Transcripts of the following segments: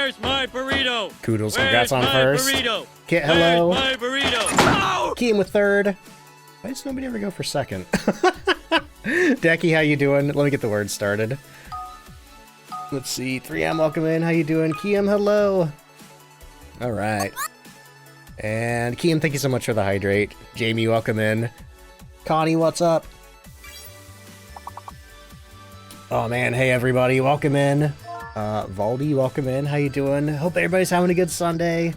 Where's my burrito? Koodles, congrats on first. Burrito? Kit, hello. Where's my burrito? Oh! Keem with third. Why does nobody ever go for second? Decky, how you doing? Let me get the word started. Let's see. 3M, welcome in. How you doing? Kiem, hello. All right. And Kiem, thank you so much for the hydrate. Jamie, welcome in. Connie, what's up? Oh man, hey everybody, welcome in. Valdi, welcome in. How you doing? Hope everybody's having a good Sunday.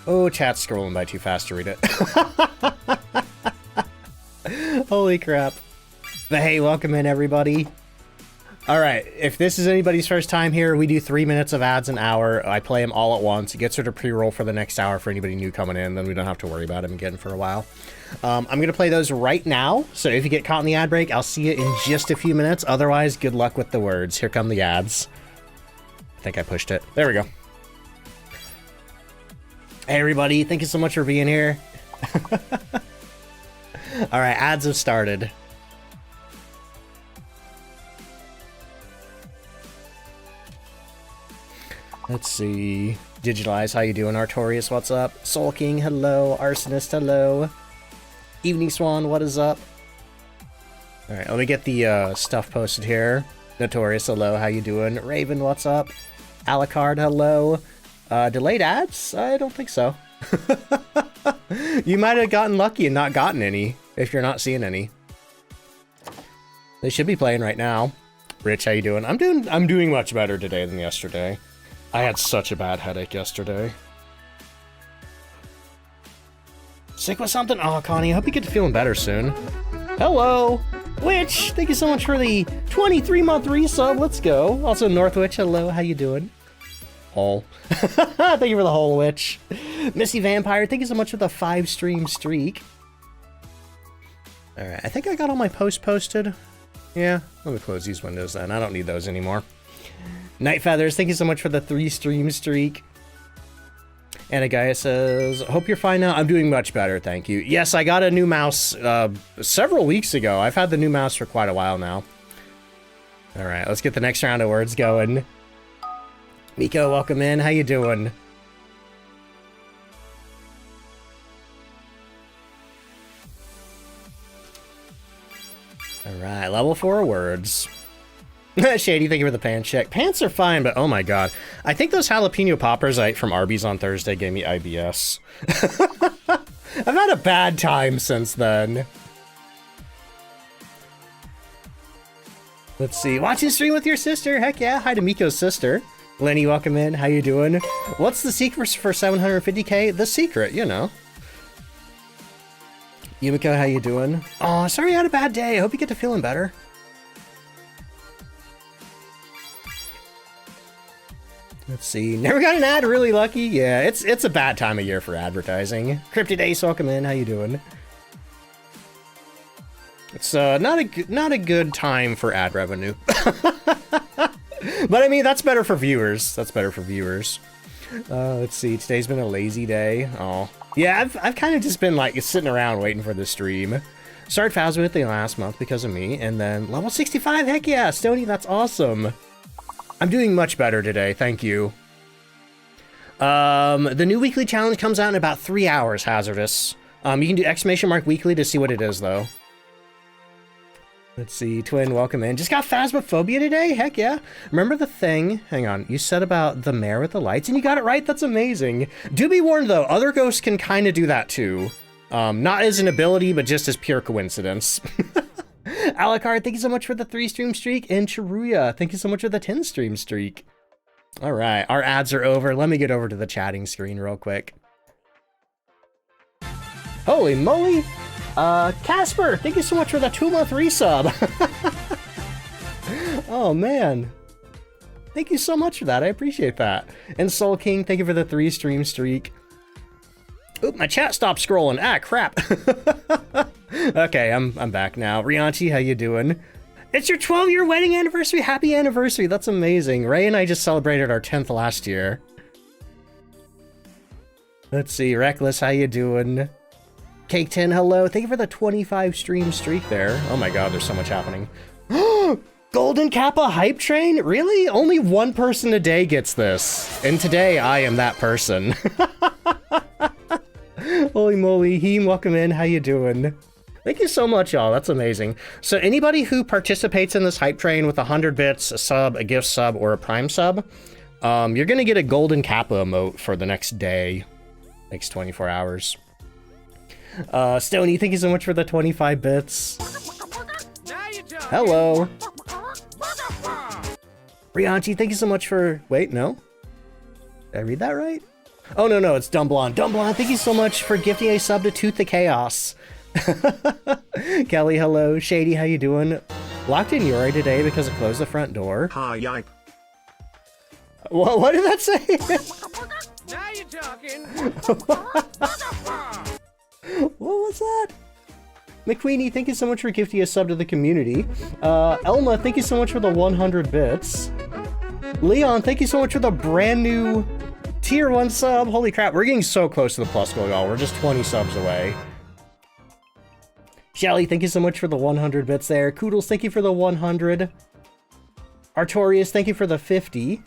Oh, chat's scrolling by too fast to read it. Holy crap. But hey, welcome in everybody. Alright, if this is anybody's first time here, we do 3 minutes of ads an hour. I play them all at once. It gets her to pre-roll for the next hour for anybody new coming in, then we don't have to worry about them again for a while. I'm going to play those right now, so if you get caught in the ad break, I'll see you in just a few minutes. Otherwise, good luck with the words. Here come the ads. I think I pushed it. There we go. Hey everybody, thank you so much for being here. Alright, ads have started. Let's see. Digitalize, how you doing? Artorius, what's up? Soul King, hello. Arsonist, hello. Evening Swan, what is up? Alright, let me get the stuff posted here. Notorious, hello. How you doing? Raven, what's up? Alucard, hello. Delayed ads? I don't think so. You might have gotten lucky and not gotten any, if you're not seeing any. They should be playing right now. Rich, how you doing? I'm doing much better today than yesterday. I had such a bad headache yesterday. Sick with something? Oh, Connie, I hope you get to feeling better soon. Hello! Witch, thank you so much for the 23-month resub. Let's go. Also, Northwitch, hello. How you doing? Hole. Thank you for the whole Witch. Missy Vampire, thank you so much for the 5-stream streak. Alright, I think I got all my posts posted. Yeah, let me close these windows then. I don't need those anymore. Night Feathers, thank you so much for the 3-stream streak. And a guy says, hope you're fine now. I'm doing much better, thank you. Yes, I got a new mouse several weeks ago. I've had the new mouse for quite a while now. Alright, let's get the next round of words going. Miko, welcome in. How you doing? Alright, level 4 words. Shady, thank you for the pants check. Pants are fine, but oh my god. I think those jalapeno poppers I ate from Arby's on Thursday gave me IBS. I've had a bad time since then. Let's see. Watching stream with your sister. Heck yeah. Hi to Miko's sister. Lenny, welcome in. How you doing? What's the secret for 750k? The secret, you know. Yumiko, how you doing? Oh, sorry you had a bad day. I hope you get to feeling better. Let's see. Never got an ad, really lucky? Yeah, it's a bad time of year for advertising. Cryptid Ace, welcome in. How you doing? It's not a good time for ad revenue. But I mean, that's better for viewers. That's better for viewers. Let's see. Today's been a lazy day. Oh, yeah. I've kind of just been like sitting around waiting for the stream. Started Phasmophobia last month because of me, and then level 65. Heck yeah, Stony, that's awesome. I'm doing much better today, thank you. The new weekly challenge comes out in about 3 hours, Hazardous. You can do ! weekly to see what it is, though. Let's see, Twin, welcome in. Just got Phasmophobia today? Heck yeah. Remember the thing, hang on, you said about the mare with the lights, and you got it right? That's amazing. Do be warned, though, other ghosts can kind of do that, too. Not as an ability, but just as pure coincidence. Alucard, thank you so much for the 3-stream streak. And Chiruya, thank you so much for the 10-stream streak. All right, our ads are over. Let me get over to the chatting screen real quick. Holy moly. Casper, thank you so much for the 2-month resub. Oh, man. Thank you so much for that. I appreciate that. And Soul King, thank you for the 3-stream streak. Oop, my chat stopped scrolling. Ah, crap. Okay, I'm back now. Rianchi, how you doing? It's your 12-year wedding anniversary. Happy anniversary. That's amazing. Ray and I just celebrated our 10th last year. Let's see. Reckless, how you doing? Cake 10, hello. Thank you for the 25 stream streak there. Oh my god, there's so much happening. Golden Kappa hype train? Really? Only one person a day gets this. And today, I am that person. Holy moly, Heem, welcome in. How you doing? Thank you so much, y'all. That's amazing. So anybody who participates in this hype train with 100 bits, a sub, a gift sub, or a prime sub, you're going to get a Golden Kappa emote for the next day. Next 24 hours. Stony, thank you so much for the 25 bits. Hello. Rianchi, thank you so much for... Wait, no? Did I read that right? Oh, no, it's Dumblon. Dumblon, thank you so much for gifting a sub to Tooth the Chaos. Kelly, hello. Shady, how you doing? Locked in Yuri today because it closed the front door. Hi, yipe. What did that say? Now you're talking. What was that? McQueenie, thank you so much for gifting a sub to the community. Elma, thank you so much for the 100 bits. Leon, thank you so much for the brand new tier 1 sub. Holy crap, we're getting so close to the plus goal, y'all. We're just 20 subs away. Shelly, thank you so much for the 100 bits there. Koodles, thank you for the 100. Artorius, thank you for the 50.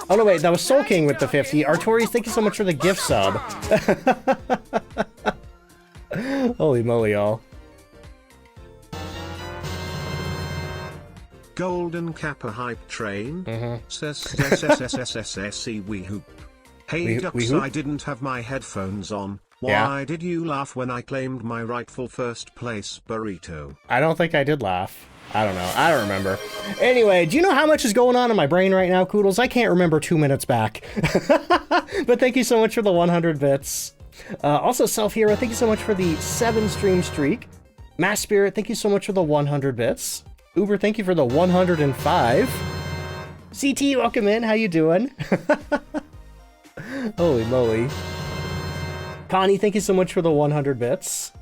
Oh no, wait, that was Soul King with the 50. Artorius, thank you so much for the gift sub. Holy moly, y'all. Golden Kappa hype train. We hoop. Hey Ducks, I didn't have my headphones on. Why did you laugh when I claimed my rightful first place burrito? I don't think I did laugh. I don't know. I don't remember. Anyway, do you know how much is going on in my brain right now, Koodles? I can't remember 2 minutes back. But thank you so much for the 100 bits. Also, Self-Hero, thank you so much for the 7 stream streak. Mass Spirit, thank you so much for the 100 bits. Uber, thank you for the 105. CT, welcome in. How you doing? Holy moly. Connie, thank you so much for the 100 bits.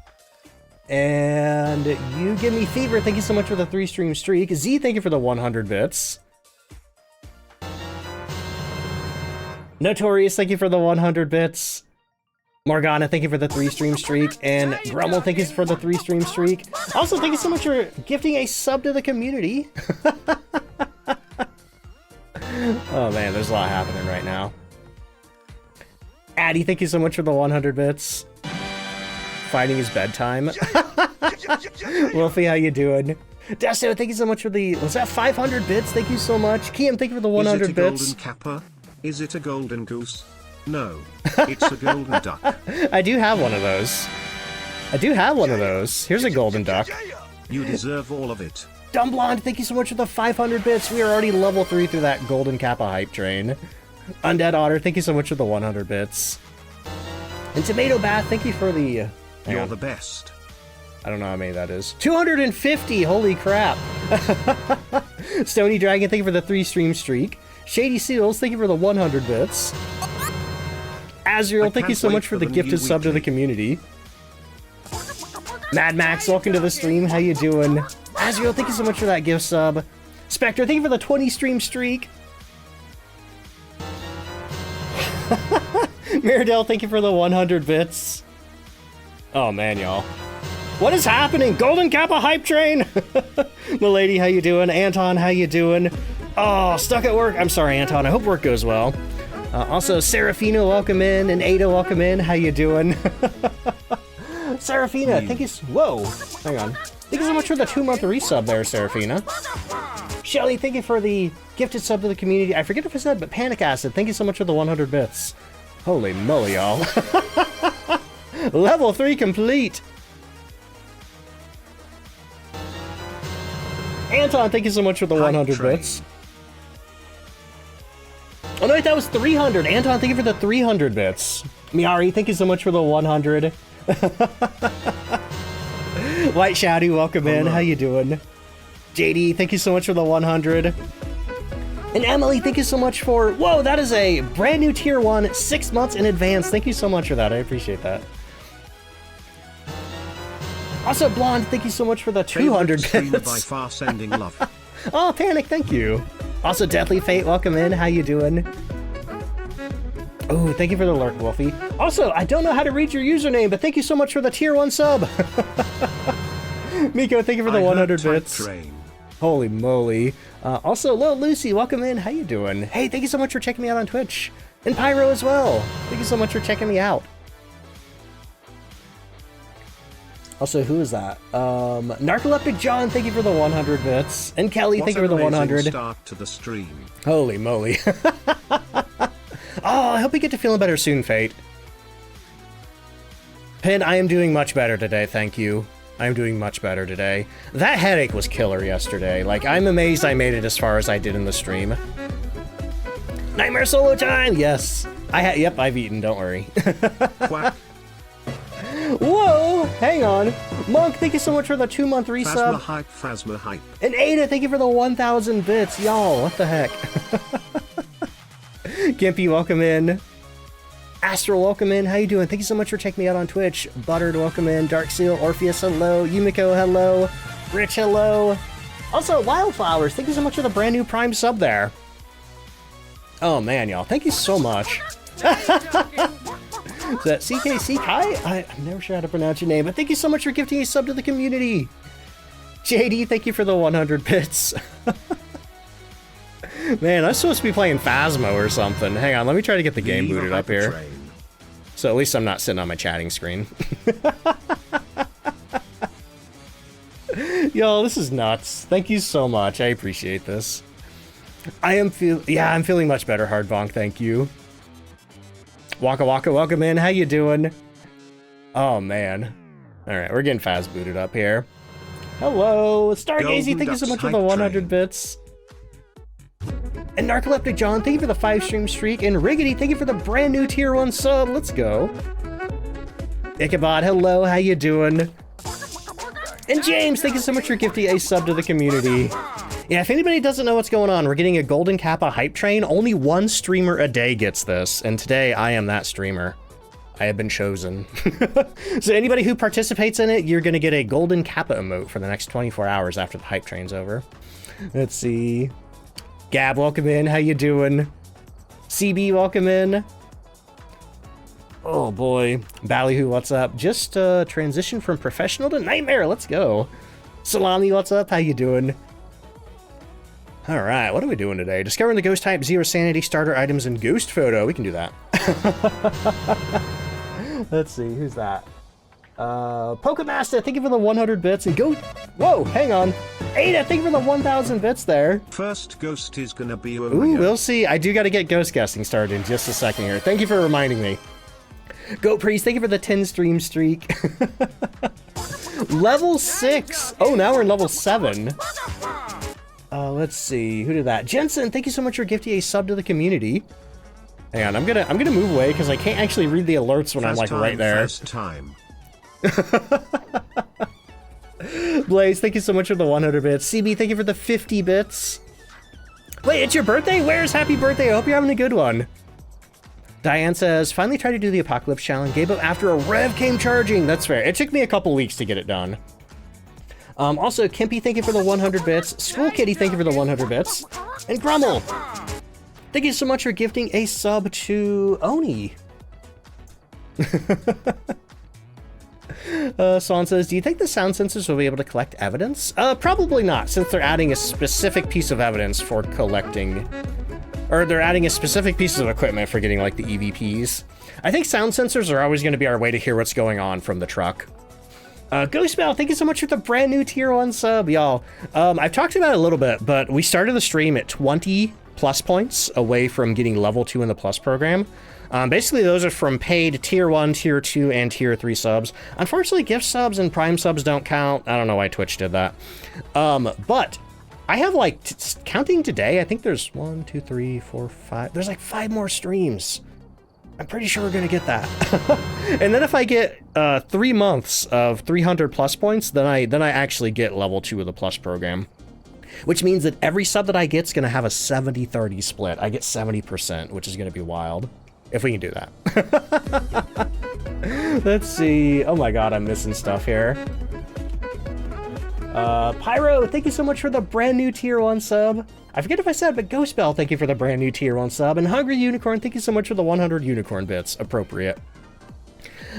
And You Give Me Fever, thank you so much for the 3 stream streak. Z, thank you for the 100 bits. Notorious, thank you for the 100 bits. Morgana, thank you for the 3 stream streak. And Grummel, thank you for the 3 stream streak. Also, thank you so much for gifting a sub to the community. Oh man, there's a lot happening right now. Addy, thank you so much for the 100 bits. Fighting his bedtime. Wolfie, how you doing? Desto, thank you so much for the... Was that 500 bits? Thank you so much. Kiam, thank you for the 100 bits. Is it a golden kappa? Is it a golden goose? No, it's a golden duck. I do have one of those. Here's a golden duck. You deserve all of it. Dumb Blonde, thank you so much for the 500 bits. We are already level 3 through that golden kappa hype train. Undead Otter, thank you so much for the 100 bits. And Tomato Bath, thank you for the... You're the best. I don't know how many that is. 250! Holy crap! Stony Dragon, thank you for the 3 stream streak. Shady Seals, thank you for the 100 bits. Azriel, thank you so much for the gifted sub to the community. Mad Max, welcome to the stream. How you doing? Azriel, thank you so much for that gift sub. Spectre, thank you for the 20 stream streak. Miradell, thank you for the 100 bits. Oh man, y'all. What is happening? Golden Kappa hype train! Milady, how you doing? Anton, how you doing? Oh, stuck at work. I'm sorry, Anton. I hope work goes well. Also, Serafina, welcome in. And Ada, welcome in. How you doing? Serafina, thank you... Whoa. Hang on. Thank you so much for the 2-month resub there, Serafina. Shelly, thank you for the gifted sub to the community. I forget if I said, but Panic Acid, thank you so much for the 100 bits. Holy moly, y'all. Level 3 complete. Anton, thank you so much for the 100 bits. Oh no, wait, that was 300. Anton, thank you for the 300 bits. Miari, thank you so much for the 100. White Shadow, welcome in. How you doing? JD, thank you so much for the 100. And Emily, thank you so much for... Whoa, that is a brand new tier 1, 6 months in advance. Thank you so much for that. I appreciate that. Also, Blonde, thank you so much for the 200 bits. By far sending love. Oh, Panic, thank you. Also, Deathly Fate, welcome in. How you doing? Oh, thank you for the lurk, Wolfie. Also, I don't know how to read your username, but thank you so much for the tier 1 sub. Miko, thank you for the 100 bits. Holy moly. Also, Lil Lucy, welcome in. How you doing? Hey, thank you so much for checking me out on Twitch. And Pyro as well. Thank you so much for checking me out. Also, who is that? Narcoleptic John, thank you for the 100 bits. And Kelly, thank you for the 100. Start to the stream. Holy moly. Oh, I hope you get to feeling better soon, Fate. Pin, I am doing much better today, thank you. I'm doing much better today. That headache was killer yesterday. Like, I'm amazed I made it as far as I did in the stream. Nightmare solo time! Yes. Yep, I've eaten, don't worry. Whoa! Hang on. Monk, thank you so much for the 2-month resub. Phasma hype. And Ada, thank you for the 1,000 bits. Y'all, what the heck? Gimpy, welcome in. Astral, welcome in. How you doing? Thank you so much for checking me out on Twitch. Buttered, welcome in. Darkseal, Orpheus, hello. Yumiko, hello. Rich, hello. Also, Wildflowers, thank you so much for the brand new Prime sub there. Oh man, y'all, thank you so much. Is that CKC Kai? I'm never sure how to pronounce your name, but thank you so much for gifting a sub to the community. JD, thank you for the 100 bits. Man, I'm supposed to be playing Phasmo or something. Hang on, let me try to get the game booted up here. So at least I'm not sitting on my chatting screen. Yo, this is nuts. Thank you so much. I appreciate this. I'm feeling much better, Hardbonk. Thank you. Waka Waka, welcome in. How you doing? Oh man. All right, we're getting Phas booted up here. Hello, Stargazy. Thank you so much for the 100 bits. And Narcoleptic John, thank you for the 5-stream streak. And Riggedy, thank you for the brand new tier 1 sub. Let's go. Ichabod, hello, how you doing? And James, thank you so much for gifting a sub to the community. Yeah, if anybody doesn't know what's going on, we're getting a Golden Kappa hype train. Only one streamer a day gets this, and today I am that streamer. I have been chosen. So anybody who participates in it, you're gonna get a Golden Kappa emote for the next 24 hours after the hype train's over. Let's see. Gab, welcome in. How you doing? CB, welcome in. Oh boy. Ballyhoo, what's up? Just transition from professional to nightmare. Let's go. Salami, what's up? How you doing? All right, what are we doing today? Discovering the ghost type, 0 sanity, starter items, and ghost photo. We can do that. Let's see, who's that? Pokemaster, thank you for the 100 bits, and go. Whoa, hang on. Ada, thank you for the 1,000 bits there. First ghost is gonna be over. Ooh, we'll see. I do got to get ghost guessing started in just a second here. Thank you for reminding me. Goat Priest, thank you for the 10 stream streak. Level 6. Oh, now we're in level 7. Let's see, who did that? Jensen, thank you so much for gifting a sub to the community. Hang on, I'm gonna move away because I can't actually read the alerts when I'm like right there. First time. Blaze, thank you so much for the 100 bits. CB, thank you for the 50 bits. Wait, it's your birthday? Where's happy birthday? I hope you're having a good one. Diane says, finally tried to do the Apocalypse Challenge. Gave up after a rev came charging. That's fair. It took me a couple weeks to get it done. Also, Kimpy, thank you for the 100 bits. School Kitty, thank you for the 100 bits. And Grummel, thank you so much for gifting a sub to Oni. Swan says, do you think the sound sensors will be able to collect evidence? Probably not, since they're adding a specific piece of evidence for collecting, or they're adding a specific piece of equipment for getting like the EVPs. I think sound sensors are always going to be our way to hear what's going on from the truck. Ghostbell, thank you so much for the brand new tier 1 sub, y'all. I've talked about it a little bit, but we started the stream at 20 plus points away from getting level 2 in the plus program. Basically, those are from paid tier 1, tier 2, and tier 3 subs. Unfortunately, gift subs and prime subs don't count. I don't know why Twitch did that. But I have like, counting today, I think there's 1, 2, 3, 4, 5. There's like 5 more streams. I'm pretty sure we're gonna get that. And then if I get 3 months of 300 plus points, then I actually get level 2 of the plus program. Which means that every sub that I get is gonna have a 70-30 split. I get 70%, which is gonna be wild. If we can do that. Let's see. Oh my god, I'm missing stuff here. Pyro, thank you so much for the brand new tier 1 sub. I forget if I said, but Ghostbell, thank you for the brand new tier 1 sub. And Hungry Unicorn, thank you so much for the 100 unicorn bits. Appropriate.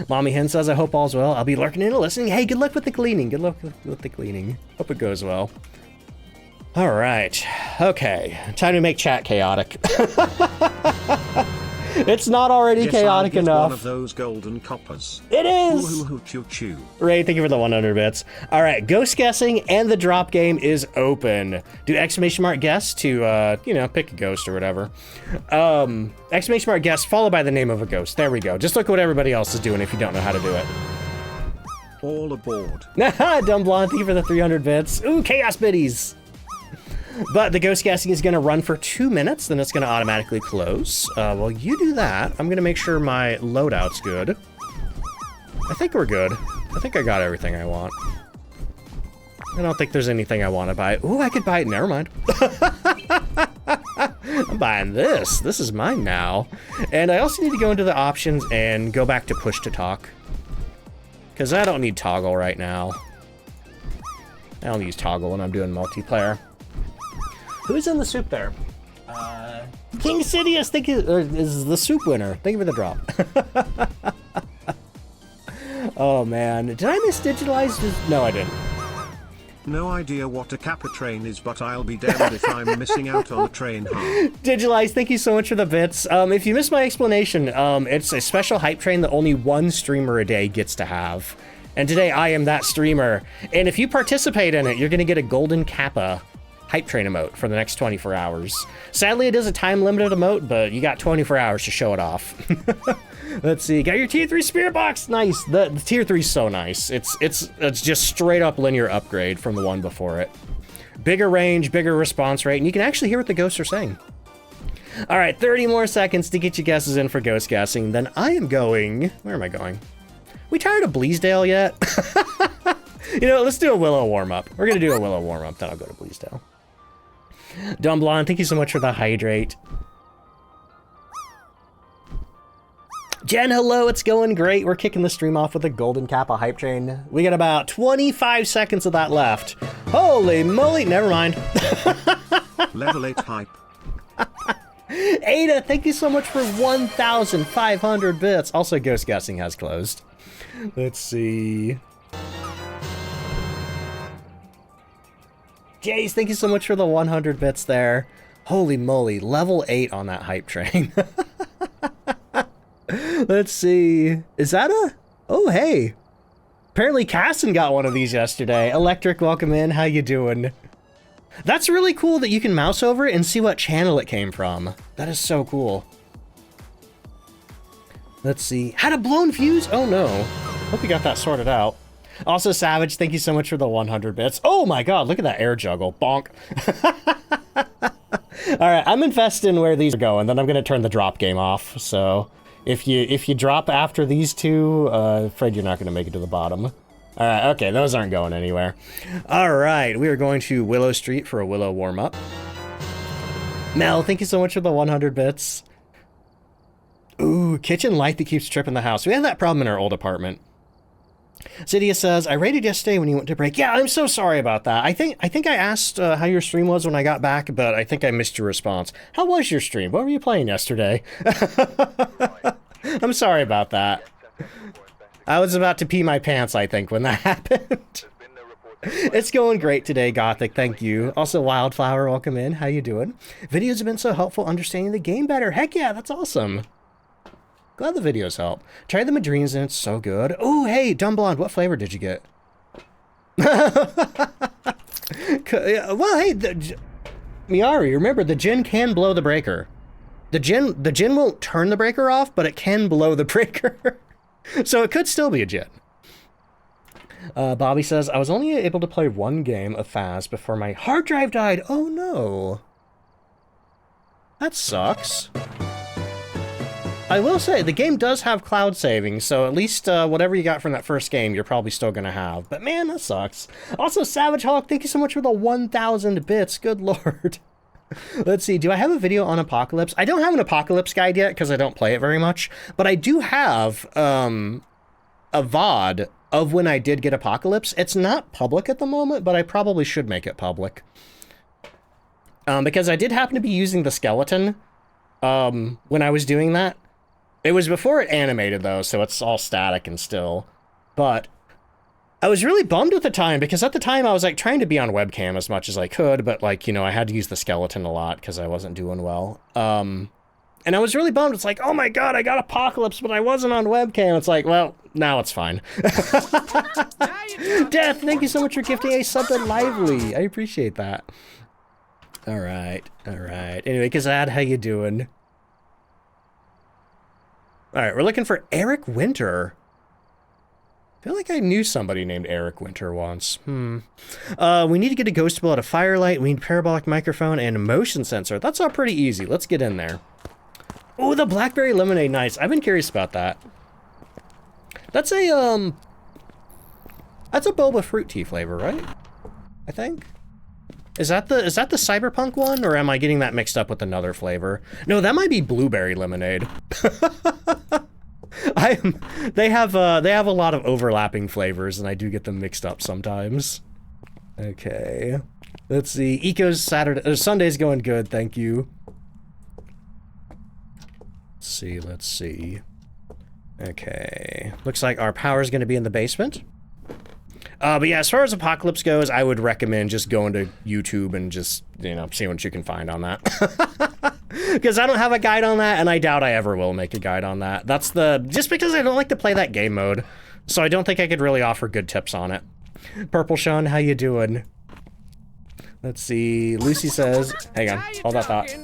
Mommy Hen says, I hope all's well. I'll be lurking in and listening. Hey, good luck with the cleaning. Good luck with the cleaning. Hope it goes well. All right. Okay. Time to make chat chaotic. It's not already chaotic enough. One of those golden coppers. It is. Choo. Ray, thank you for the 100 bits. All right, ghost guessing and the drop game is open. Do exclamation mark guess to pick a ghost or whatever. Exclamation mark guess followed by the name of a ghost. There we go. Just look at what everybody else is doing if you don't know how to do it. All aboard. Dumb Blonde, thank you for the 300 bits. Ooh, chaos biddies. But the ghost guessing is going to run for 2 minutes, then it's going to automatically close. While you do that, I'm going to make sure my loadout's good. I think we're good. I think I got everything I want. I don't think there's anything I want to buy. Ooh, I could buy it. Never mind. I'm buying this. This is mine now. And I also need to go into the options and go back to push to talk. Because I don't need toggle right now. I don't use toggle when I'm doing multiplayer. Who's in the soup there? King Sidious, thank you, is the soup winner. Thank you for the drop. Oh man, did I miss digitalized? No, I didn't. No idea what a kappa train is, but I'll be damned if I'm missing out on a train hunt. Digitalized, thank you so much for the bits. If you missed my explanation, it's a special hype train that only one streamer a day gets to have. And today I am that streamer. And if you participate in it, you're gonna get a golden kappa hype train emote for the next 24 hours. Sadly, it is a time-limited emote, but you got 24 hours to show it off. Let's see, got your tier 3 spirit box, nice. The tier 3 is so nice. It's just straight up linear upgrade from the one before it. Bigger range, bigger response rate, and you can actually hear what the ghosts are saying. All right, 30 more seconds to get your guesses in for ghost guessing, then I am going, where am I going? We tired of Bleasdale yet? You know, let's do a Willow warm-up. We're gonna do a Willow warm-up, then I'll go to Bleasdale. Dumb Blonde, thank you so much for the hydrate. Jen, hello, it's going great. We're kicking the stream off with a golden kappa hype train. We got about 25 seconds of that left. Holy moly, never mind. Level 8 hype. Ada, thank you so much for 1,500 bits. Also, ghost guessing has closed. Let's see. Jace, thank you so much for the 100 bits there. Holy moly, level 8 on that hype train. Let's see. Is that a... Oh, hey. Apparently Casson got one of these yesterday. Electric, welcome in. How you doing? That's really cool that you can mouse over it and see what channel it came from. That is so cool. Let's see. Had a blown fuse? Oh, no. Hope you got that sorted out. Also, Savage, thank you so much for the 100 bits. Oh my god, look at that air juggle. Bonk. Alright, I'm investing where these are going, then I'm going to turn the drop game off. So, if you drop after these two, afraid you're not going to make it to the bottom. Alright, okay, those aren't going anywhere. Alright, we are going to Willow Street for a Willow warm-up. Mel, thank you so much for the 100 bits. Ooh, kitchen light that keeps tripping the house. We had that problem in our old apartment. Cydia says, I raided yesterday when you went to break. Yeah, I'm so sorry about that. I think I asked how your stream was when I got back, but I think I missed your response. How was your stream? What were you playing yesterday? I'm sorry about that. I was about to pee my pants, I think, when that happened. It's going great today, Gothic. Thank you. Also, Wildflower, welcome in. How you doing? Videos have been so helpful understanding the game better. Heck yeah, that's awesome. Glad the videos help. Tried the Madrinas and it's so good. Oh, hey, Dumb Blonde, what flavor did you get? Well, hey, Miari, remember, the gin can blow the breaker. The gin won't turn the breaker off, but it can blow the breaker. So it could still be a gin. Bobby says, I was only able to play one game of Phas before my hard drive died. Oh, no. That sucks. I will say, the game does have cloud saving, so at least whatever you got from that first game, you're probably still going to have. But man, that sucks. Also, Savage Hawk, thank you so much for the 1,000 bits. Good lord. Let's see, do I have a video on Apocalypse? I don't have an Apocalypse guide yet, because I don't play it very much. But I do have a VOD of when I did get Apocalypse. It's not public at the moment, but I probably should make it public. Because I did happen to be using the skeleton when I was doing that. It was before it animated, though, so it's all static and still. But I was really bummed at the time because at the time I was like trying to be on webcam as much as I could, but like, you know, I had to use the skeleton a lot because I wasn't doing well. And I was really bummed. It's like, oh my god, I got Apocalypse, but I wasn't on webcam. It's like, well, now it's fine. Death, thank you so much for gifting a sub to Lively. I appreciate that. All right. Anyway, Kazad, how you doing? All right, we're looking for Eric Winter. I feel like I knew somebody named Eric Winter once. We need to get a ghost bowl out of firelight. We need parabolic microphone and a motion sensor. That's all pretty easy. Let's get in there. Oh, the blackberry lemonade, nice. I've been curious about that. That's a boba fruit tea flavor, right? I think. Is that the cyberpunk one, or am I getting that mixed up with another flavor? No, that might be blueberry lemonade. They have a lot of overlapping flavors, and I do get them mixed up sometimes. Okay, let's see. Eco's Sunday's going good, thank you. Let's see. Okay, looks like our power's gonna be in the basement. But yeah, as far as Apocalypse goes, I would recommend just going to YouTube and just, you know, see what you can find on that. Because I don't have a guide on that, and I doubt I ever will make a guide on that. Just because I don't like to play that game mode. So I don't think I could really offer good tips on it. Purple Sean, how you doing? Let's see, Lucy says, hang on, hold that thought.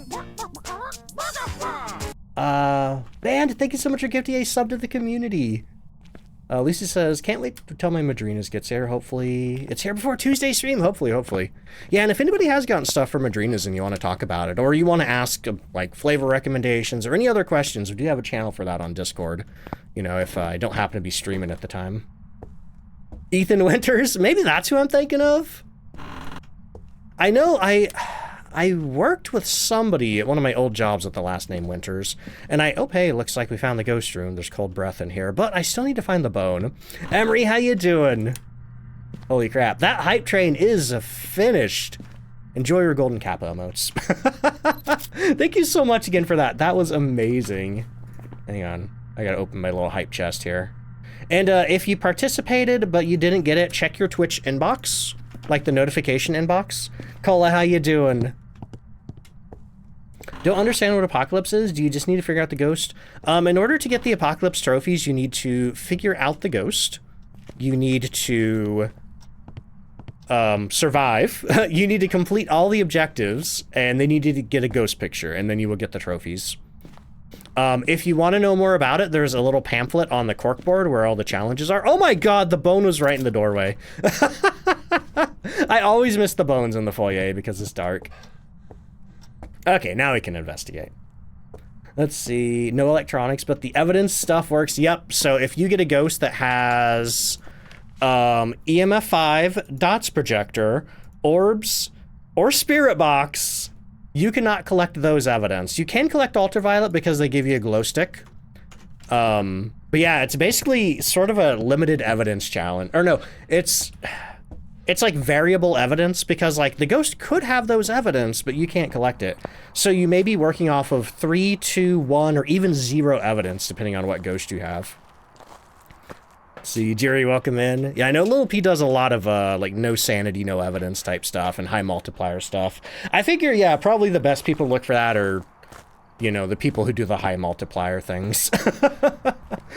Band, thank you so much for gifting a sub to the community. Lucy says, can't wait till my Madrinas gets here. Hopefully, it's here before Tuesday stream. Hopefully. Yeah, and if anybody has gotten stuff for Madrinas and you want to talk about it, or you want to ask, like, flavor recommendations or any other questions, we do have a channel for that on Discord. You know, if I don't happen to be streaming at the time. Ethan Winters, maybe that's who I'm thinking of. I know I worked with somebody at one of my old jobs with the last name Winters, and oh hey, looks like we found the ghost room. There's cold breath in here, but I still need to find the bone. Emery, how you doing? Holy crap, that hype train is finished. Enjoy your golden kappa emotes. Thank you so much again for that. That was amazing. Hang on, I gotta open my little hype chest here. And if you participated but you didn't get it, check your Twitch inbox, like the notification inbox. Cola, how you doing? Don't understand what Apocalypse is? Do you just need to figure out the ghost? In order to get the Apocalypse trophies, you need to figure out the ghost. You need to survive. You need to complete all the objectives, and then you need to get a ghost picture, and then you will get the trophies. If you want to know more about it, there's a little pamphlet on the corkboard where all the challenges are. Oh my god, the bone was right in the doorway. I always miss the bones in the foyer because it's dark. Okay, now we can investigate. Let's see, no electronics, but the evidence stuff works. Yep, so if you get a ghost that has EMF 5, dots projector, orbs, or spirit box, you cannot collect those evidence. You can collect ultraviolet because they give you a glow stick. But yeah, it's basically sort of a limited evidence challenge. Or no, it's like variable evidence because like the ghost could have those evidence, but you can't collect it. So you may be working off of 3, 2, 1, or even 0 evidence, depending on what ghost you have. See, Jerry, welcome in. Yeah, I know Lil P does a lot of like no sanity, no evidence type stuff and high multiplier stuff. I figure, yeah, probably the best people to look for that are, you know, the people who do the high multiplier things.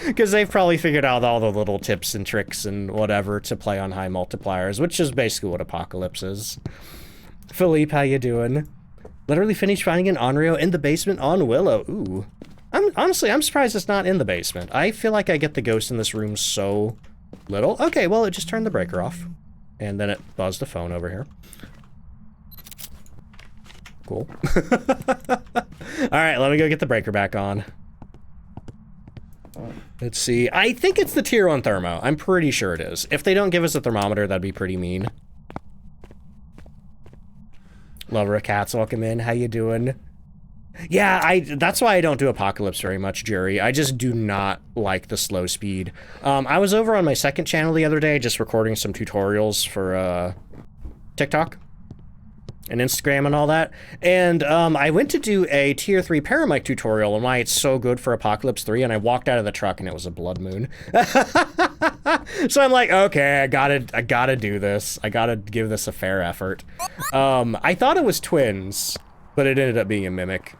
Because they've probably figured out all the little tips and tricks and whatever to play on high multipliers, which is basically what Apocalypse is. Philippe, how you doing? Literally finished finding an Onryo in the basement on Willow. Ooh. Honestly, I'm surprised it's not in the basement. I feel like I get the ghost in this room so little. Okay, well, it just turned the breaker off. And then it buzzed the phone over here. Cool. Alright, let me go get the breaker back on. Let's see. I think it's the tier 1 thermo. I'm pretty sure it is. If they don't give us a thermometer, that'd be pretty mean. Lover of cats, welcome in. How you doing? Yeah, that's why I don't do Apocalypse very much, Jerry. I just do not like the slow speed. I was over on my second channel the other day just recording some tutorials for TikTok. and Instagram and all that. And I went to do a tier 3 Paramic tutorial on why it's so good for Apocalypse 3, and I walked out of the truck and it was a blood moon. So I'm like, okay, I gotta do this. I gotta give this a fair effort. I thought it was twins, but it ended up being a mimic.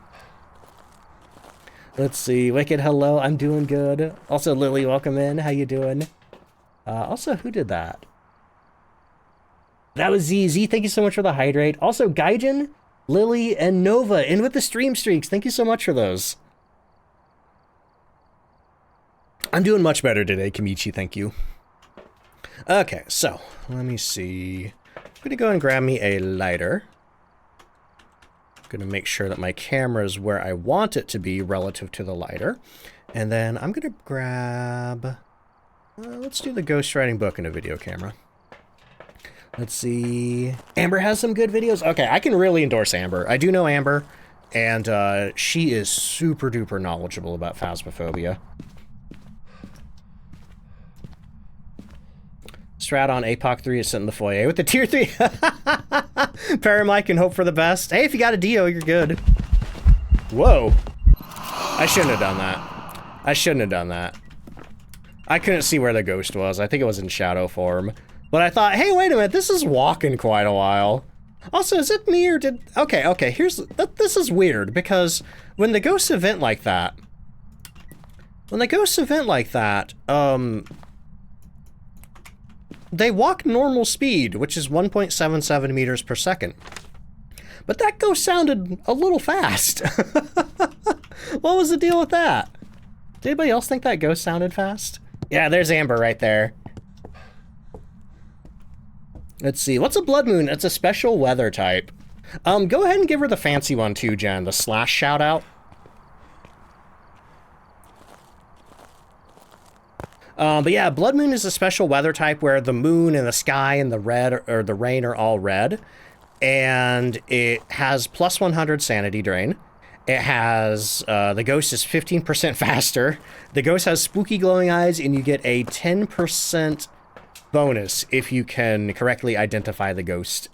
Let's see, Wicked, hello, I'm doing good. Also, Lily, welcome in, how you doing? Also, who did that? That was ZZ, thank you so much for the hydrate. Also, Gaijin, Lily, and Nova, in with the stream streaks. Thank you so much for those. I'm doing much better today, Kamichi, thank you. Okay, so, let me see. I'm gonna go and grab me a lighter. I'm gonna make sure that my camera is where I want it to be relative to the lighter. And then I'm gonna grab... let's do the ghostwriting book in a video camera. Let's see. Amber has some good videos. Okay, I can really endorse Amber. I do know Amber, and she is super duper knowledgeable about Phasmophobia. Strat on APOC 3 is sitting in the foyer with the tier 3. Paramike and hope for the best. Hey, if you got a Dio, you're good. Whoa. I shouldn't have done that. I shouldn't have done that. I couldn't see where the ghost was. I think it was in shadow form. But I thought, hey, wait a minute, this is walking quite a while. Also, is it me or did... Okay, here's... This is weird, because when the ghosts event like that... they walk normal speed, which is 1.77 meters per second. But that ghost sounded a little fast. What was the deal with that? Did anybody else think that ghost sounded fast? Yeah, there's Amber right there. Let's see, what's a blood moon? It's a special weather type. Go ahead and give her the fancy one too, Jen, the slash shout out. But yeah, blood moon is a special weather type where the moon and the sky and the red or the rain are all red. And it has plus 100 sanity drain. It has, the ghost is 15% faster. The ghost has spooky glowing eyes, and you get a 10% bonus if you can correctly identify the ghost.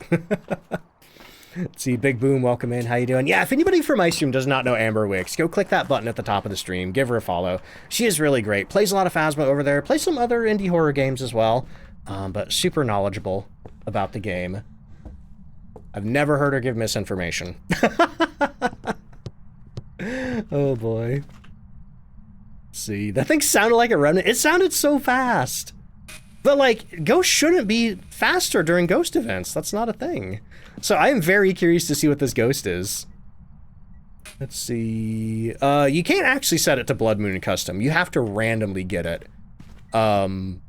Let's see, Big Boom, welcome in. How you doing? Yeah, if anybody from my stream does not know Amber Wicks, go click that button at the top of the stream. Give her a follow. She is really great. Plays a lot of Phasma over there. Plays some other indie horror games as well, but super knowledgeable about the game. I've never heard her give misinformation. Oh boy. Let's see, that thing sounded like a remnant. It sounded so fast. But like, ghosts shouldn't be faster during ghost events. That's not a thing. So I am very curious to see what this ghost is. Let's see. You can't actually set it to Blood Moon Custom. You have to randomly get it. And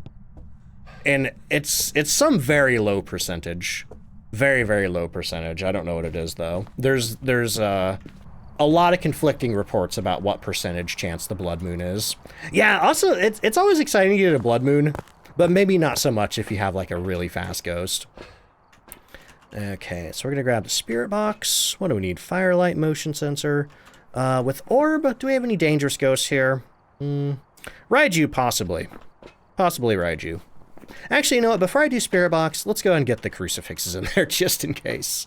it's some very low percentage. Very, very low percentage. I don't know what it is though. There's a lot of conflicting reports about what percentage chance the Blood Moon is. Yeah, also it's always exciting to get a Blood Moon, but maybe not so much if you have like a really fast ghost. Okay, so we're gonna grab the spirit box. What do we need? Firelight, motion sensor. With orb, do we have any dangerous ghosts here? Raiju, possibly. Possibly Raiju. Actually, you know what? Before I do spirit box, let's go ahead and get the crucifixes in there just in case.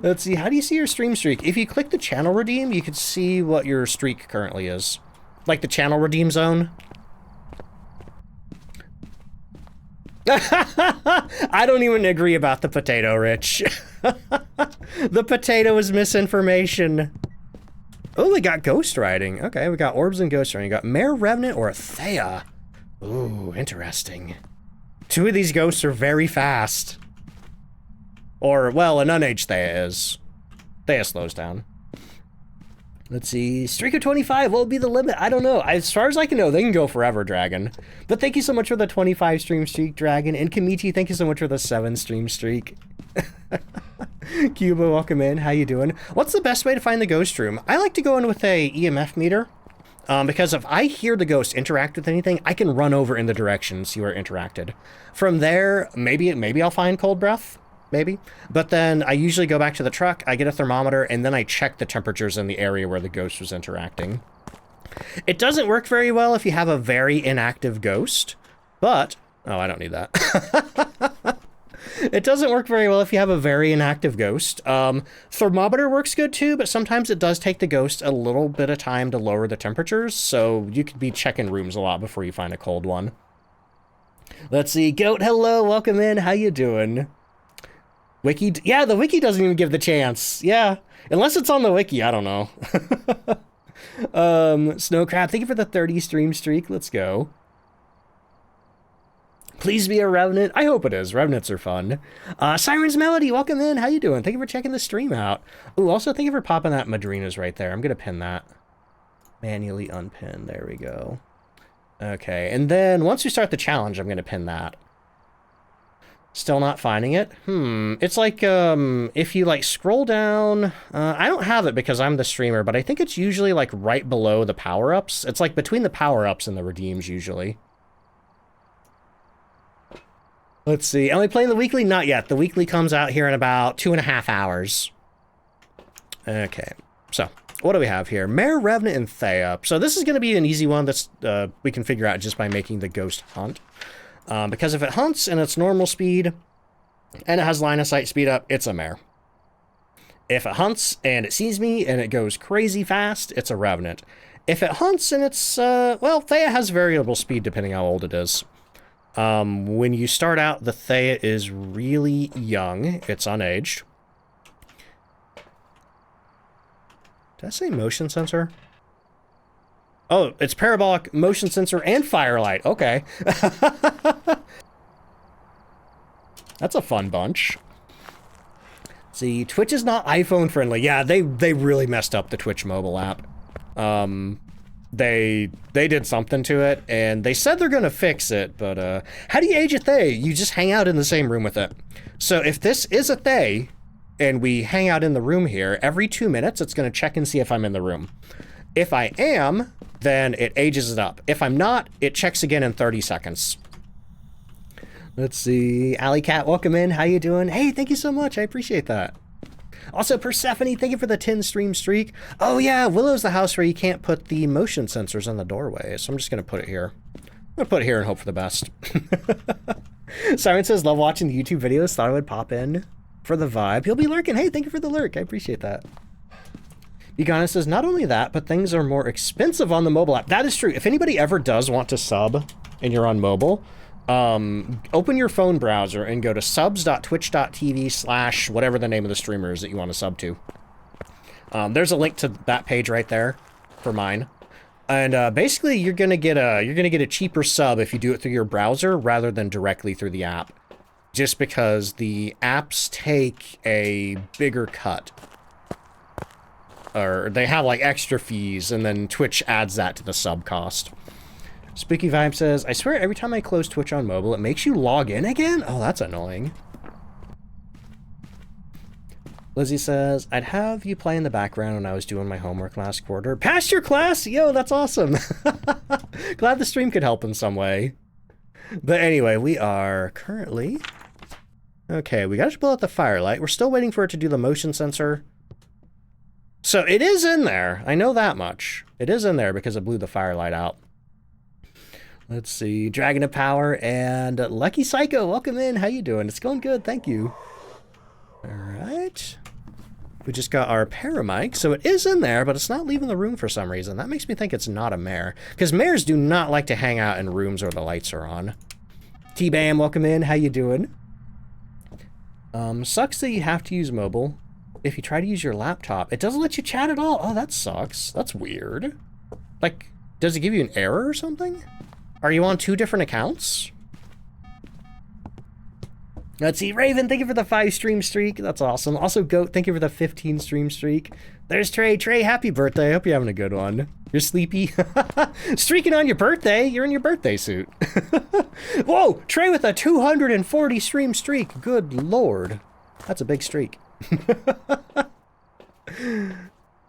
Let's see, how do you see your stream streak? If you click the channel redeem, you can see what your streak currently is. Like the channel redeem zone. I don't even agree about the potato, Rich. The potato is misinformation. Oh, we got ghost riding. Okay, we got orbs and ghost riding. We got Mare Revenant or a Thea. Ooh, interesting. Two of these ghosts are very fast. Or, well, an unaged Thea is. Thea slows down. Let's see, streak of 25, what will be the limit? I don't know. As far as I can know, they can go forever, Dragon. But thank you so much for the 25 stream streak, Dragon. And Kamichi, thank you so much for the 7 stream streak. Cuba, welcome in. How you doing? What's the best way to find the ghost room? I like to go in with a EMF meter. Because if I hear the ghost interact with anything, I can run over in the direction and see where it interacted. From there, maybe I'll find cold breath. Maybe. But then I usually go back to the truck, I get a thermometer, and then I check the temperatures in the area where the ghost was interacting. It doesn't work very well if you have a very inactive ghost, but... Oh, I don't need that. It doesn't work very well if you have a very inactive ghost. Thermometer works good too, but sometimes it does take the ghost a little bit of time to lower the temperatures, so you could be checking rooms a lot before you find a cold one. Let's see. Goat, hello, welcome in. How you doing? Wiki, yeah, the wiki doesn't even give the chance. Yeah, unless it's on the wiki, I don't know. Snowcrab, thank you for the 30 stream streak. Let's go. Please be a Revenant. I hope it is. Revenants are fun. Siren's Melody, welcome in. How you doing? Thank you for checking the stream out. Ooh, also thank you for popping that Madrina's right there. I'm going to pin that. Manually unpin. There we go. Okay, and then once we start the challenge, I'm going to pin that. Still not finding it? It's like, if you, like, scroll down... I don't have it because I'm the streamer, but I think it's usually, like, right below the power-ups. It's, like, between the power-ups and the redeems, usually. Let's see. Am I playing the weekly? Not yet. The weekly comes out here in about 2.5 hours. Okay. So, what do we have here? Mare, Revenant, and Thea. So this is going to be an easy one that's we can figure out just by making the ghost hunt. Because if it hunts in its normal speed, and it has line of sight speed up, it's a Mare. If it hunts and it sees me and it goes crazy fast, it's a Revenant. If it hunts and it's, well, Thea has variable speed depending how old it is. When you start out, the Thea is really young. It's unaged. Did I say motion sensor? Oh, it's parabolic, motion sensor, and firelight. Okay. That's a fun bunch. See, Twitch is not iPhone friendly. Yeah, they really messed up the Twitch mobile app. They did something to it, and they said they're gonna fix it, but how do you age a Thay? You just hang out in the same room with it. So if this is a Thay, and we hang out in the room here, every 2 minutes it's gonna check and see if I'm in the room. If I am, then it ages it up. If I'm not, it checks again in 30 seconds. Let's see. Alley Cat, welcome in. How you doing? Hey, thank you so much. I appreciate that. Also, Persephone, thank you for the 10 stream streak. Oh yeah, Willow's the house where you can't put the motion sensors on the doorway, so I'm just going to put it here. I'm going to put it here and hope for the best. Siren says, love watching the YouTube videos. Thought I would pop in for the vibe. He'll be lurking. Hey, thank you for the lurk. I appreciate that. Begana says, not only that, but things are more expensive on the mobile app. That is true. If anybody ever does want to sub and you're on mobile, open your phone browser and go to subs.twitch.tv/ whatever the name of the streamer is that you want to sub to. There's a link to that page right there for mine. And basically you're gonna get a cheaper sub if you do it through your browser rather than directly through the app. Just because the apps take a bigger cut. Or they have like extra fees, and then Twitch adds that to the sub cost. Spooky Vibe says, I swear every time I close Twitch on mobile, it makes you log in again? Oh, that's annoying. Lizzie says, I'd have you play in the background when I was doing my homework last quarter. Passed your class? Yo, that's awesome. Glad the stream could help in some way. But anyway, we are currently... Okay, we got to pull out the firelight. We're still waiting for it to do the motion sensor. So it is in there. I know that much. It is in there because it blew the firelight out. Let's see. Dragon of Power and Lucky Psycho. Welcome in. How you doing? It's going good. Thank you. All right. We just got our paramic. So it is in there, but it's not leaving the room for some reason. That makes me think it's not a mare. Because mares do not like to hang out in rooms where the lights are on. T-Bam, welcome in. How you doing? Sucks that you have to use mobile. If you try to use your laptop, it doesn't let you chat at all. Oh, that sucks. That's weird. Like, does it give you an error or something? Are you on 2 different accounts? Let's see. Raven, thank you for the 5 stream streak. That's awesome. Also, Goat, thank you for the 15 stream streak. There's Trey. Trey, happy birthday. I hope you're having a good one. You're sleepy. Streaking on your birthday. You're in your birthday suit. Whoa, Trey with a 240 stream streak. Good Lord. That's a big streak.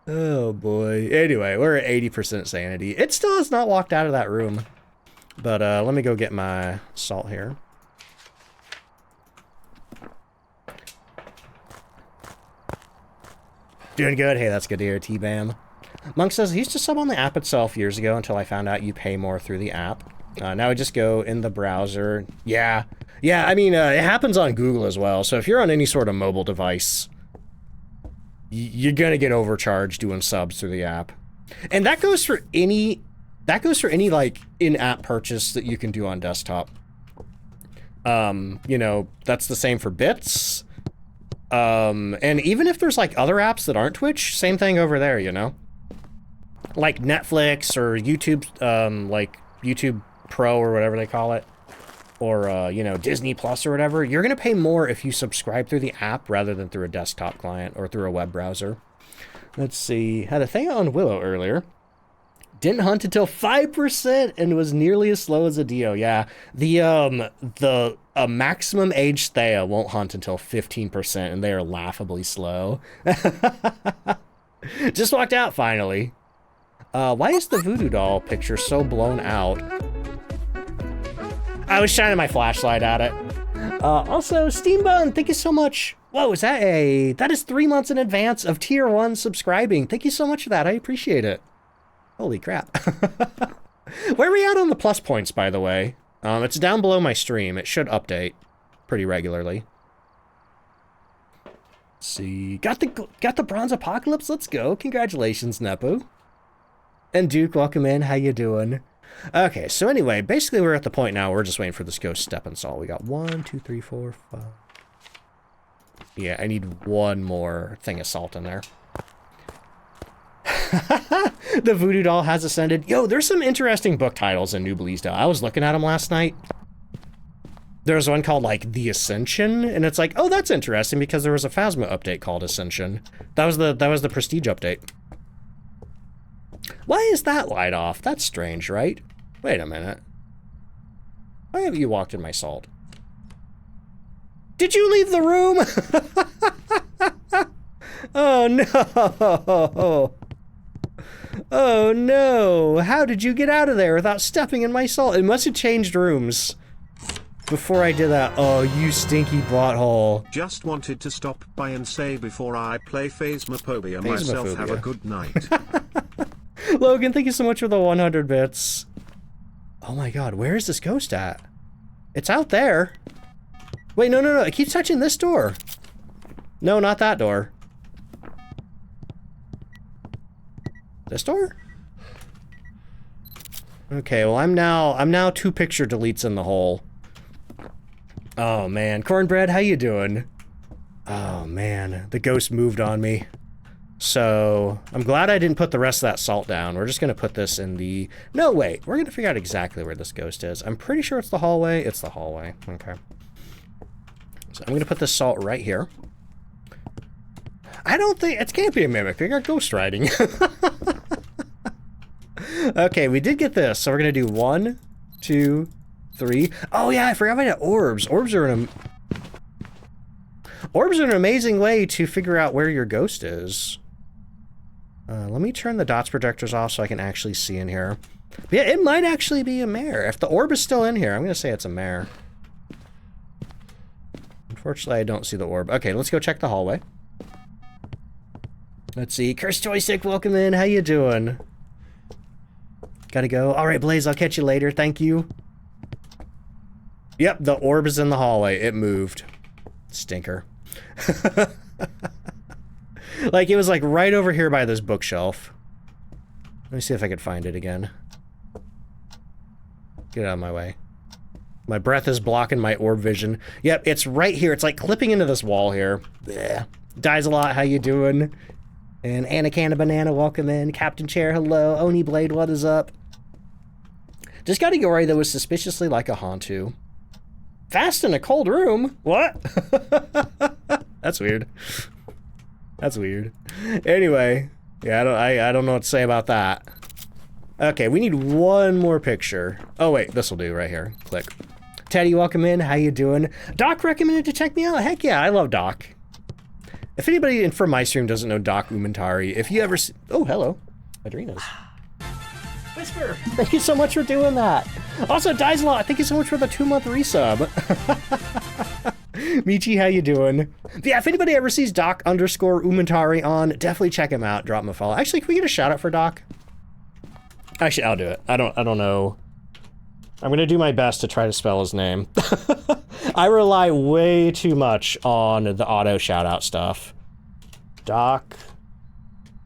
Oh boy. Anyway, we're at 80% sanity. It still has not walked out of that room. But let me go get my salt here. Doing good. Hey, that's good to hear, T-Bam. Monk says, I used to sub on the app itself years ago until I found out you pay more through the app. Now we just go in the browser. Yeah. Yeah, I mean, it happens on Google as well. So if you're on any sort of mobile device, you're gonna get overcharged doing subs through the app. And that goes for any, like, in-app purchase that you can do on desktop. You know, that's the same for bits. And even if there's, like, other apps that aren't Twitch, same thing over there, you know? Like Netflix or YouTube, like YouTube Pro or whatever they call it. Or, you know, Disney Plus or whatever. You're gonna pay more if you subscribe through the app rather than through a desktop client or through a web browser. Let's see. Had a thing on Willow earlier. Didn't hunt until 5% and was nearly as slow as a Dio. Yeah, the maximum age Thea won't hunt until 15%, and they are laughably slow. Just walked out finally. Why is the voodoo doll picture so blown out? I was shining my flashlight at it. Also, Steambone, thank you so much. Whoa, that is 3 months in advance of tier 1 subscribing. Thank you so much for that. I appreciate it. Holy crap. Where are we at on the plus points, by the way? It's down below my stream. It should update pretty regularly. Let's see. Got the bronze apocalypse. Let's go. Congratulations, Nepo. And Duke, welcome in. How you doing? Okay, so anyway, basically we're at the point now where we're just waiting for this ghost step and salt. We got 1, 2, 3, 4, 5. Yeah, I need one more thing of salt in there. The voodoo doll has ascended. Yo, there's some interesting book titles in New Bleasdale. I was looking at them last night. There's one called, like, The Ascension, and it's like, oh, that's interesting because there was a Phasmo update called Ascension. That was the Prestige update. Why is that light off? That's strange, right? Wait a minute. Why have you walked in my salt? Did you leave the room? Oh, no. Oh, no. How did you get out of there without stepping in my salt? It must have changed rooms before I did that. Oh, you stinky butthole. Just wanted to stop by and say before I play Phasmophobia myself, have a good night. Logan, thank you so much for the 100 bits. Oh my god, where is this ghost at? It's out there. Wait, no, it keeps touching this door. No, not that door. This door? Okay, well I'm now 2 picture deletes in the hole. Oh man, Cornbread, how you doing? Oh man, the ghost moved on me. So, I'm glad I didn't put the rest of that salt down. We're just gonna put this in the... No, wait, we're gonna figure out exactly where this ghost is. I'm pretty sure it's the hallway. It's the hallway, okay. So I'm gonna put this salt right here. I don't think... It can't be a mimic. They got ghost riding. Okay, we did get this. So we're gonna do 1, 2, 3. Oh yeah, I forgot about the orbs. Orbs are an amazing way to figure out where your ghost is. Let me turn the dots projectors off so I can actually see in here. But yeah, it might actually be a mare. If the orb is still in here, I'm gonna say it's a mare. Unfortunately, I don't see the orb. Okay, let's go check the hallway. Let's see. Curse Joystick, welcome in. How you doing? Gotta go. All right, Blaze, I'll catch you later. Thank you. Yep, the orb is in the hallway. It moved. Stinker. Like, it was like right over here by this bookshelf. Let me see if I could find it again. Get out of my way. My breath is blocking my orb vision. Yep, it's right here. It's like clipping into this wall here. Yeah. Dies a lot. How you doing? And Anaconda Banana, welcome in. Captain Chair, hello. Oni Blade, what is up? Just got a Yori that was suspiciously like a Hantu. Fast in a cold room? What? That's weird. That's weird. Anyway, yeah, I don't know what to say about that. Okay, we need one more picture. Oh wait, this will do right here. Click. Teddy, welcome in. How you doing? Doc recommended to check me out. Heck yeah, I love Doc. If anybody from my stream doesn't know Doc Umantari, if you ever see... Oh, hello. Adrenas. Whisper, thank you so much for doing that. Also, Dizelot, thank you so much for the 2-month resub. Michi, how you doing? But yeah, if anybody ever sees Doc_Umantari on, definitely check him out. Drop him a follow. Actually, can we get a shout out for Doc? Actually, I'll do it. I don't know. I'm gonna do my best to try to spell his name. I rely way too much on the auto shout-out stuff. Doc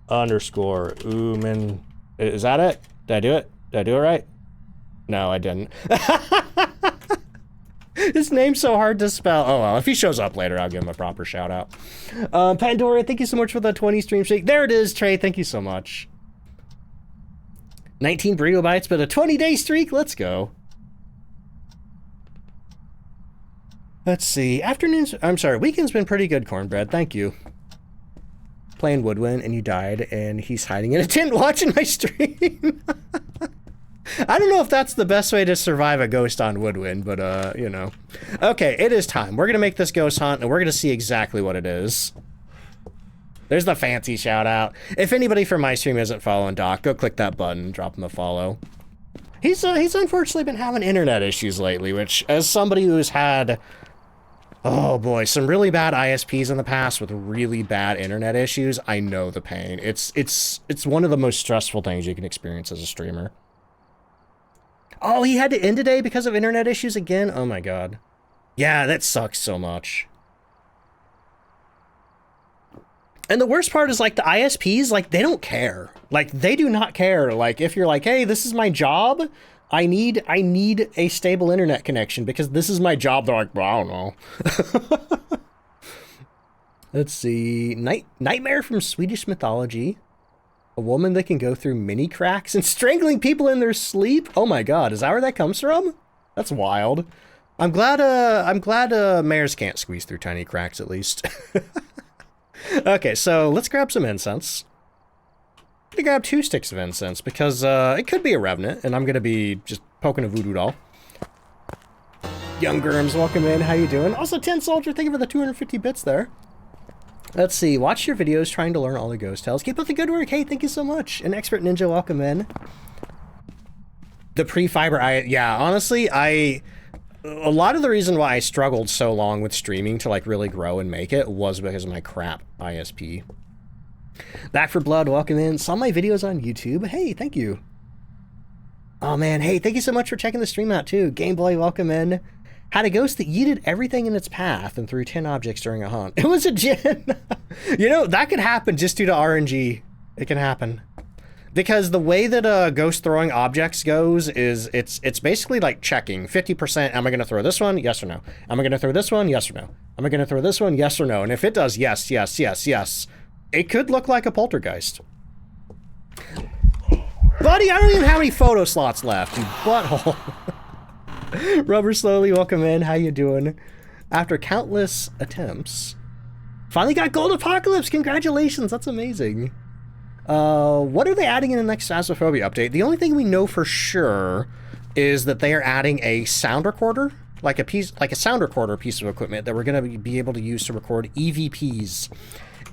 underscore Ooman. Is that it? Did I do it? Did I do it right? No, I didn't. His name's so hard to spell. Oh well, if he shows up later, I'll give him a proper shout-out. Pandora, thank you so much for the 20 stream streak. There it is, Trey. Thank you so much. 19 burrito bites, but a 20-day streak. Let's go. Let's see. Afternoons. I'm sorry. Weekend's been pretty good, Cornbread. Thank you. Playing Woodwind, and you died, and he's hiding in a tent watching my stream. I don't know if that's the best way to survive a ghost on Woodwind, but, you know. Okay, it is time. We're gonna make this ghost hunt, and we're gonna see exactly what it is. There's the fancy shout-out. If anybody from my stream isn't following Doc, go click that button, drop him a follow. He's unfortunately been having internet issues lately, which, as somebody who's had, oh boy, some really bad ISPs in the past with really bad internet issues, I know the pain. It's one of the most stressful things you can experience as a streamer. Oh, he had to end today because of internet issues again? Oh my god. Yeah, that sucks so much. And the worst part is, like, the ISPs, like, they don't care. Like, they do not care. Like, if you're like, hey, this is my job, I need a stable internet connection because this is my job, they're like, well, I don't know. Let's see. Nightmare from Swedish mythology. A woman that can go through mini cracks and strangling people in their sleep? Oh my god, is that where that comes from? That's wild. I'm glad mares can't squeeze through tiny cracks, at least. Okay, so let's grab some incense. I'm gonna grab 2 sticks of incense because it could be a revenant, and I'm gonna be just poking a voodoo doll. Young Germs, welcome in. How you doing? Also, 10 Soldier, thank you for the 250 bits there. Let's see. Watch your videos trying to learn all the ghost tales. Keep up the good work. Hey, thank you so much. An Expert Ninja, welcome in. The pre-fiber, yeah, honestly, a lot of the reason why I struggled so long with streaming to, like, really grow and make it was because of my crap ISP. Back for Blood, welcome in. Saw my videos on YouTube. Hey, thank you. Oh, man. Hey, thank you so much for checking the stream out, too. Game Boy, welcome in. Had a ghost that yeeted everything in its path and threw 10 objects during a hunt. It was a djinn. You know, that could happen just due to RNG. It can happen. Because the way that ghost throwing objects goes is it's basically like checking 50%. Am I going to throw this one? Yes or no? Am I going to throw this one? Yes or no? Am I going to throw this one? Yes or no? And if it does yes, yes, yes, yes, it could look like a poltergeist. Buddy, I don't even have any photo slots left, you butthole. Rubber Slowly, welcome in. How you doing? After countless attempts, finally got Gold Apocalypse. Congratulations, that's amazing. What are they adding in the next Phasmophobia update? The only thing we know for sure is that they are adding a sound recorder, like a sound recorder piece of equipment that we're going to be able to use to record EVPs.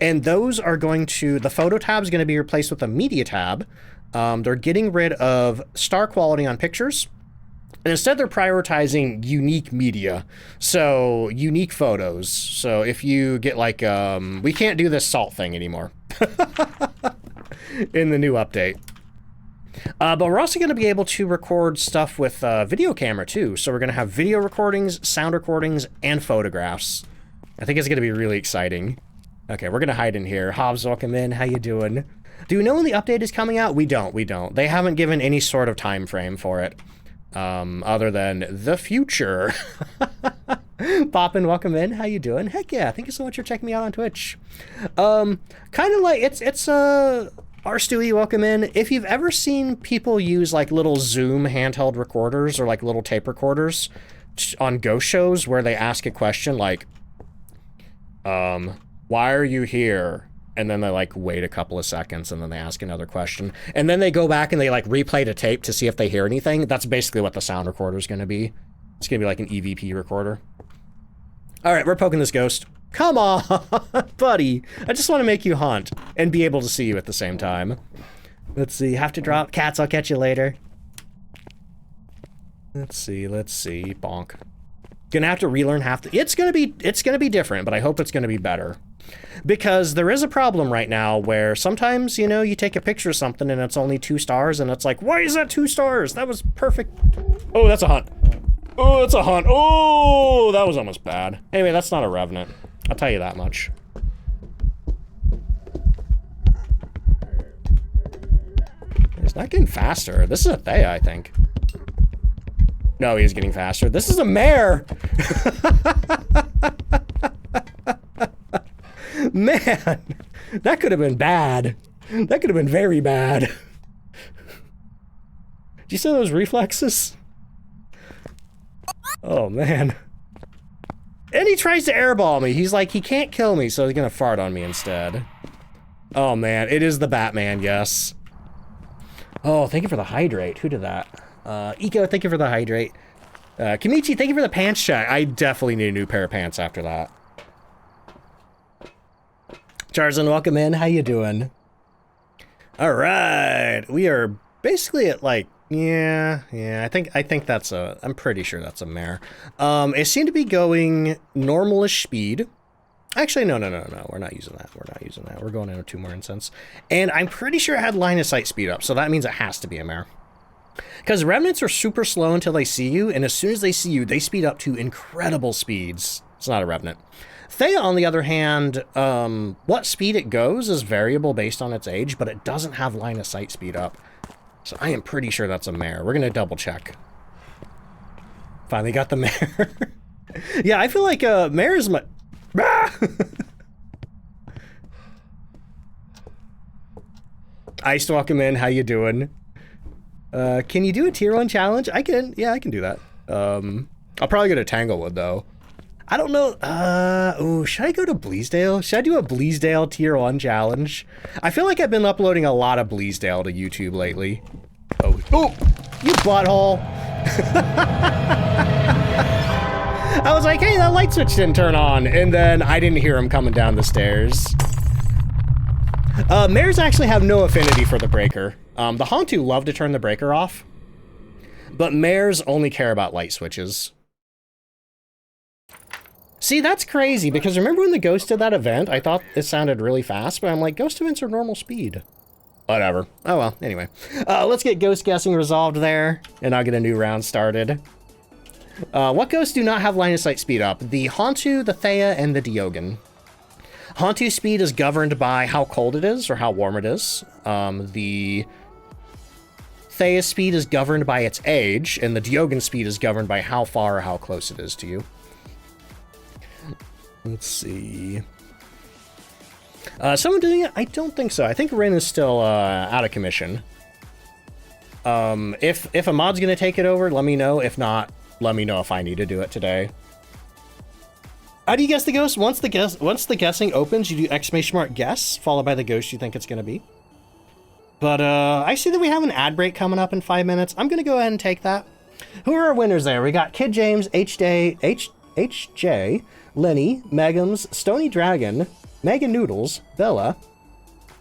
And those are going to, the photo tab is going to be replaced with a media tab. They're getting rid of star quality on pictures. And instead they're prioritizing unique media, so unique photos. So if you get like, we can't do this salt thing anymore in the new update. But we're also going to be able to record stuff with video camera too. So we're going to have video recordings, sound recordings, and photographs. I think it's going to be really exciting. Okay, we're going to hide in here. Hobbs, welcome in. How you doing? Do we know when the update is coming out? We don't. They haven't given any sort of time frame for it. Other than the future. Poppin', welcome in. How you doing? Heck yeah, thank you so much for checking me out on Twitch. Kind of like, it's R Stewie, welcome in. If you've ever seen people use like little Zoom handheld recorders or like little tape recorders on ghost shows where they ask a question like, why are you here? And then they like wait a couple of seconds and then they ask another question. And then they go back and they like replay the tape to see if they hear anything. That's basically what the sound recorder is going to be. It's going to be like an EVP recorder. All right, we're poking this ghost. Come on, buddy. I just want to make you hunt and be able to see you at the same time. Let's see, have to drop. Cats, I'll catch you later. Let's see, bonk. Gonna have to relearn half the... It's gonna be different, but I hope it's gonna be better. Because there is a problem right now where sometimes, you know, you take a picture of something and it's only 2 stars and it's like, why is that 2 stars? That was perfect. Oh, that's a hunt. Oh, that's a hunt. Oh, that was almost bad. Anyway, that's not a revenant. I'll tell you that much. It's not getting faster. This is a Thea, I think. No, he is getting faster. This is a mare. Man, that could have been bad. That could have been very bad. Do you see those reflexes? Oh, man. And he tries to airball me. He's like, he can't kill me, so he's gonna fart on me instead. Oh, man. It is the Batman, yes. Oh, thank you for the hydrate. Who did that? Eco, thank you for the hydrate. Kimichi, thank you for the pants check. I definitely need a new pair of pants after that. Charzan, welcome in. How you doing? All right, we are basically at like, yeah. I think that's a. I'm pretty sure that's a mare. It seemed to be going normalish speed. Actually, no. We're not using that. We're going into 2 more incense, and I'm pretty sure it had line of sight speed up. So that means it has to be a mare. Because revenants are super slow until they see you, and as soon as they see you, they speed up to incredible speeds. It's not a revenant. Thea, on the other hand, what speed it goes is variable based on its age, but it doesn't have line of sight speed up. So I am pretty sure that's a mare. We're going to double check. Finally got the mare. Yeah, I feel like mare is my... Iced, welcome in. How you doing? Can you do a tier 1 challenge? I can. Yeah, I can do that. I'll probably go to Tanglewood, though. I don't know. Oh, should I go to Bleasdale? Should I do a Bleasdale tier 1 challenge? I feel like I've been uploading a lot of Bleasdale to YouTube lately. Oh, you butthole. I was like, hey, that light switch didn't turn on. And then I didn't hear him coming down the stairs. Mares actually have no affinity for the breaker. The Hantu love to turn the breaker off. But mares only care about light switches. See, that's crazy, because remember when the ghost did that event? I thought it sounded really fast, but I'm like, ghost events are normal speed. Whatever. Oh well, anyway. Let's get ghost guessing resolved there, and I'll get a new round started. What ghosts do not have line of sight speed up? The Hantu, the Thea, and the Diogen. Hantu speed is governed by how cold it is, or how warm it is. The Thea speed is governed by its age, and the Diogen speed is governed by how far or how close it is to you. Let's see. Someone doing it? I don't think so. I think Rin is still out of commission. If a mod's gonna take it over, let me know. If not, let me know if I need to do it today. How do you guess the ghost? Once the guessing opens, you do exclamation mark guess, followed by the ghost you think it's gonna be. But I see that we have an ad break coming up in 5 minutes. I'm gonna go ahead and take that. Who are our winners there? We got Kid James, HJ, Lenny, Megums, Stony Dragon, Megan Noodles, Bella,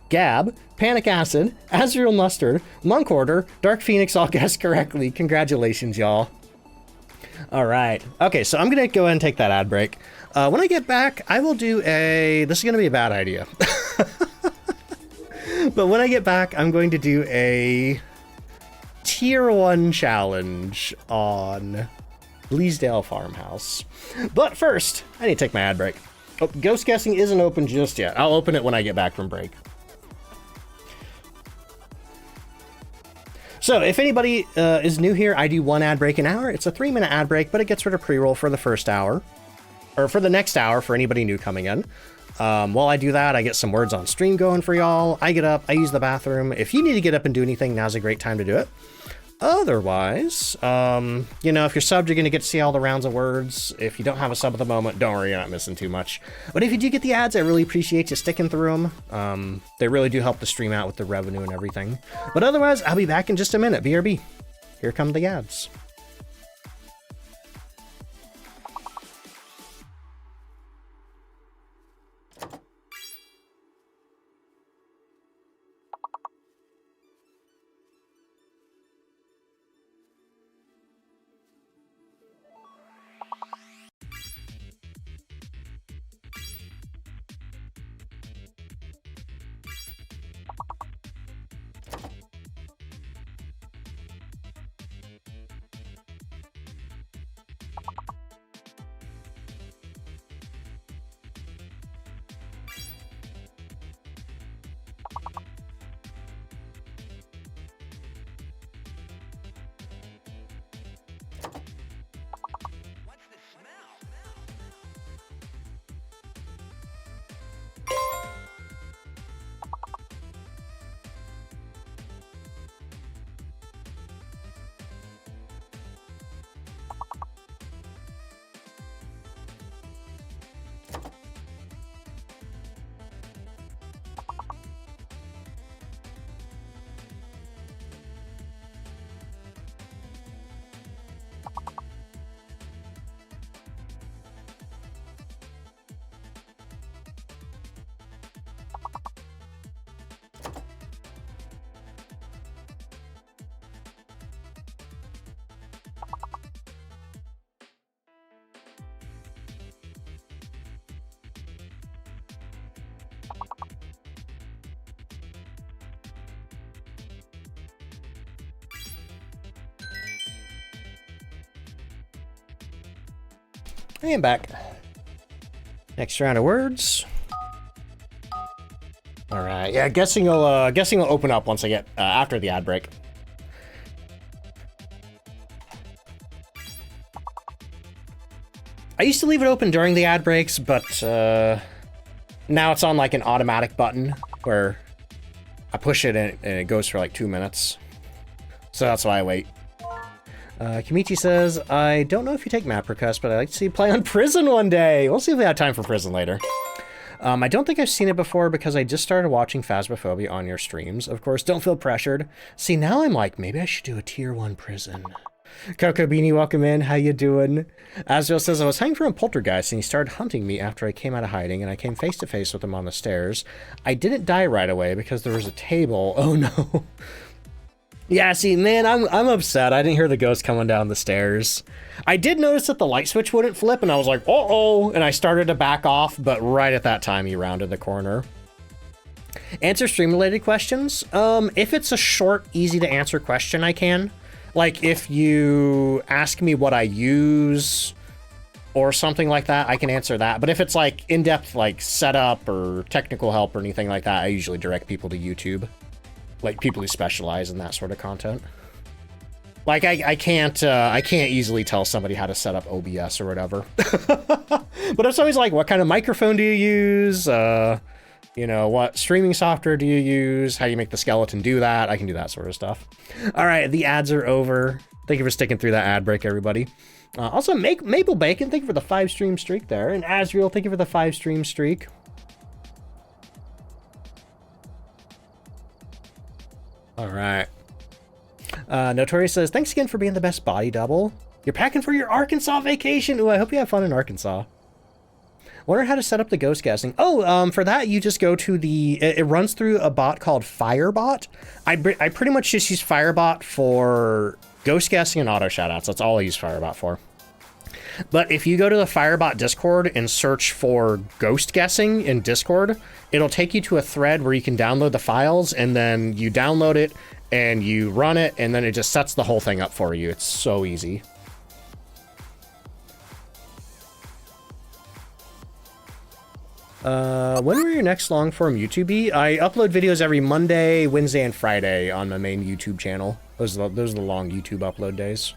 Gab, Panic Acid, Azrael Mustard, Monk Order, Dark Phoenix all guessed correctly. Congratulations, y'all. All right. Okay, so I'm going to go ahead and take that ad break. When I get back, I will do a... This is going to be a bad idea. But when I get back, I'm going to do a tier 1 challenge on Bleasdale Farmhouse. But first, I need to take my ad break. Oh, ghost guessing isn't open just yet. I'll open it when I get back from break. So if anybody is new here, I do 1 ad break an hour. It's a 3-minute ad break, but it gets rid of pre-roll for the first hour. Or for the next hour for anybody new coming in. While I do that, I get some words on stream going for y'all. I get up, I use the bathroom. If you need to get up and do anything, now's a great time to do it. Otherwise, you know, if you're subbed, you're going to get to see all the rounds of words. If you don't have a sub at the moment, don't worry, you're not missing too much. But if you do get the ads, I really appreciate you sticking through them. They really do help the stream out with the revenue and everything. But otherwise, I'll be back in just a minute. BRB. Here come the ads. I am back. Next round of words. All right. Yeah, guessing will open up once I get after the ad break. I used to leave it open during the ad breaks, but now it's on like an automatic button where I push it and it goes for like 2 minutes. So that's why I wait. Kimichi says, I don't know if you take map requests, but I'd like to see you play on Prison one day. We'll see if we have time for Prison later. I don't think I've seen it before because I just started watching Phasmophobia on your streams. Of course, don't feel pressured. See, now I'm like, maybe I should do a tier 1 Prison. Coco Beanie, welcome in. How you doing? Azrael says, I was hiding from a poltergeist and he started hunting me after I came out of hiding and I came face to face with him on the stairs. I didn't die right away because there was a table. Oh no. Yeah, see, man, I'm upset. I didn't hear the ghost coming down the stairs. I did notice that the light switch wouldn't flip and I was like, uh-oh, and I started to back off, but right at that time he rounded the corner. Answer stream-related questions. If it's a short, easy to answer question, I can. Like, if you ask me what I use or something like that, I can answer that. But if it's, like, in-depth, like, setup or technical help or anything like that, I usually direct people to YouTube. Like, people who specialize in that sort of content. Like, I can't easily tell somebody how to set up OBS or whatever. But if somebody's like, what kind of microphone do you use? You know, what streaming software do you use? How do you make the skeleton do that? I can do that sort of stuff. All right, the ads are over. Thank you for sticking through that ad break, everybody. Also, Maple Bacon, thank you for the 5-stream streak there. And Azriel, thank you for the 5-stream streak. All right. Notorious says, thanks again for being the best body double. You're packing for your Arkansas vacation. Ooh, I hope you have fun in Arkansas. Wonder how to set up the ghost guessing. Oh, for that, you just go to the... It runs through a bot called Firebot. I pretty much just use Firebot for ghost guessing and auto shoutouts. That's all I use Firebot for. But if you go to the Firebot Discord and search for ghost guessing in Discord, it'll take you to a thread where you can download the files, and then you download it, and you run it, and then it just sets the whole thing up for you. It's so easy. When will your next long form YouTube be? I upload videos every Monday, Wednesday, and Friday on my main YouTube channel. Those are the long YouTube upload days.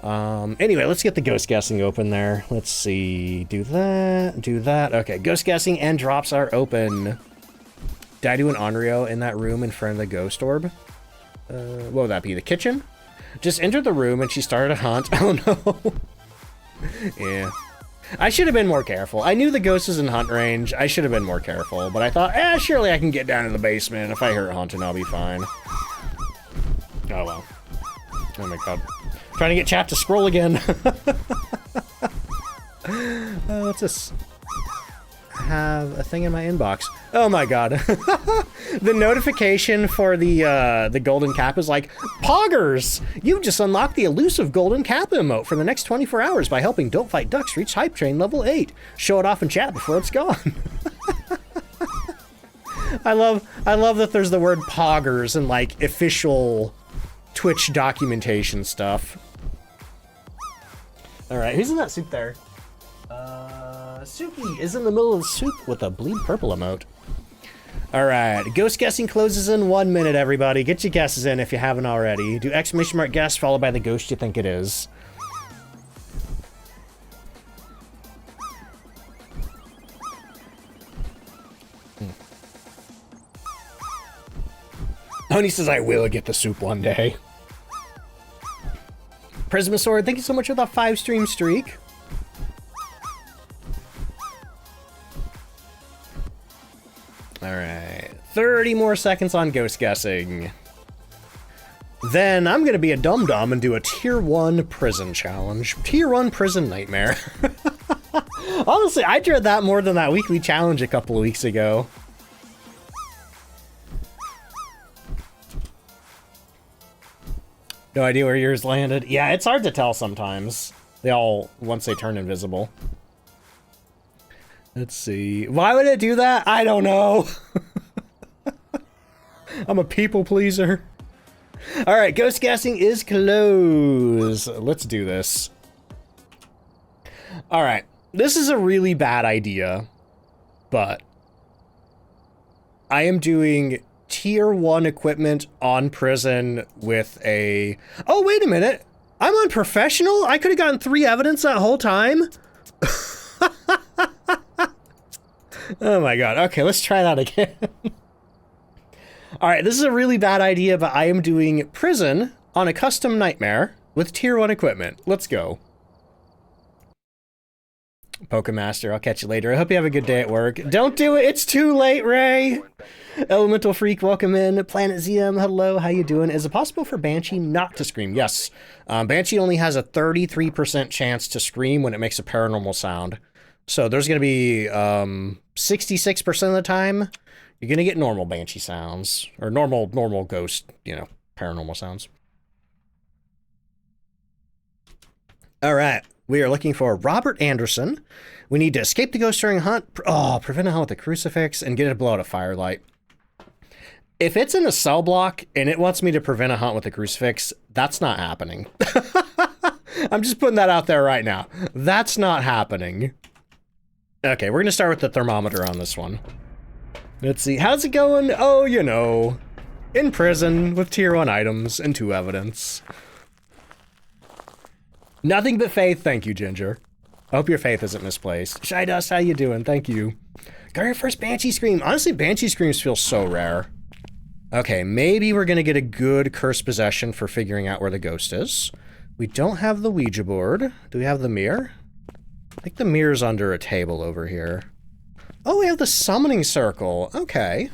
Anyway, let's get the ghost guessing open there. Let's see. Do that. Do that. Okay, ghost guessing and drops are open. Did I do an Onryo in that room in front of the ghost orb? What would that be? The kitchen? Just entered the room and she started a hunt. Oh no. Yeah. I should have been more careful. I knew the ghost was in hunt range. I should have been more careful, but I thought, surely I can get down in the basement. If I hear it hunting, I'll be fine. Oh well. Oh my god. Trying to get chat to scroll again. Let's just have a thing in my inbox. Oh my god. The notification for the golden cap is like, Poggers! You just unlocked the elusive golden cap emote for the next 24 hours by helping DontFightDucks reach hype train level 8. Show it off in chat before it's gone. I love that there's the word Poggers in like official Twitch documentation stuff. Alright, who's in that soup there? Suki is in the middle of the soup with a bleed purple emote. Alright, ghost guessing closes in 1 minute, everybody. Get your guesses in if you haven't already. Do exclamation mark guess followed by the ghost you think it is. Honey says I will get the soup one day. Prismasaur, thank you so much for the 5-stream streak. Alright, 30 more seconds on ghost guessing. Then I'm gonna be a dum-dum and do a tier 1 prison challenge. Tier 1 prison nightmare. Honestly, I dread that more than that weekly challenge a couple of weeks ago. No idea where yours landed. Yeah, it's hard to tell sometimes. They all, once they turn invisible. Let's see. Why would it do that? I don't know. I'm a people pleaser. All right, ghost guessing is closed. Let's do this. All right. This is a really bad idea, but I am doing tier 1 equipment on prison with a... Oh, wait a minute. I'm on professional? I could have gotten 3 evidence that whole time? Oh my god. Okay, let's try that again. Alright, this is a really bad idea, but I am doing prison on a custom nightmare with tier 1 equipment. Let's go. Pokemaster, I'll catch you later. I hope you have a good day at work. Don't do it! It's too late, Ray! Elemental Freak, welcome in. Planet ZM, hello, how you doing? Is it possible for Banshee not to scream? Yes. Banshee only has a 33% chance to scream when it makes a paranormal sound. So there's going to be 66% of the time, you're going to get normal Banshee sounds. Or normal ghost, you know, paranormal sounds. Alright, we are looking for Robert Anderson. We need to escape the ghost during a hunt. Prevent a hunt with a crucifix and get it to blow out a firelight. If it's in a cell block and it wants me to prevent a hunt with a crucifix, that's not happening. I'm just putting that out there right now. That's not happening. Okay, we're going to start with the thermometer on this one. Let's see. How's it going? Oh, you know, in prison with tier 1 items and 2 evidence. Nothing but faith. Thank you, Ginger. I hope your faith isn't misplaced. Shy Dust, how you doing? Thank you. Got your first Banshee Scream. Honestly, Banshee Screams feel so rare. Okay, maybe we're going to get a good Curse Possession for figuring out where the ghost is. We don't have the Ouija board. Do we have the mirror? I think the mirror's under a table over here. Oh, we have the Summoning Circle. Okay.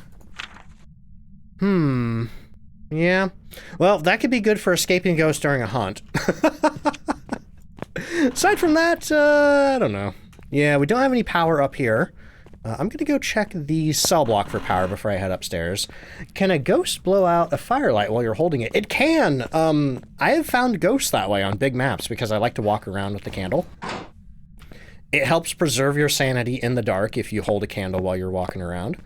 Yeah. Well, that could be good for escaping a ghost during a hunt. Aside from that, I don't know. Yeah, we don't have any power up here. I'm gonna go check the cell block for power before I head upstairs. Can a ghost blow out a firelight while you're holding it? It can! I have found ghosts that way on big maps because I like to walk around with the candle. It helps preserve your sanity in the dark if you hold a candle while you're walking around.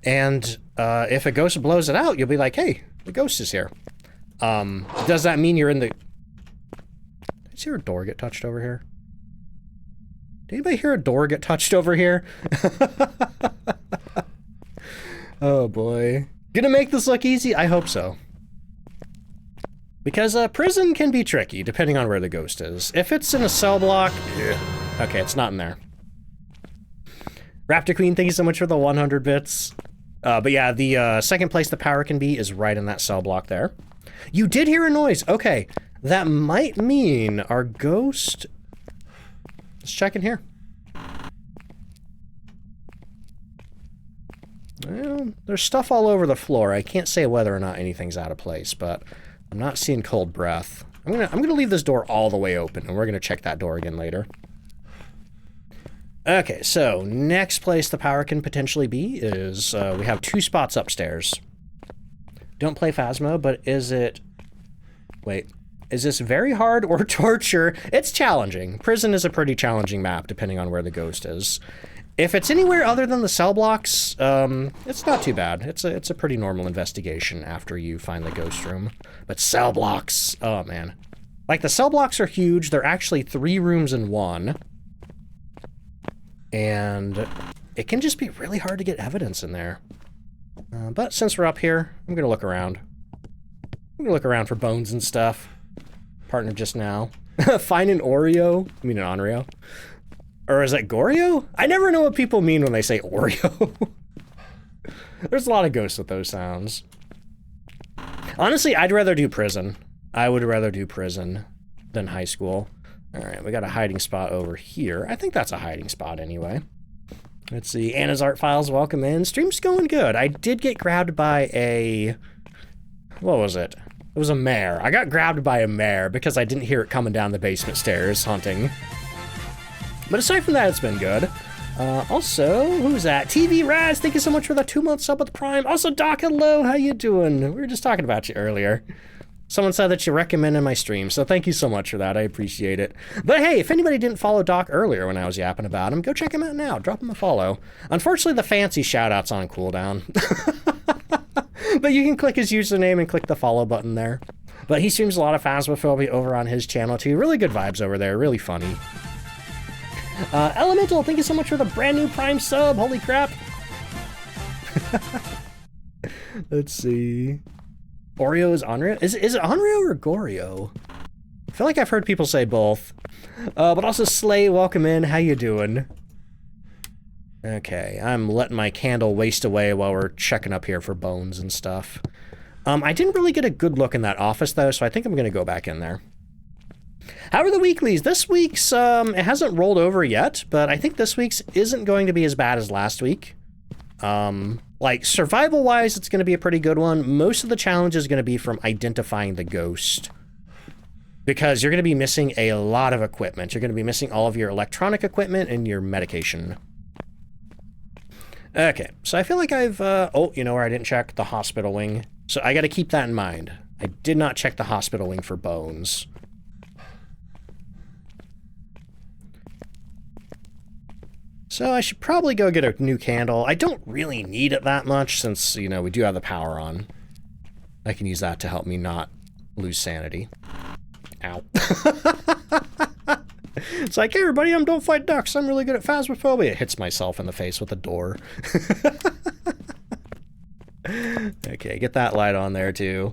And if a ghost blows it out, you'll be like, hey, the ghost is here. Does that mean you're in the... Did I see a door get touched over here? Did anybody hear a door get touched over here? Oh boy. Gonna make this look easy? I hope so. Because prison can be tricky, depending on where the ghost is. If it's in a cell block... Yeah. Okay, it's not in there. Raptor Queen, thank you so much for the 100 bits. But yeah, the second place the power can be is right in that cell block there. You did hear a noise. Okay, that might mean our ghost... Let's check in here. Well, there's stuff all over the floor. I can't say whether or not anything's out of place, but I'm not seeing cold breath. I'm gonna leave this door all the way open, and we're gonna check that door again later. Okay, so next place the power can potentially be is we have 2 spots upstairs. Don't play Phasmo, but is it... Wait. Is this very hard or torture? It's challenging. Prison is a pretty challenging map, depending on where the ghost is. If it's anywhere other than the cell blocks, it's not too bad. It's a pretty normal investigation after you find the ghost room. But cell blocks, oh man. Like, the cell blocks are huge. They're actually 3 rooms in 1. And it can just be really hard to get evidence in there. But since we're up here, I'm gonna look around. I'm gonna look around for bones and stuff. Partner just now. Find an Oreo? I mean an Onryo. Or is it Goryo? I never know what people mean when they say Oreo. There's a lot of ghosts with those sounds. Honestly, I'd rather do prison. I would rather do prison than high school. Alright, we got a hiding spot over here. I think that's a hiding spot anyway. Let's see. Anna's Art Files, welcome in. Stream's going good. I did get grabbed by a... What was it? It was a mare. I got grabbed by a mare because I didn't hear it coming down the basement stairs hunting. But aside from that, it's been good. Also, who's that? TV Raz, thank you so much for the 2-month sub with Prime. Also, Doc, hello, how you doing? We were just talking about you earlier. Someone said that you recommended my stream, so thank you so much for that. I appreciate it. But hey, if anybody didn't follow Doc earlier when I was yapping about him, go check him out now. Drop him a follow. Unfortunately, the fancy shout-out's on cooldown. But you can click his username and click the follow button there. But he streams a lot of Phasmophobia over on his channel too. Really good vibes over there, really funny. Elemental, thank you so much for the brand new Prime sub. Holy crap. Let's see. Oreo is Onryo? Is it Onryo or Goryo? I feel like I've heard people say both. But also Slay, welcome in. How you doing? Okay, I'm letting my candle waste away while we're checking up here for bones and stuff. I didn't really get a good look in that office though, so I think I'm gonna go back in there. How are the weeklies? This week's, it hasn't rolled over yet, but I think this week's isn't going to be as bad as last week. Like, survival-wise, it's gonna be a pretty good one. Most of the challenge is gonna be from identifying the ghost. Because you're gonna be missing a lot of equipment. You're gonna be missing all of your electronic equipment and your medication. Okay, so I feel like I've, oh, you know where I didn't check? The hospital wing. So I gotta keep that in mind. I did not check the hospital wing for bones. So I should probably go get a new candle. I don't really need it that much since, you know, we do have the power on. I can use that to help me not lose sanity. Ow. It's like, hey everybody, I'm DontFightDucks. I'm really good at Phasmophobia. It hits myself in the face with a door. Okay, get that light on there too.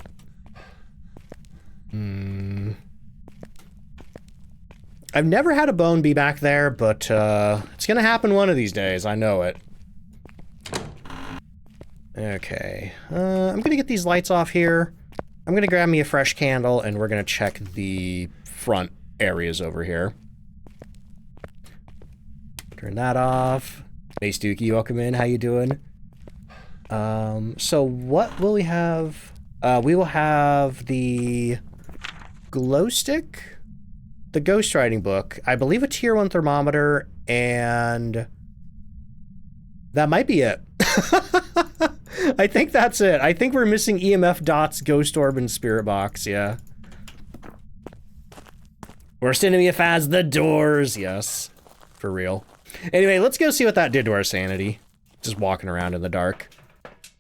I've never had a bone be back there, but it's gonna happen one of these days. I know it. Okay, I'm gonna get these lights off here. I'm gonna grab me a fresh candle, and we're gonna check the front areas over here. Turn that off. Hey, Stookie, welcome in. How you doing? So what will we have? We will have the glow stick, the ghostwriting book, I believe a tier 1 thermometer, and that might be it. I think that's it. I think we're missing EMF dots, ghost orb, and spirit box, yeah. Worst enemy of Phas, the doors, yes. For real. Anyway, let's go see what that did to our sanity. Just walking around in the dark.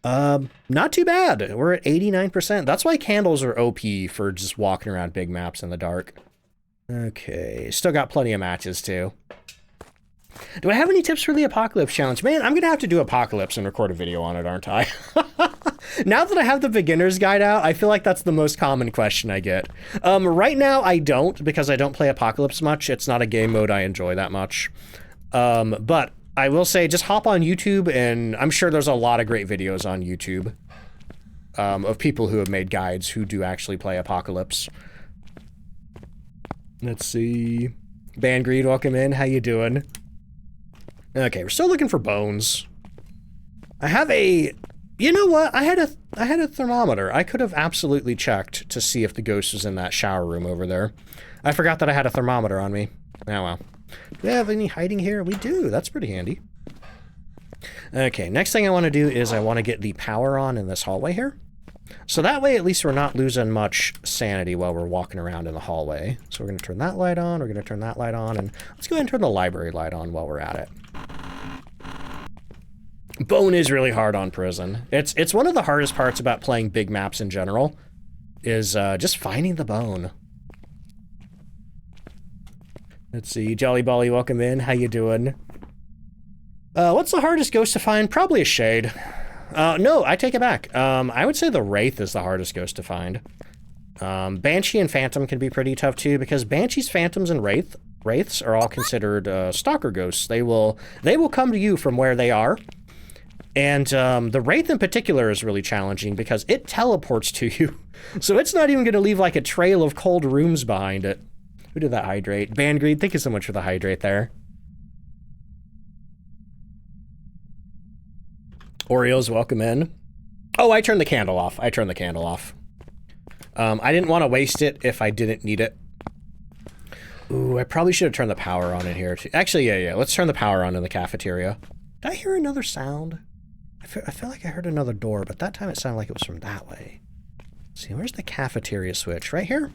Not too bad. We're at 89%. That's why candles are OP for just walking around big maps in the dark. Okay, still got plenty of matches too. Do I have any tips for the Apocalypse Challenge? Man, I'm gonna have to do Apocalypse and record a video on it, aren't I? Now that I have the beginner's guide out, I feel like that's the most common question I get. Right now I don't, because I don't play Apocalypse much. It's not a game mode I enjoy that much. But I will say, just hop on YouTube, and I'm sure there's a lot of great videos on YouTube of people who have made guides who do actually play Apocalypse. Let's see. Bangreed, welcome in. How you doing? Okay, we're still looking for bones. I have a... You know what? I had a thermometer. I could have absolutely checked to see if the ghost was in that shower room over there. I forgot that I had a thermometer on me. Oh well. Do we have any hiding here? We do. That's pretty handy. Okay, next thing I want to do is I want to get the power on in this hallway here. So that way, at least we're not losing much sanity while we're walking around in the hallway. So we're going to turn that light on, we're going to turn that light on, and let's go ahead and turn the library light on while we're at it. Bone is really hard on prison. It's one of the hardest parts about playing big maps in general, is just finding the bone. Let's see, Jolly Bolly, welcome in. How you doing? What's the hardest ghost to find? Probably a shade. No, I take it back. I would say the Wraith is the hardest ghost to find. Banshee and Phantom can be pretty tough too, because Banshees, Phantoms, and Wraiths are all considered stalker ghosts. They will come to you from where they are. And the Wraith in particular is really challenging because it teleports to you. So it's not even going to leave like a trail of cold rooms behind it. Who did that hydrate? Bangreed, thank you so much for the hydrate there. Oreos, welcome in. Oh, I turned the candle off. I turned the candle off. I didn't want to waste it if I didn't need it. Ooh, I probably should have turned the power on in here too. Actually, yeah. Let's turn the power on in the cafeteria. Did I hear another sound? I feel like I heard another door, but that time it sounded like it was from that way. Let's see, where's the cafeteria switch? Right here?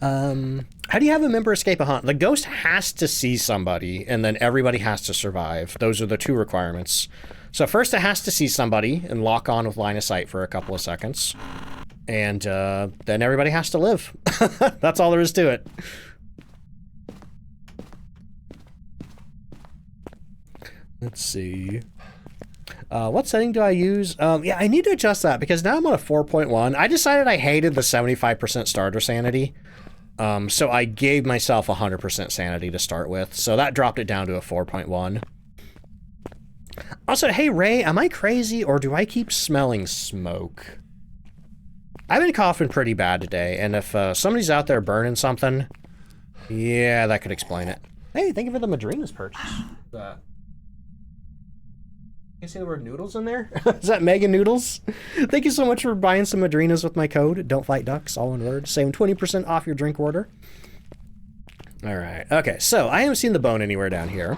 How do you have a member escape a hunt? The ghost has to see somebody, and then everybody has to survive. Those are the two requirements. So first it has to see somebody and lock on with line of sight for a couple of seconds. And then everybody has to live. That's all there is to it. Let's see. What setting do I use? Yeah, I need to adjust that because now I'm on a 4.1. I decided I hated the 75% starter sanity. So I gave myself 100% sanity to start with. So that dropped it down to a 4.1. Also, hey Ray, am I crazy or do I keep smelling smoke? I've been coughing pretty bad today, and if somebody's out there burning something, yeah, that could explain it. Hey, thank you for the Madrina's purchase. You see the word noodles in there? Is that Mega Noodles? Thank you so much for buying some Madrinas with my code, DontFightDucks, all one word. Saving 20% off your drink order. All right. Okay, so I haven't seen the bone anywhere down here.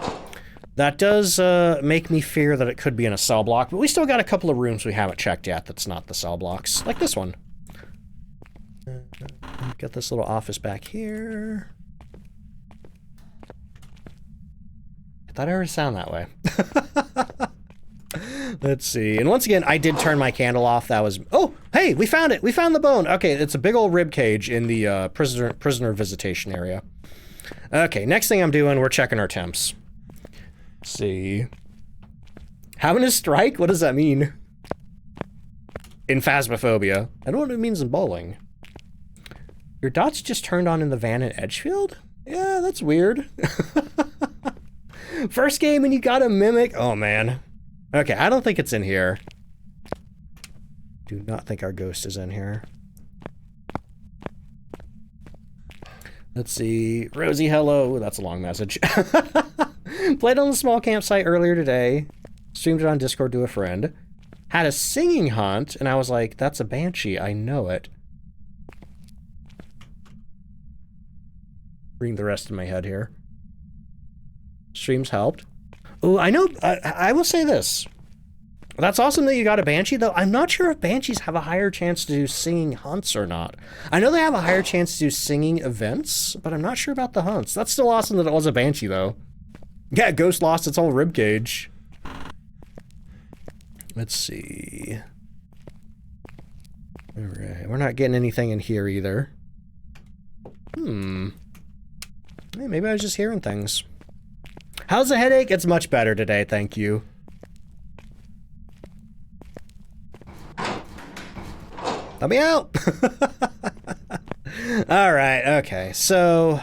That does make me fear that it could be in a cell block, but we still got a couple of rooms we haven't checked yet that's not the cell blocks, like this one. Got this little office back here. I thought I heard it sound that way. Let's see. And once again, I did turn my candle off. That was... Oh, hey, we found it. We found the bone. Okay, it's a big old rib cage in the prisoner visitation area. Okay, next thing I'm doing, we're checking our temps. Let's see. Having a strike? What does that mean? In Phasmophobia. I don't know what it means in bowling. Your dots just turned on in the van in Edgefield? Yeah, that's weird. First game and you got a mimic? Oh, man. Okay, I don't think it's in here. Do not think our ghost is in here. Let's see. Rosie, hello. That's a long message. Played on the small campsite earlier today. Streamed it on Discord to a friend. Had a singing hunt, and I was like, that's a banshee. I know it. Reading the rest in my head here. Streams helped. Oh, I know. I will say this. That's awesome that you got a banshee, though. I'm not sure if banshees have a higher chance to do singing hunts or not. I know they have a higher chance to do singing events, but I'm not sure about the hunts. That's still awesome that it was a banshee, though. Yeah, ghost lost its whole ribcage. Let's see. All right, we're not getting anything in here either. Hey, maybe I was just hearing things. How's the headache? It's much better today, thank you. Let me out! Alright, okay, so...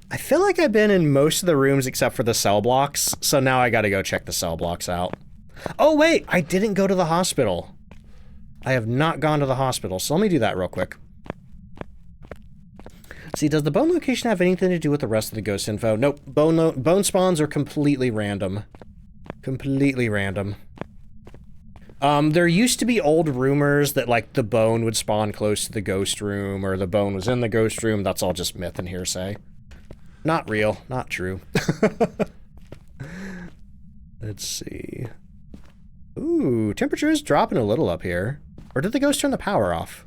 I feel like I've been in most of the rooms except for the cell blocks, so now I gotta go check the cell blocks out. Oh wait, I didn't go to the hospital. I have not gone to the hospital, so let me do that real quick. See, does the bone location have anything to do with the rest of the ghost info? Nope. Bone spawns are completely random. Completely random. There used to be old rumors that, like, the bone would spawn close to the ghost room, or the bone was in the ghost room. That's all just myth and hearsay. Not real. Not true. Let's see. Ooh, temperature is dropping a little up here. Or did the ghost turn the power off?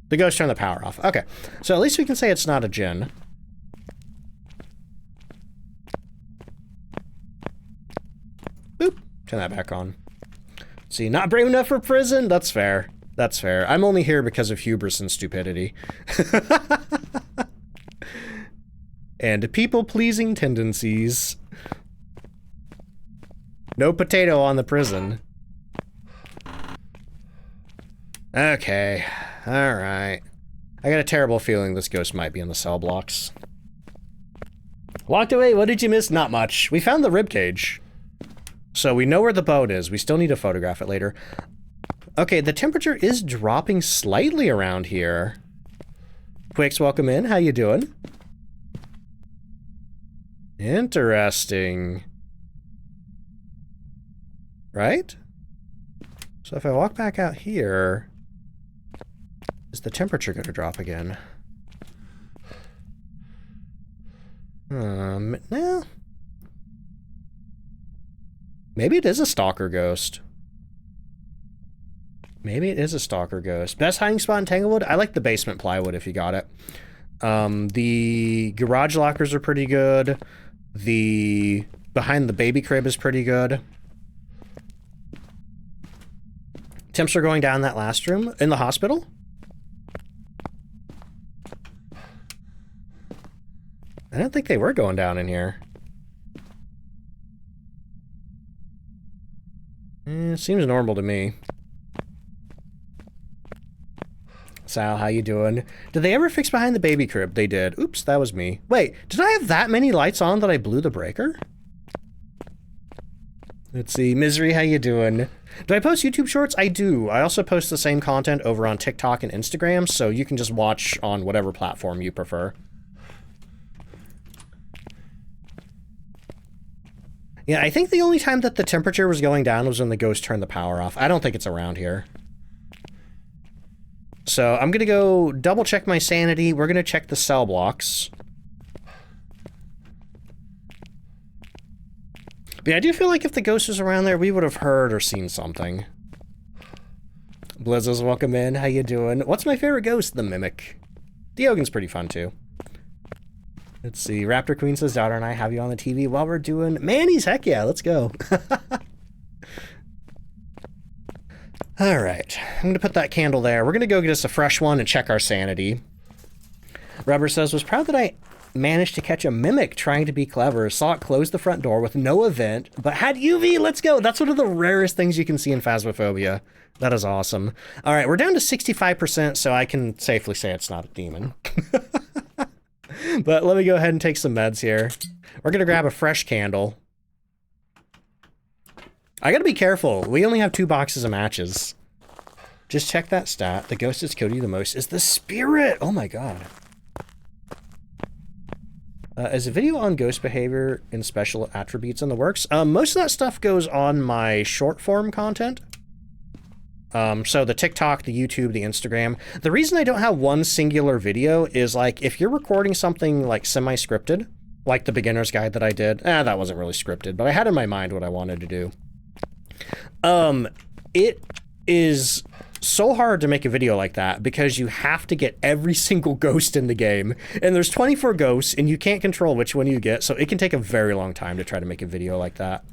The ghost turned the power off. Okay. So at least we can say it's not a djinn. Boop. Turn that back on. See, not brave enough for prison? That's fair. That's fair. I'm only here because of hubris and stupidity. And people-pleasing tendencies. No potato on the prison. Okay. Alright. I got a terrible feeling this ghost might be in the cell blocks. Walked away, what did you miss? Not much. We found the ribcage. So we know where the bone is. We still need to photograph it later. Okay, the temperature is dropping slightly around here. Quicks, welcome in. How you doing? Interesting. Right? So if I walk back out here... Is the temperature going to drop again? No. Maybe it is a stalker ghost. Maybe it is a stalker ghost. Best hiding spot in Tanglewood? I like the basement plywood if you got it. The garage lockers are pretty good. The behind the baby crib is pretty good. Temps are going down that last room in the hospital? I don't think they were going down in here. Seems normal to me. Sal, how you doing? Did they ever fix behind the baby crib? They did. Oops, that was me. Wait, did I have that many lights on that I blew the breaker? Let's see. Misery, how you doing? Do I post YouTube shorts? I do. I also post the same content over on TikTok and Instagram, so you can just watch on whatever platform you prefer. Yeah, I think the only time that the temperature was going down was when the ghost turned the power off. I don't think it's around here. So I'm gonna go double check my sanity. We're gonna check the cell blocks. But yeah, I do feel like if the ghost was around there, we would have heard or seen something. Blizzles, welcome in. How you doing? What's my favorite ghost? The Mimic. Diogen's pretty fun too. Let's see. Raptor Queen says, daughter and I have you on the TV while we're doing Manny's. Heck yeah, let's go. All right, I'm going to put that candle there. We're going to go get us a fresh one and check our sanity. Rubber says, was proud that I managed to catch a mimic trying to be clever. Saw it close the front door with no event, but had UV. Let's go. That's one of the rarest things you can see in Phasmophobia. That is awesome. All right, we're down to 65%, so I can safely say it's not a demon. But let me go ahead and take some meds here. We're going to grab a fresh candle. I gotta be careful. We only have 2 boxes of matches. Just check that stat. The ghost that's killed you the most is the spirit. Oh my god. Is a video on ghost behavior and special attributes in the works? Most of that stuff goes on my short form content. So the TikTok, the YouTube, the Instagram. The reason I don't have one singular video is like if you're recording something like semi-scripted, like the beginner's guide that I did. That wasn't really scripted, but I had in my mind what I wanted to do. It is so hard to make a video like that because you have to get every single ghost in the game, and there's 24 ghosts and you can't control which one you get, so it can take a very long time to try to make a video like that.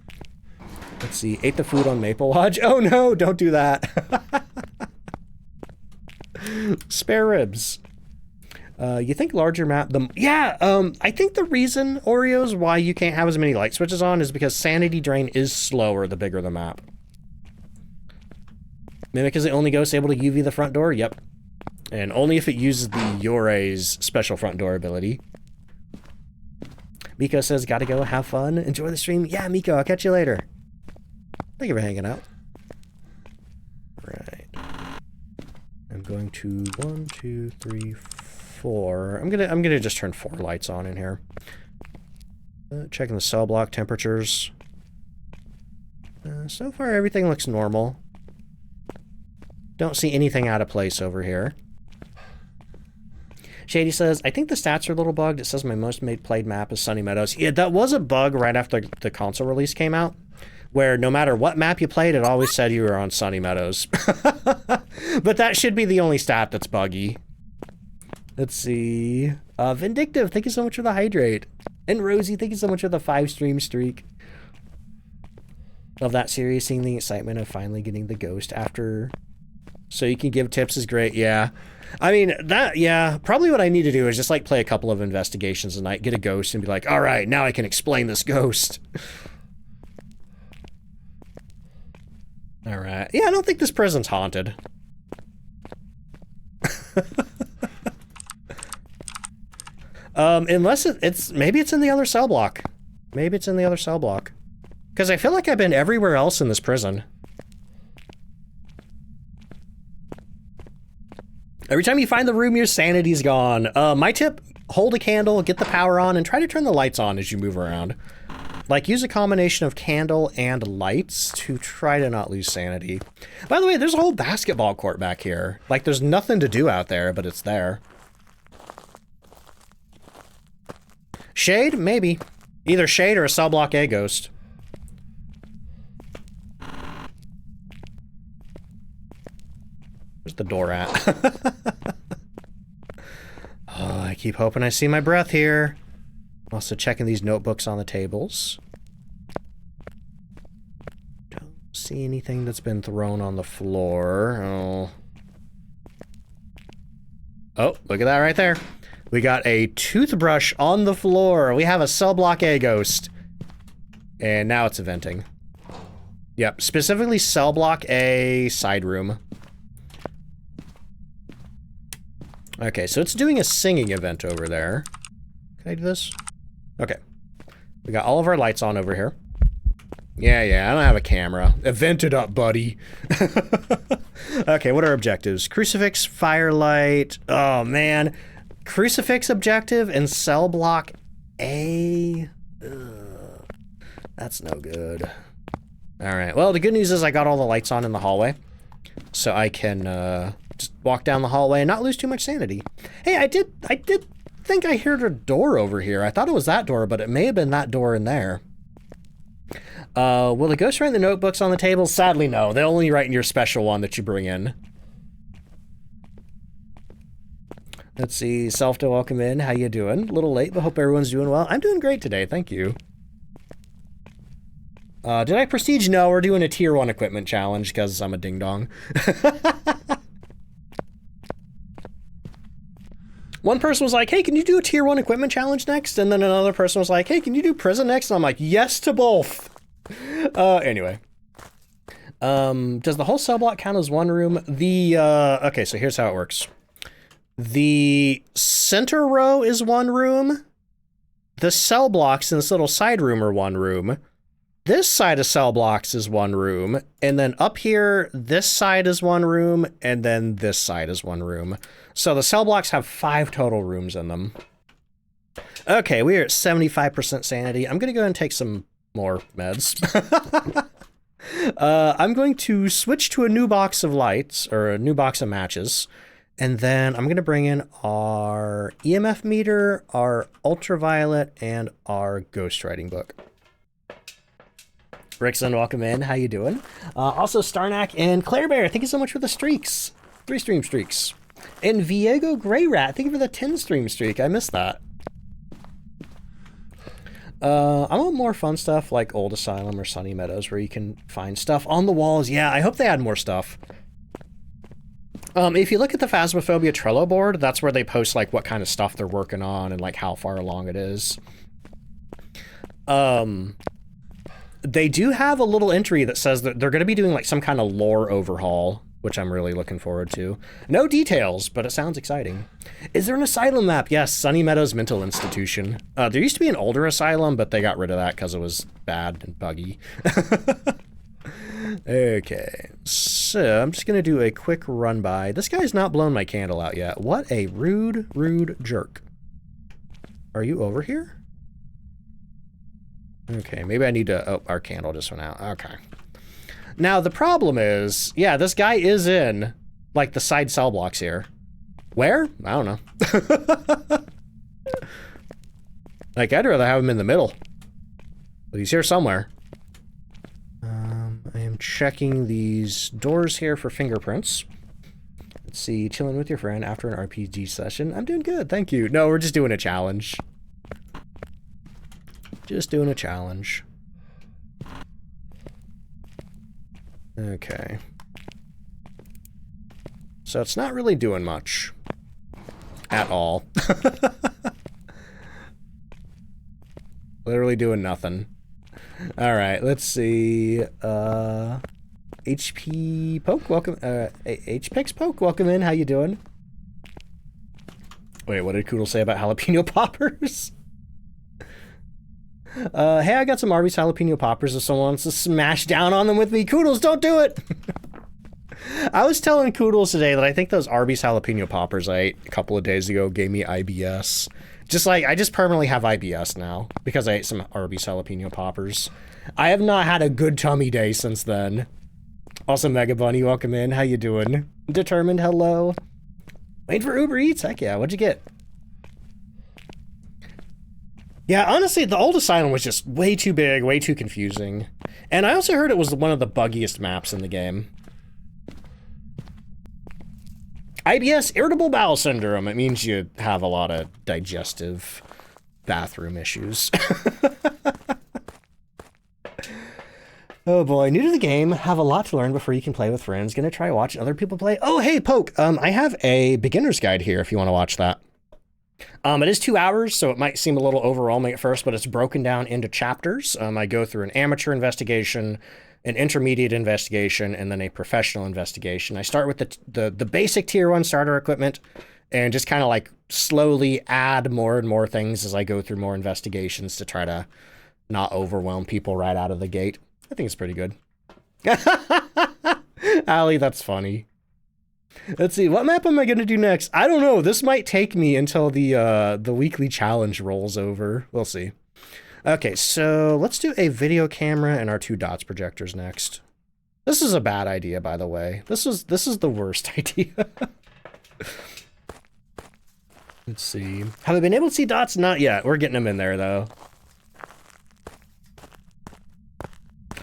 Let's see, ate the food on Maple Lodge. Oh no, don't do that. Spare ribs. You think larger map, I think the reason, Oreos, why you can't have as many light switches on is because sanity drain is slower the bigger the map. Mimic is the only ghost able to UV the front door? Yep. And only if it uses the Yorei's special front door ability. Miko says, gotta go, have fun, enjoy the stream. Yeah, Miko, I'll catch you later. Thank you for hanging out. Right. I'm going to 1, 2, 3, 4. I'm gonna just turn 4 lights on in here. Checking the cell block temperatures. So far everything looks normal. Don't see anything out of place over here. Shady says, I think the stats are a little bugged. It says my most played map is Sunny Meadows. Yeah, that was a bug right after the console release came out, where no matter what map you played, it always said you were on Sunny Meadows. But that should be the only stat that's buggy. Let's see. Vindictive, thank you so much for the hydrate. And Rosie, thank you so much for the 5-stream streak. Love that series, seeing the excitement of finally getting the ghost after... So you can give tips is great, yeah. I mean, probably what I need to do is just, like, play a couple of investigations a night, get a ghost, and be like, alright, now I can explain this ghost. Alright. Yeah, I don't think this prison's haunted. Unless maybe it's in the other cell block. Maybe it's in the other cell block. Because I feel like I've been everywhere else in this prison. Every time you find the room, your sanity's gone. My tip, hold a candle, get the power on, and try to turn the lights on as you move around. Like, use a combination of candle and lights to try to not lose sanity. By the way, there's a whole basketball court back here. Like, there's nothing to do out there, but it's there. Shade? Maybe. Either Shade or a cell block A ghost. Where's the door at? Oh, I keep hoping I see my breath here. Also checking these notebooks on the tables. Don't see anything that's been thrown on the floor. Oh. Oh, look at that right there. We got a toothbrush on the floor. We have a cell block A ghost. And now it's venting. Yep, specifically cell block A, side room. Okay, so it's doing a singing event over there. Can I do this? Okay. We got all of our lights on over here. Yeah, I don't have a camera. Event it up, buddy. Okay, what are objectives? Crucifix, firelight. Oh, man. Crucifix objective and cell block A. Ugh. That's no good. Alright, well, the good news is I got all the lights on in the hallway. So I can just walk down the hallway and not lose too much sanity. Hey, I did think I heard a door over here. I thought it was that door, but it may have been that door in there. Will the ghost write the notebooks on the table? Sadly, no. They'll only write in your special one that you bring in. Let's see. Self to welcome in. How you doing? A little late, but hope everyone's doing well. I'm doing great today. Thank you. Did I prestige? No, we're doing a tier 1 equipment challenge because I'm a ding-dong. One person was like, hey, can you do a tier 1 equipment challenge next? And then another person was like, hey, can you do prison next? And I'm like, yes to both. Anyway. Does the whole cell block count as one room? Okay, so here's how it works. The center row is one room. The cell blocks in this little side room are one room. This side of cell blocks is one room. And then up here, this side is one room. And then this side is one room. So the cell blocks have 5 total rooms in them. Okay, we are at 75% sanity. I'm going to go and take some more meds. I'm going to switch to a new box of lights, or a new box of matches. And then I'm going to bring in our EMF meter, our ultraviolet, and our ghostwriting book. Rickson, welcome in. How you doing? Also, Starnack and Claire Bear, thank you so much for the streaks. 3 stream streaks. And Viego Grey Rat, thank you for the 10 stream streak. I missed that. I want more fun stuff like Old Asylum or Sunny Meadows where you can find stuff on the walls. Yeah, I hope they add more stuff. If you look at the Phasmophobia Trello board, that's where they post like what kind of stuff they're working on and like how far along it is. They do have a little entry that says that they're going to be doing like some kind of lore overhaul, which I'm really looking forward to. No details, but it sounds exciting. Is there an asylum map? Yes, Sunny Meadows Mental Institution. There used to be an older asylum, but they got rid of that because it was bad and buggy. Okay, so I'm just going to do a quick run by. This guy's not blown my candle out yet. What a rude, rude jerk. Are you over here? Okay, maybe I need to... Oh, our candle just went out. Okay. Now, the problem is... Yeah, this guy is in, like, the side cell blocks here. Where? I don't know. Like, I'd rather have him in the middle. But he's here somewhere. I am checking these doors here for fingerprints. Let's see. Chilling with your friend after an RPG session. I'm doing good, thank you. No, we're just doing a challenge. Just doing a challenge. Okay. So it's not really doing much. At all. Literally doing nothing. Alright, let's see. HP Poke, welcome. HPix Poke, welcome in. How you doing? Wait, what did Koodle say about jalapeno poppers? Hey, I got some Arby's jalapeno poppers if someone wants to smash down on them with me. Koodles, don't do it! I was telling Koodles today that I think those Arby's jalapeno poppers I ate a couple of days ago gave me IBS. Just like, I just permanently have IBS now because I ate some Arby's jalapeno poppers. I have not had a good tummy day since then. Also, Mega Bunny, welcome in. How you doing? Determined, hello. Waiting for Uber Eats? Heck yeah, what'd you get? Yeah, honestly, the old asylum was just way too big, way too confusing. And I also heard it was one of the buggiest maps in the game. IBS, irritable bowel syndrome. It means you have a lot of digestive bathroom issues. Oh boy, new to the game, have a lot to learn before you can play with friends. Gonna try watching other people play. Oh, hey, Poke, I have a beginner's guide here if you want to watch that. It is 2 hours, so it might seem a little overwhelming at first, but it's broken down into chapters. I go through an amateur investigation, an intermediate investigation, and then a professional investigation. I start with the basic tier 1 starter equipment and just kind of like slowly add more and more things as I go through more investigations to try to not overwhelm people right out of the gate. I think it's pretty good. Allie, that's funny. Let's see, what map am I going to do next? I don't know. This might take me until the weekly challenge rolls over. We'll see. Okay, so let's do a video camera and our 2 dots projectors next. This is a bad idea, by the way. This is the worst idea. Let's see. Have I been able to see dots? Not yet. We're getting them in there, though.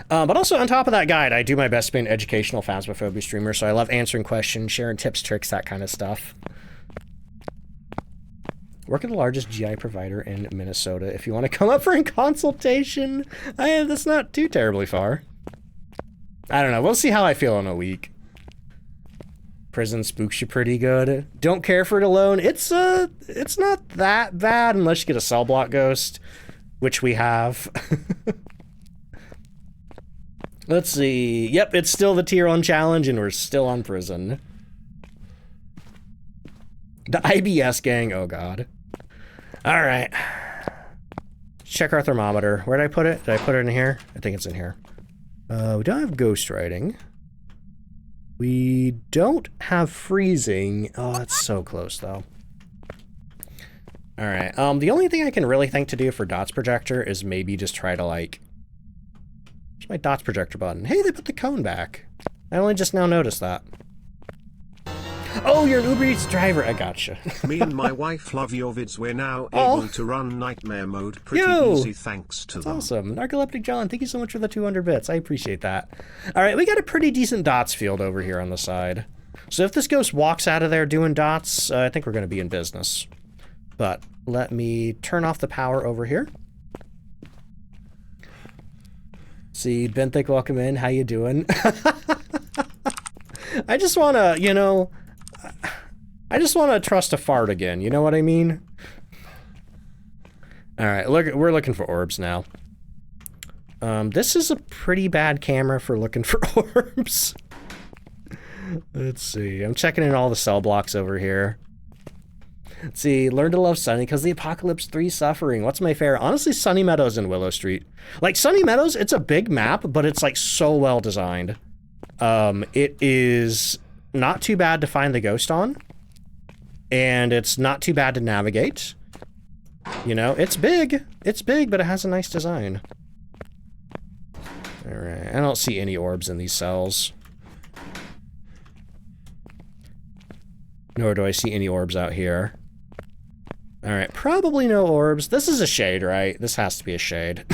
But also, on top of that guide, I do my best to be an educational Phasmophobia streamer, so I love answering questions, sharing tips, tricks, that kind of stuff. Work at the largest GI provider in Minnesota. If you want to come up for a consultation, that's not too terribly far. I don't know. We'll see how I feel in a week. Prison spooks you pretty good. Don't care for it alone. It's not that bad unless you get a cell block ghost, which we have. Let's see. Yep, it's still the tier 1 challenge, and we're still on prison. The IBS gang. Oh, God. All right. Check our thermometer. Where did I put it? Did I put it in here? I think it's in here. We don't have ghostwriting. We don't have freezing. Oh, that's so close, though. All right. The only thing I can really think to do for dots projector is maybe just try to, like... Where's my dots projector button? Hey, they put the cone back. I only just now noticed that. Oh, you're an Uber Eats driver. I gotcha. Me and my wife love your vids. We're now able to run nightmare mode pretty easy thanks to them. Awesome. Narcoleptic John, thank you so much for the 200 bits. I appreciate that. All right, we got a pretty decent dots field over here on the side. So if this ghost walks out of there doing dots, I think we're going to be in business. But let me turn off the power over here. See, Benthic, welcome in. How you doing? I just want to, you know... I just want to trust a fart again, you know what I mean? Alright, we're looking for orbs now. This is a pretty bad camera for looking for orbs. Let's see, I'm checking in all the cell blocks over here. Let's see, learn to love Sunny because the Apocalypse 3 suffering. What's my favorite? Honestly, Sunny Meadows and Willow Street. Like, Sunny Meadows, it's a big map, but it's like so well designed. It is not too bad to find the ghost on. And it's not too bad to navigate. You know, it's big, but it has a nice design. Alright, I don't see any orbs in these cells. Nor do I see any orbs out here. Alright, probably no orbs. This is a shade, right? This has to be a shade.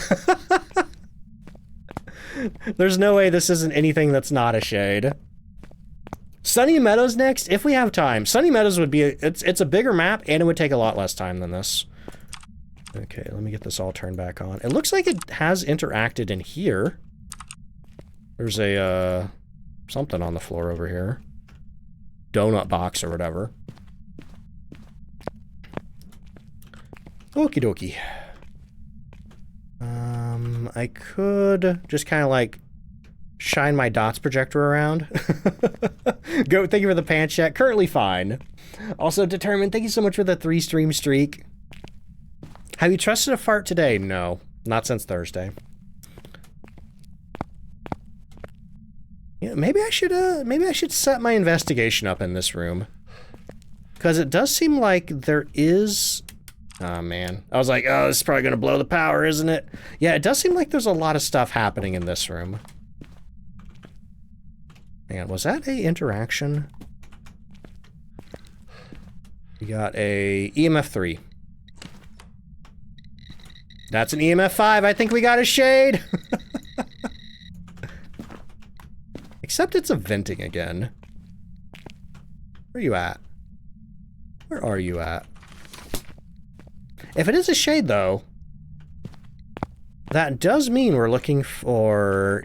There's no way this isn't anything that's not a shade. Sunny Meadows next, if we have time. Sunny Meadows would be, it's a bigger map, and it would take a lot less time than this. Okay, let me get this all turned back on. It looks like it has interacted in here. There's a, something on the floor over here. Donut box or whatever. Okie dokie. I could just kind of like shine my dots projector around. Go, thank you for the pants chat. Currently fine. Also, Determined, thank you so much for the 3 stream streak. Have you trusted a fart today? No, not since Thursday. Yeah, maybe I should set my investigation up in this room. Because it does seem like there is... Oh, man. I was like, oh, this is probably going to blow the power, isn't it? Yeah, it does seem like there's a lot of stuff happening in this room. Man, was that a interaction? We got a EMF 3. That's an EMF 5. I think we got a shade. Except it's a venting again. Where are you at? Where are you at? If it is a shade, though, that does mean we're looking for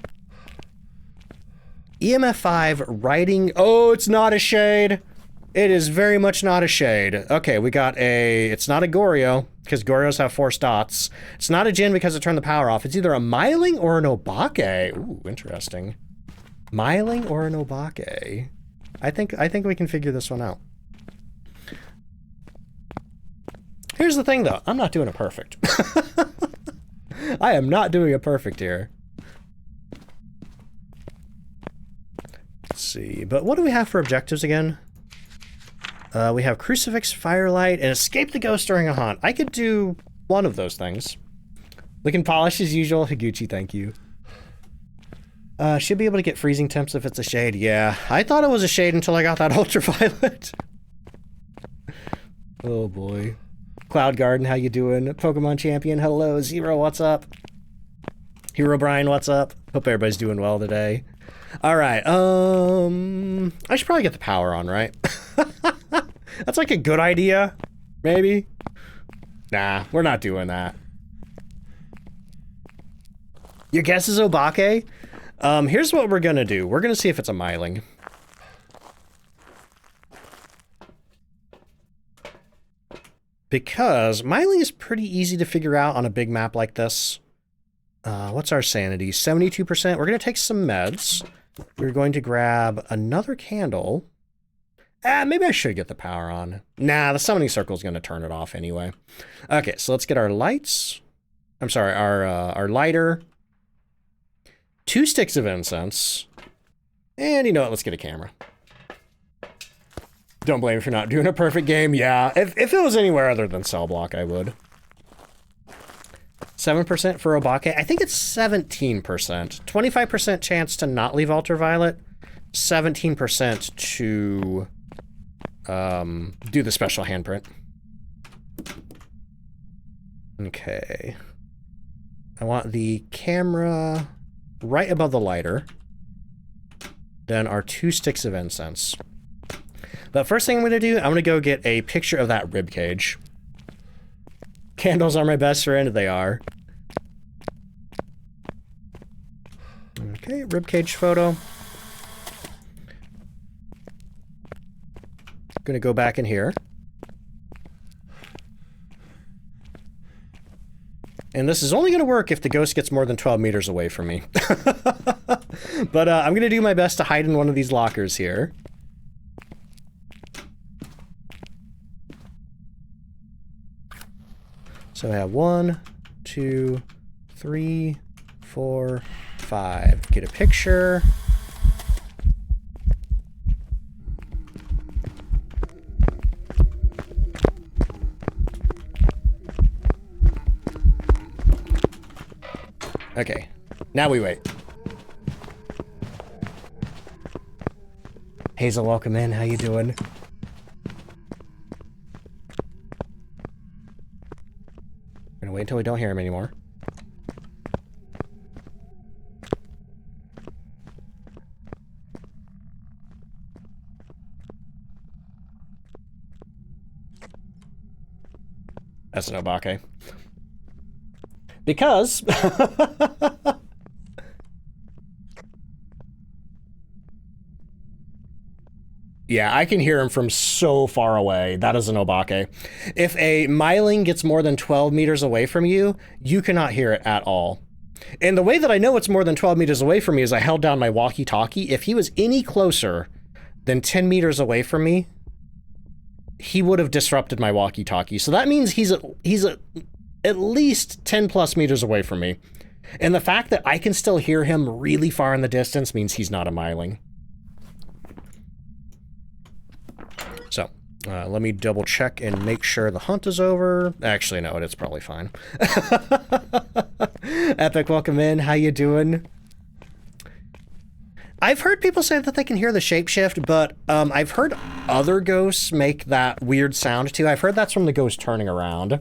EMF 5 writing... Oh, it's not a shade! It is very much not a shade. Okay, we got a... It's not a Goryo, because Goryos have force dots. It's not a Jin because it turned the power off. It's either a Myling or an Obake. Ooh, interesting. Myling or an Obake. I think we can figure this one out. Here's the thing, though. I'm not doing it perfect. I am not doing it perfect here. Let's see. But what do we have for objectives again? We have Crucifix, Firelight, and Escape the Ghost during a haunt. I could do one of those things. Looking polished as usual. Higuchi, thank you. Should be able to get freezing temps if it's a shade. Yeah, I thought it was a shade until I got that ultraviolet. Oh boy. Cloud Garden, how you doing? Pokemon Champion, hello. Zero, what's up? Hero Brian, what's up? Hope everybody's doing well today. Alright, I should probably get the power on, right? That's like a good idea, maybe? Nah, we're not doing that. Your guess is Obake? Here's what we're gonna do. We're gonna see if it's a Myling. Because Myling is pretty easy to figure out on a big map like this. What's our sanity? 72%. We're gonna take some meds. We're going to grab another candle. Maybe I should get the power on. Nah, the summoning circle is going to turn it off anyway. Okay, so let's get our lights. I'm sorry, our lighter. 2 sticks of incense. And you know what, let's get a camera. Don't blame me for not doing a perfect game. Yeah, if it was anywhere other than cell block, I would. 7% for Obake. I think it's 17%. 25% chance to not leave ultraviolet. 17% to do the special handprint. Okay. I want the camera right above the lighter. Then our 2 sticks of incense. The first thing I'm going to do, I'm going to go get a picture of that rib cage. Candles are my best friend, they are. Okay, ribcage photo. Gonna go back in here. And this is only gonna work if the ghost gets more than 12 meters away from me. But I'm gonna do my best to hide in one of these lockers here. So I have 1, 2, 3, 4, 5. Get a picture. Okay, now we wait. Hazel, welcome in. How you doing? Gonna wait until we don't hear him anymore. That's an Obake. Because... yeah, I can hear him from so far away. That is an Obake. If a Myling gets more than 12 meters away from you, you cannot hear it at all. And the way that I know it's more than 12 meters away from me is I held down my walkie-talkie. If he was any closer than 10 meters away from me, he would have disrupted my walkie-talkie. So that means he's at least 10 plus meters away from me. And the fact that I can still hear him really far in the distance means he's not a Myling. So, let me double check and make sure the hunt is over. Actually, no, it's probably fine. Epic, welcome in. How you doing? I've heard people say that they can hear the shapeshift, but I've heard other ghosts make that weird sound too. I've heard that's from the ghost turning around.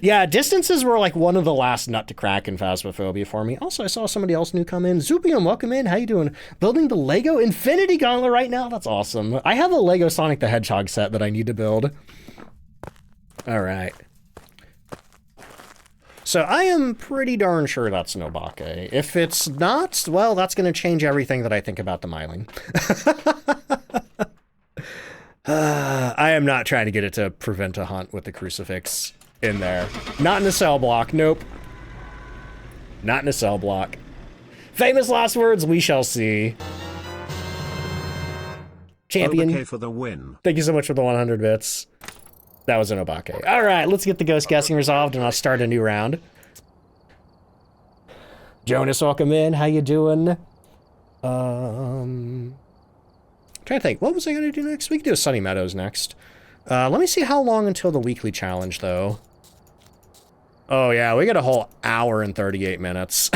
Yeah, distances were like one of the last nut to crack in Phasmophobia for me. Also, I saw somebody else new come in. Zupium, welcome in. How you doing? Building the Lego Infinity Gauntlet right now? That's awesome. I have a Lego Sonic the Hedgehog set that I need to build. All right. So I am pretty darn sure that's an Obake. If it's not, well, that's going to change everything that I think about the Myling. I am not trying to get it to prevent a hunt with the crucifix in there. Not in a cell block, nope. Not in a cell block. Famous last words, we shall see. Champion. Obake for the win. Thank you so much for the 100 bits. That was an Obake. All right, let's get the ghost guessing resolved and I'll start a new round. Jonas, welcome in. How you doing? Trying to think, what was I gonna do next? We could do a Sunny Meadows next. Let me see how long until the weekly challenge, though. Oh yeah, we got a whole hour and 38 minutes.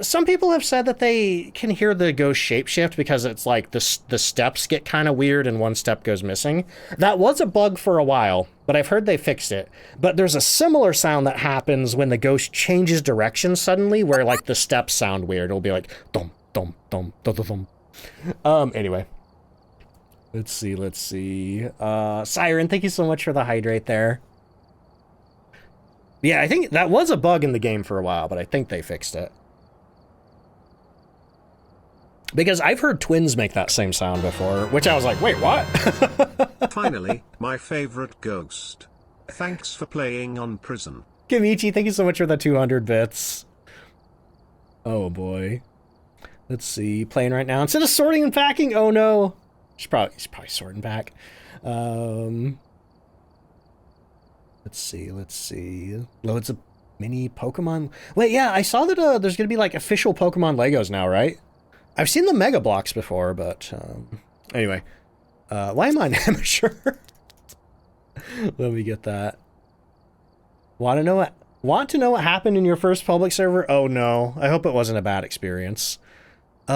Some people have said that they can hear the ghost shapeshift because it's like the steps get kind of weird and one step goes missing. That was a bug for a while, but I've heard they fixed it. But there's a similar sound that happens when the ghost changes direction suddenly, where like the steps sound weird. It'll be like dum dum dum dum dum dum. Anyway. Let's see. Siren, thank you so much for the hydrate there. Yeah, I think that was a bug in the game for a while, but I think they fixed it. Because I've heard twins make that same sound before, which I was like, wait, what? Finally, my favorite ghost. Thanks for playing on Prison. Kimichi, thank you so much for the 200 bits. Oh boy. Let's see, playing right now. Instead of sorting and packing, oh no. He's probably sorting back. Let's see. Loads of mini Pokemon. Wait, yeah, I saw that there's gonna be like official Pokemon Legos now, right? I've seen the Mega Blocks before, but anyway. Why am I an amateur? Let me get that. Want to know what happened in your first public server? Oh no, I hope it wasn't a bad experience. Yeah,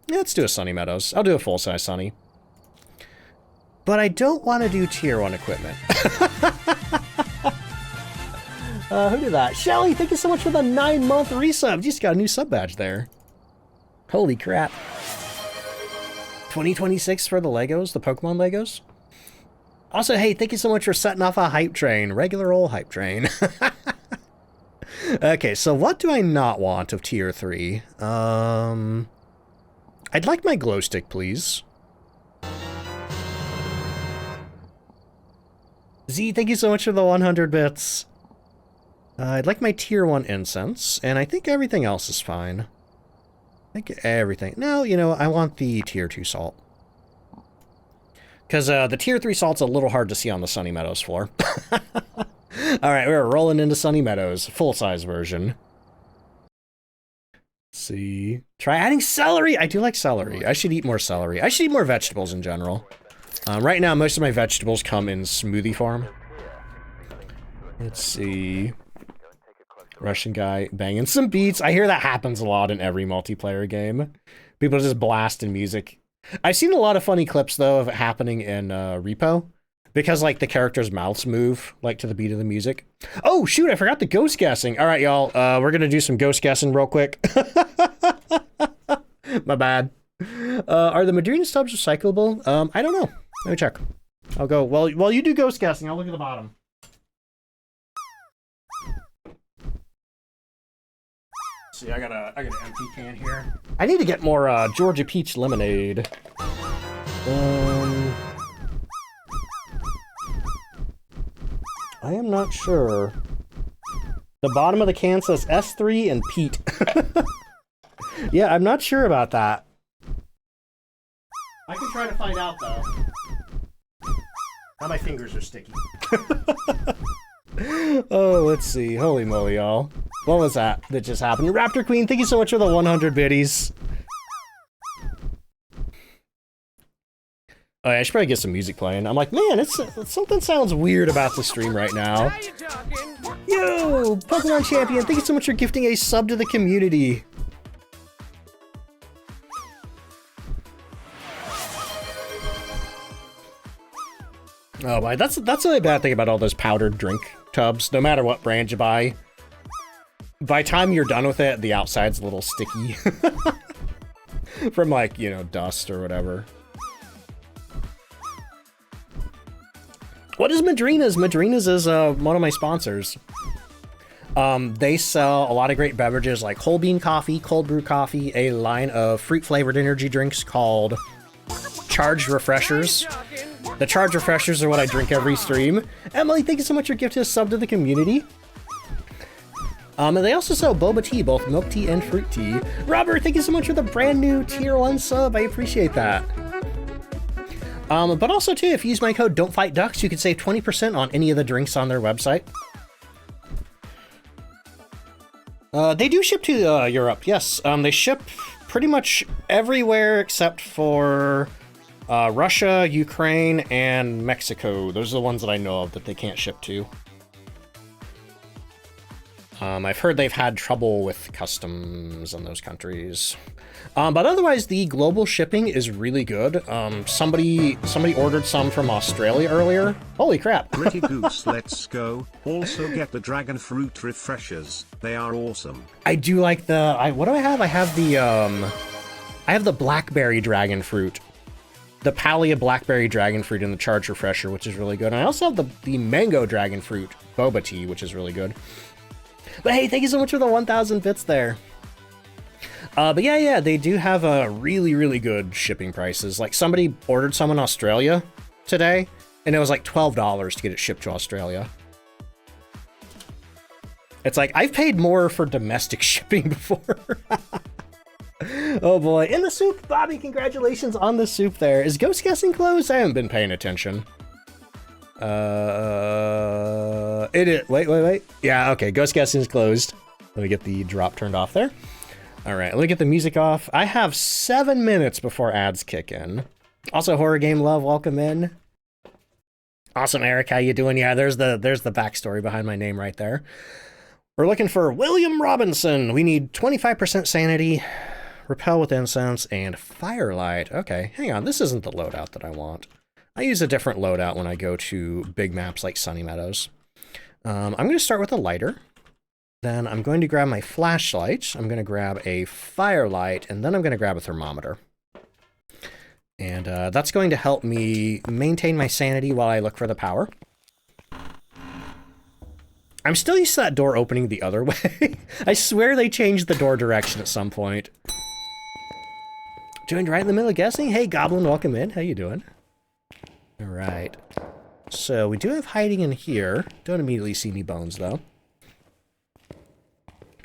let's do a Sunny Meadows. I'll do a full-size Sunny. But I don't want to do tier 1 equipment. Who did that? Shelly, thank you so much for the 9-month resub. You just got a new sub badge there. Holy crap. 2026 for the Legos, the Pokemon Legos. Also, hey, thank you so much for setting off a hype train. Regular old hype train. Okay, so what do I not want of tier 3? I'd like my glow stick, please. Z, thank you so much for the 100 bits. I'd like my tier 1 incense, and I think everything else is fine. I think everything. No, you know, I want the tier 2 salt. Because the tier 3 salt's a little hard to see on the Sunny Meadows floor. Alright, we're rolling into Sunny Meadows, full-size version. Let's see. Try adding celery! I do like celery. I should eat more celery. I should eat more vegetables in general. Right now, most of my vegetables come in smoothie form. Let's see. Russian guy banging some beats. I hear that happens a lot in every multiplayer game. People just blasting music. I've seen a lot of funny clips, though, of it happening in Repo. Because, like, the characters' mouths move, like, to the beat of the music. Oh, shoot, I forgot the ghost guessing. All right, y'all, we're gonna do some ghost guessing real quick. My bad. Are the Madrina stubs recyclable? I don't know. Let me check. I'll go, well, while you do ghost guessing, I'll look at the bottom. See, I got an empty can here. I need to get more, Georgia Peach lemonade. I am not sure. The bottom of the can says S3 and Pete. Yeah, I'm not sure about that. I can try to find out, though. Now my fingers are sticky. Oh, let's see. Holy moly, y'all. What was that just happened? Raptor Queen, thank you so much for the 100 biddies. Oh, yeah, I should probably get some music playing. I'm like, man, something sounds weird about the stream right now. Yo, Pokemon Champion, thank you so much for gifting a sub to the community. Oh, boy, that's the only bad thing about all those powdered drink tubs. No matter what brand you buy, by the time you're done with it, the outside's a little sticky. From, like, you know, dust or whatever. What is Madrina's? Madrina's is one of my sponsors. They sell a lot of great beverages like whole bean coffee, cold brew coffee, a line of fruit-flavored energy drinks called Charged Refreshers. The Charged Refreshers are what I drink every stream. Emily, thank you so much for gifting a sub to the community. And they also sell boba tea, both milk tea and fruit tea. Robert, thank you so much for the brand new tier 1 sub. I appreciate that. But also, too, if you use my code DontFightDucks, you can save 20% on any of the drinks on their website. They do ship to Europe, yes. They ship pretty much everywhere except for Russia, Ukraine, and Mexico. Those are the ones that I know of that they can't ship to. I've heard they've had trouble with customs in those countries. But otherwise, the global shipping is really good. Somebody ordered some from Australia earlier. Holy crap. Pretty Goose, let's go. Also get the dragon fruit refreshers. They are awesome. I do like the... what do I have? I have the blackberry dragon fruit. The Palia blackberry dragon fruit in the charge refresher, which is really good. And I also have the mango dragon fruit boba tea, which is really good. But hey, thank you so much for the 1,000 bits there. But yeah, they do have really, really good shipping prices. Like, somebody ordered some in Australia today, and it was like $12 to get it shipped to Australia. It's like, I've paid more for domestic shipping before. Oh boy, in the soup, Bobby, congratulations on the soup there. Is Ghost Guessing closed? I haven't been paying attention. It is. Wait. Yeah, okay. Ghost Guessing is closed. Let me get the drop turned off there. All right, let me get the music off. I have 7 minutes before ads kick in. Also, Horror Game Love, welcome in. Awesome, Eric. How you doing? Yeah, there's the backstory behind my name right there. We're looking for William Robinson. We need 25% sanity, repel with incense, and firelight. Okay, hang on. This isn't the loadout that I want. I use a different loadout when I go to big maps like Sunny Meadows. I'm going to start with a lighter. Then I'm going to grab my flashlight. I'm going to grab a firelight, and then I'm going to grab a thermometer. And that's going to help me maintain my sanity while I look for the power. I'm still used to that door opening the other way. I swear they changed the door direction at some point. Joined right in the middle of guessing. Hey, Goblin, welcome in. How you doing? All right. So we do have hiding in here. Don't immediately see any bones, though.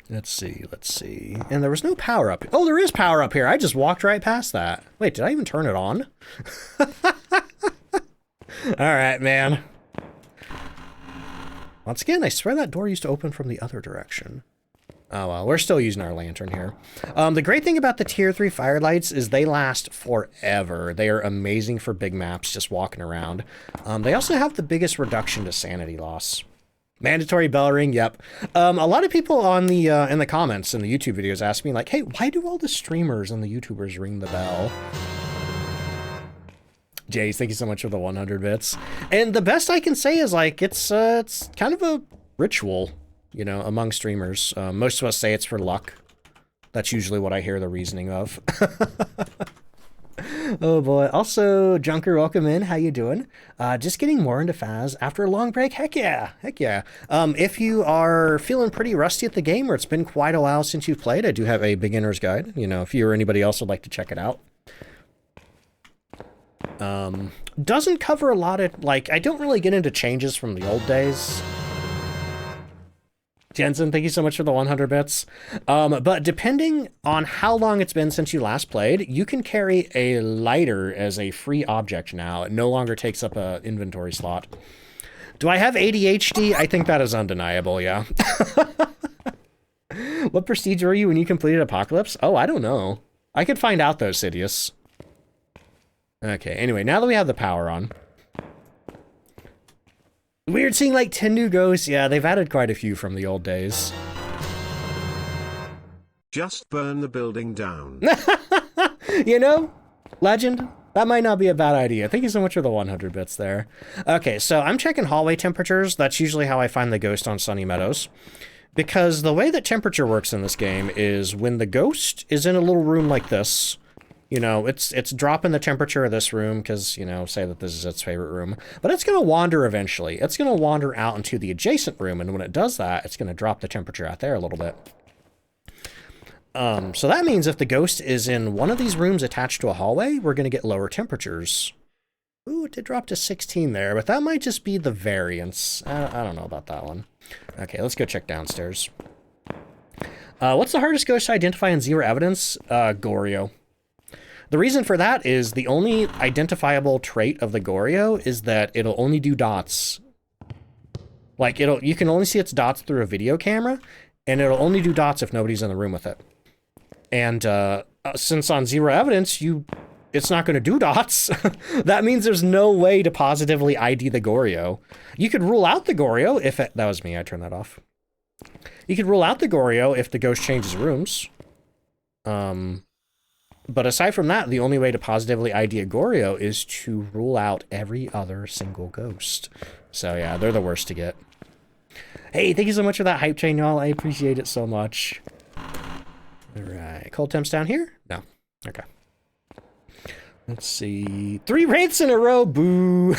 Let's see. And there was no power up. Oh, there is power up here. I just walked right past that. Wait, did I even turn it on? All right, man. Once again, I swear that door used to open from the other direction. Oh, well, we're still using our lantern here. The great thing about the Tier 3 firelights is they last forever. They are amazing for big maps, just walking around. They also have the biggest reduction to sanity loss. Mandatory bell ring, yep. A lot of people on the in the comments in the YouTube videos ask me, like, hey, why do all the streamers and the YouTubers ring the bell? Jace, thank you so much for the 100 bits. And the best I can say is, like, it's kind of a ritual, you know, among streamers. Most of us say it's for luck. That's usually what I hear the reasoning of. Oh boy. Also, Junker, welcome in. How you doing? Just getting more into Phas after a long break. Heck yeah. If you are feeling pretty rusty at the game, or it's been quite a while since you've played, I do have a beginner's guide. You know, if you or anybody else would like to check it out. Doesn't cover a lot of, like, I don't really get into changes from the old days. Jensen, thank you so much for the 100 bits. But depending on how long it's been since you last played, you can carry a lighter as a free object now. It no longer takes up an inventory slot. Do I have ADHD? I think that is undeniable, yeah. What prestige were you when you completed Apocalypse? Oh, I don't know. I could find out though, Sidious. Okay, anyway, now that we have the power on. Weird seeing like 10 new ghosts. Yeah, they've added quite a few from the old days. Just burn the building down. You know, Legend, that might not be a bad idea. Thank you so much for the 100 bits there. Okay, so I'm checking hallway temperatures. That's usually how I find the ghost on Sunny Meadows. Because the way that temperature works in this game is when the ghost is in a little room like this, You know, it's dropping the temperature of this room because, you know, say that this is its favorite room. But it's going to wander eventually. It's going to wander out into the adjacent room, and when it does that, it's going to drop the temperature out there a little bit. So that means if the ghost is in one of these rooms attached to a hallway, we're going to get lower temperatures. Ooh, it did drop to 16 there, but that might just be the variance. I don't know about that one. Okay, let's go check downstairs. What's the hardest ghost to identify in zero evidence? Goryo. The reason for that is the only identifiable trait of the Goryo is that it'll only do dots. Like, you can only see its dots through a video camera, and it'll only do dots if nobody's in the room with it. And since on zero evidence, it's not going to do dots, that means there's no way to positively ID the Goryo. You could rule out the Goryo if it... That was me, I turned that off. You could rule out the Goryo if the ghost changes rooms. But aside from that, the only way to positively ID a Goryo is to rule out every other single ghost. So yeah, they're the worst to get. Hey, thank you so much for that hype train, y'all. I appreciate it so much. All right, cold temps down here? No. Okay. Let's see. 3 wraiths in a row. Boo.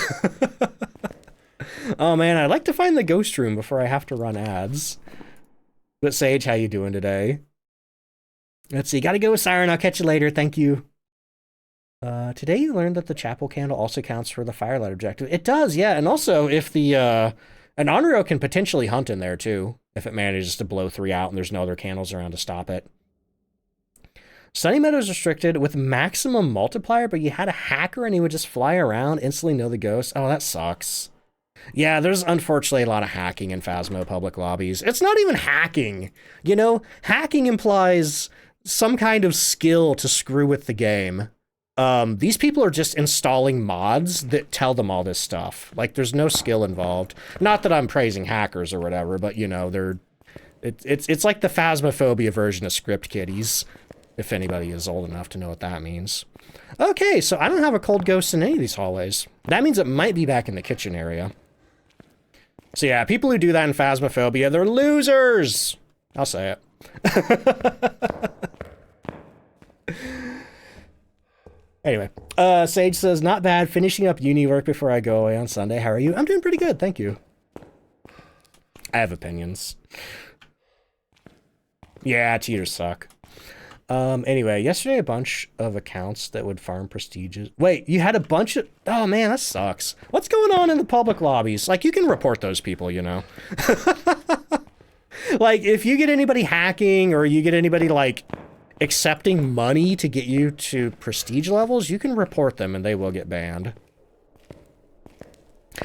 Oh man, I'd like to find the ghost room before I have to run ads. But Sage, how you doing today? Let's see, gotta go, Siren, I'll catch you later, thank you. Today you learned that the chapel candle also counts for the firelight objective. It does, yeah, and also if the, an Onryo can potentially hunt in there too, if it manages to blow 3 out and there's no other candles around to stop it. Sunny Meadows restricted with maximum multiplier, but you had a hacker and he would just fly around, instantly know the ghost. Oh, that sucks. Yeah, there's unfortunately a lot of hacking in Phasmo public lobbies. It's not even hacking, you know? Hacking implies some kind of skill to screw with the game. These people are just installing mods that tell them all this stuff. Like, there's no skill involved. Not that I'm praising hackers or whatever, but, you know, it's like the Phasmophobia version of script kiddies, if anybody is old enough to know what that means. Okay, so I don't have a cold ghost in any of these hallways. That means it might be back in the kitchen area. So yeah, people who do that in Phasmophobia, they're losers! I'll say it. Anyway, Sage says, not bad, finishing up uni work before I go away on Sunday. How are you? I'm doing pretty good, thank you. I have opinions. Yeah, cheaters suck. Anyway, yesterday a bunch of accounts that would farm prestiges. Wait, you had a bunch of... Oh man, that sucks. What's going on in the public lobbies? Like, you can report those people, you know. Like, if you get anybody hacking or you get anybody, like, accepting money to get you to prestige levels, you can report them and they will get banned.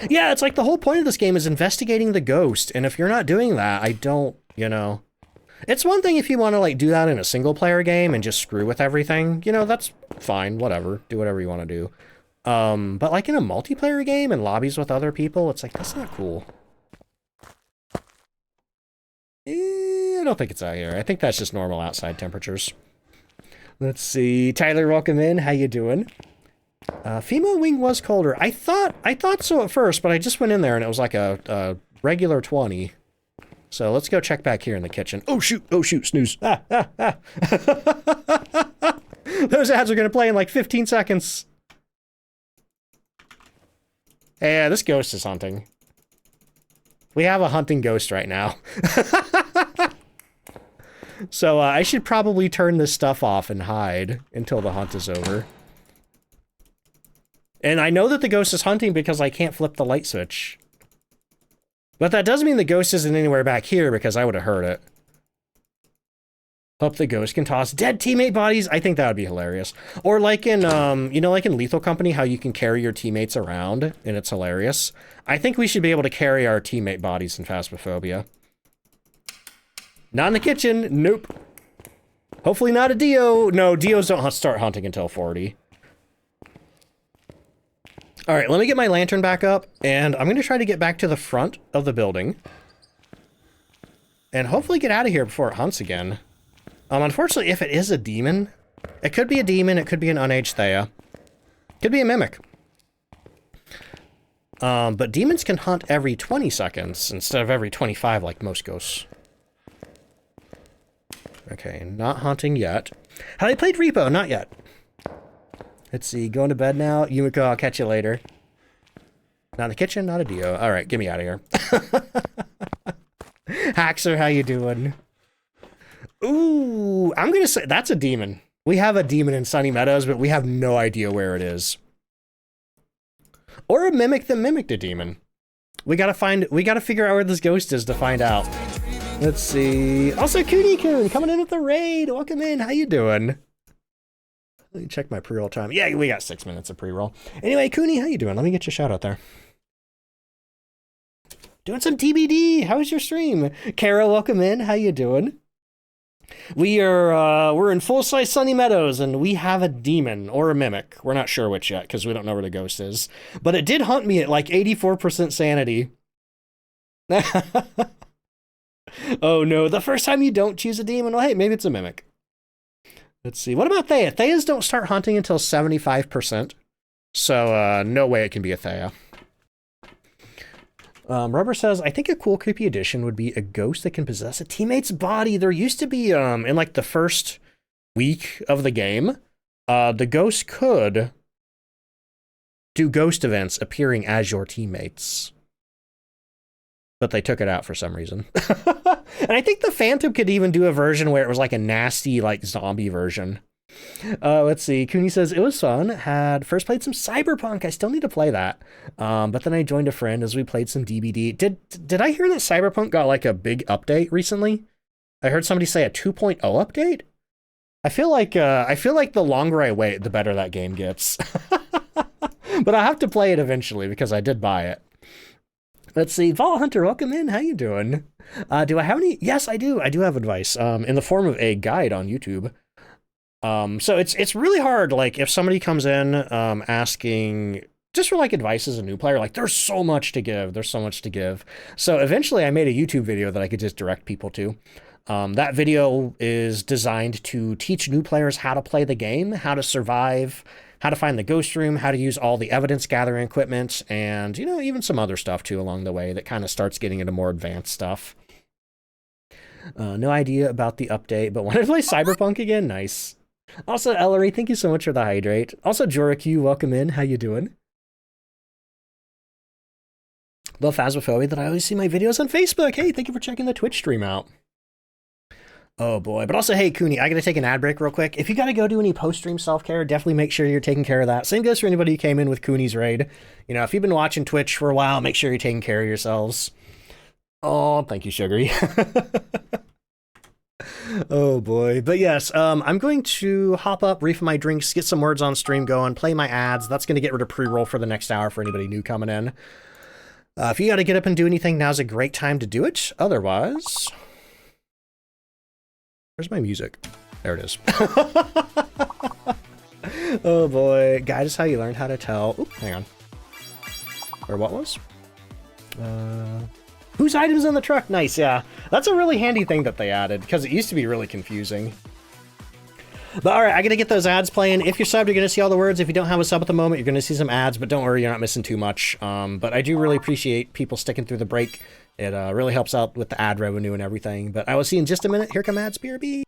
Yeah, it's like the whole point of this game is investigating the ghost, and if you're not doing that, I don't, you know... It's one thing if you want to, like, do that in a single-player game and just screw with everything. You know, that's fine, whatever. Do whatever you want to do. But, like, in a multiplayer game and lobbies with other people, it's like, that's not cool. I don't think it's out here. I think that's just normal outside temperatures. Let's see. Tyler, welcome in. How you doing? Female wing was colder. I thought so at first, but I just went in there and it was like a regular 20. So let's go check back here in the kitchen. Oh shoot, snooze. Ah. Those ads are gonna play in like 15 seconds. Yeah, this ghost is hunting. We have a hunting ghost right now. So I should probably turn this stuff off and hide until the hunt is over. And I know that the ghost is hunting because I can't flip the light switch. But that doesn't mean the ghost isn't anywhere back here because I would have heard it. Hope the ghost can toss dead teammate bodies. I think that would be hilarious. Or like in, you know, like in Lethal Company, how you can carry your teammates around and it's hilarious. I think we should be able to carry our teammate bodies in Phasmophobia. Not in the kitchen. Nope. Hopefully not a Dio. No, Dios don't start hunting until 40. All right, let me get my lantern back up, and I'm going to try to get back to the front of the building. And hopefully get out of here before it hunts again. Unfortunately, if it is a demon, it could be a demon, it could be an unaged Thea. Could be a mimic. But demons can hunt every 20 seconds instead of every 25 like most ghosts. Okay, not hunting yet. Have they played Repo? Not yet. Let's see. Going to bed now? Yumiko, I'll catch you later. Not in the kitchen, not a Dio. All right, get me out of here. Haxer, how you doing? Ooh, I'm going to say that's a demon. We have a demon in Sunny Meadows, but we have no idea where it is. Or a mimic that mimicked a demon. We gotta figure out where this ghost is to find out. Let's see. Also, Cooney-kun coming in with the raid. Welcome in. How you doing? Let me check my pre-roll time. Yeah, we got 6 minutes of pre-roll. Anyway, Cooney, how you doing? Let me get your shout out there. Doing some TBD. How was your stream? Kara, welcome in. How you doing? We're in full-size Sunny Meadows, and we have a demon or a mimic. We're not sure which yet because we don't know where the ghost is. But it did hunt me at like 84% sanity. Oh no, the first time you don't choose a demon. Well, hey, maybe it's a mimic. Let's see. What about Thea? Theas don't start hunting until 75%. So no way it can be a Thea. Rubber says, I think a cool creepy addition would be a ghost that can possess a teammate's body. There used to be, in like the first week of the game, the ghost could do ghost events appearing as your teammates. But they took it out for some reason. And I think the Phantom could even do a version where it was like a nasty, like zombie version. Let's see. Cooney says, it was fun. Had first played some Cyberpunk. I still need to play that. But then I joined a friend as we played some DBD. Did I hear that Cyberpunk got like a big update recently? I heard somebody say a 2.0 update. I feel like the longer I wait, the better that game gets. But I'll have to play it eventually because I did buy it. Let's see. Vault Hunter, welcome in. How you doing? Do I have any? Yes, I do. I do have advice in the form of a guide on YouTube. So it's really hard, like, if somebody comes in asking just for, like, advice as a new player, like, there's so much to give. There's so much to give. So eventually I made a YouTube video that I could just direct people to. That video is designed to teach new players how to play the game, how to survive, how to find the ghost room, how to use all the evidence gathering equipment, and, you know, even some other stuff, too, along the way that kind of starts getting into more advanced stuff. No idea about the update, but wanted to play Cyberpunk again? Nice. Also, Ellery, thank you so much for the hydrate. Also, Joraku, welcome in. How you doing? Love Phasmophobia that I always see my videos on Facebook. Hey, thank you for checking the Twitch stream out. Oh boy, but also, hey, Cooney, I gotta take an ad break real quick. If you gotta go do any post-stream self-care, definitely make sure you're taking care of that. Same goes for anybody who came in with Cooney's raid. You know, if you've been watching Twitch for a while, make sure you're taking care of yourselves. Oh, thank you, Sugary. Oh boy, but yes, I'm going to hop up, refill my drinks, get some words on stream going, play my ads. That's going to get rid of pre-roll for the next hour for anybody new coming in. If you got to get up and do anything, now's a great time to do it. Otherwise, where's my music? There it is. Oh boy, guide us how you learned how to tell. Oop, hang on. Or what was? Whose items in the truck? Nice, yeah. That's a really handy thing that they added, because it used to be really confusing. But alright, I gotta get those ads playing. If you're subbed, you're gonna see all the words. If you don't have a sub at the moment, you're gonna see some ads, but don't worry, you're not missing too much. But I do really appreciate people sticking through the break. It really helps out with the ad revenue and everything. But I will see you in just a minute. Here come ads, BRB.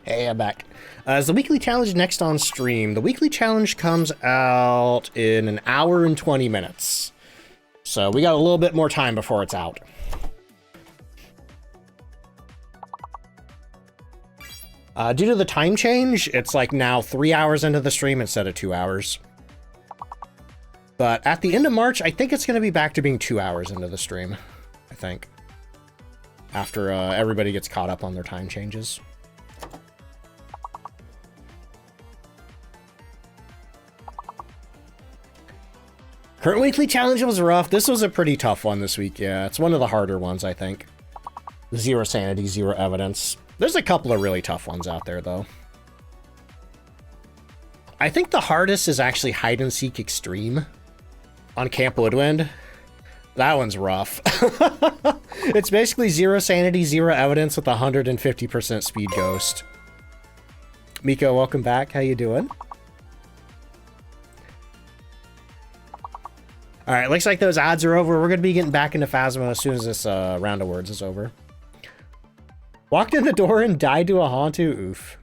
Hey, I'm back. Is the weekly challenge next on stream? The weekly challenge comes out in an hour and 20 minutes. So we got a little bit more time before it's out. Due to the time change, it's like now 3 hours into the stream instead of 2 hours. But at the end of March, I think it's going to be back to being 2 hours into the stream, I think. After everybody gets caught up on their time changes. Current weekly challenge was rough. This was a pretty tough one this week, yeah. It's one of the harder ones, I think. Zero sanity, zero evidence. There's a couple of really tough ones out there, though. I think the hardest is actually Hide and Seek Extreme on Camp Woodwind. That one's rough. It's basically zero sanity, zero evidence with 150% speed ghost. Miko, welcome back. How you doing? All right, looks like those ads are over. We're going to be getting back into Phasmo as soon as this round of words is over. Walked in the door and died to a Hauntu. Oof.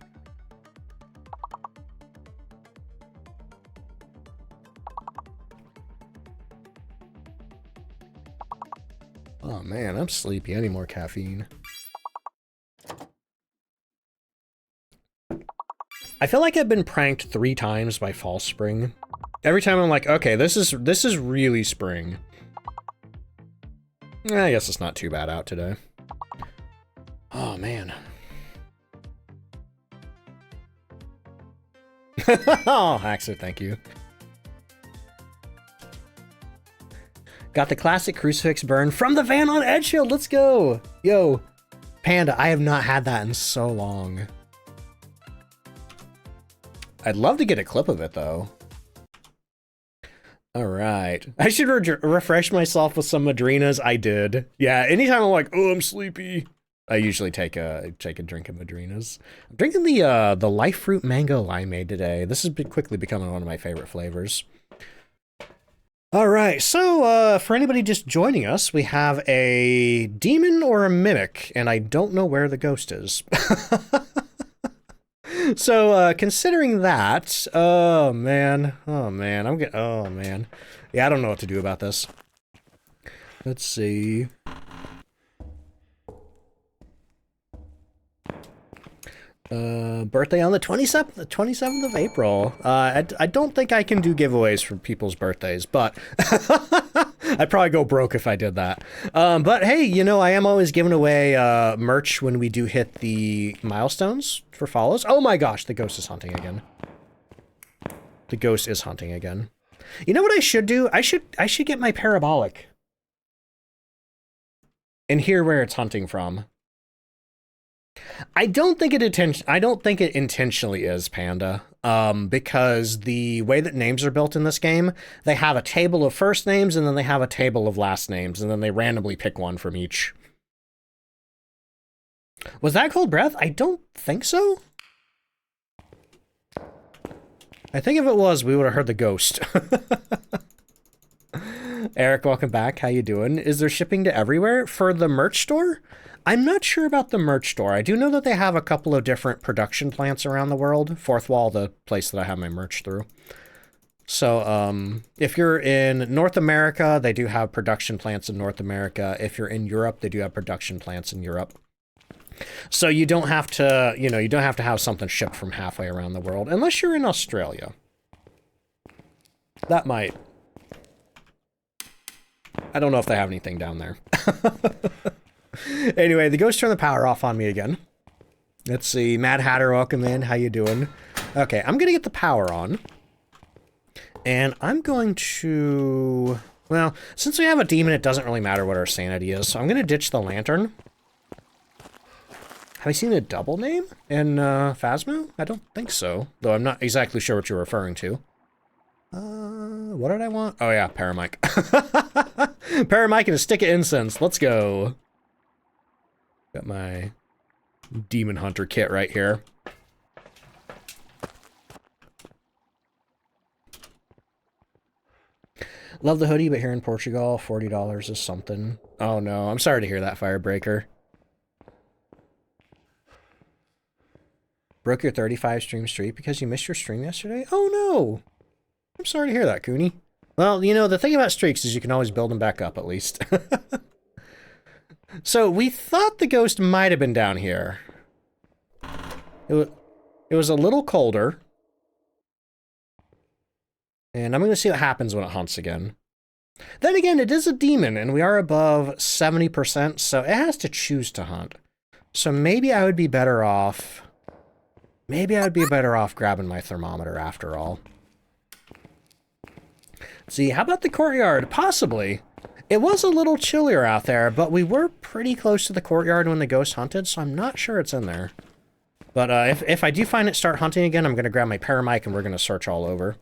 Oh man, I'm sleepy. I need more caffeine. I feel like I've been pranked 3 times by False Spring. Every time I'm like, okay, this is really spring. I guess it's not too bad out today. Oh, man. Oh, Haxer, thank you. Got the classic crucifix burn from the van on Edgeshield. Let's go. Yo, Panda, I have not had that in so long. I'd love to get a clip of it, though. All right. I should refresh myself with some Madrinas. I did. Yeah, anytime I'm like, oh, I'm sleepy, I usually take a drink of Madrinas. I'm drinking the Life Fruit Mango Limeade today. This has been quickly becoming one of my favorite flavors. All right, so for anybody just joining us, we have a demon or a mimic, and I don't know where the ghost is. So, considering that, oh man, oh man, yeah, I don't know what to do about this. Let's see. Birthday on the 27th of April. I don't think I can do giveaways for people's birthdays, but I'd probably go broke if I did that. But hey, you know, I am always giving away merch when we do hit the milestones for follows. Oh my gosh, the ghost is hunting again. The ghost is hunting again. You know what I should do? I should get my parabolic and hear where it's hunting from. I don't think it intentionally is, Panda, because the way that names are built in this game, they have a table of first names and then they have a table of last names, and then they randomly pick one from each. Was that Cold Breath? I don't think so. I think if it was, we would have heard the ghost. Eric, welcome back. How you doing? Is there shipping to everywhere for the merch store? I'm not sure about the merch store. I do know that they have a couple of different production plants around the world. Fourth Wall, the place that I have my merch through. So, if you're in North America, they do have production plants in North America. If you're in Europe, they do have production plants in Europe. So you don't have to, you know, you don't have to have something shipped from halfway around the world, unless you're in Australia. That might. I don't know if they have anything down there. Anyway, the ghost turned the power off on me again. Let's see. Mad Hatter, welcome in. How you doing? Okay, I'm going to get the power on. And I'm going to... Well, since we have a demon, it doesn't really matter what our sanity is. So I'm going to ditch the lantern. Have I seen a double name in Phasmo? I don't think so. Though I'm not exactly sure what you're referring to. What did I want? Oh yeah, Paramike. Paramike and a stick of incense. Let's go. Got my Demon Hunter kit right here. Love the hoodie, but here in Portugal, $40 is something. Oh no, I'm sorry to hear that, Firebreaker. Broke your 35 stream streak because you missed your stream yesterday? Oh no! I'm sorry to hear that, Cooney. Well, you know, the thing about streaks is you can always build them back up, at least. So, we thought the ghost might have been down here. It was a little colder. And I'm going to see what happens when it hunts again. Then again, it is a demon, and we are above 70%, so it has to choose to hunt. So maybe I would be better off... Maybe I would be better off grabbing my thermometer after all. See, how about the courtyard? Possibly. It was a little chillier out there, but we were pretty close to the courtyard when the ghost hunted, so I'm not sure it's in there. But if I do find it start hunting again, I'm going to grab my paramic and we're going to search all over.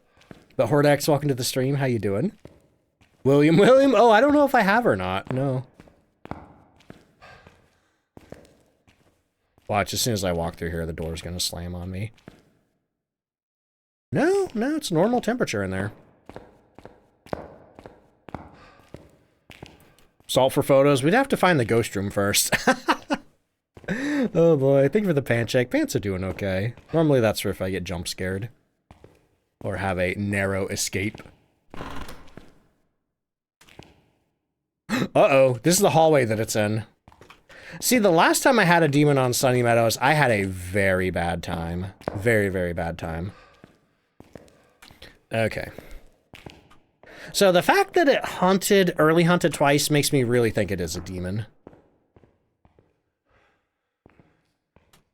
But Hordex, welcome to the stream. How you doing? William? Oh, I don't know if I have or not. No. Watch, as soon as I walk through here, the door's going to slam on me. No, it's normal temperature in there. Salt for photos. We'd have to find the ghost room first. Oh boy, thank you for the pan check. Pants are doing okay. Normally that's for if I get jump scared. Or have a narrow escape. Uh-oh, this is the hallway that it's in. See, the last time I had a demon on Sunny Meadows, I had a very bad time. Very, very bad time. Okay. So the fact that it early hunted twice makes me really think it is a demon.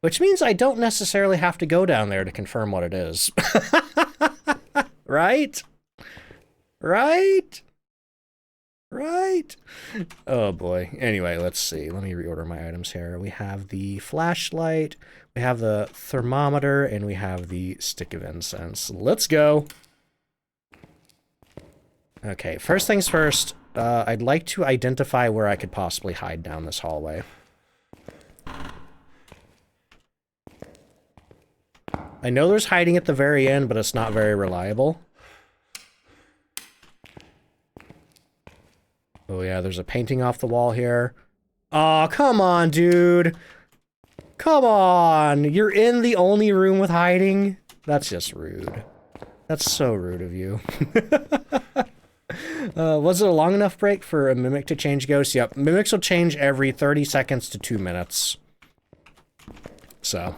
Which means I don't necessarily have to go down there to confirm what it is. Right? Right? Right? Oh boy. Anyway, let's see. Let me reorder my items here. We have the flashlight, we have the thermometer, and we have the stick of incense. Let's go. Okay, first things first, I'd like to identify where I could possibly hide down this hallway. I know there's hiding at the very end, but it's not very reliable. Oh yeah, there's a painting off the wall here. Aw, come on, dude. Come on, you're in the only room with hiding? That's just rude. That's so rude of you. Was it a long enough break for a mimic to change ghosts? Yep, mimics will change every 30 seconds to 2 minutes. So,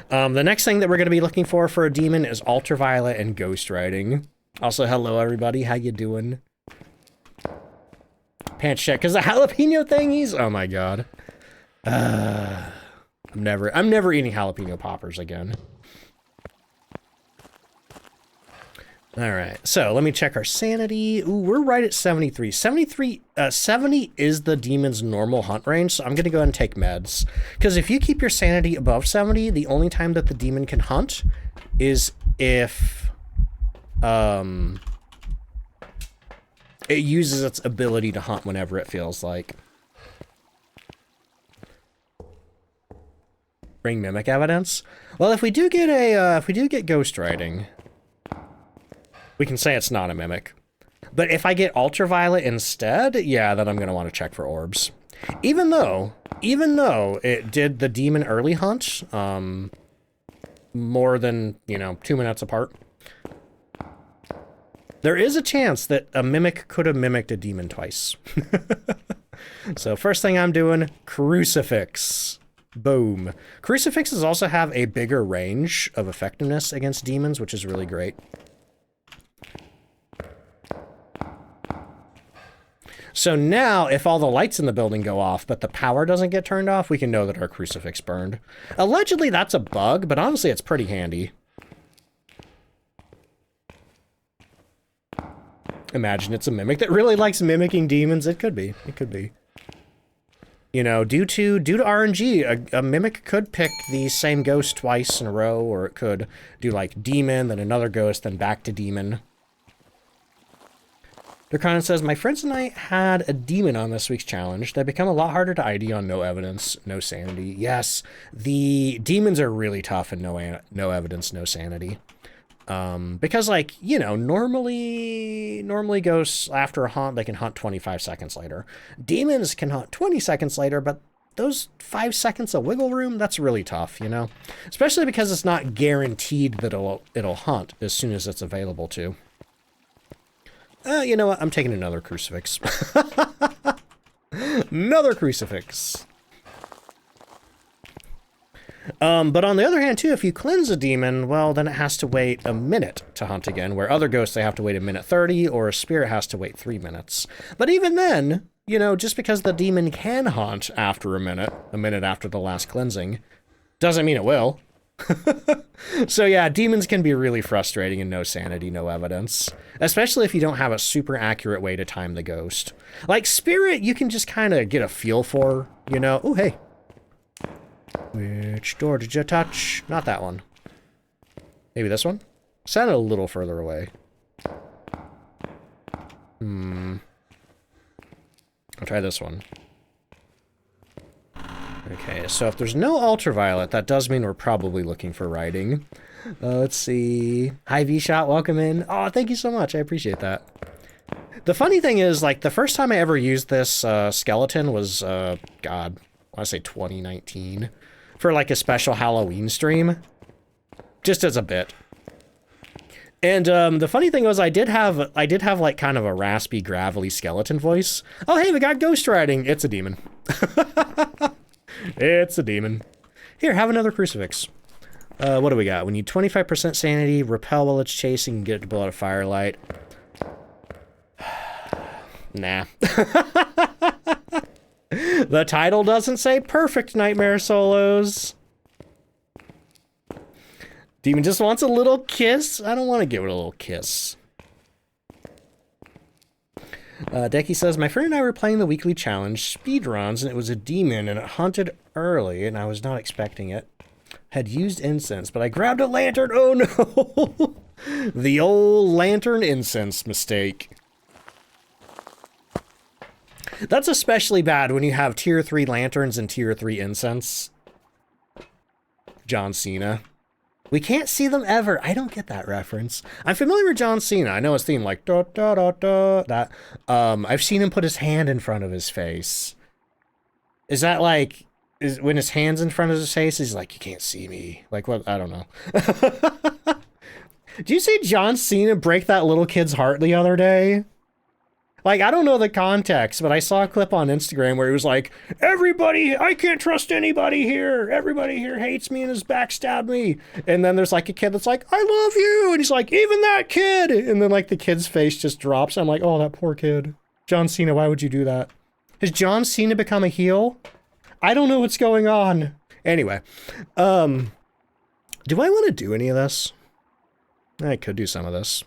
the next thing that we're going to be looking for a demon is ultraviolet and ghost writing. Also, hello everybody, how you doing? Pants check, because the jalapeno thingies? Oh my god. I'm never eating jalapeno poppers again. Alright, so let me check our sanity. Ooh, we're right at 73. 70 is the demon's normal hunt range, so I'm going to go ahead and take meds. Because if you keep your sanity above 70, the only time that the demon can hunt is if it uses its ability to hunt whenever it feels like. Bring mimic evidence? Well, if we do get ghost writing, we can say it's not a mimic. But if I get ultraviolet instead, yeah, then I'm going to want to check for orbs. Even though it did the demon early hunt, more than, 2 minutes apart, there is a chance that a mimic could have mimicked a demon twice. So first thing I'm doing, crucifix. Boom. Crucifixes also have a bigger range of effectiveness against demons, which is really great. So now, if all the lights in the building go off, but the power doesn't get turned off, we can know that our crucifix burned. Allegedly, that's a bug, but honestly, it's pretty handy. Imagine it's a mimic that really likes mimicking demons. It could be. It could be. You know, due to RNG, a mimic could pick the same ghost twice in a row, or it could do, like, demon, then another ghost, then back to demon. Durkanen says, my friends and I had a demon on this week's challenge. They become a lot harder to ID on no evidence, no sanity. Yes, the demons are really tough and no evidence, no sanity. Because, like, normally ghosts, after a hunt, they can hunt 25 seconds later. Demons can hunt 20 seconds later, but those 5 seconds of wiggle room, that's really tough, you know? Especially because it's not guaranteed that it'll hunt as soon as it's available to. You know what? I'm taking another crucifix. Another crucifix. But on the other hand, too, if you cleanse a demon, well, then it has to wait a minute to hunt again, where other ghosts, they have to wait 1:30, or a spirit has to wait 3 minutes. But even then, you know, just because the demon can hunt after a minute after the last cleansing, doesn't mean it will. So yeah, demons can be really frustrating and no sanity, no evidence. Especially if you don't have a super accurate way to time the ghost. Like spirit, you can just kind of get a feel for, you know. Oh, hey. Which door did you touch? Not that one. Maybe this one? Sounded a little further away. I'll try this one. Okay, so if there's no ultraviolet, that does mean we're probably looking for writing. Let's see. Hi, V-Shot, welcome in. Oh, thank you so much. I appreciate that. The funny thing is, like, the first time I ever used this skeleton was, God, I want to say 2019, for, like, a special Halloween stream. Just as a bit. And the funny thing was, I did have, like, kind of a raspy, gravelly skeleton voice. Oh, hey, we got ghost riding. It's a demon. It's a demon. Here, have another crucifix. What do we got? We need 25% sanity, repel while it's chasing, and get it to blow out a firelight. Nah. The title doesn't say perfect nightmare solos. Demon just wants a little kiss. I don't want to give it a little kiss. Decky says, my friend and I were playing the weekly challenge speedruns, and it was a demon, and it hunted early, and I was not expecting it. Had used incense, but I grabbed a lantern. Oh no! The old lantern incense mistake. That's especially bad when you have tier 3 lanterns and tier 3 incense. John Cena. We can't see them ever. I don't get that reference. I'm familiar with John Cena. I know his theme, like, da da da da. That. I've seen him put his hand in front of his face. Is that like, when his hand's in front of his face, he's like, you can't see me. Like, what? I don't know. Did you see John Cena break that little kid's heart the other day? Like, I don't know the context, but I saw a clip on Instagram where he was like, everybody, I can't trust anybody here. Everybody here hates me and has backstabbed me. And then there's like a kid that's like, I love you. And he's like, even that kid. And then like the kid's face just drops. I'm like, oh, that poor kid. John Cena, why would you do that? Has John Cena become a heel? I don't know what's going on. Anyway, do I want to do any of this? I could do some of this.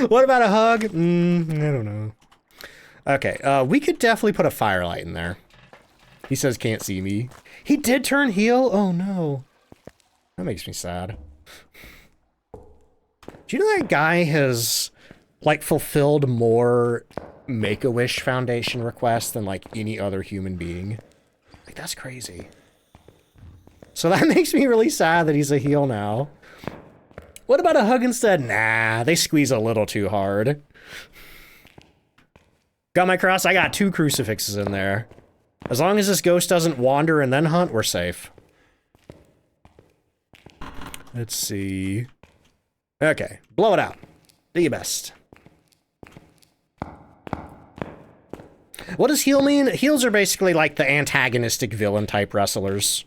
What about a hug? I don't know. Okay, we could definitely put a firelight in there. He says can't see me. He did turn heel? Oh no. That makes me sad. Do you know that guy has, like, fulfilled more Make-A-Wish Foundation requests than, like, any other human being? Like, that's crazy. So that makes me really sad that he's a heel now. What about a hug instead? Nah, they squeeze a little too hard. Got my cross? I got 2 crucifixes in there. As long as this ghost doesn't wander and then hunt, we're safe. Let's see. Okay, blow it out. Do your best. What does heel mean? Heels are basically like the antagonistic villain type wrestlers.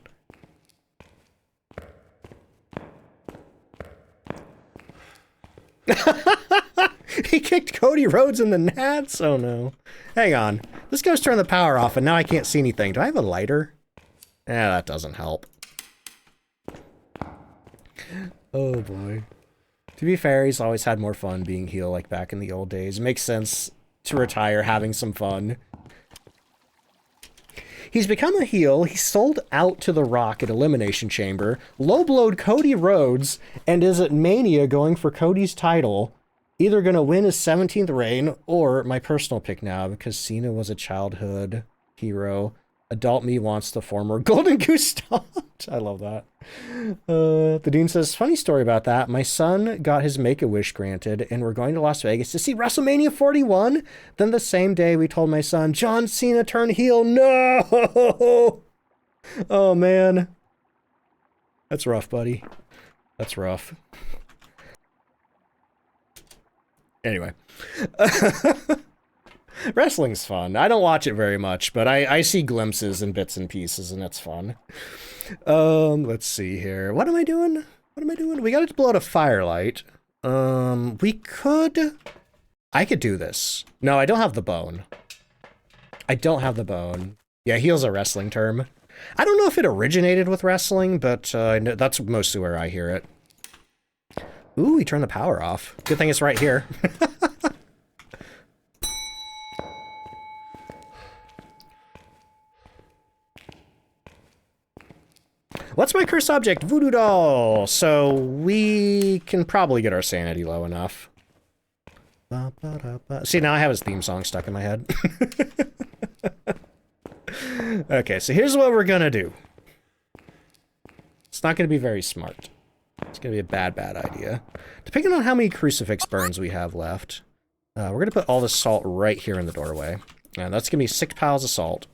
He kicked Cody Rhodes in the nuts? Oh no. Hang on. This ghost turned the power off and now I can't see anything. Do I have a lighter? Yeah, that doesn't help. Oh boy. To be fair, he's always had more fun being heel like back in the old days. It makes sense to retire having some fun. He's become a heel. He sold out to The Rock at Elimination Chamber, low-blowed Cody Rhodes, and is at Mania going for Cody's title. Either going to win his 17th reign, or my personal pick now, because Cena was a childhood hero. Adult me wants the former Golden Goose stomped. I love that. The Dune says, funny story about that. My son got his Make-A-Wish granted, and we're going to Las Vegas to see WrestleMania 41. Then the same day, we told my son, John Cena turned heel. No! Oh, man. That's rough, buddy. That's rough. Anyway. Wrestling's fun. I don't watch it very much, but I see glimpses and bits and pieces, and it's fun. Let's see here. What am I doing? What am I doing? We gotta blow out a firelight. I could do this. No, I don't have the bone. I don't have the bone. Yeah, heel's a wrestling term. I don't know if it originated with wrestling, but that's mostly where I hear it. Ooh, we turned the power off. Good thing it's right here. What's my cursed object? Voodoo doll. So we can probably get our sanity low enough. See, now I have his theme song stuck in my head. Okay, so here's what we're gonna do. It's not gonna be very smart. It's gonna be a bad idea. Depending on how many crucifix burns we have left, we're gonna put all the salt right here in the doorway. And that's gonna be 6 piles of salt.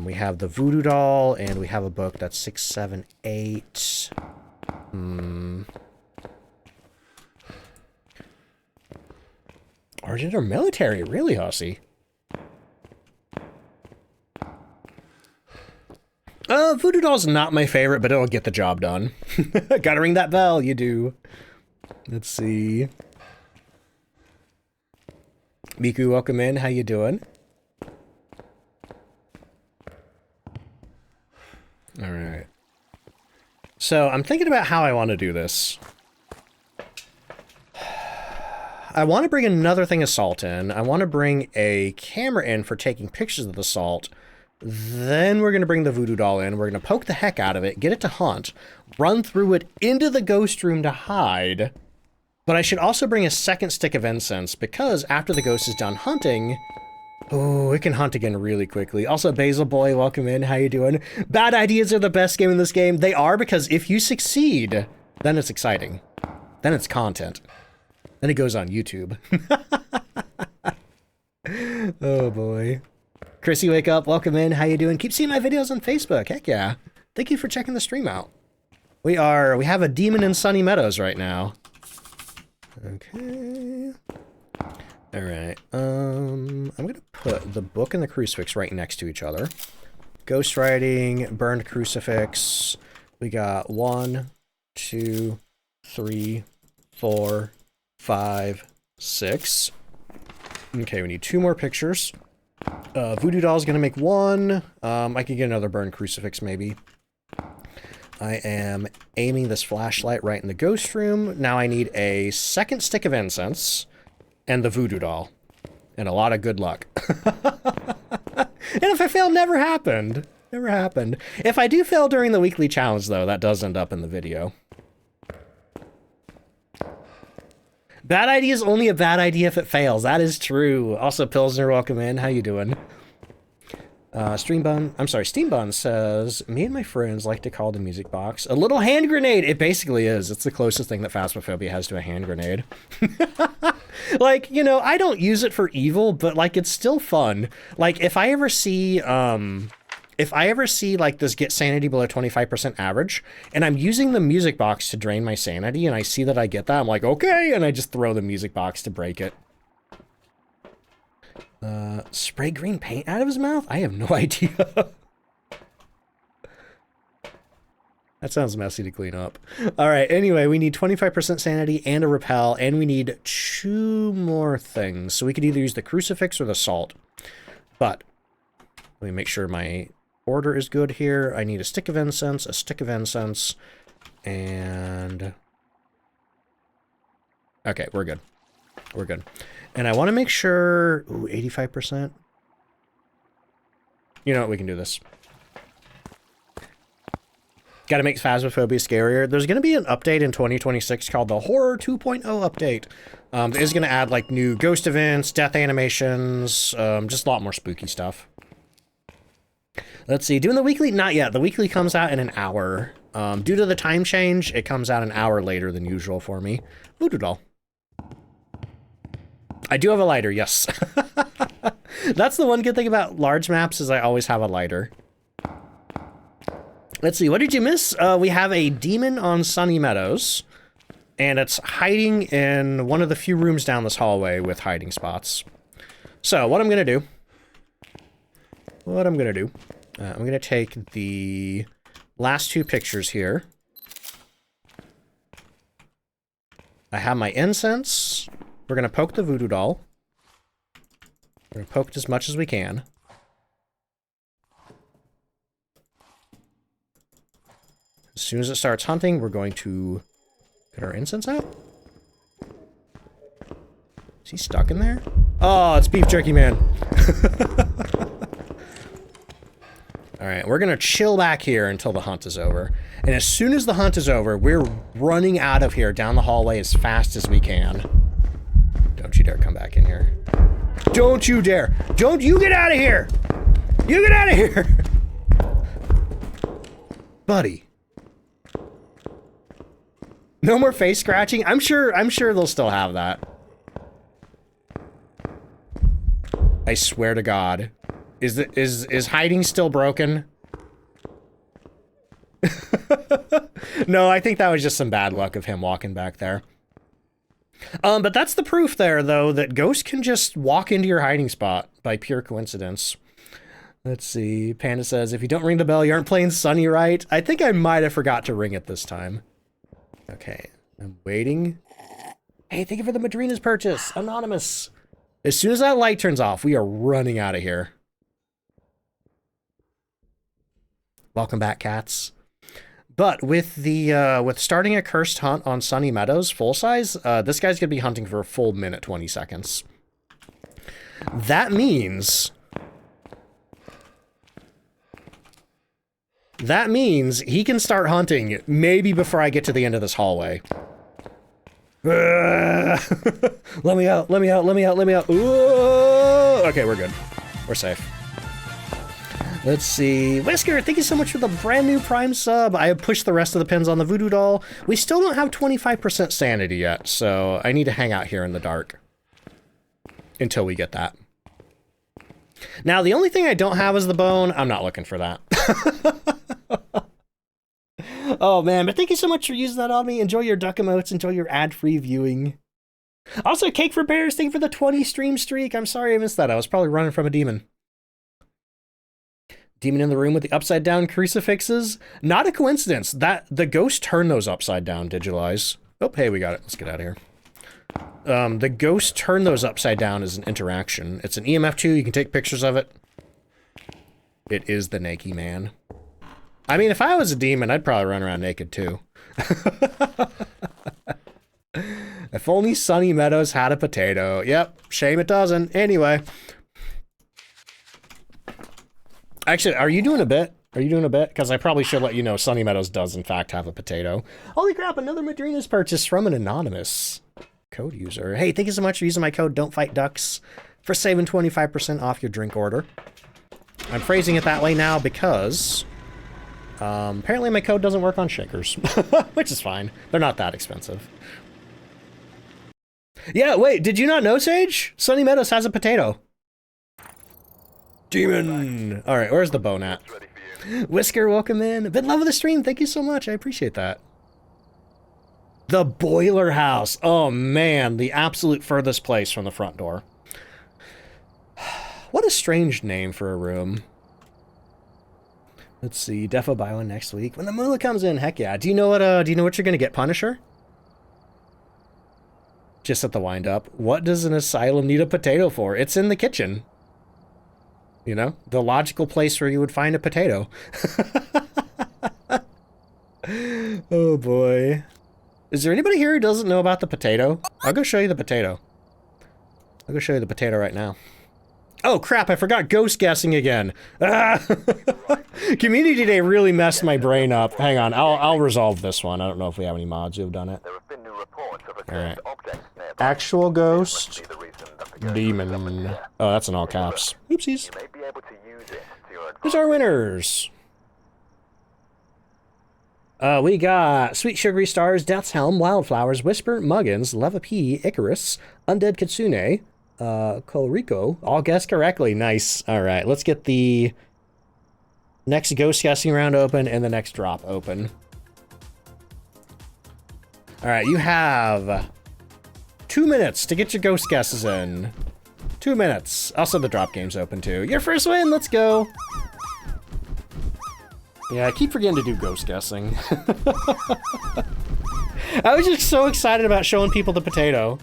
We have the voodoo doll, and we have a book that's 6, 7, 8. Argent or military? Really, Hussy? Voodoo doll's not my favorite, but it'll get the job done. Gotta ring that bell, you do. Let's see. Miku, welcome in. How you doing? All right. So I'm thinking about how I want to do this. I want to bring another thing of salt in. I want to bring a camera in for taking pictures of the salt. Then we're going to bring the voodoo doll in. We're going to poke the heck out of it, get it to hunt, run through it into the ghost room to hide. But I should also bring a second stick of incense because after the ghost is done hunting... Oh, it can hunt again really quickly. Also, Basil Boy, welcome in. How you doing? Bad ideas are the best game in this game. They are because if you succeed, then it's exciting. Then it's content. Then it goes on YouTube. Oh, boy. Chrissy, wake up. Welcome in. How you doing? Keep seeing my videos on Facebook. Heck yeah. Thank you for checking the stream out. We have a demon in Sunny Meadows right now. Okay. All right, I'm gonna put the book and the crucifix right next to each other. Ghost writing, burned crucifix. We got 1, 2, 3, 4, 5, 6. Okay, we need 2 more pictures. Voodoo doll's gonna make 1. I could get another burned crucifix maybe. I am aiming this flashlight right in the ghost room. Now I need a second stick of incense. And the voodoo doll. And a lot of good luck. And if I fail, never happened. Never happened. If I do fail during the weekly challenge, though, that does end up in the video. Bad idea is only a bad idea if it fails. That is true. Also, Pilsner, welcome in. How you doing? Steam Bun says, me and my friends like to call the music box a little hand grenade. It basically is. It's the closest thing that Phasmophobia has to a hand grenade. Like, you know, I don't use it for evil, but like, it's still fun. Like, if I ever see like this get sanity below 25% average, and I'm using the music box to drain my sanity, and I see that I get that, I'm like, okay, and I just throw the music box to break it. Spray green paint out of his mouth? I have no idea. That sounds messy to clean up. All right, anyway, we need 25% sanity and a repel, and we need 2 more things. So we could either use the crucifix or the salt. But let me make sure my order is good here. I need a stick of incense, and... Okay, we're good. We're good. And I want to make sure... Ooh, 85%. You know what? We can do this. Got to make Phasmophobia scarier. There's going to be an update in 2026 called the Horror 2.0 update. It is going to add, like, new ghost events, death animations, just a lot more spooky stuff. Let's see, doing the weekly? Not yet. The weekly comes out in an hour. Due to the time change, it comes out an hour later than usual for me. Voodoo doll. I do have a lighter, yes. That's the one good thing about large maps is I always have a lighter. Let's see, what did you miss? We have a demon on Sunny Meadows, and it's hiding in one of the few rooms down this hallway with hiding spots. So, what I'm gonna do... I'm gonna take the last two pictures here. I have my incense. We're gonna poke the voodoo doll. We're gonna poke it as much as we can. As soon as it starts hunting, we're going to get our incense out. Is he stuck in there? Oh, it's Beef Jerky Man. Alright, we're gonna chill back here until the hunt is over. And as soon as the hunt is over, we're running out of here down the hallway as fast as we can. Don't you dare come back in here. Don't you dare! Don't you get out of here! You get out of here! Buddy. No more face scratching? I'm sure they'll still have that. I swear to God. Is hiding still broken? No, I think that was just some bad luck of him walking back there. But that's the proof there, though, that ghosts can just walk into your hiding spot by pure coincidence. Let's see. Panda says, if you don't ring the bell, you aren't playing Sunny right. I think I might have forgot to ring it this time. Okay, I'm waiting. Hey, thank you for the Madrina's purchase. Anonymous. As soon as that light turns off, we are running out of here. Welcome back, cats. But with the with starting a cursed hunt on Sunny Meadows full size, this guy's gonna be hunting for a full minute 20 seconds. That means he can start hunting maybe before I get to the end of this hallway. Let me out, let me out, let me out, let me out. Ooh! Okay, we're good. We're safe. Let's see. Whisker, thank you so much for the brand new Prime sub. I have pushed the rest of the pins on the voodoo doll. We still don't have 25% sanity yet, so I need to hang out here in the dark until we get that. Now, the only thing I don't have is the bone. I'm not looking for that. Oh, man, but thank you so much for using that on me. Enjoy your duck emotes. Enjoy your ad-free viewing. Also, Cake for Bears, thank you for the 20 stream streak. I'm sorry I missed that. I was probably running from a demon. Demon in the room with the upside down crucifixes. Not a coincidence. That the ghost turned those upside down, Digitalize. Oh, hey, we got it. Let's get out of here. The ghost turned those upside down as an interaction. It's an EMF2. You can take pictures of it. It is the Naked Man. I mean, if I was a demon, I'd probably run around naked too. If only Sunny Meadows had a potato. Yep, shame it doesn't. Anyway. Actually, are you doing a bit? Are you doing a bit? Because I probably should let you know Sunny Meadows does, in fact, have a potato. Holy crap, another Madrina's purchase from an anonymous code user. Hey, thank you so much for using my code DontFightDucks for saving 25% off your drink order. I'm phrasing it that way now because apparently my code doesn't work on shakers, which is fine. They're not that expensive. Yeah, wait, did you not know, Sage? Sunny Meadows has a potato. Demon! Alright, where's the bone at? Whisker, welcome in. Been loving the stream, thank you so much, I appreciate that. The boiler house. Oh man, the absolute furthest place from the front door. What a strange name for a room. Let's see, Defo buy one next week. When the moolah comes in, heck yeah. Do you know what you're gonna get, Punisher? Just at the wind up. What does an asylum need a potato for? It's in the kitchen. You know, the logical place where you would find a potato. Oh boy. Is there anybody here who doesn't know about the potato? I'll go show you the potato. I'll go show you the potato right now. Oh crap, I forgot ghost guessing again. Ah! Community Day really messed my brain up. Hang on, I'll resolve this one. I don't know if we have any mods who have done it. Alright. Actual ghost. Demon. Oh, that's in all caps. Oopsies. Who's our winners? We got Sweet Sugary Stars, Death's Helm, Wildflowers, Whisper, Muggins, Leva P, Icarus, Undead Kitsune, Kolrico, all guessed correctly. Nice. All right, let's get the next ghost guessing round open and the next drop open. All right, you have 2 minutes to get your ghost guesses in. 2 minutes. Also, the drop game's open too. Your first win, let's go. Yeah, I keep forgetting to do ghost guessing. I was just so excited about showing people the potato.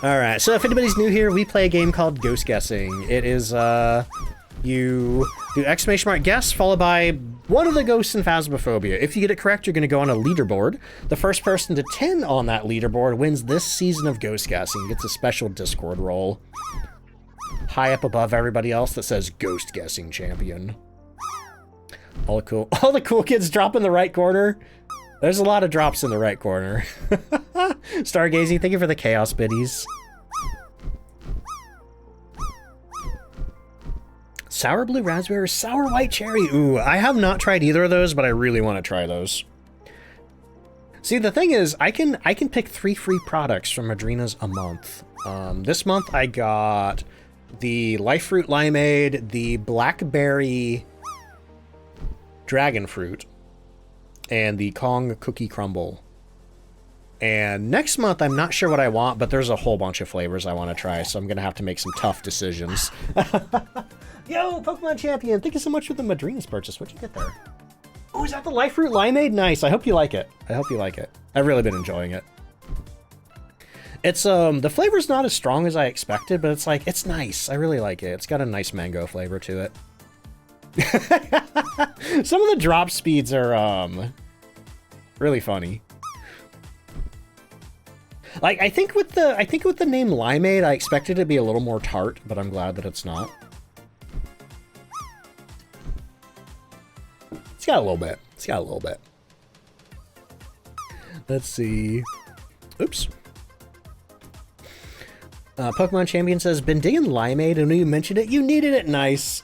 Alright, so if anybody's new here, we play a game called Ghost Guessing. It is, you do exclamation mark guess, followed by one of the ghosts in Phasmophobia. If you get it correct, you're going to go on a leaderboard. The first person to 10 on that leaderboard wins this season of Ghost Guessing. Gets a special Discord role. High up above everybody else that says Ghost Guessing Champion. All the cool kids drop in the right corner. There's a lot of drops in the right corner. Stargazing, thank you for the chaos biddies. Sour blue raspberry, sour white cherry. Ooh, I have not tried either of those, but I really want to try those. See, the thing is, I can pick 3 free products from Madrina's a month. This month I got the Life Fruit Limeade, the Blackberry Dragon Fruit, and the Kong Cookie Crumble. And next month, I'm not sure what I want, but there's a whole bunch of flavors I want to try, so I'm going to have to make some tough decisions. Yo, Pokemon Champion, thank you so much for the Madrina's purchase. What'd you get there? Oh, is that the Life Fruit Limeade? Nice. I hope you like it. I hope you like it. I've really been enjoying it. It's, the flavor's not as strong as I expected, but it's like, it's nice. I really like it. It's got a nice mango flavor to it. Some of the drop speeds are, really funny. Like, I think with the name Limeade, I expected it to be a little more tart, but I'm glad that it's not. It's got a little bit. It's got a little bit. Let's see. Oops. Pokemon Champion says, been digging Limeade, and when you mentioned it, you needed it. Nice.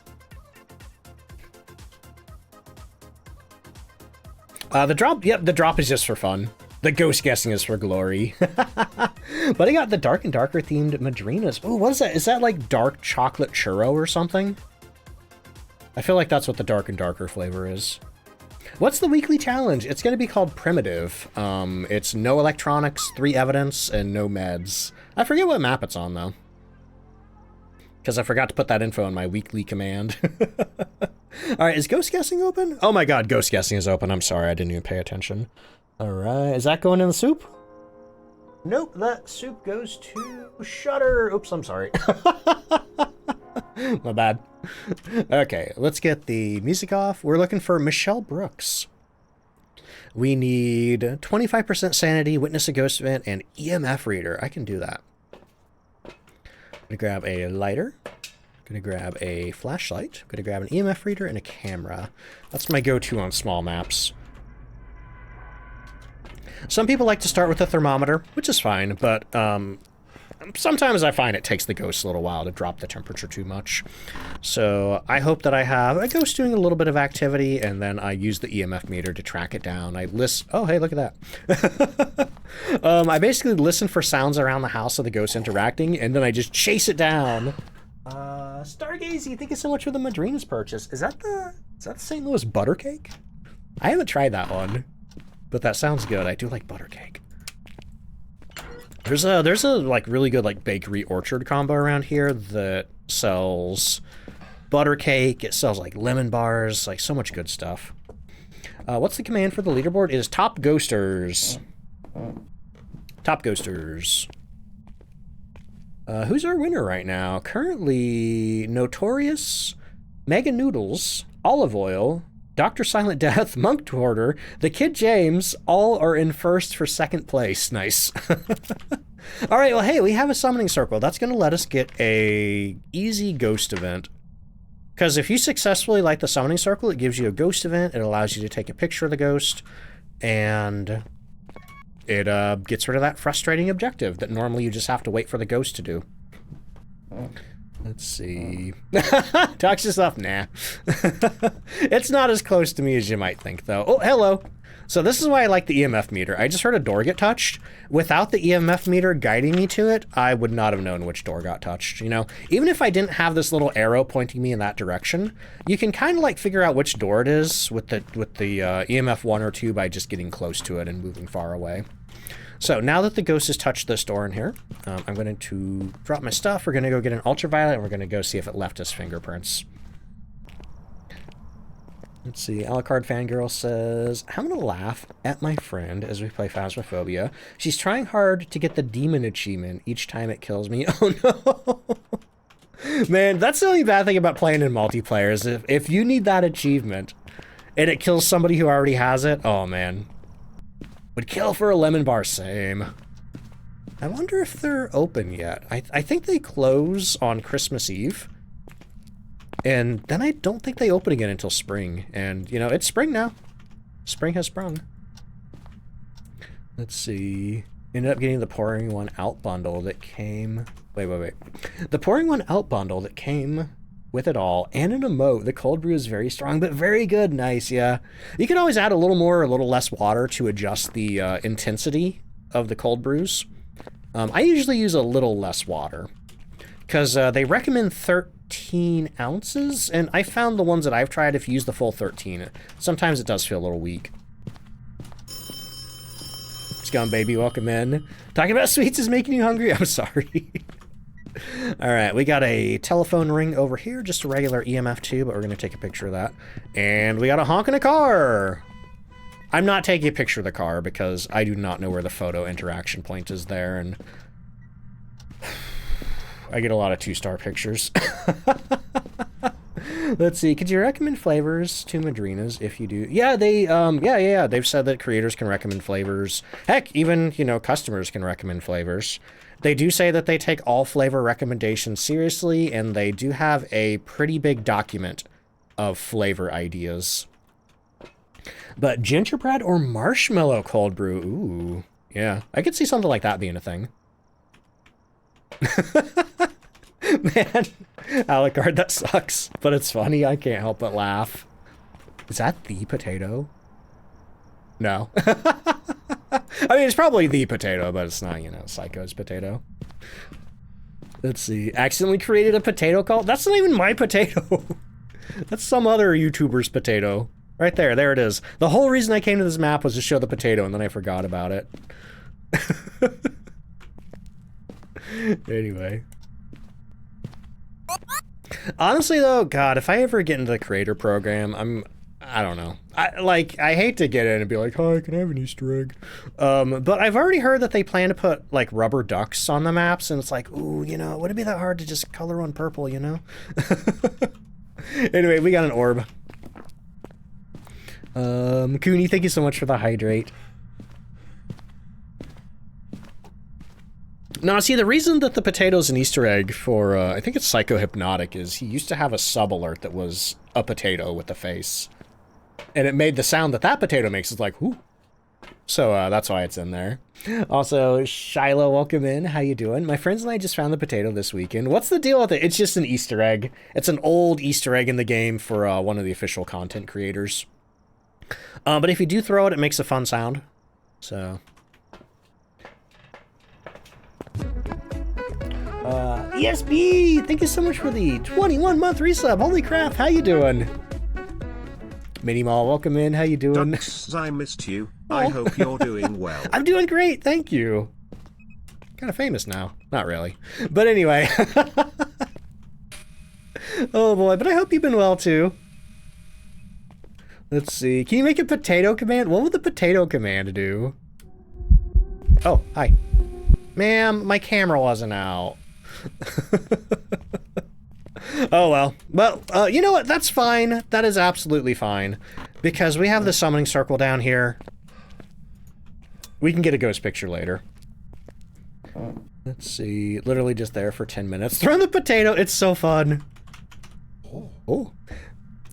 The drop, yep, the drop is just for fun. The ghost guessing is for glory. But I got the Dark and Darker themed Madrinas. Oh, what is that? Is that like dark chocolate churro or something? I feel like that's what the Dark and Darker flavor is. What's the weekly challenge? It's going to be called Primitive. It's no electronics, 3 evidence, and no meds. I forget what map it's on, though. Because I forgot to put that info in my weekly command. Alright, is Ghost Guessing open? Oh my god, Ghost Guessing is open. I'm sorry, I didn't even pay attention. Alright, is that going in the soup? Nope, that soup goes to Shutter. Oops, I'm sorry. My bad. Okay, let's get the music off. We're looking for Michelle Brooks. We need 25% sanity, witness a ghost event, and EMF reader. I can do that. I'm gonna grab a lighter. Gonna grab a flashlight. Gonna grab an EMF reader and a camera. That's my go-to on small maps. Some people like to start with a thermometer, which is fine, but sometimes I find it takes the ghost a little while to drop the temperature too much. So I hope that I have a ghost doing a little bit of activity, and then I use the EMF meter to track it down. I listen. Oh, hey, look at that. I basically listen for sounds around the house of the ghost interacting, and then I just chase it down. Stargazy, thank you so much for the Madrina's purchase. Is that the St. Louis butter cake? I haven't tried that one, but that sounds good. I do like butter cake. There's a like really good like bakery orchard combo around here that sells butter cake. It sells like lemon bars, like so much good stuff. What's the command for the leaderboard? It is Top Ghosters. Top Ghosters. Who's our winner right now? Currently, Notorious, Mega Noodles, Olive Oil, Dr. Silent Death, Monk Torter, the Kid James, all are in first for second place. Nice. All right, well, hey, we have a summoning circle. That's going to let us get a easy ghost event. Because if you successfully light the summoning circle, it gives you a ghost event. It allows you to take a picture of the ghost, and it gets rid of that frustrating objective that normally you just have to wait for the ghost to do. Let's see. Talks yourself? Nah. It's not as close to me as you might think, though. Oh, hello. So this is why I like the EMF meter. I just heard a door get touched. Without the EMF meter guiding me to it, I would not have known which door got touched, you know? Even if I didn't have this little arrow pointing me in that direction, you can kind of like figure out which door it is with the EMF 1 or 2 by just getting close to it and moving far away. So now that the ghost has touched this door in here, I'm going to drop my stuff. We're going to go get an ultraviolet, and we're going to go see if it left us fingerprints. Let's see. Alucard Fangirl says, I'm going to laugh at my friend as we play Phasmophobia. She's trying hard to get the demon achievement each time it kills me. Oh, no. Man, that's the only bad thing about playing in multiplayer is if you need that achievement and it kills somebody who already has it, oh, man. Would kill for a lemon bar, same. I wonder if they're open yet. I think they close on Christmas Eve. And then I don't think they open again until spring. And, you know, it's spring now. Spring has sprung. Let's see. Ended up getting the Pouring One Out bundle that came... Wait. The Pouring One Out bundle that came with it all, and an emote. The cold brew is very strong, but very good. Nice, yeah. You can always add a little more or a little less water to adjust the intensity of the cold brews. I usually use a little less water, because they recommend 13 ounces, and I found the ones that I've tried, if you use the full 13, sometimes it does feel a little weak. Scum Baby, welcome in. Talking about sweets is making you hungry? I'm sorry. Alright, we got a telephone ring over here, just a regular EMF 2, but we're going to take a picture of that. And we got a honk in a car! I'm not taking a picture of the car because I do not know where the photo interaction point is there, and I get a lot of 2-star pictures. Let's see, could you recommend flavors to Madrinas if you do? Yeah, they, yeah, they've said that creators can recommend flavors. Heck, even, you know, customers can recommend flavors. They do say that they take all flavor recommendations seriously, and they do have a pretty big document of flavor ideas. But gingerbread or marshmallow cold brew? Ooh, yeah. I could see something like that being a thing. Man, Alucard, that sucks. But it's funny, I can't help but laugh. Is that the potato? No. I mean, it's probably the potato, but it's not, you know, Psycho's potato. Let's see. Accidentally created a potato cult? That's not even my potato. That's some other YouTuber's potato. Right there. There it is. The whole reason I came to this map was to show the potato, and then I forgot about it. Anyway. Honestly, though, God, if I ever get into the creator program, I don't know. I hate to get in and be like, hi, can I have an Easter egg? But I've already heard that they plan to put, like, rubber ducks on the maps, and it's like, ooh, you know, would it be that hard to just color one purple, you know? Anyway, we got an orb. Cooney, thank you so much for the hydrate. Now, see, the reason that the potato's an Easter egg for, I think it's Psychohypnotic, is he used to have a sub-alert that was a potato with a face. And it made the sound that that potato makes. It's like, whoo. So, that's why it's in there. Also, Shiloh, welcome in. How you doing? My friends and I just found the potato this weekend. What's the deal with it? It's just an Easter egg. It's an old Easter egg in the game for one of the official content creators. But if you do throw it, it makes a fun sound. So... ESB, thank you so much for the 21-month resub. Holy crap, how you doing? Mini Mall, welcome in. How you doing? Ducks, I missed you. Oh. I hope you're doing well. I'm doing great, thank you. Kind of famous now. Not really. But anyway. Oh boy, but I hope you've been well too. Let's see. Can you make a potato command? What would the potato command do? Oh, hi. Ma'am, my camera wasn't out. Oh well. Well, you know what? That's fine. That is absolutely fine. Because we have the summoning circle down here. We can get a ghost picture later. Let's see. Literally just there for 10 minutes. Throw the potato. It's so fun. Oh.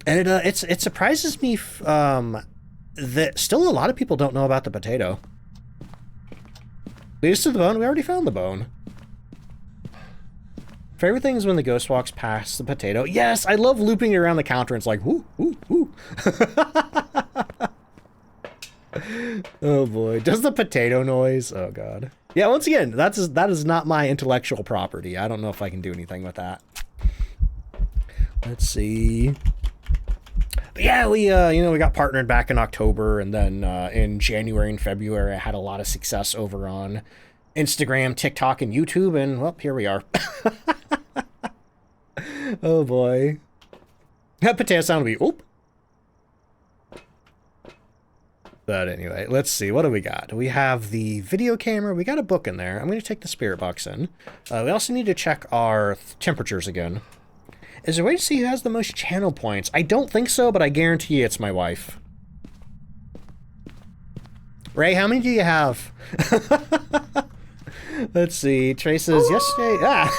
And it surprises me that still a lot of people don't know about the potato. Lead us to the bone. We already found the bone. Favorite thing is when the ghost walks past the potato. Yes, I love looping around the counter. It's like, whoo, whoo, whoo. Oh boy, does the potato noise? Oh god. Yeah, once again, that is not my intellectual property. I don't know if I can do anything with that. Let's see. But yeah, we we got partnered back in October, and then in January and February I had a lot of success over on Instagram, TikTok, and YouTube, and well, here we are. Oh boy. That potato sound would be oop. But anyway, let's see. What do we got? We have the video camera. We got a book in there. I'm going to take the spirit box in. We also need to check our temperatures again. Is there a way to see who has the most channel points? I don't think so, but I guarantee it's my wife. Ray, how many do you have? Let's see. Trey says yesterday. Ah!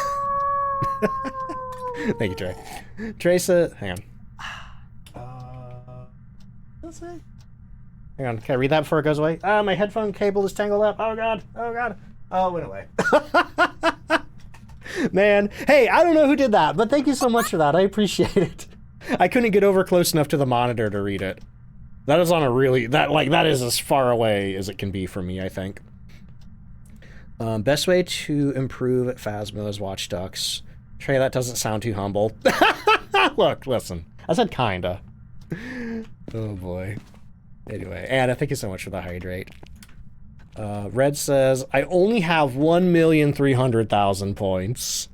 Thank you, Trey. Trey said, hang on. Let's see. Hang on, can I read that before it goes away? Ah, my headphone cable is tangled up. Oh god, oh god. Oh, it went away. Man, hey, I don't know who did that, but thank you so much for that. I appreciate it. I couldn't get over close enough to the monitor to read it. That is on a really, that is as far away as it can be for me, I think. Best way to improve at Phasmo is watch ducks. Trey, that doesn't sound too humble. Look, listen. I said kinda. Oh boy. Anyway, Anna, thank you so much for the hydrate. Red says, I only have 1,300,000 points.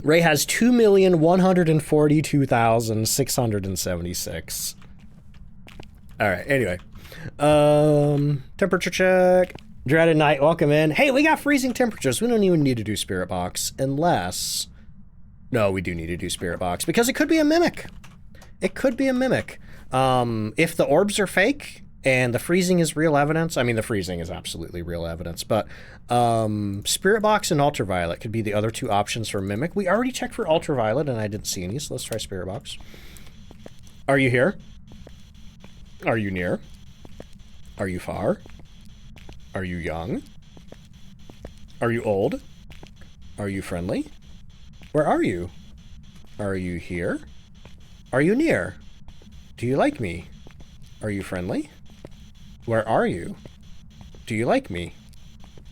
Ray has 2,142,676. Alright, anyway. Temperature check. Dreaded Night, welcome in. Hey, we got freezing temperatures. We don't even need to do Spirit Box unless... No, we do need to do Spirit Box because it could be a mimic. It could be a mimic. If the orbs are fake and the freezing is real evidence, I mean, the freezing is absolutely real evidence, but Spirit Box and Ultraviolet could be the other two options for mimic. We already checked for Ultraviolet and I didn't see any, so let's try Spirit Box. Are you here? Are you near? Are you far? Are you young? Are you old? Are you friendly? Where are you? Are you here? Are you near? Do you like me? Are you friendly? Where are you? Do you like me?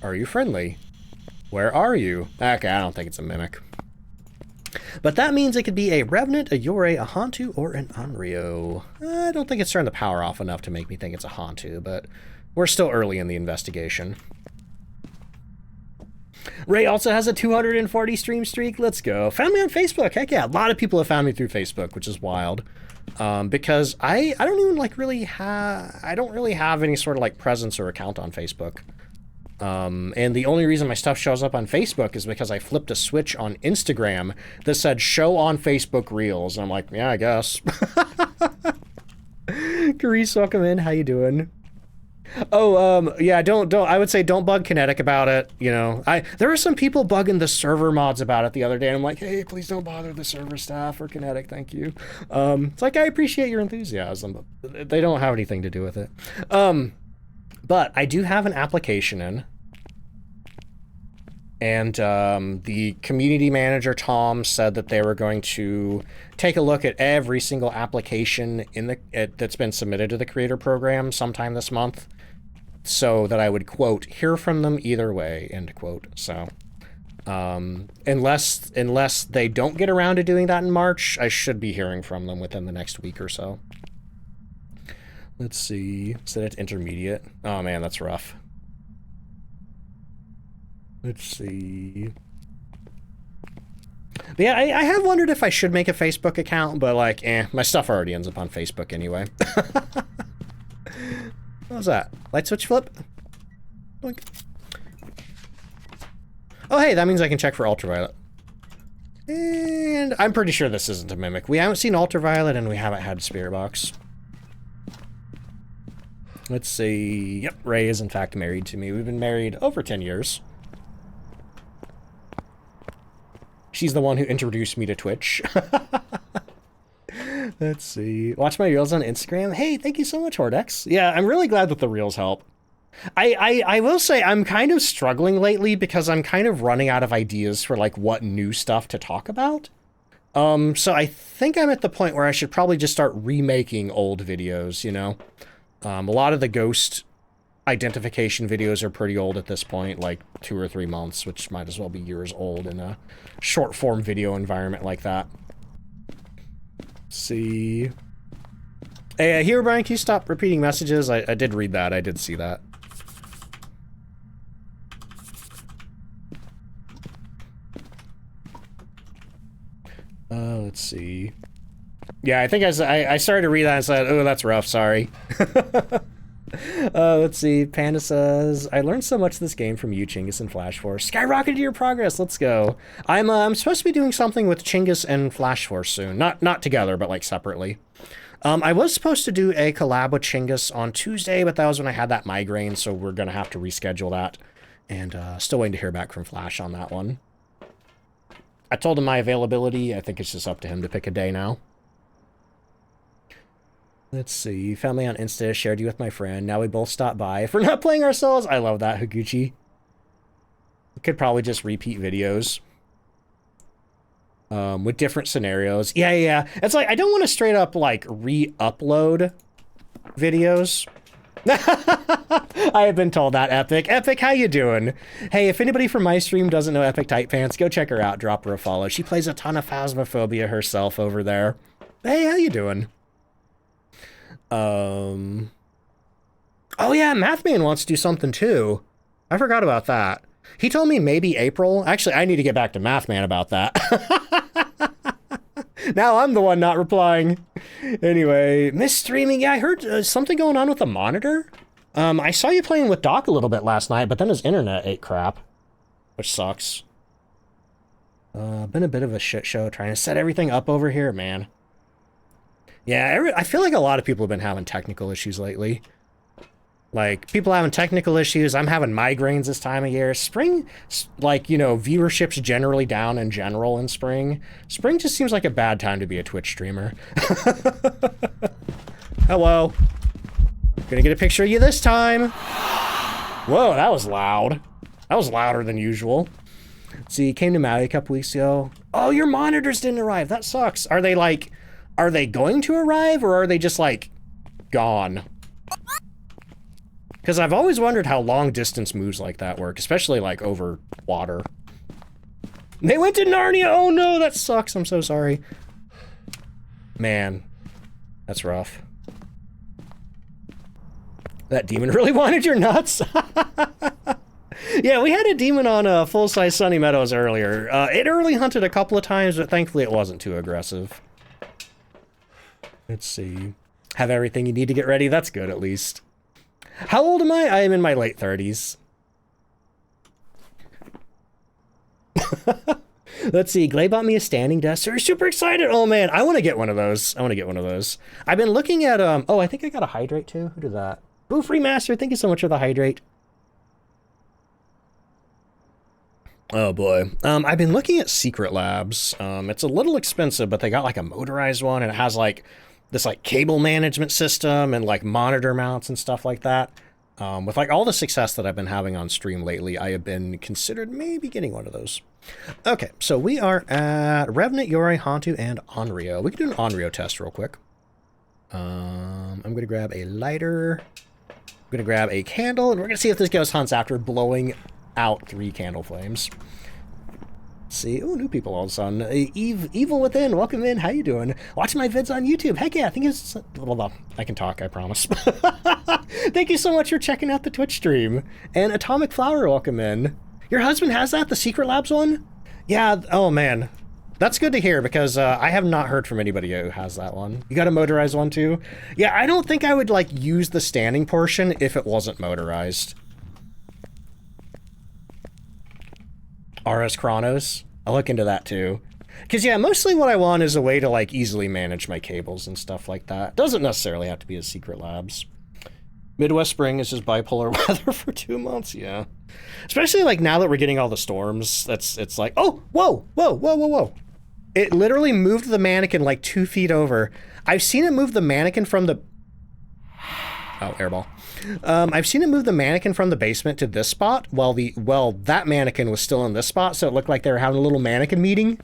Are you friendly? Where are you? Okay, I don't think it's a mimic. But that means it could be a Revenant, a Yurei, a Hantu, or an Onryo. I don't think it's turned the power off enough to make me think it's a Hantu, but we're still early in the investigation. Ray also has a 240 stream streak. Let's go. Found me on Facebook. Heck yeah. A lot of people have found me through Facebook, which is wild. Because I don't even like really have, I don't really have any sort of like presence or account on Facebook. And the only reason my stuff shows up on Facebook is because I flipped a switch on Instagram that said show on Facebook Reels. And I'm like, yeah, I guess. Carice, welcome in. How you doing? Oh, yeah, don't, I would say don't bug Kinetic about it, you know. There were some people bugging the server mods about it the other day, and I'm like, hey, please don't bother the server staff or Kinetic, thank you. It's like, I appreciate your enthusiasm, but they don't have anything to do with it. But I do have an application in, and the community manager, Tom, said that they were going to take a look at every single application in that's been submitted to the creator program sometime this month, so that I would, quote, hear from them either way, end quote. So unless they don't get around to doing that in March, I should be hearing from them within the next week or so. Let's see. Set it to intermediate. Oh man, that's rough. Let's see. But yeah, I have wondered if I should make a Facebook account, but like, my stuff already ends up on Facebook anyway. What was that? Light switch flip? Boink. Oh hey, that means I can check for Ultraviolet. And I'm pretty sure this isn't a mimic. We haven't seen Ultraviolet and we haven't had Spirit Box. Let's see. Yep, Ray is in fact married to me. We've been married over 10 years. She's the one who introduced me to Twitch. Let's see. Watch my reels on Instagram. Hey, thank you so much, Hordex. Yeah, I'm really glad that the reels help. I will say I'm kind of struggling lately because I'm kind of running out of ideas for like what new stuff to talk about. So I think I'm at the point where I should probably just start remaking old videos, you know? A lot of the ghost identification videos are pretty old at this point, like 2 or 3 months, which might as well be years old in a short form video environment like that. Let's see. Hey, here, Brian, can you stop repeating messages? I did read that. I did see that. Let's see. Yeah, I think I started to read that and said, oh, that's rough, sorry. Let's see. Panda says, I learned so much of this game from you, Chinggis and Flash Force. Skyrocketed your progress, let's go. I'm supposed to be doing something with Chinggis and Flash Force soon. Not together, but like separately. I was supposed to do a collab with Chinggis on Tuesday, but that was when I had that migraine, so we're gonna have to reschedule that. And still waiting to hear back from Flash on that one. I told him my availability. I think it's just up to him to pick a day now. Let's see. You found me on Insta, shared you with my friend. Now we both stopped by. If we're not playing ourselves, I love that, Higuchi. We could probably just repeat videos. With different scenarios. Yeah. It's like, I don't want to straight up, like, re-upload videos. I have been told that, Epic. Epic, how you doing? Hey, if anybody from my stream doesn't know Epic Tight Pants, go check her out. Drop her a follow. She plays a ton of Phasmophobia herself over there. Hey, how you doing? Oh yeah, Mathman wants to do something too. I forgot about that. He told me maybe April. Actually, I need to get back to Mathman about that. Now I'm the one not replying. Anyway, miss streaming. Yeah, I heard something going on with the monitor. I saw you playing with Doc a little bit last night, but then his internet ate crap, which sucks. Been a bit of a shit show trying to set everything up over here, man. Yeah, I feel like a lot of people have been having technical issues lately. Like, people having technical issues, I'm having migraines this time of year. Spring, like, you know, viewership's generally down in general in spring. Spring just seems like a bad time to be a Twitch streamer. Hello. Gonna get a picture of you this time. Whoa, that was loud. That was louder than usual. See, you came to Maui a couple weeks ago. Oh, your monitors didn't arrive. That sucks. Are they going to arrive, or are they just, like, gone? Because I've always wondered how long-distance moves like that work, especially, like, over water. They went to Narnia! Oh, no, that sucks. I'm so sorry. Man, that's rough. That demon really wanted your nuts? Yeah, we had a demon on full-size Sunny Meadows earlier. It early hunted a couple of times, but thankfully it wasn't too aggressive. Let's see. Have everything you need to get ready? That's good, at least. How old am I? I am in my late 30s. Let's see. Glay bought me a standing desk. So you're super excited. Oh, man. I want to get one of those. I've been looking at, oh, I think I got a hydrate, too. Who did that? Boo Free Master. Thank you so much for the hydrate. Oh, boy. I've been looking at Secret Labs. It's a little expensive, but they got, like, a motorized one, and it has, like, this like cable management system and like monitor mounts and stuff like that. With like all the success that I've been having on stream lately, I have been considered maybe getting one of those. Okay, so we are at Revenant, Yori, Hantu, and Onryo. We can do an Onryo test real quick. I'm going to grab a lighter. I'm going to grab a candle, and we're going to see if this ghost hunts after blowing out 3 candle flames. See, oh, new people all of a sudden. Evil Within, welcome in. How you doing? Watching my vids on YouTube. Heck yeah, I think it's... Well, I can talk, I promise. Thank you so much for checking out the Twitch stream. And Atomic Flower, welcome in. Your husband has that, the Secret Labs one? Yeah, oh man. That's good to hear, because I have not heard from anybody who has that one. You got a motorized one too? Yeah, I don't think I would like use the standing portion if it wasn't motorized. RS Chronos. I'll look into that too. Because yeah, mostly what I want is a way to like easily manage my cables and stuff like that. Doesn't necessarily have to be a Secret Labs. Midwest spring is just bipolar weather for 2 months, yeah. Especially like now that we're getting all the storms, it's like, oh, whoa. It literally moved the mannequin like 2 feet over. I've seen it move the mannequin from the... Oh, airball. I've seen him move the mannequin from the basement to this spot while that mannequin was still in this spot, so it looked like they were having a little mannequin meeting.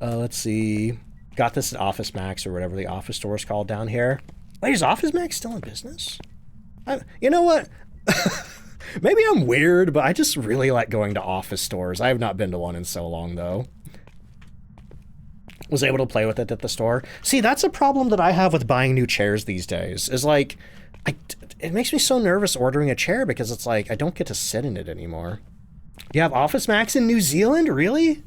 Let's see. Got this at Office Max or whatever the office store is called down here. Wait, is Office Max still in business? You know what? Maybe I'm weird, but I just really like going to office stores. I have not been to one in so long, though. Was able to play with it at the store. See, that's a problem that I have with buying new chairs these days, is like, it makes me so nervous ordering a chair because it's like, I don't get to sit in it anymore. You have Office Max in New Zealand? Really?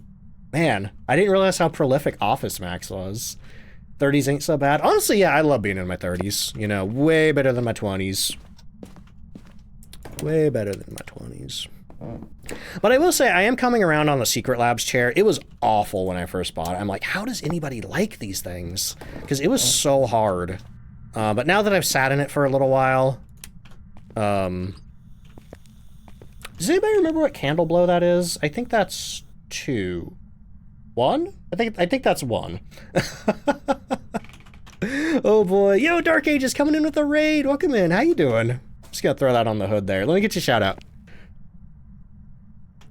Man, I didn't realize how prolific Office Max was. 30s ain't so bad. Honestly, yeah, I love being in my 30s. You know, way better than my 20s. Way better than my 20s. But I will say, I am coming around on the Secret Labs chair. It was awful when I first bought it. I'm like, how does anybody like these things? Because it was so hard. But now that I've sat in it for a little while... does anybody remember what candle blow that is? I think that's 2. 1? I think that's 1. Oh boy. Yo, Dark Age is coming in with a raid. Welcome in. How you doing? Just gonna throw that on the hood there. Let me get you a shout out.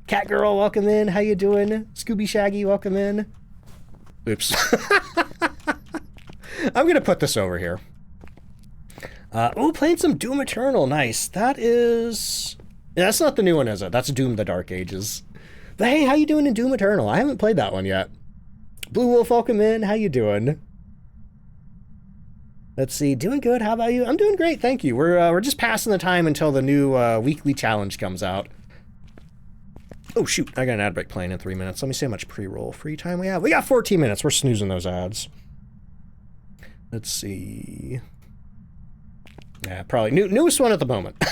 Cat Girl, welcome in. How you doing? Scooby Shaggy, welcome in. Oops. I'm gonna put this over here. Oh, playing some Doom Eternal. Nice. That is... Yeah, that's not the new one, is it? That's Doom the Dark Ages. But hey, how you doing in Doom Eternal? I haven't played that one yet. Blue Wolf, welcome in. How you doing? Let's see. Doing good. How about you? I'm doing great, thank you. We're just passing the time until the new weekly challenge comes out. Oh shoot, I got an ad break playing in 3 minutes. Let me see how much pre-roll free time we have. We got 14 minutes. We're snoozing those ads. Let's see. Yeah, probably newest one at the moment.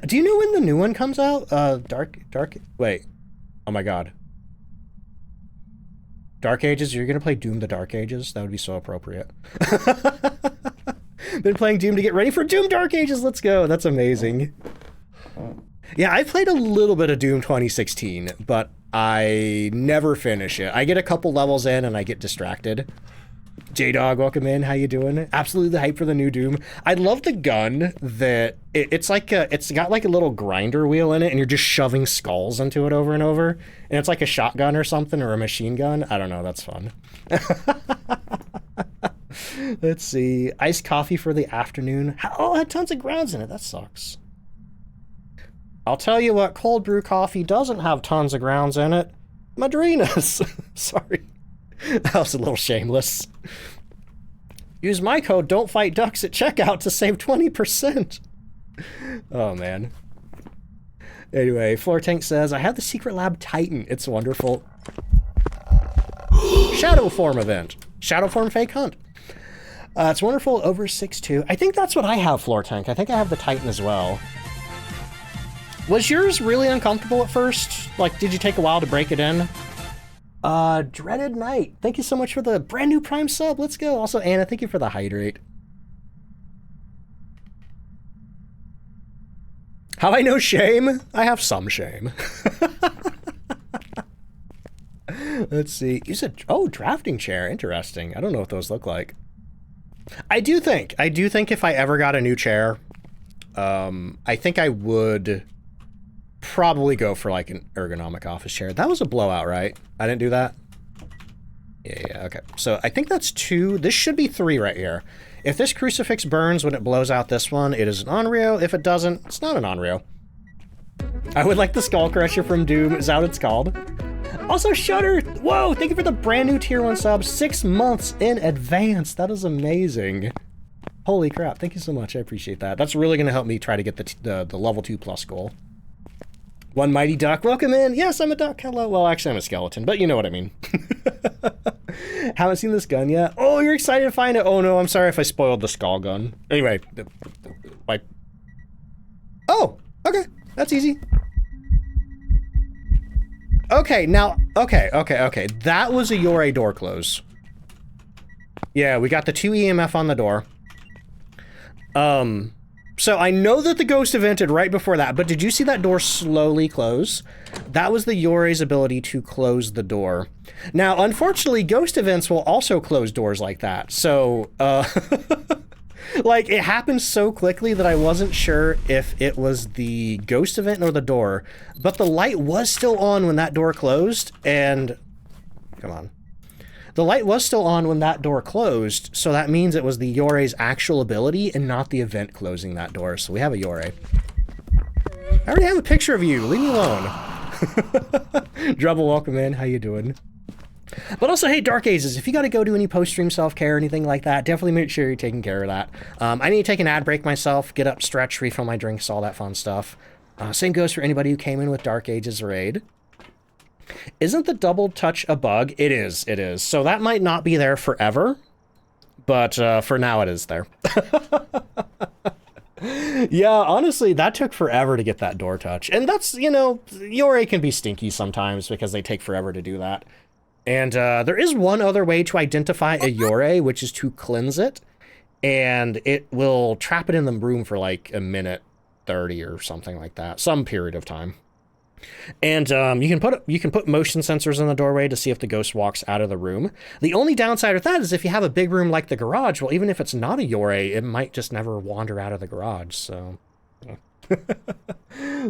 Do you know when the new one comes out? Wait. Oh my god. Dark Ages? You're gonna play Doom the Dark Ages? That would be so appropriate. Been playing Doom to get ready for Doom Dark Ages. Let's go. That's amazing. Yeah, I played a little bit of Doom 2016, but I never finish it. I get a couple levels in and I get distracted. J-Dog, welcome in. How you doing? Absolutely hyped for the new Doom. I love the gun that it's got like a little grinder wheel in it, and you're just shoving skulls into it over and over. And it's like a shotgun or something, or a machine gun. I don't know. That's fun. Let's see. Iced coffee for the afternoon. Oh, it had tons of grounds in it. That sucks. I'll tell you what cold brew coffee doesn't have tons of grounds in it. Madrinas. Sorry. That was a little shameless. Use my code DontFightDucks at checkout to save 20%. Oh, man. Anyway, Floor Tank says, I have the Secret Lab Titan. It's wonderful. Shadow Form event. Shadow Form fake hunt. It's wonderful over 6'2". I think that's what I have, Floor Tank. I think I have the Titan as well. Was yours really uncomfortable at first? Like, did you take a while to break it in? Dreaded Night. Thank you so much for the brand new Prime sub. Let's go. Also, Anna, thank you for the hydrate. Have I no shame? I have some shame. Let's see. You said, oh, drafting chair. Interesting. I don't know what those look like. I do think if I ever got a new chair, I think I would probably go for like an ergonomic office chair. That was a blowout, right? I didn't do that? Yeah, okay. So I think that's 2. This should be 3 right here. If this crucifix burns when it blows out this one, it is an Onryo. If it doesn't, it's not an Onryo. I would like the Skull Crusher from Doom. Is that what it's called? Also, Shudder! Whoa, thank you for the brand new tier 1 sub. 6 months in advance. That is amazing. Holy crap, thank you so much. I appreciate that. That's really going to help me try to get the level 2+ goal. One Mighty Duck, welcome in. Yes, I'm a duck. Hello. Well, actually, I'm a skeleton, but you know what I mean. Haven't seen this gun yet. Oh, you're excited to find it. Oh no, I'm sorry if I spoiled the skull gun. Anyway, wipe. Oh, okay, that's easy. Okay, now, okay. That was a Yore door close. Yeah, we got the 2 EMF on the door. So I know that the ghost evented right before that, but did you see that door slowly close? That was the Yore's ability to close the door. Now, unfortunately, ghost events will also close doors like that. So, Like, it happened so quickly that I wasn't sure if it was the ghost event or the door, but the light was still on when that door closed, and... Come on. The light was still on when that door closed, so that means it was the Yorei's actual ability and not the event closing that door, so we have a Yorei. I already have a picture of you, leave me alone. Drubble, welcome in, how you doing? But also, hey, Dark Ages, if you gotta go do any post-stream self-care or anything like that, definitely make sure you're taking care of that. I need to take an ad break myself, get up, stretch, refill my drinks, all that fun stuff. Same goes for anybody who came in with Dark Ages raid. Isn't the double touch a bug? It is, it is. So that might not be there forever, but for now it is there. Yeah, honestly, that took forever to get that door touch. And that's, you know, Yorei can be stinky sometimes because they take forever to do that. And there is one other way to identify a Yorei, which is to cleanse it. And it will trap it in the room for like a minute 30 or something like that. Some period of time. And you can put motion sensors in the doorway to see if the ghost walks out of the room. The only downside with that is if you have a big room like the garage, well, even if it's not a Yorei, it might just never wander out of the garage, so...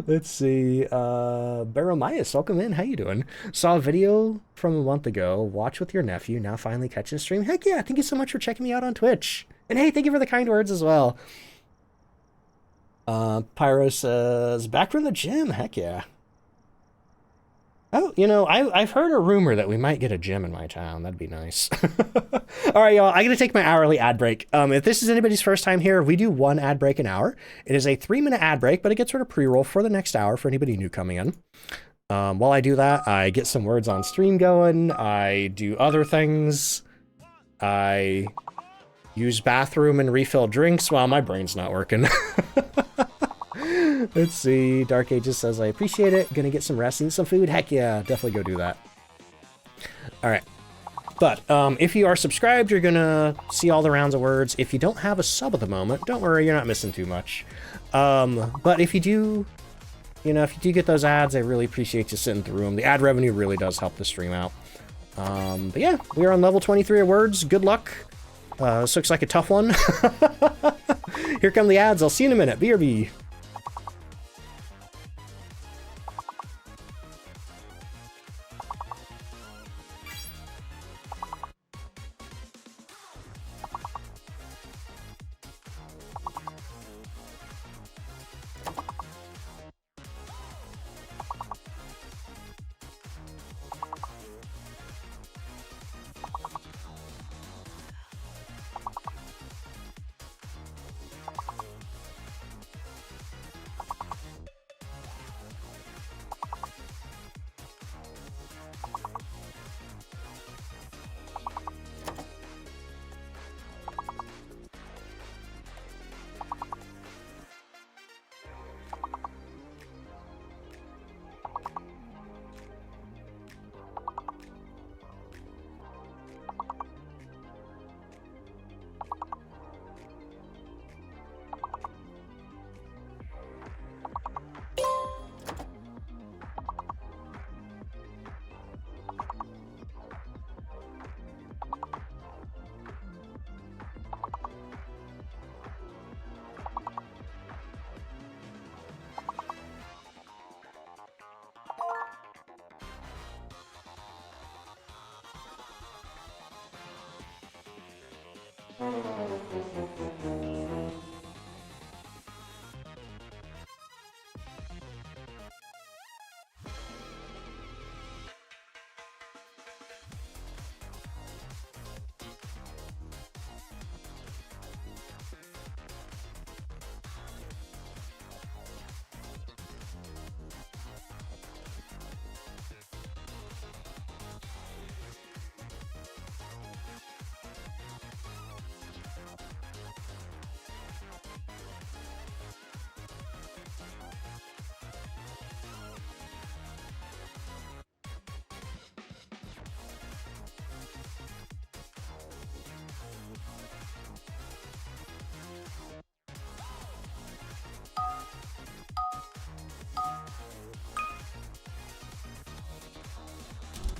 Let's see, Baromaius, welcome in, how you doing? Saw a video from a month ago, watch with your nephew, now finally catching a stream. Heck yeah, thank you so much for checking me out on Twitch. And hey, thank you for the kind words as well. Pyro says, back from the gym, heck yeah. Oh, you know, I've heard a rumor that we might get a gym in my town. That'd be nice. All right, y'all, I gotta take my hourly ad break. If this is anybody's first time here, we do one ad break an hour. It is a 3-minute ad break, but it gets rid of pre-roll for the next hour for anybody new coming in. While I do that, I get some words on stream going. I do other things. I use bathroom and refill drinks while my brain's not working. Let's see. Dark Ages says, I appreciate it. Gonna get some rest and some food. Heck yeah, definitely go do that. All right. But if you are subscribed, you're gonna see all the rounds of words. If you don't have a sub at the moment, don't worry, you're not missing too much. But if you do, you know, if you do get those ads, I really appreciate you sitting through them. The ad revenue really does help the stream out. But yeah, we are on level 23 of words. Good luck. This looks like a tough one. Here come the ads. I'll see you in a minute. BRB.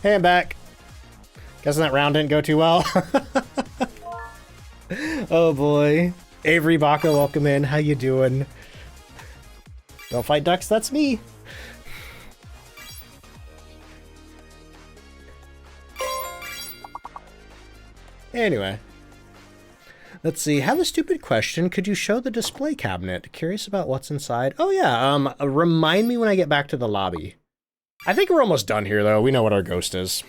Hey, I'm back. Guessing that round didn't go too well. Oh boy. Avery Baca, welcome in. How you doing? Don't fight ducks, that's me. Anyway. Let's see, have a stupid question. Could you show the display cabinet? Curious about what's inside. Oh yeah, remind me when I get back to the lobby. I think we're almost done here though. We know what our ghost is.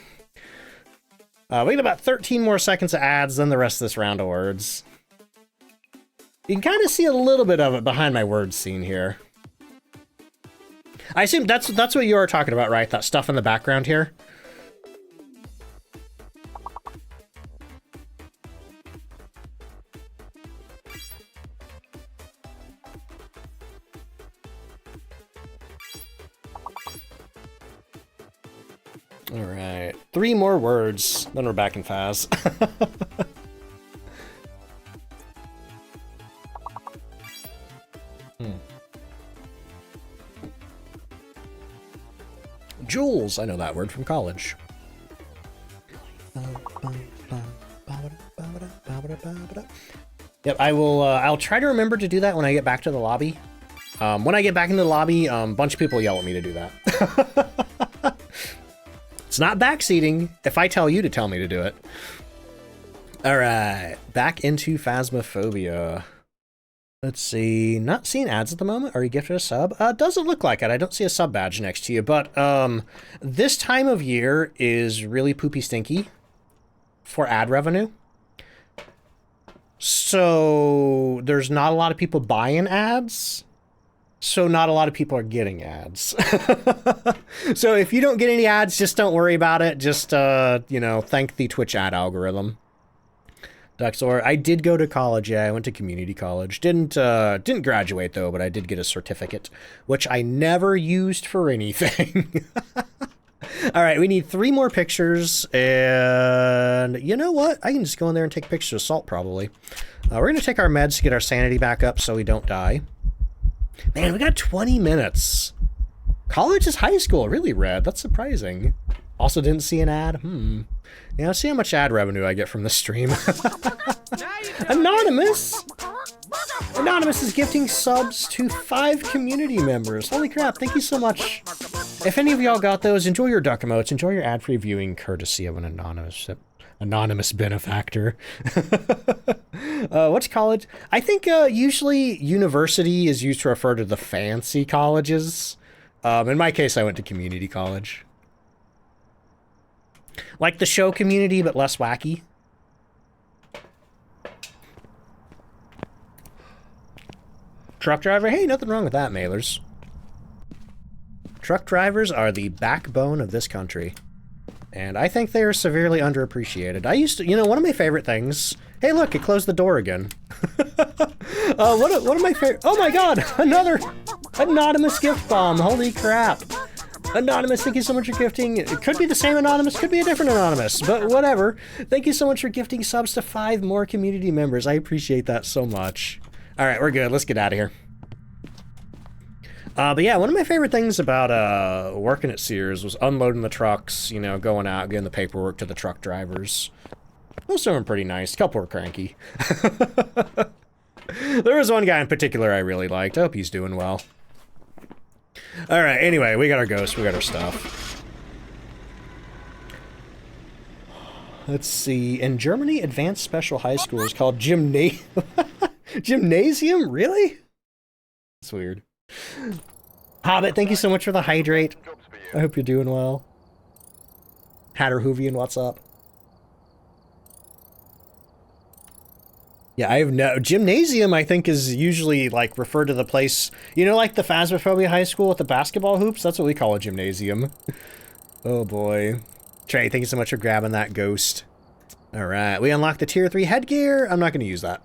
We got about 13 more seconds of ads, then the rest of this round of words. You can kind of see a little bit of it behind my words scene here. I assume that's what you are talking about, right? That stuff in the background here? All right, 3 more words, then we're back in Phas. Jules, I know that word from college. Yep, I'll try to remember to do that when I get back to the lobby. When I get back into the lobby, a bunch of people yell at me to do that. It's not backseating if I tell you to tell me to do it. All right, back into Phasmophobia. Let's see, not seeing ads at the moment. Are you gifted a sub? Doesn't look like it. I don't see a sub badge next to you, but this time of year is really poopy stinky for ad revenue. So there's not a lot of people buying ads. So not a lot of people are getting ads. So if you don't get any ads, just don't worry about it. Just, you know, thank the Twitch ad algorithm. Duxor, I did go to college. Yeah, I went to community college. Didn't graduate though, but I did get a certificate, which I never used for anything. All right, we need 3 more pictures, and you know what? I can just go in there and take pictures of Salt, probably. We're gonna take our meds to get our sanity back up so we don't die. Man, we got 20 minutes. College is high school, really, Red. That's surprising. Also didn't see an ad. Yeah, see how much ad revenue I get from this stream. Anonymous! Anonymous is gifting subs to 5 community members. Holy crap, thank you so much. If any of y'all got those, enjoy your duck emotes, enjoy your ad-free viewing courtesy of an anonymous benefactor. What's college? I think usually university is used to refer to the fancy colleges. In my case, I went to community college. Like the show Community, but less wacky. Truck driver? Hey, nothing wrong with that, mailers. Truck drivers are the backbone of this country. And I think they are severely underappreciated. I used to, you know, one of my favorite things... Hey, look, it closed the door again. One of my favorite... Oh my god, another anonymous gift bomb. Holy crap. Anonymous, thank you so much for gifting. It could be the same Anonymous, could be a different Anonymous, but whatever. Thank you so much for gifting subs to 5 more community members. I appreciate that so much. All right, we're good. Let's get out of here. But yeah, one of my favorite things about working at Sears was unloading the trucks, you know, going out, getting the paperwork to the truck drivers. Most of them were pretty nice. A couple were cranky. There was one guy in particular I really liked. I hope he's doing well. All right, anyway, we got our ghost, we got our stuff. Let's see. In Germany, advanced special high school is called Gymnasium? Really? That's weird. Hobbit, thank you so much for the hydrate. I hope you're doing well. Hatter Hoovian, what's up? Yeah, I have no... Gymnasium, I think, is usually, like, referred to the place... You know, like the Phasmophobia high school with the basketball hoops? That's what we call a gymnasium. Oh, boy. Trey, thank you so much for grabbing that ghost. Alright, we unlocked the tier 3 headgear. I'm not going to use that.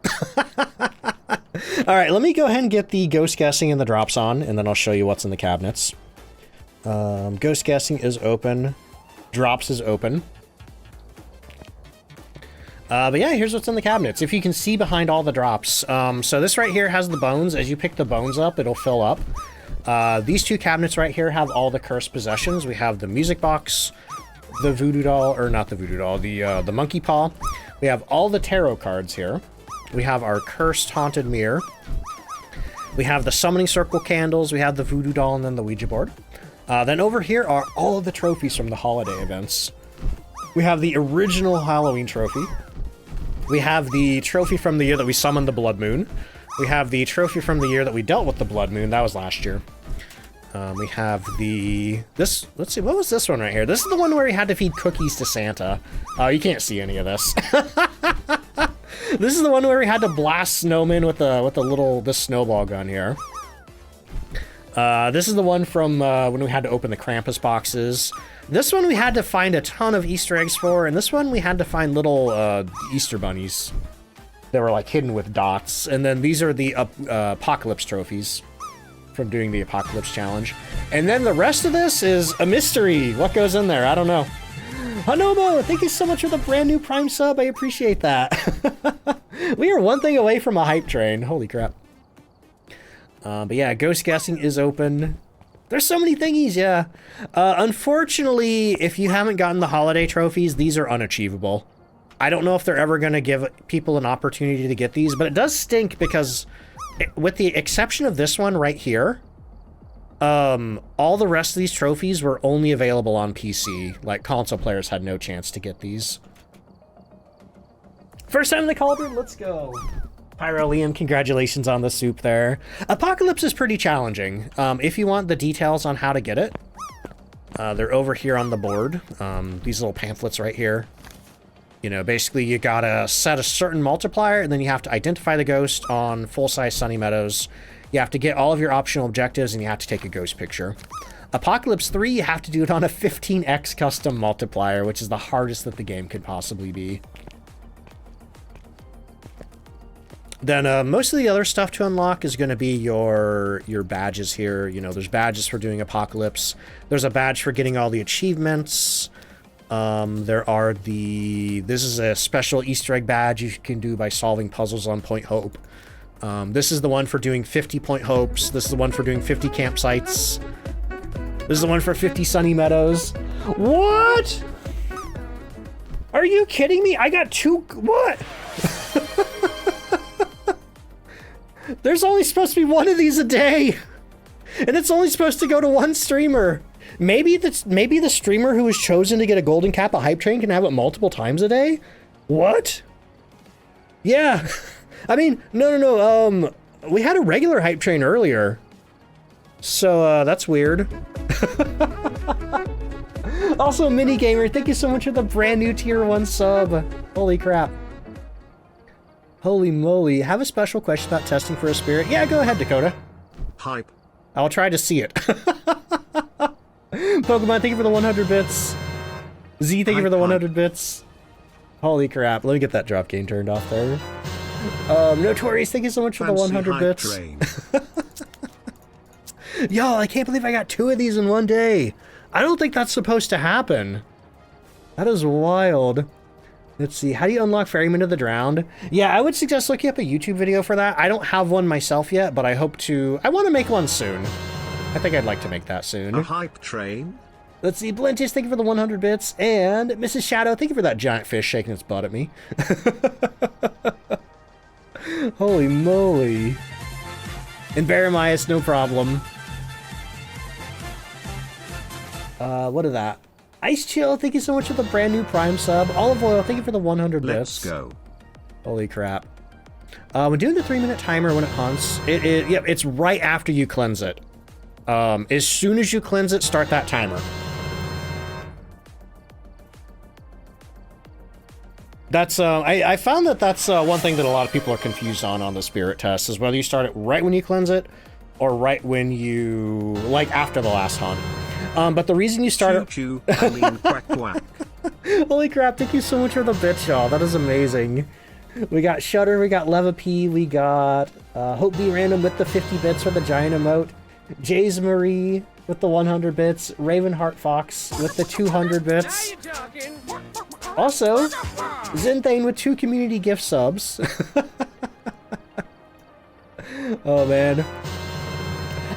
Alright, let me go ahead and get the ghost guessing and the drops on, and then I'll show you what's in the cabinets. Ghost guessing is open. Drops is open. But yeah, here's what's in the cabinets. If you can see behind all the drops. So this right here has the bones. As you pick the bones up, it'll fill up. These 2 cabinets right here have all the cursed possessions. We have the music box, the voodoo doll, or not the voodoo doll, the monkey paw. We have all the tarot cards here. We have our Cursed Haunted Mirror. We have the Summoning Circle candles, we have the Voodoo Doll, and then the Ouija board. Then over here are all of the trophies from the holiday events. We have the original Halloween trophy. We have the trophy from the year that we summoned the Blood Moon. We have the trophy from the year that we dealt with the Blood Moon. That was last year. We have let's see, what was this one right here? This is the one where we had to feed cookies to Santa. Oh, you can't see any of this. This is the one where we had to blast snowmen with the snowball gun here. This is the one from when we had to open the Krampus boxes. This one we had to find a ton of Easter eggs for, and this one we had to find little Easter bunnies that were like hidden with dots. And then these are the Apocalypse trophies from doing the Apocalypse challenge. And then the rest of this is a mystery. What goes in there? I don't know. Hanobo, thank you so much for the brand new Prime sub. I appreciate that. We are one thing away from a hype train. Holy crap. But yeah, ghost guessing is open. There's so many thingies, yeah. Unfortunately, if you haven't gotten the holiday trophies, these are unachievable. I don't know if they're ever going to give people an opportunity to get these, but it does stink because with the exception of this one right here, all the rest of these trophies were only available on PC. Like, console players had no chance to get these. First time in the cauldron, let's go. Pyro Liam, congratulations on the soup there. Apocalypse is pretty challenging. If you want the details on how to get it, they're over here on the board. These little pamphlets right here. You know, basically you gotta set a certain multiplier, and then you have to identify the ghost on full-size Sunny Meadows. You have to get all of your optional objectives, and you have to take a ghost picture. Apocalypse 3, you have to do it on a 15x custom multiplier, which is the hardest that the game could possibly be. Then most of the other stuff to unlock is going to be your badges here. You know, there's badges for doing Apocalypse. There's a badge for getting all the achievements. This is a special Easter egg badge you can do by solving puzzles on Point Hope. This is the one for doing 50 Point Hopes. This is the one for doing 50 campsites. This is the one for 50 Sunny Meadows. What? Are you kidding me? I got two. What? There's only supposed to be one of these a day, and it's only supposed to go to one streamer. Maybe the streamer who was chosen to get a golden cap at Hype Train can have it multiple times a day? What? Yeah. I mean, no. We had a regular Hype Train earlier. So, that's weird. Also, Mini Gamer, thank you so much for the brand new tier 1 sub. Holy crap. Holy moly. Have a special question about testing for a spirit? Yeah, go ahead, Dakota. Hype. I'll try to see it. Pokemon, thank you for the 100 bits. Z, thank you for the 100 bits. Holy crap. Let me get that drop gain turned off there. Notorious, thank you so much for the 100 bits. Yo, I can't believe I got 2 of these in one day. I don't think that's supposed to happen. That is wild. Let's see, how do you unlock Ferryman of the Drowned? Yeah, I would suggest looking up a YouTube video for that. I don't have one myself yet, but I want to make one soon. I think I'd like to make that soon. A hype train? Let's see, Blintis, thank you for the 100 bits. And Mrs. Shadow, thank you for that giant fish shaking its butt at me. Holy moly. And Baramias, no problem. What is that? Ice Chill, thank you so much for the brand new Prime sub. Olive Oil, thank you for the 100 bits. Let's go. Holy crap. When doing the 3-minute timer when it haunts, it's right after you cleanse it. As soon as you cleanse it, start that timer. That's, I found that that's one thing that a lot of people are confused on the spirit test, is whether you start it right when you cleanse it, or right when you, like, after the last haunt. But the reason you start it... I mean, quack quack. Holy crap, thank you so much for the bits, y'all. That is amazing. We got Shudder, we got Leva P, we got Hope Be Random with the 50 bits for the giant emote, Jays Marie with the 100 bits, Ravenheart Fox with the 200 bits. Also, Zinthane with 2 community gift subs. Oh man.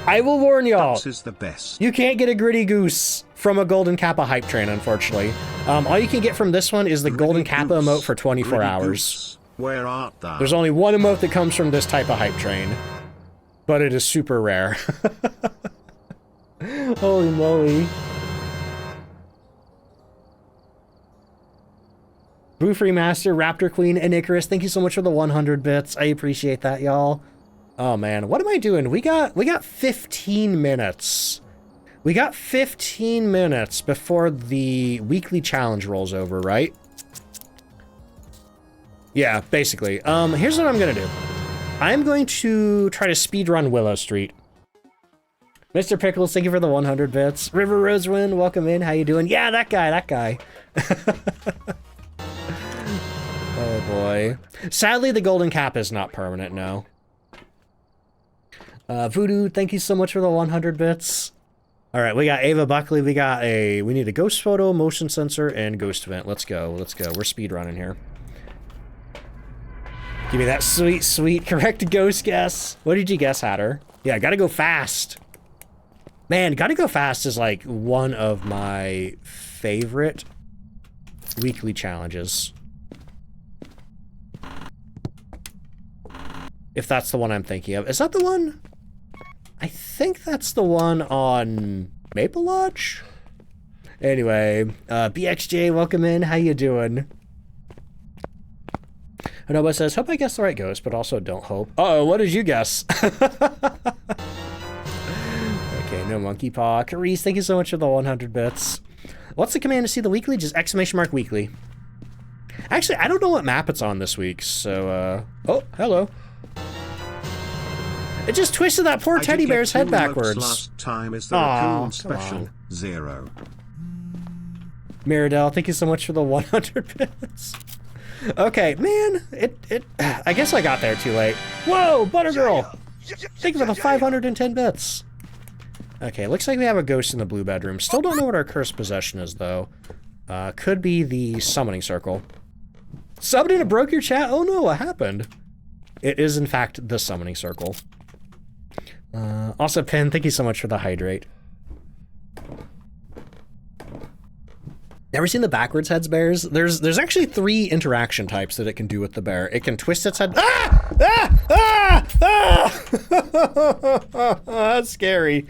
I will warn y'all, is the best. You can't get a Gritty Goose from a Golden Kappa Hype Train, unfortunately. All you can get from this one is the Golden Kappa emote for 24 hours. Where art thou? There's only one emote that comes from this type of hype train, but it is super rare. Holy moly. Boof Remaster, Raptor Queen, and Icarus, thank you so much for the 100 bits. I appreciate that, y'all. Oh man, what am I doing? We got 15 minutes. We got 15 minutes before the weekly challenge rolls over, right? Yeah, basically. Here's what I'm gonna do. I'm going to try to speedrun Willow Street. Mr. Pickles, thank you for the 100 bits. River Rosewind, welcome in. How you doing? Yeah, that guy. Oh boy. Sadly, the golden cap is not permanent, no. Voodoo, thank you so much for the 100 bits. All right, we got Ava Buckley. We need a ghost photo, motion sensor, and ghost vent. Let's go. We're speedrunning here. Give me that sweet, sweet correct ghost guess. What did you guess, Hatter? Yeah, gotta go fast. Man, gotta go fast is like one of my favorite weekly challenges. If that's the one I'm thinking of. Is that the one? I think that's the one on Maple Lodge? Anyway, BXJ, welcome in. How you doing? Anoba says, hope I guessed the right ghost, but also don't hope. Uh-oh, what did you guess? Okay, no monkey paw. Carice, thank you so much for the 100 bits. What's the command to see the weekly? Just ! weekly. Actually, I don't know what map it's on this week, so, oh, hello. It just twisted that poor teddy bear's head backwards. Last time is the raccoon special 0. Miradell, thank you so much for the 100 bits. Okay, man, I guess I got there too late. Whoa, Buttergirl! Thank you for the 510 bits. Okay, looks like we have a ghost in the blue bedroom. Still don't know what our cursed possession is, though. Could be the summoning circle. Subbed in and broke your chat? Oh no, what happened? It is, in fact, the summoning circle. Also, Pen, thank you so much for the hydrate. Ever seen the backwards heads bears? There's actually 3 interaction types that it can do with the bear. It can twist its head. Ah! Ah! Ah! Ah! That's scary.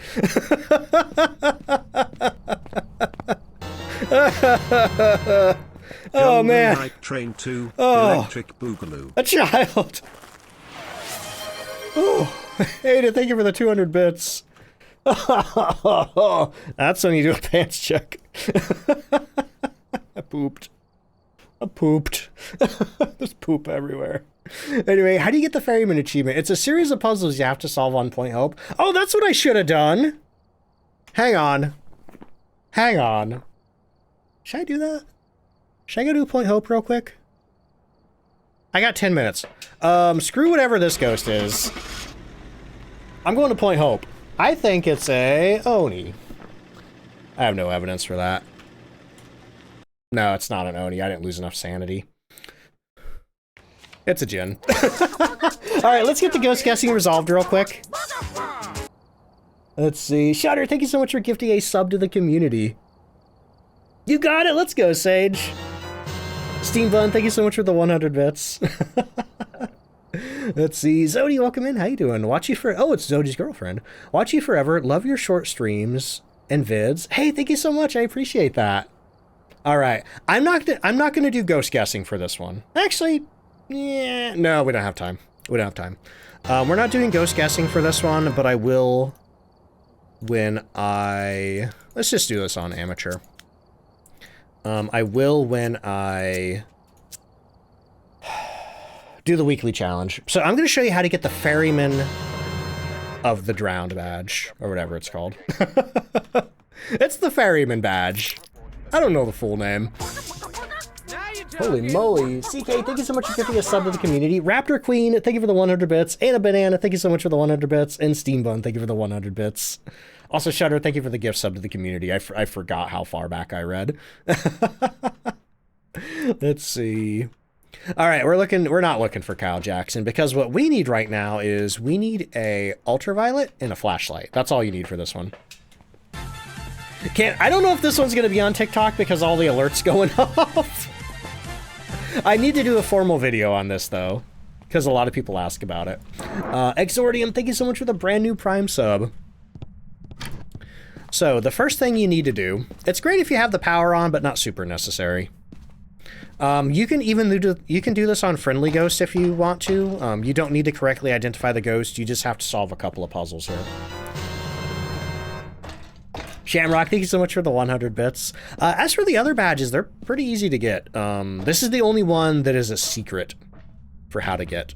Oh man. Night Train 2, Oh. Electric Boogaloo. A child. Oh, Ada, thank you for the 200 bits. That's when you do a pants check. I pooped. There's poop everywhere. Anyway, how do you get the ferryman achievement? It's a series of puzzles you have to solve on Point Hope. Oh, that's what I should have done. Hang on. Should I do that? Should I go do Point Hope real quick? I got 10 minutes. Screw whatever this ghost is. I'm going to Point Hope. I think it's a Oni. I have no evidence for that. No, it's not an Oni. I didn't lose enough sanity. It's a Jinn. Alright, let's get the ghost guessing resolved real quick. Let's see. Shutter, thank you so much for gifting a sub to the community. You got it! Let's go, Sage! Steam Bun, thank you so much for the 100 bits. Let's see. Zodi, welcome in. How you doing? Watch you for... Oh, it's Zodi's girlfriend. Watch you forever. Love your short streams and vids. Hey, thank you so much. I appreciate that. All right. I'm not going to do ghost guessing for this one. Actually, yeah. No, we don't have time. We're not doing ghost guessing for this one, but I will when I... Let's just do this on amateur. I will when I... do the weekly challenge. So I'm going to show you how to get the Ferryman of the Drowned badge, or whatever it's called. It's the Ferryman badge. I don't know the full name. Holy moly. CK, thank you so much for giving a sub to the community. Raptor Queen, thank you for the 100 bits. Anna Banana, thank you so much for the 100 bits. And Steam Bun, thank you for the 100 bits. Also, Shutter, thank you for the gift sub to the community. I forgot how far back I read. Let's see. All right, we're not looking for Kyle Jackson, because what we need right now is we need a ultraviolet and a flashlight. That's all you need for this one. I don't know if this one's going to be on TikTok because all the alerts going off. I need to do a formal video on this, though, because a lot of people ask about it. Exordium, thank you so much for the brand new Prime sub. So, the first thing you need to do, it's great if you have the power on, but not super necessary. You can do this on Friendly Ghost if you want to. You don't need to correctly identify the ghost, you just have to solve a couple of puzzles here. Shamrock, thank you so much for the 100 bits. As for the other badges, they're pretty easy to get. This is the only one that is a secret for how to get.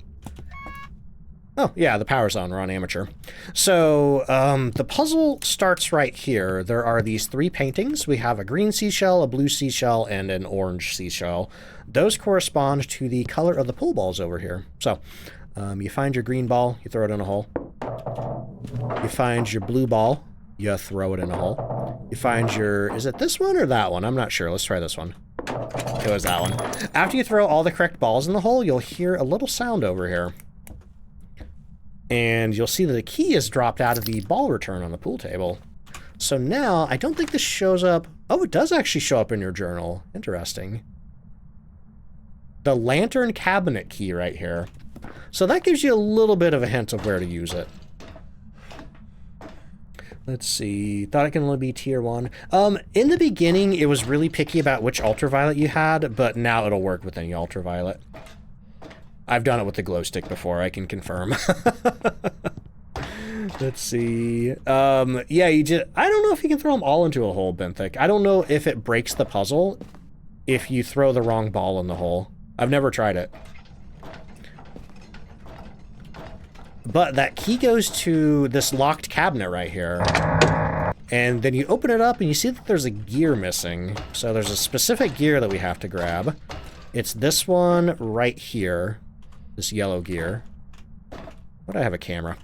Oh, yeah, the power's on. We're on amateur. So, the puzzle starts right here. There are these 3 paintings. We have a green seashell, a blue seashell, and an orange seashell. Those correspond to the color of the pool balls over here. So, you find your green ball, you throw it in a hole. You find your blue ball, you throw it in a hole. You find your... is it this one or that one? I'm not sure. Let's try this one. It was that one. After you throw all the correct balls in the hole, you'll hear a little sound over here. And you'll see that the key is dropped out of the ball return on the pool table. So now, I don't think this shows up... oh, it does actually show up in your journal. Interesting. The lantern cabinet key right here. So that gives you a little bit of a hint of where to use it. Let's see. Thought it can only be tier 1. In the beginning, it was really picky about which ultraviolet you had, but now it'll work with any ultraviolet. I've done it with the glow stick before, I can confirm. Let's see. Yeah, you just... I don't know if you can throw them all into a hole, Benthic. I don't know if it breaks the puzzle if you throw the wrong ball in the hole. I've never tried it. But that key goes to this locked cabinet right here. And then you open it up and you see that there's a gear missing. So there's a specific gear that we have to grab. It's this one right here. This yellow gear. Why do I have a camera?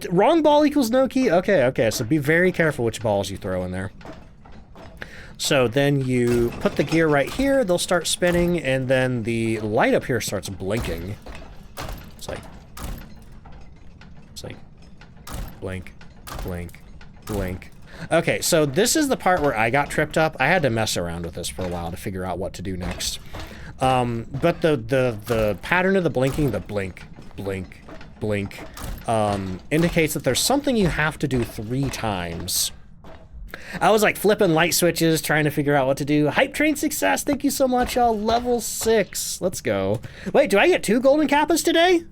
Wrong ball equals no key? Okay, so be very careful which balls you throw in there. So then you put the gear right here, they'll start spinning, and then the light up here starts blinking. It's like blink, blink, blink. Okay, so this is the part where I got tripped up. I had to mess around with this for a while to figure out what to do next. But the pattern of the blinking, the blink, blink, blink, indicates that there's something you have to do 3 times. I was like flipping light switches, trying to figure out what to do. Hype train success, thank you so much, y'all. Level 6, let's go. Wait, do I get 2 golden kappas today?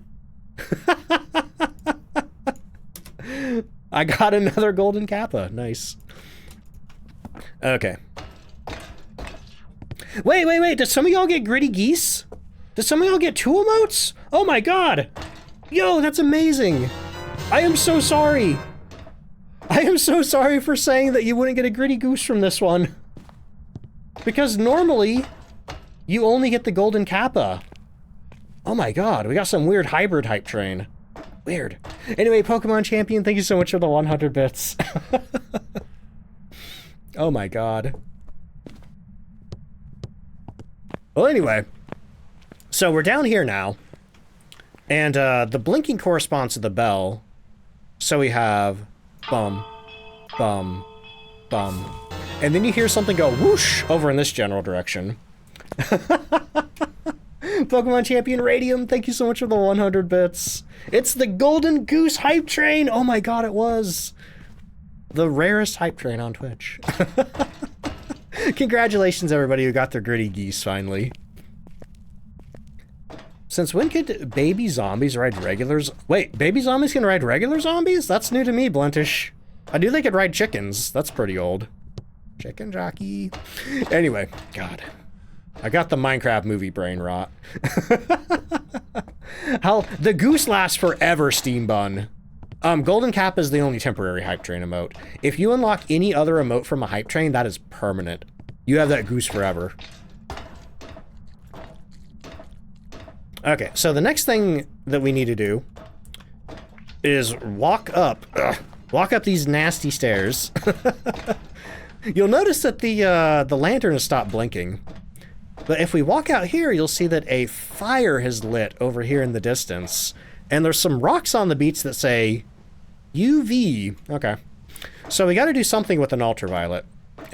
I got another golden kappa, nice. Okay. Wait, did some of y'all get gritty geese? Did some of y'all get 2 emotes? Oh my god! Yo, that's amazing! I am so sorry! I am so sorry for saying that you wouldn't get a gritty goose from this one. Because normally, you only get the golden kappa. Oh my god, we got some weird hybrid hype train. Weird. Anyway, Pokemon Champion, thank you so much for the 100 bits. Oh my god. Well, anyway. So we're down here now. And the blinking corresponds to the bell. So we have bum, bum, bum. And then you hear something go whoosh over in this general direction. Pokemon Champion Radium, thank you so much for the 100 bits. It's the Golden Goose hype train! Oh my god, it was! The rarest hype train on Twitch. Congratulations, everybody who got their gritty geese, finally. Since when could baby zombies ride regulars? Wait, baby zombies can ride regular zombies? That's new to me, Blentish. I knew they could ride chickens. That's pretty old. Chicken jockey. Anyway, god. I got the Minecraft movie brain rot. Hell, the goose lasts forever, Steam Bun. Golden Kappa is the only temporary hype train emote. If you unlock any other emote from a hype train, that is permanent. You have that goose forever. Okay, so the next thing that we need to do is walk up these nasty stairs. You'll notice that the lantern has stopped blinking. But if we walk out here, you'll see that a fire has lit over here in the distance. And there's some rocks on the beach that say UV. Okay. So we got to do something with an ultraviolet.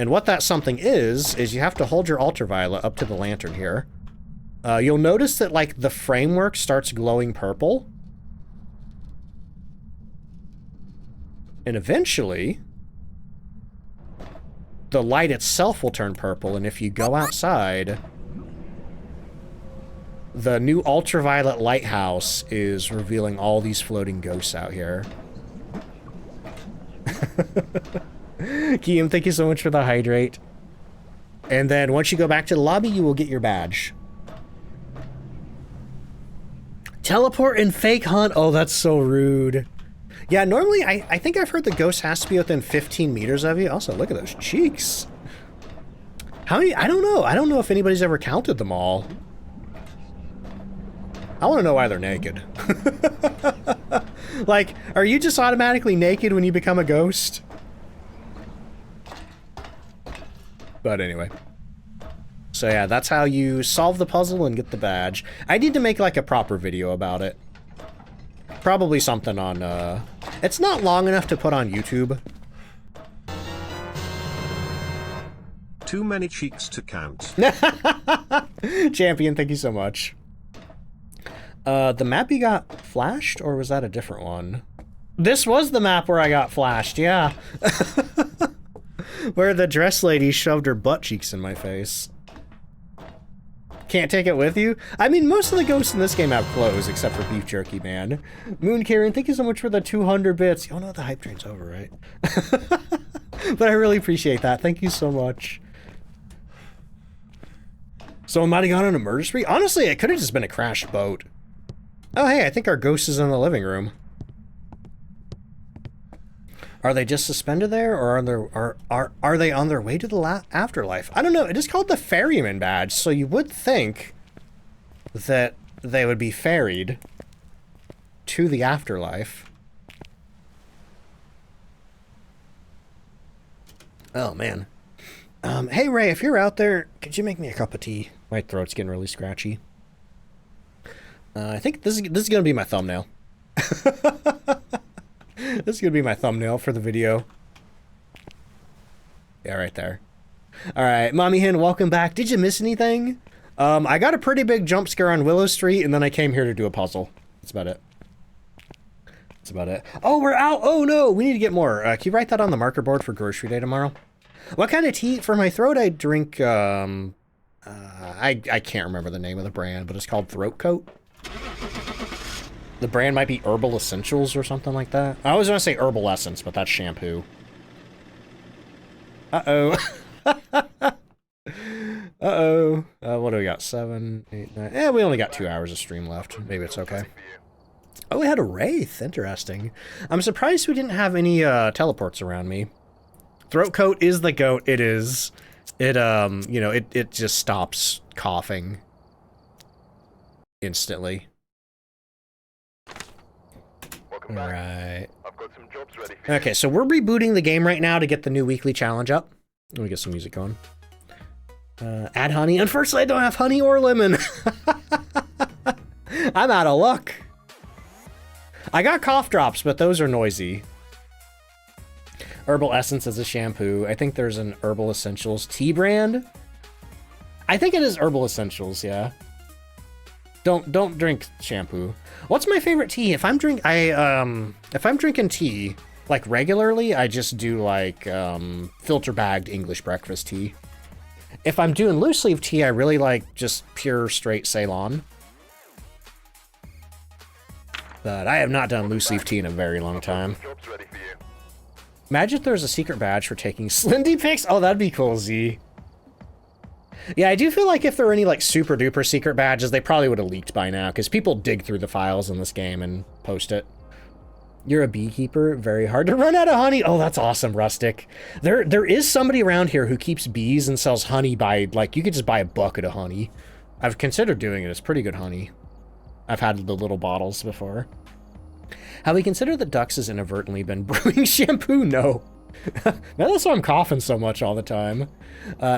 And what that something is you have to hold your ultraviolet up to the lantern here. You'll notice that, like, the framework starts glowing purple. And eventually, the light itself will turn purple, and if you go outside, the new ultraviolet lighthouse is revealing all these floating ghosts out here. Kiam, thank you so much for the hydrate. And then once you go back to the lobby, you will get your badge. Teleport and fake hunt. Oh, that's so rude. Yeah, normally I think I've heard the ghost has to be within 15 meters of you. Also, look at those cheeks. How many? I don't know. I don't know if anybody's ever counted them all. I want to know why they're naked. Like, are you just automatically naked when you become a ghost? But anyway. So yeah, that's how you solve the puzzle and get the badge. I need to make like a proper video about it. Probably something on, it's not long enough to put on YouTube. Too many cheeks to count. Champion, thank you so much. The map you got flashed, or was that a different one? This was the map where I got flashed, yeah. Where the dress lady shoved her butt cheeks in my face. Can't take it with you? I mean, most of the ghosts in this game have clothes, except for Beef Jerky Man. Moon Karen, thank you so much for the 200 bits. You know the hype train's over, right? But I really appreciate that. Thank you so much. Someone might have gone on a murder spree? Honestly, it could have just been a crashed boat. Oh, hey, I think our ghost is in the living room. Are they just suspended there, or are they on their way to the afterlife? I don't know. It is called the ferryman badge, so you would think that they would be ferried to the afterlife. Oh man. Hey Ray, if you're out there, could you make me a cup of tea? My throat's getting really scratchy. I think this is gonna be my thumbnail. This is gonna be my thumbnail for the video. Yeah, right there. Alright, Mommy Hen, welcome back. Did you miss anything? I got a pretty big jump scare on Willow Street, and then I came here to do a puzzle. That's about it. That's about it. Oh, we're out! Oh no! We need to get more. Can you write that on the marker board for grocery day tomorrow? What kind of tea? For my throat, I drink, I can't remember the name of the brand, but it's called Throat Coat. The brand might be Herbal Essentials or something like that. I always want to say Herbal Essence, but that's shampoo. Uh-oh. Uh-oh. What do we got? 7, 8, 9. Eh, we only got 2 hours of stream left. Maybe it's okay. Oh, we had a Wraith. Interesting. I'm surprised we didn't have any teleports around me. Throat Coat is the goat. It is. It, you know, it just stops coughing instantly. Alright. Okay, so we're rebooting the game right now to get the new weekly challenge up. Let me get some music going. Add honey. Unfortunately, I don't have honey or lemon. I'm out of luck. I got cough drops, but those are noisy. Herbal Essence as a shampoo. I think there's an Herbal Essentials tea brand. I think it is Herbal Essentials, yeah. Don't drink shampoo. What's my favorite tea? If I'm drinking tea like regularly, I just do like filter bagged English breakfast tea. If I'm doing loose leaf tea, I really like just pure straight Ceylon. But I have not done loose leaf tea in a very long time. Imagine if there's a secret badge for taking Slindy pics. Oh, that'd be cool, Z. Yeah, I do feel like if there were any like super duper secret badges, they probably would have leaked by now, because people dig through the files in this game and post it. You're a beekeeper, very hard to run out of honey. Oh, that's awesome, Rustic. There is somebody around here who keeps bees and sells honey by, like, you could just buy a bucket of honey. I've considered doing it. It's pretty good honey. I've had the little bottles before. Have we considered that Ducks has inadvertently been brewing shampoo? No. That's why I'm coughing so much all the time.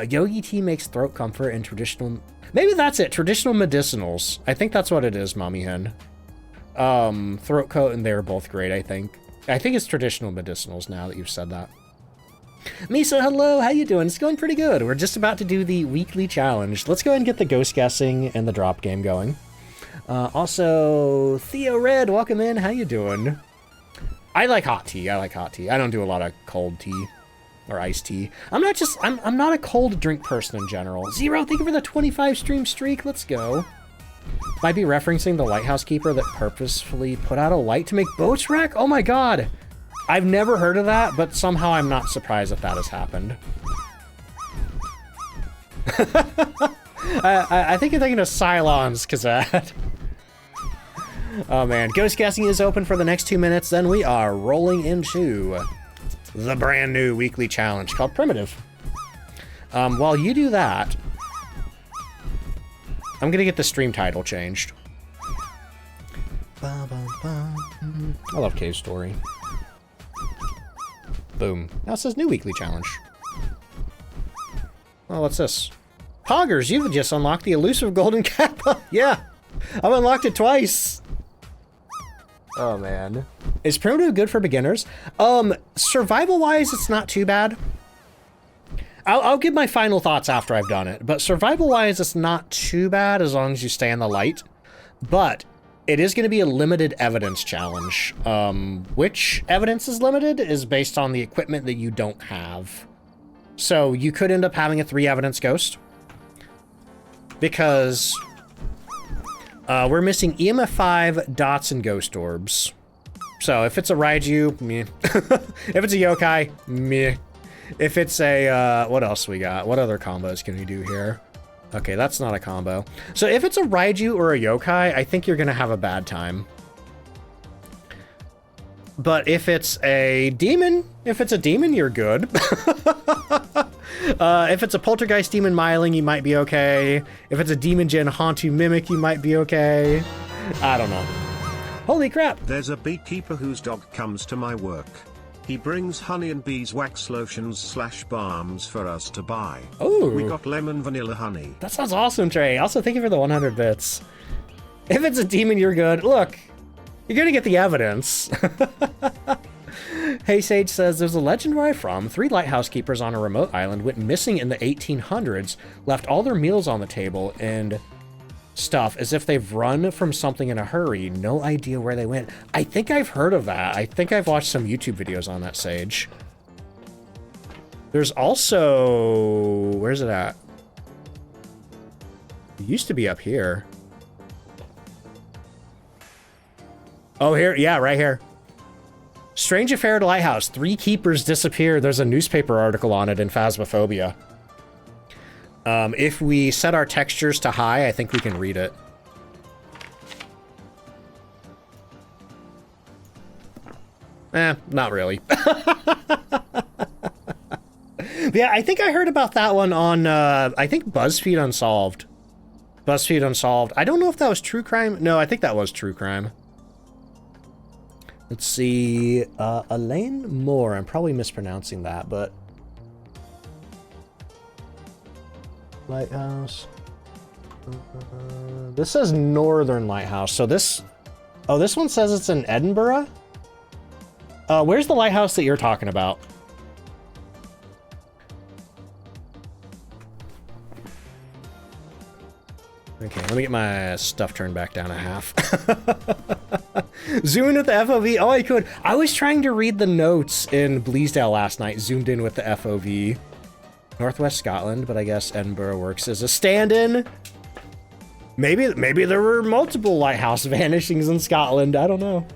Yogi tea makes throat comfort and traditional... Maybe that's it. Traditional medicinals. I think that's what it is, Mommy Hen. Throat coat and they're both great, I think. I think it's traditional medicinals now that you've said that. Misa, hello, how you doing? It's going pretty good. We're just about to do the weekly challenge. Let's go ahead and get the ghost guessing and the drop game going. Also, Theo Red, welcome in. How you doing? I like hot tea. I don't do a lot of cold tea or iced tea. I'm not a cold drink person in general. Zero, thank you for the 25 stream streak. Let's go. Might be referencing the lighthouse keeper that purposefully put out a light to make boats wreck? Oh my god. I've never heard of that, but somehow I'm not surprised that that has happened. I think you're thinking of Cylon's Kazad. Oh man, ghost guessing is open for the next 2 minutes, then we are rolling into the brand new weekly challenge called Primitive. While you do that, I'm gonna get the stream title changed. I love Cave Story. Boom. Now it says new weekly challenge. Oh, what's this? Poggers, you've just unlocked the elusive golden kappa. Yeah, I've unlocked it twice. Oh man. Is Primitive good for beginners? Survival-wise, it's not too bad. I'll give my final thoughts after I've done it, but survival-wise, it's not too bad as long as you stay in the light. But it is going to be a limited evidence challenge. Which evidence is limited is based on the equipment that you don't have. So you could end up having a 3 evidence ghost. Because we're missing EMF 5, dots, and ghost orbs. So if it's a Raiju, meh. If it's a yokai, meh. If it's a, what else we got? What other combos can we do here? Okay, that's not a combo. So if it's a Raiju or a yokai, I think you're gonna have a bad time. But if it's a demon, you're good. If it's a poltergeist demon myling, you might be okay. If it's a demon gen Hantu mimic, you might be okay. I don't know. Holy crap. There's a beekeeper whose dog comes to my work. He brings honey and beeswax lotions / balms for us to buy. Oh. We got lemon vanilla honey. That sounds awesome, Trey. Also, thank you for the 100 bits. If it's a demon, you're good. Look, you're gonna get the evidence. Hey Sage says, there's a legend where I'm from. 3 lighthouse keepers on a remote island went missing in the 1800s, left all their meals on the table and stuff as if they've run from something in a hurry. No idea where they went. I think I've heard of that. I think I've watched some YouTube videos on that, Sage. There's also... Where's it at? It used to be up here. Oh, here. Yeah, right here. Strange affair at a lighthouse. 3 keepers disappeared. There's a newspaper article on it in Phasmophobia. If we set our textures to high, I think we can read it. Not really. Yeah, I think I heard about that one on, I think BuzzFeed Unsolved. BuzzFeed Unsolved. I don't know if that was true crime. No, I think that was true crime. Let's see, Elaine Moore. I'm probably mispronouncing that, but... Lighthouse. This says Northern Lighthouse, so this... Oh, this one says it's in Edinburgh? Where's the lighthouse that you're talking about? Okay, let me get my stuff turned back down a half. Zoom in with the FOV. Oh, I could. I was trying to read the notes in Bleasdale last night, zoomed in with the FOV. Northwest Scotland, but I guess Edinburgh works as a stand-in. Maybe there were multiple lighthouse vanishings in Scotland. I don't know.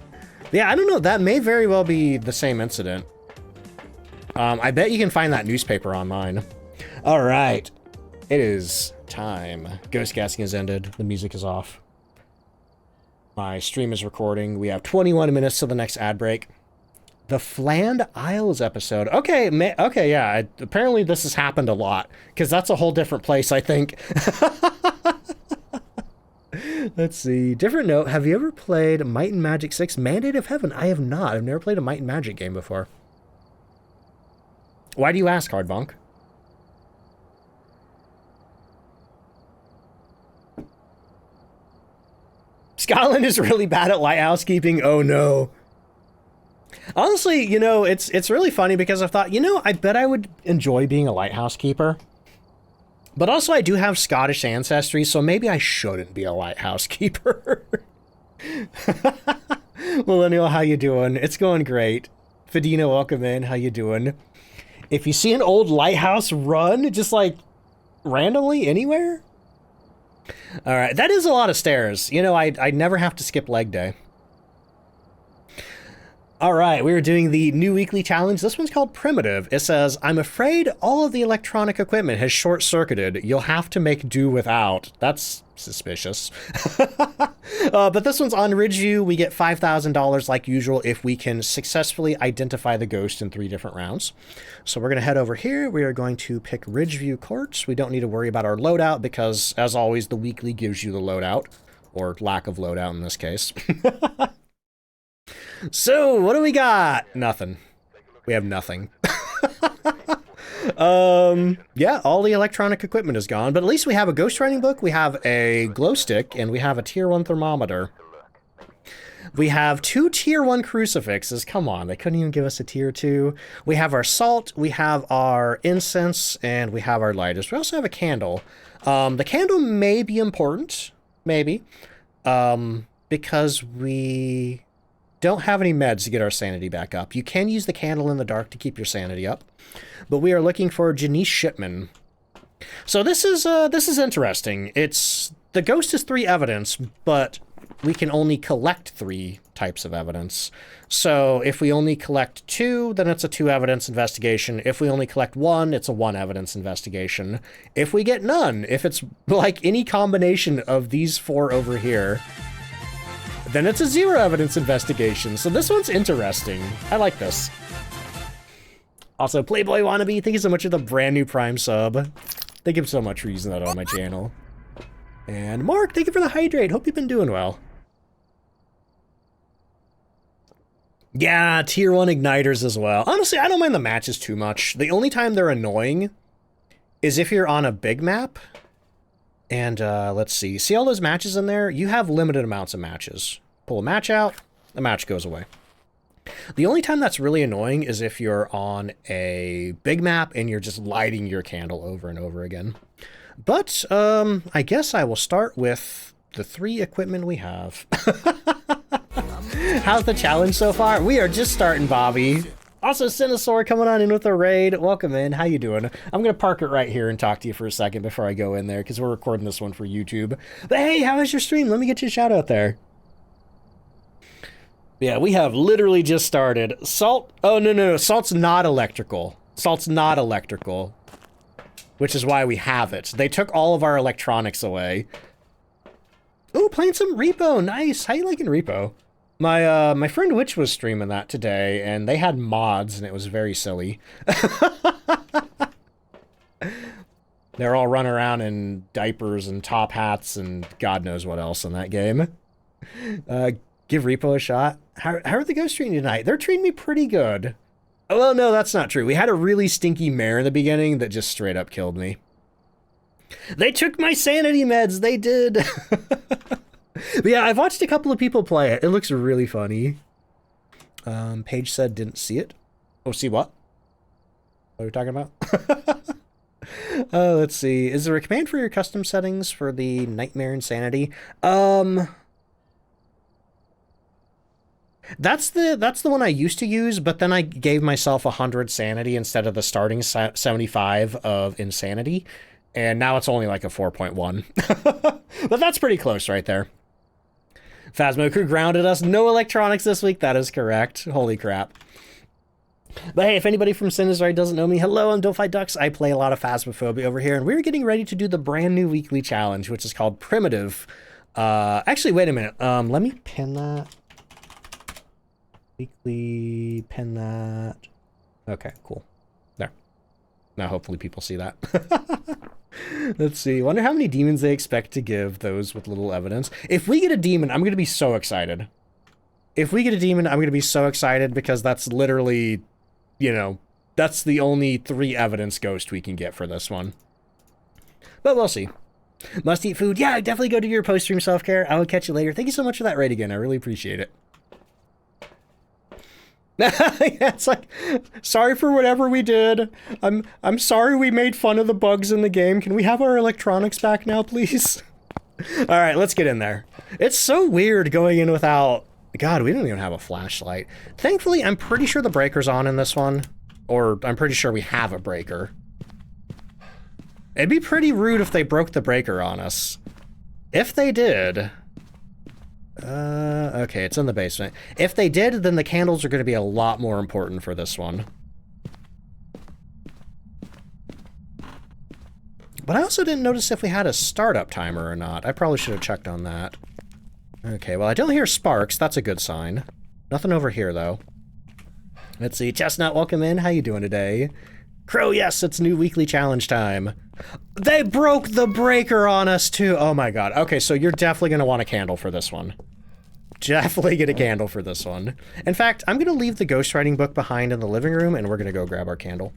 Yeah, I don't know. That may very well be the same incident. I bet you can find that newspaper online. All right. It is time. Ghost gassing has ended. The music is off. My stream is recording. We have 21 minutes till the next ad break. The Fland Isles episode. Okay, okay, yeah. Apparently this has happened a lot, because that's a whole different place, I think. Let's see. Different note. Have you ever played Might and Magic 6 Mandate of Heaven? I have not. I've never played a Might and Magic game before. Why do you ask, Hardbonk? Scotland is really bad at lighthouse keeping. Oh no. Honestly, you know, it's really funny because I've thought, you know, I bet I would enjoy being a lighthouse keeper. But also I do have Scottish ancestry, so maybe I shouldn't be a lighthouse keeper. Millennial, how you doing? It's going great. Fadina, welcome in. How you doing? If you see an old lighthouse run, just like randomly anywhere. All right, that is a lot of stairs. You know, I'd never have to skip leg day. All right, we are doing the new weekly challenge. This one's called Primitive. It says, I'm afraid all of the electronic equipment has short-circuited. You'll have to make do without. That's suspicious. But this one's on Ridgeview. We get $5,000 like usual if we can successfully identify the ghost in 3 different rounds. So we're going to head over here. We are going to pick Ridgeview Courts. We don't need to worry about our loadout because, as always, the weekly gives you the loadout, or lack of loadout in this case. So, what do we got? Nothing. We have nothing. Yeah, all the electronic equipment is gone, but at least we have a ghostwriting book, we have a glow stick, and we have a tier 1 thermometer. We have 2 tier 1 crucifixes. Come on, they couldn't even give us a tier 2. We have our salt, we have our incense, and we have our lighters. We also have a candle. The candle may be important, maybe, because we don't have any meds to get our sanity back up. You can use the candle in the dark to keep your sanity up, but we are looking for Janice Shipman. So this is interesting. The ghost is 3 evidence, but we can only collect 3 types of evidence. So if we only collect 2, then it's a 2 evidence investigation. If we only collect 1, it's a 1 evidence investigation. If we get none, if it's like any combination of these 4 over here, then it's a 0 evidence investigation. So this one's interesting. I like this. Also, Playboy Wannabe, thank you so much for the brand new Prime sub. Thank you so much for using that on my channel. And Mark, thank you for the hydrate. Hope you've been doing well. Yeah, tier 1 igniters as well. Honestly, I don't mind the matches too much. The only time they're annoying is if you're on a big map. And let's see. See all those matches in there? You have limited amounts of matches. Pull a match out, the match goes away. The only time that's really annoying is if you're on a big map and you're just lighting your candle over and over again. But I guess I will start with the 3 equipment we have. How's the challenge so far? We are just starting, Bobby. Also, Sinosaur coming on in with a raid. Welcome in. How you doing? I'm going to park it right here and talk to you for a second before I go in there because we're recording this one for YouTube. But hey, how was your stream? Let me get you a shout out there. Yeah, we have literally just started. Salt. Oh, no. Salt's not electrical. Salt's not electrical. Which is why we have it. They took all of our electronics away. Oh, playing some Repo. Nice. How you liking Repo? My friend Witch was streaming that today, and they had mods, and it was very silly. They're all running around in diapers and top hats and God knows what else in that game. Give Repo a shot. How are the ghosts treating you tonight? They're treating me pretty good. Oh, well, no, that's not true. We had a really stinky mare in the beginning that just straight up killed me. They took my sanity meds. They did. But yeah, I've watched a couple of people play it. It looks really funny. Paige said didn't see it. Oh, see what? What are we talking about? Let's see. Is there a command for your custom settings for the Nightmare Insanity? That's the one I used to use, but then I gave myself 100 sanity instead of the starting 75 of insanity, and now it's only like a 4.1. But that's pretty close right there. Phasmo Crew grounded us. No electronics this week. That is correct. Holy crap. But hey, if anybody from Sinistry doesn't know me, hello, I'm DontFightDucks. I play a lot of Phasmophobia over here, and we're getting ready to do the brand new weekly challenge, which is called Primitive. Actually, wait a minute. Let me pin that. Weekly, pin that. Okay, cool. There. Now hopefully people see that. Let's see. Wonder how many demons they expect to give those with little evidence. If we get a demon, I'm going to be so excited. If we get a demon, I'm going to be so excited because that's literally, you know, that's the only 3 evidence ghost we can get for this one. But we'll see. Must eat food. Yeah, definitely go do your post-stream self-care. I will catch you later. Thank you so much for that raid again. I really appreciate it. Yeah, it's like, sorry for whatever we did. I'm sorry we made fun of the bugs in the game. Can we have our electronics back now, please? All right, let's get in there. It's so weird going in without... God, we don't even have a flashlight. Thankfully, I'm pretty sure the breaker's on in this one. Or I'm pretty sure we have a breaker. It'd be pretty rude if they broke the breaker on us. If they did... okay, it's in the basement. If they did, then the candles are going to be a lot more important for this one. But I also didn't notice if we had a startup timer or not. I probably should have checked on that. Okay, well, I don't hear sparks. That's a good sign. Nothing over here, though. Let's see. Chestnut, welcome in. How you doing today? Crow, yes, it's new weekly challenge time. They broke the breaker on us, too. Oh, my God. Okay, so you're definitely going to want a candle for this one. Definitely get a candle for this one. In fact, I'm going to leave the ghostwriting book behind in the living room, and we're going to go grab our candle.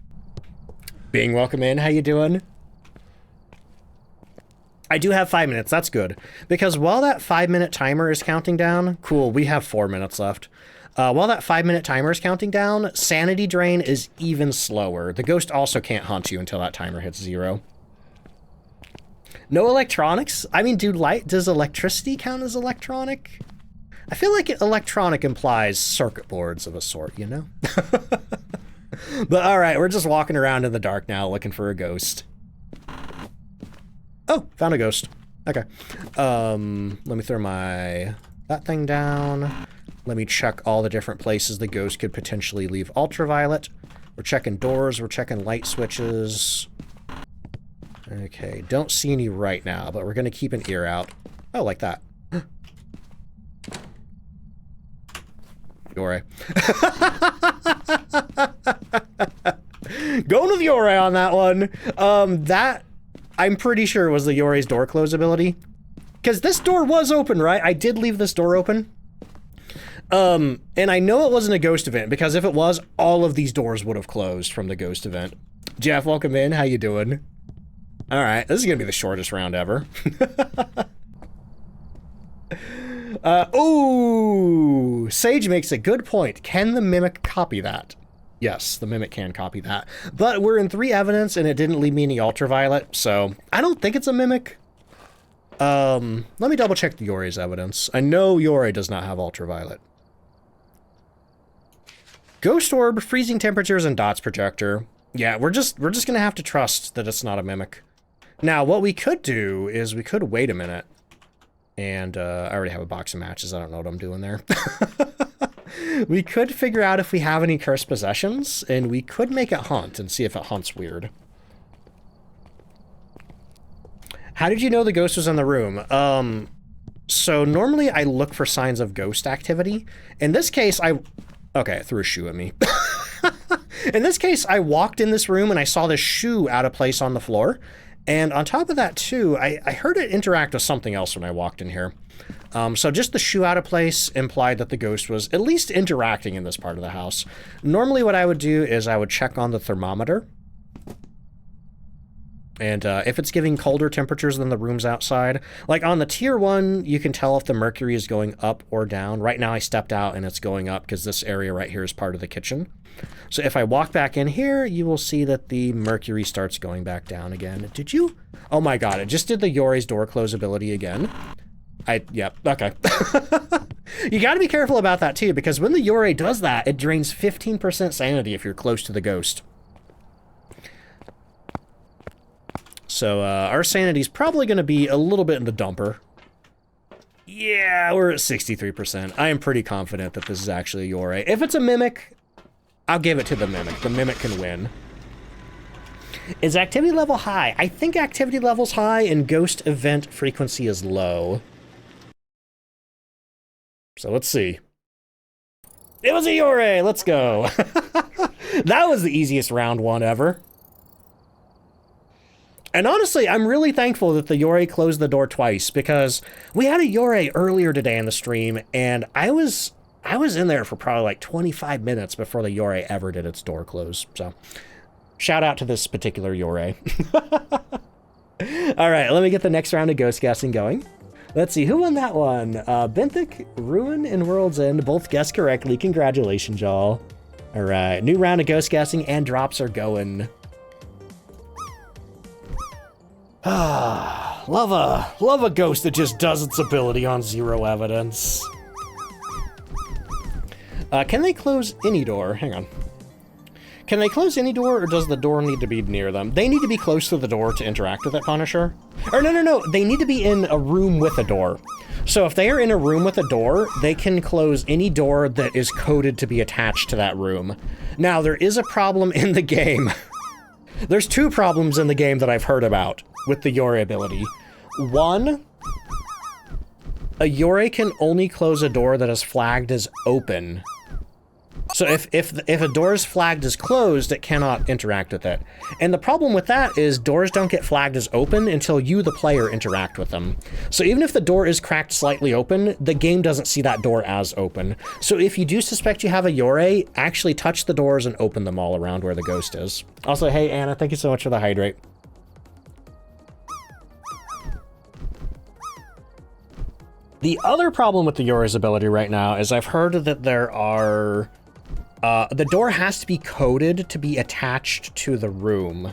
Being welcome in. How you doing? I do have 5 minutes. That's good. Because while that 5-minute timer is counting down... Cool, we have 4 minutes left. While that 5-minute timer is counting down, sanity drain is even slower. The ghost also can't haunt you until that timer hits 0. No electronics? I mean, does electricity count as electronic? I feel like electronic implies circuit boards of a sort, you know? But alright, we're just walking around in the dark now looking for a ghost. Oh, found a ghost. Okay. Let me throw that thing down. Let me check all the different places the ghost could potentially leave ultraviolet. We're checking doors, we're checking light switches. Okay, don't see any right now, but we're gonna keep an ear out. Oh, like that. Yore. Going with Yore on that one. That, I'm pretty sure was the Yore's door close ability. Because this door was open, right? I did leave this door open. And I know it wasn't a ghost event, because if it was, all of these doors would have closed from the ghost event. Jeff, welcome in. How you doing? All right, this is gonna be the shortest round ever. Ooh, Sage makes a good point. Can the Mimic copy that? Yes, the Mimic can copy that. But we're in 3 evidence, and it didn't leave me any ultraviolet, so I don't think it's a Mimic. Let me double check the Yore's evidence. I know Yore does not have ultraviolet. Ghost orb, freezing temperatures, and dots projector. Yeah, we're just gonna have to trust that it's not a Mimic. Now, what we could do is we could wait a minute. And I already have a box of matches. I don't know what I'm doing there. We could figure out if we have any cursed possessions, and we could make it hunt and see if it hunts weird. How did you know the ghost was in the room? So normally I look for signs of ghost activity. In this case, okay, it threw a shoe at me. In this case, I walked in this room and I saw this shoe out of place on the floor. And on top of that, too, I heard it interact with something else when I walked in here. So just the shoe out of place implied that the ghost was at least interacting in this part of the house. Normally what I would do is I would check on the thermometer. And if it's giving colder temperatures than the rooms outside, like on the tier 1, you can tell if the mercury is going up or down. Right now I stepped out and it's going up because this area right here is part of the kitchen. So if I walk back in here, you will see that the mercury starts going back down again. Did you? Oh my God, it just did the Yore's door close ability again. Yep, okay. You gotta be careful about that too, because when the Yore does that, it drains 15% sanity if you're close to the ghost. So our sanity's probably gonna be a little bit in the dumper. Yeah, we're at 63%. I am pretty confident that this is actually a Yore. If it's a Mimic, I'll give it to the Mimic. The Mimic can win. Is activity level high? I think activity level's high and ghost event frequency is low. So let's see. It was a Yore! Let's go! That was the easiest round 1 ever. And honestly, I'm really thankful that the Yore closed the door twice, because we had a Yore earlier today in the stream, and I was in there for probably like 25 minutes before the Yore ever did its door close. So, shout out to this particular Yore. All right, let me get the next round of ghost guessing going. Let's see, who won that one? Benthic, Ruin, and World's End both guessed correctly. Congratulations, y'all. All right, new round of ghost guessing and drops are going. Ah, love a ghost that just does its ability on 0 evidence. Can they close any door? Hang on. Can they close any door, or does the door need to be near them? They need to be close to the door to interact with that Punisher. Or no, they need to be in a room with a door. So if they are in a room with a door, they can close any door that is coded to be attached to that room. Now, there is a problem in the game. There's 2 problems in the game that I've heard about with the Yore ability. One, a Yore can only close a door that is flagged as open. So if a door is flagged as closed, it cannot interact with it. And the problem with that is doors don't get flagged as open until you, the player, interact with them. So even if the door is cracked slightly open, the game doesn't see that door as open. So if you do suspect you have a Yore, actually touch the doors and open them all around where the ghost is. Also, hey Anna, thank you so much for the hydrate. The other problem with the Yore's ability right now is I've heard that there are... the door has to be coded to be attached to the room.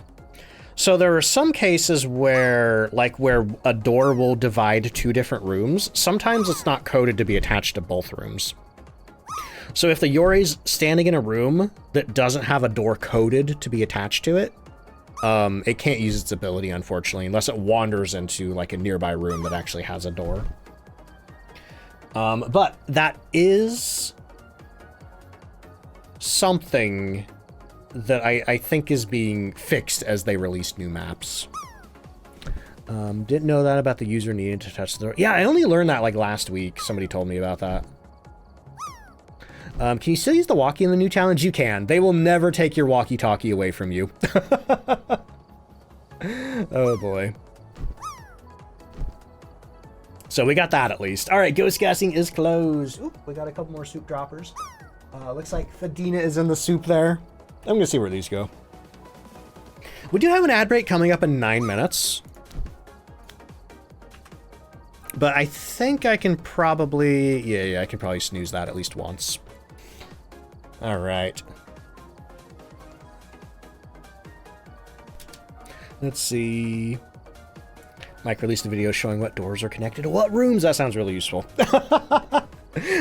So there are some cases where, where a door will divide 2 different rooms. Sometimes it's not coded to be attached to both rooms. So if the Yore's standing in a room that doesn't have a door coded to be attached to it, it can't use its ability, unfortunately, unless it wanders into, like, a nearby room that actually has a door. But that is something that I think is being fixed as they release new maps. Didn't know that about the user needing to touch the door. Yeah, I only learned that like last week. Somebody told me about that. Can you still use the walkie in the new challenge? You can. They will never take your walkie-talkie away from you. Oh boy. So we got that at least. All right, ghost guessing is closed. Oop, we got a couple more soup droppers. Looks like Fadina is in the soup there. I'm gonna see where these go. We do have an ad break coming up in 9 minutes. But I think I can probably, yeah, I can probably snooze that at least once. All right. Let's see. Mike released a video showing what doors are connected to what rooms. That sounds really useful.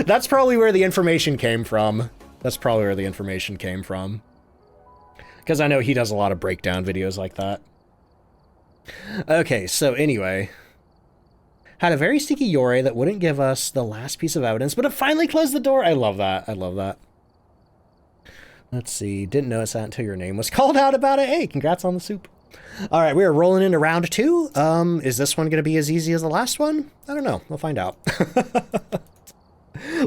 That's probably where the information came from. Because I know he does a lot of breakdown videos like that. Okay, so anyway. Had a very sticky Yore that wouldn't give us the last piece of evidence, but it finally closed the door. I love that. I love that. Let's see. Didn't notice that until your name was called out about it. Hey, congrats on the soup. All right, we are rolling into round 2. Is this one going to be as easy as the last one? I don't know. We'll find out.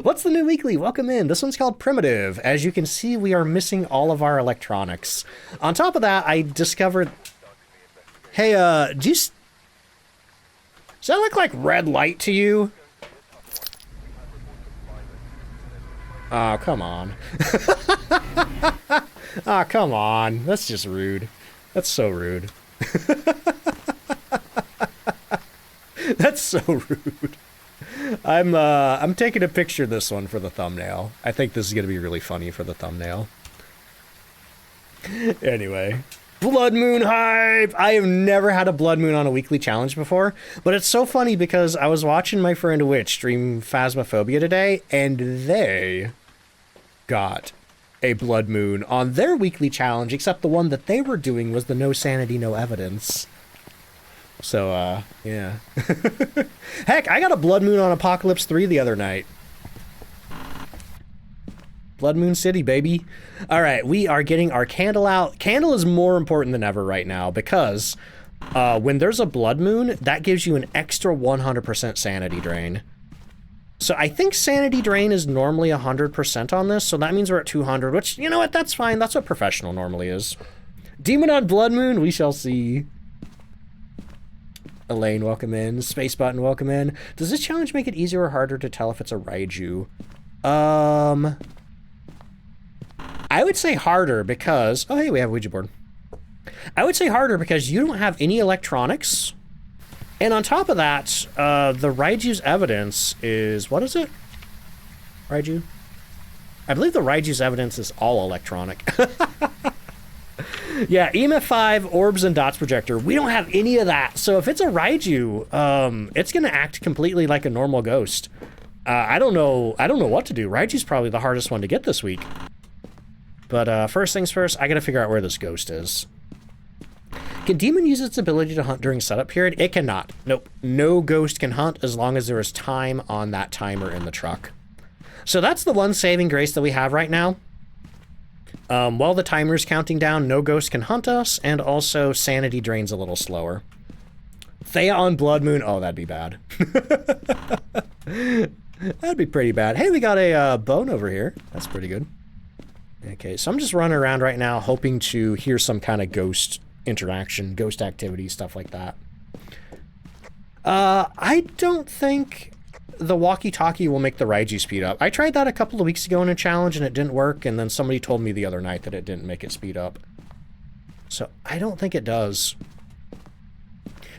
What's the new weekly? Welcome in. This one's called Primitive. As you can see, we are missing all of our electronics. On top of that, I discovered... Hey, does that look like red light to you? Oh, come on. Oh, come on. That's just rude. That's so rude. That's so rude. I'm taking a picture of this one for the thumbnail. I think this is gonna be really funny for the thumbnail. Anyway. Blood Moon hype! I have never had a Blood Moon on a weekly challenge before, but it's so funny because I was watching my friend Witch stream Phasmophobia today, and they got a Blood Moon on their weekly challenge, except the one that they were doing was the no sanity, no evidence. So, yeah. Heck, I got a Blood Moon on Apocalypse 3 the other night. Blood Moon City, baby. All right, we are getting our candle out. Candle is more important than ever right now because when there's a Blood Moon, that gives you an extra 100% sanity drain. So I think sanity drain is normally 100% on this, so that means we're at 200, which, you know what, that's fine. That's what professional normally is. Demon on Blood Moon, we shall see. Elaine, welcome in. Space Button, welcome in. Does this challenge make it easier or harder to tell if it's a Raiju? I would say harder because... Oh, hey, we have a Ouija board. I would say harder because you don't have any electronics. And on top of that, the Raiju's evidence is... What is it? Raiju? I believe the Raiju's evidence is all electronic. Yeah, EMF 5, orbs, and dots projector. We don't have any of that. So if it's a Raiju, it's going to act completely like a normal ghost. I don't know what to do. Raiju's probably the hardest one to get this week. But first things first, I got to figure out where this ghost is. Can Demon use its ability to hunt during setup period? It cannot. Nope. No ghost can hunt as long as there is time on that timer in the truck. So that's the one saving grace that we have right now. While the timer's counting down, no ghost can hunt us, and also sanity drains a little slower. Thea on Blood Moon. Oh, that'd be bad. That'd be pretty bad. Hey, we got a bone over here. That's pretty good. Okay, so I'm just running around right now hoping to hear some kind of ghost interaction, ghost activity, stuff like that. I don't think the walkie-talkie will make the Raiju speed up. I tried that a couple of weeks ago in a challenge and it didn't work, and then somebody told me the other night that it didn't make it speed up. So I don't think it does.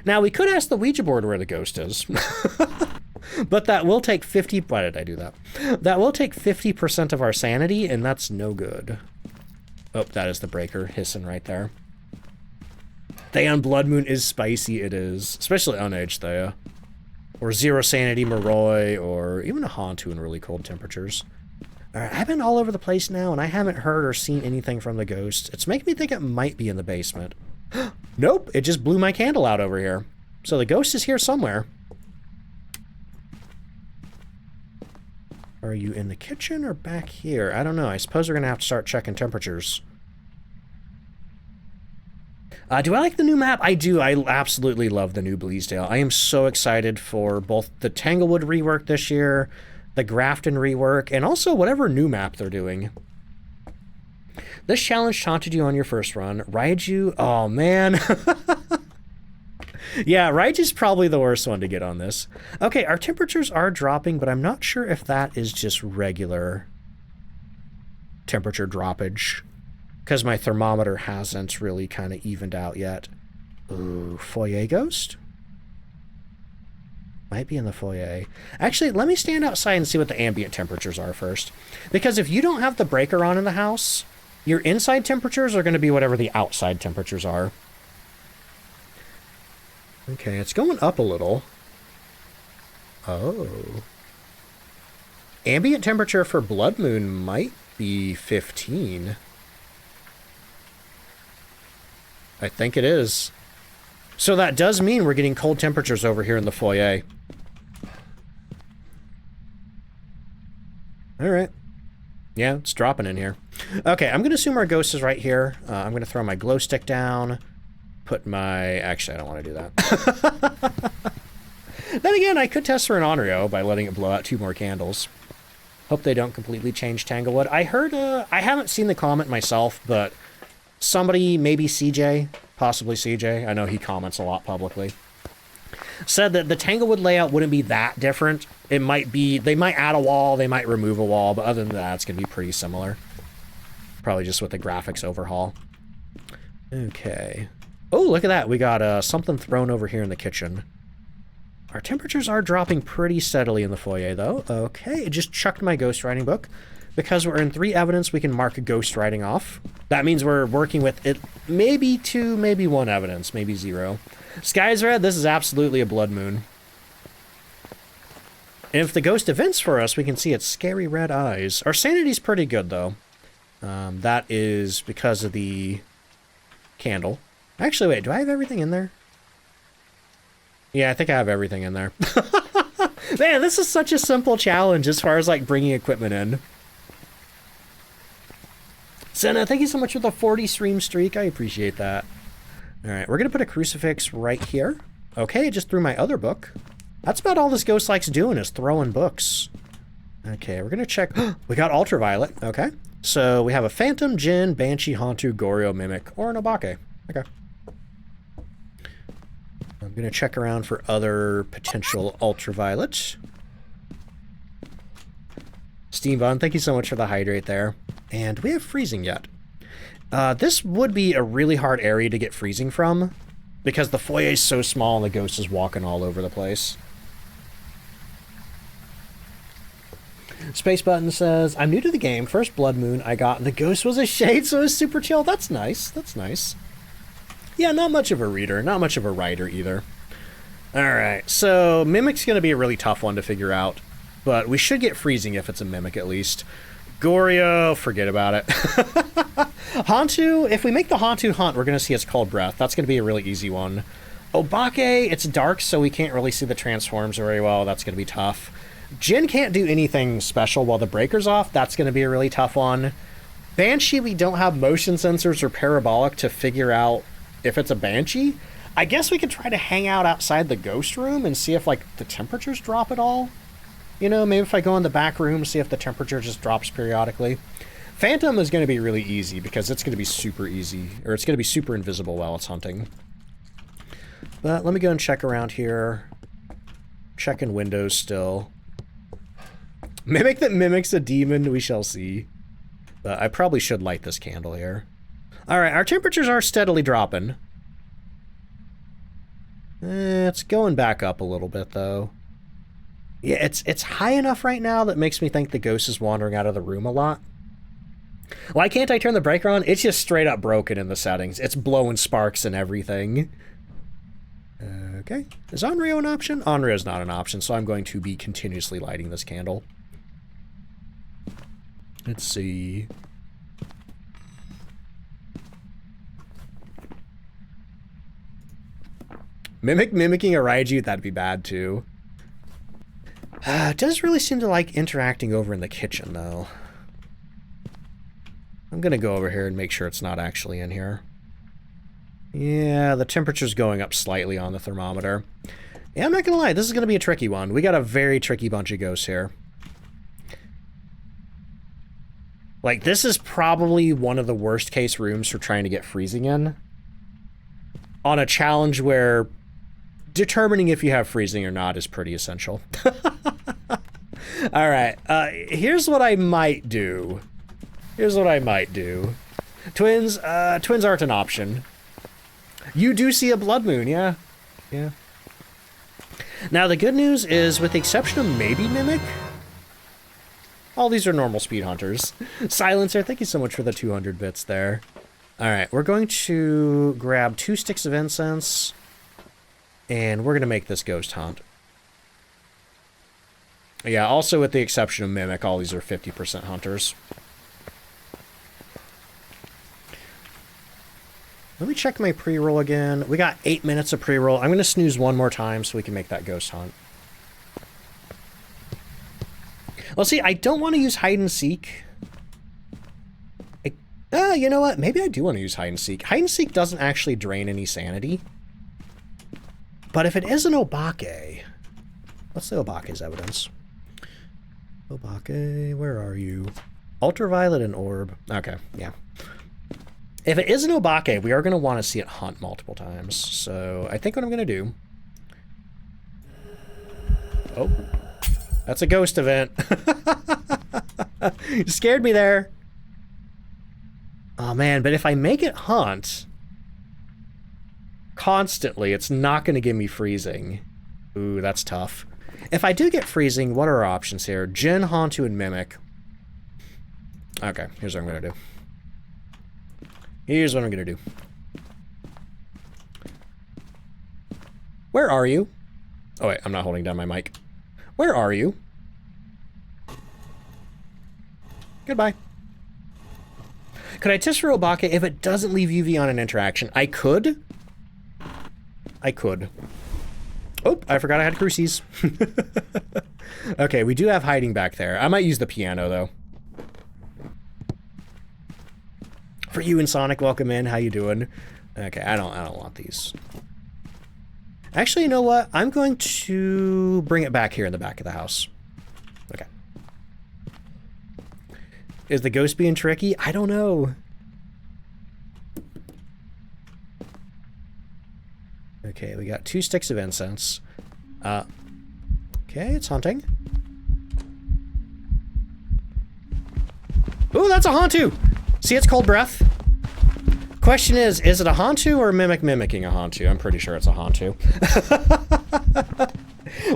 Now, we could ask the Ouija board where the ghost is. But that will take 50... Why did I do that? That will take 50% of our sanity, and that's no good. Oh, that is the breaker hissing right there. Thea on Blood Moon is spicy, it is. Especially unaged Thea. Or Zero Sanity Moroi, or even a Hantu in really cold temperatures. Alright, I've been all over the place now, and I haven't heard or seen anything from the ghost. It's making me think it might be in the basement. Nope, it just blew my candle out over here. So the ghost is here somewhere. Are you in the kitchen or back here? I don't know. I suppose we're going to have to start checking temperatures. Do I like the new map? I do. I absolutely love the new Bleasdale. I am so excited for both the Tanglewood rework this year, the Grafton rework, and also whatever new map they're doing. This challenge taunted you on your first run. Raiju, oh man. Yeah, Raiju's probably the worst one to get on this. Okay, our temperatures are dropping, but I'm not sure if that is just regular temperature droppage, because my thermometer hasn't really kind of evened out yet. Ooh, foyer ghost? Might be in the foyer. Actually, let me stand outside and see what the ambient temperatures are first. Because if you don't have the breaker on in the house, your inside temperatures are going to be whatever the outside temperatures are. Okay, it's going up a little. Oh. Ambient temperature for Blood Moon might be 15. I think it is. So that does mean we're getting cold temperatures over here in the foyer. Alright. Yeah, it's dropping in here. Okay, I'm going to assume our ghost is right here. I'm going to throw my glow stick down. Put my... Actually, I don't want to do that. Then again, I could test for an Onryo by letting it blow out 2 more candles. Hope they don't completely change Tanglewood. I heard... I haven't seen the comment myself, but somebody, maybe CJ, possibly CJ, I know he comments a lot publicly, said that the Tanglewood layout wouldn't be that different. It might be... They might add a wall, they might remove a wall, but other than that, it's going to be pretty similar. Probably just with the graphics overhaul. Okay. Oh, look at that. We got something thrown over here in the kitchen. Our temperatures are dropping pretty steadily in the foyer, though. Okay, it just chucked my ghostwriting book. Because we're in 3 evidence, we can mark a ghostwriting off. That means we're working with it. Maybe 2, maybe 1 evidence, maybe 0. Sky's red. This is absolutely a Blood Moon. And if the ghost events for us, we can see its scary red eyes. Our sanity's pretty good, though. That is because of the candle. Actually, wait, do I have everything in there? Yeah, I think I have everything in there. Man, this is such a simple challenge as far as, like, bringing equipment in. Senna, thank you so much for the 40 stream streak. I appreciate that. All right, we're going to put a crucifix right here. Okay, I just threw my other book. That's about all this ghost likes doing is throwing books. Okay, we're going to check. We got Ultraviolet. Okay. So we have a Phantom, Jinn, Banshee, Hantu, Goryo, Mimic, or an Obake. Okay. I'm going to check around for other potential Ultraviolet. Steamvon, thank you so much for the hydrate there. And do we have freezing yet? This would be a really hard area to get freezing from. because the foyer is so small and the ghost is walking all over the place. Space Button says, I'm new to the game. First Blood Moon I got, and the ghost was a shade, so it was super chill. That's nice. That's nice. Yeah, not much of a reader. Not much of a writer either. Alright, so Mimic's going to be a really tough one to figure out, but we should get freezing if it's a Mimic at least. Goryo, forget about it. Hantu, if we make the Hantu hunt, we're going to see its cold breath. That's going to be a really easy one. Obake, it's dark, so we can't really see the transforms very well. That's going to be tough. Jin can't do anything special while the breaker's off. That's going to be a really tough one. Banshee, we don't have motion sensors or parabolic to figure out if it's a Banshee. I guess we could try to hang out outside the ghost room and see if, like, the temperatures drop at all. You know, maybe if I go in the back room, see if the temperature just drops periodically. Phantom is going to be really easy because it's going to be super easy, or it's going to be super invisible while it's hunting. But let me go and check around here. Checking windows still. Mimic that mimics a demon, we shall see. But I probably should light this candle here. Alright, our temperatures are steadily dropping. It's going back up a little bit, though. Yeah, it's high enough right now that makes me think the ghost is wandering out of the room a lot. Why can't I turn the breaker on? It's just straight up broken in the settings. It's blowing sparks and everything. Okay. Is Onryo an option? Onryo is not an option, so I'm going to be continuously lighting this candle. Let's see. Mimicking a Raiju, that'd be bad too. It does really seem to like interacting over in the kitchen though. I'm gonna go over here and make sure it's not actually in here. Yeah, the temperature's going up slightly on the thermometer. Yeah, I'm not gonna lie, this is gonna be a tricky one. We got a very tricky bunch of ghosts here. Like, this is probably one of the worst case rooms for trying to get freezing in. On a challenge where determining if you have freezing or not is pretty essential. Alright, here's what I might do. Twins aren't an option. You do see a blood moon, yeah. Yeah. Now, the good news is, with the exception of maybe Mimic, all these are normal speed hunters. Silencer, thank you so much for the 200 bits there. Alright, we're going to grab 2 sticks of incense, and we're going to make this ghost hunt. Yeah, also with the exception of Mimic, all these are 50% hunters. Let me check my pre-roll again. We got 8 minutes of pre-roll. I'm going to snooze one more time so we can make that ghost hunt. Well, see, I don't want to use hide and seek. You know what? Maybe I do want to use hide and seek. Hide and seek doesn't actually drain any sanity. But if it is an Obake... What's the Obake's evidence? Obake, where are you? Ultraviolet and orb. Okay, yeah. If it is an Obake, we are going to want to see it hunt multiple times. So I think what I'm going to do... Oh. That's a ghost event. You scared me there. Oh man, but if I make it hunt constantly, it's not going to give me freezing. Ooh, that's tough. If I do get freezing, what are our options here? Jin, Hantu, and Mimic. Okay, here's what I'm going to do. Here's what I'm going to do. Where are you? Oh wait, I'm not holding down my mic. Where are you? Goodbye. Could I test for Obake if it doesn't leave UV on an interaction? I could. Oh, I forgot I had crucies. Okay, we do have hiding back there. I might use the piano, though. For you and Sonic, welcome in. How you doing? Okay, I don't want these. Actually, you know what? I'm going to bring it back here in the back of the house. Okay. Is the ghost being tricky? I don't know. Okay, we got 2 sticks of incense. Okay, it's hunting. Ooh, that's a Hantu! See its cold breath? question is it a Hantu or a Mimic mimicking a Hantu? I'm pretty sure it's a Hantu.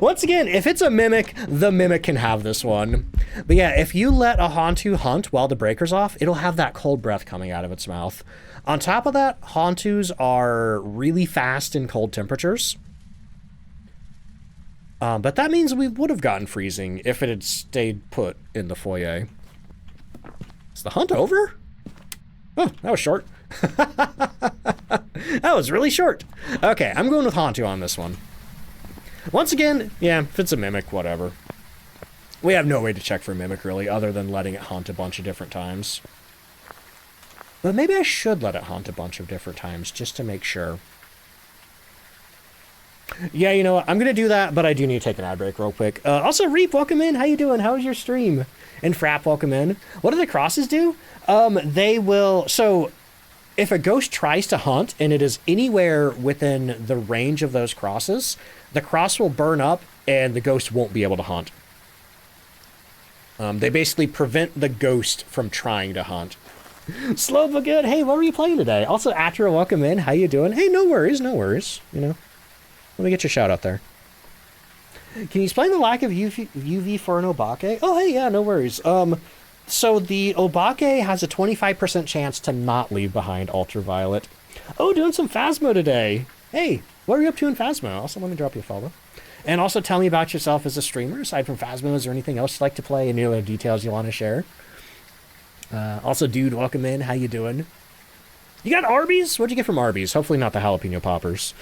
Once again, if it's a Mimic, the Mimic can have this one. But yeah, if you let a Hantu hunt while the breaker's off, it'll have that cold breath coming out of its mouth. On top of that, Hantus are really fast in cold temperatures. But that means we would have gotten freezing if it had stayed put in the foyer. Is the hunt over? Oh, that was short. That was really short. Okay, I'm going with Hantu on this one. Once again, yeah, if it's a Mimic, whatever. We have no way to check for a Mimic, really, other than letting it hunt a bunch of different times. But maybe I should let it hunt a bunch of different times, just to make sure. Yeah, you know what? I'm going to do that, but I do need to take an ad break real quick. Also, Reap, welcome in. How you doing? How was your stream? And Frap, welcome in. What do the crosses do? They will... So, if a ghost tries to hunt, and it is anywhere within the range of those crosses, the cross will burn up, and the ghost won't be able to hunt. They basically prevent the ghost from trying to hunt. Slow but good. Hey, what were you playing today? Also, Atra, welcome in. How you doing? Hey, no worries, no worries. You know, let me get your shout out there. Can you explain the lack of UV for an Obake? Oh, hey, yeah, no worries. So the Obake has a 25% chance to not leave behind ultraviolet. Oh, doing some Phasmo today. Hey, what are you up to in Phasmo? Also, let me drop you a follow. And also tell me about yourself as a streamer. Aside from Phasmo, is there anything else you'd like to play? Any other details you want to share? Also, dude, welcome in. How you doing? You got Arby's? What'd you get from Arby's? Hopefully not the jalapeno poppers.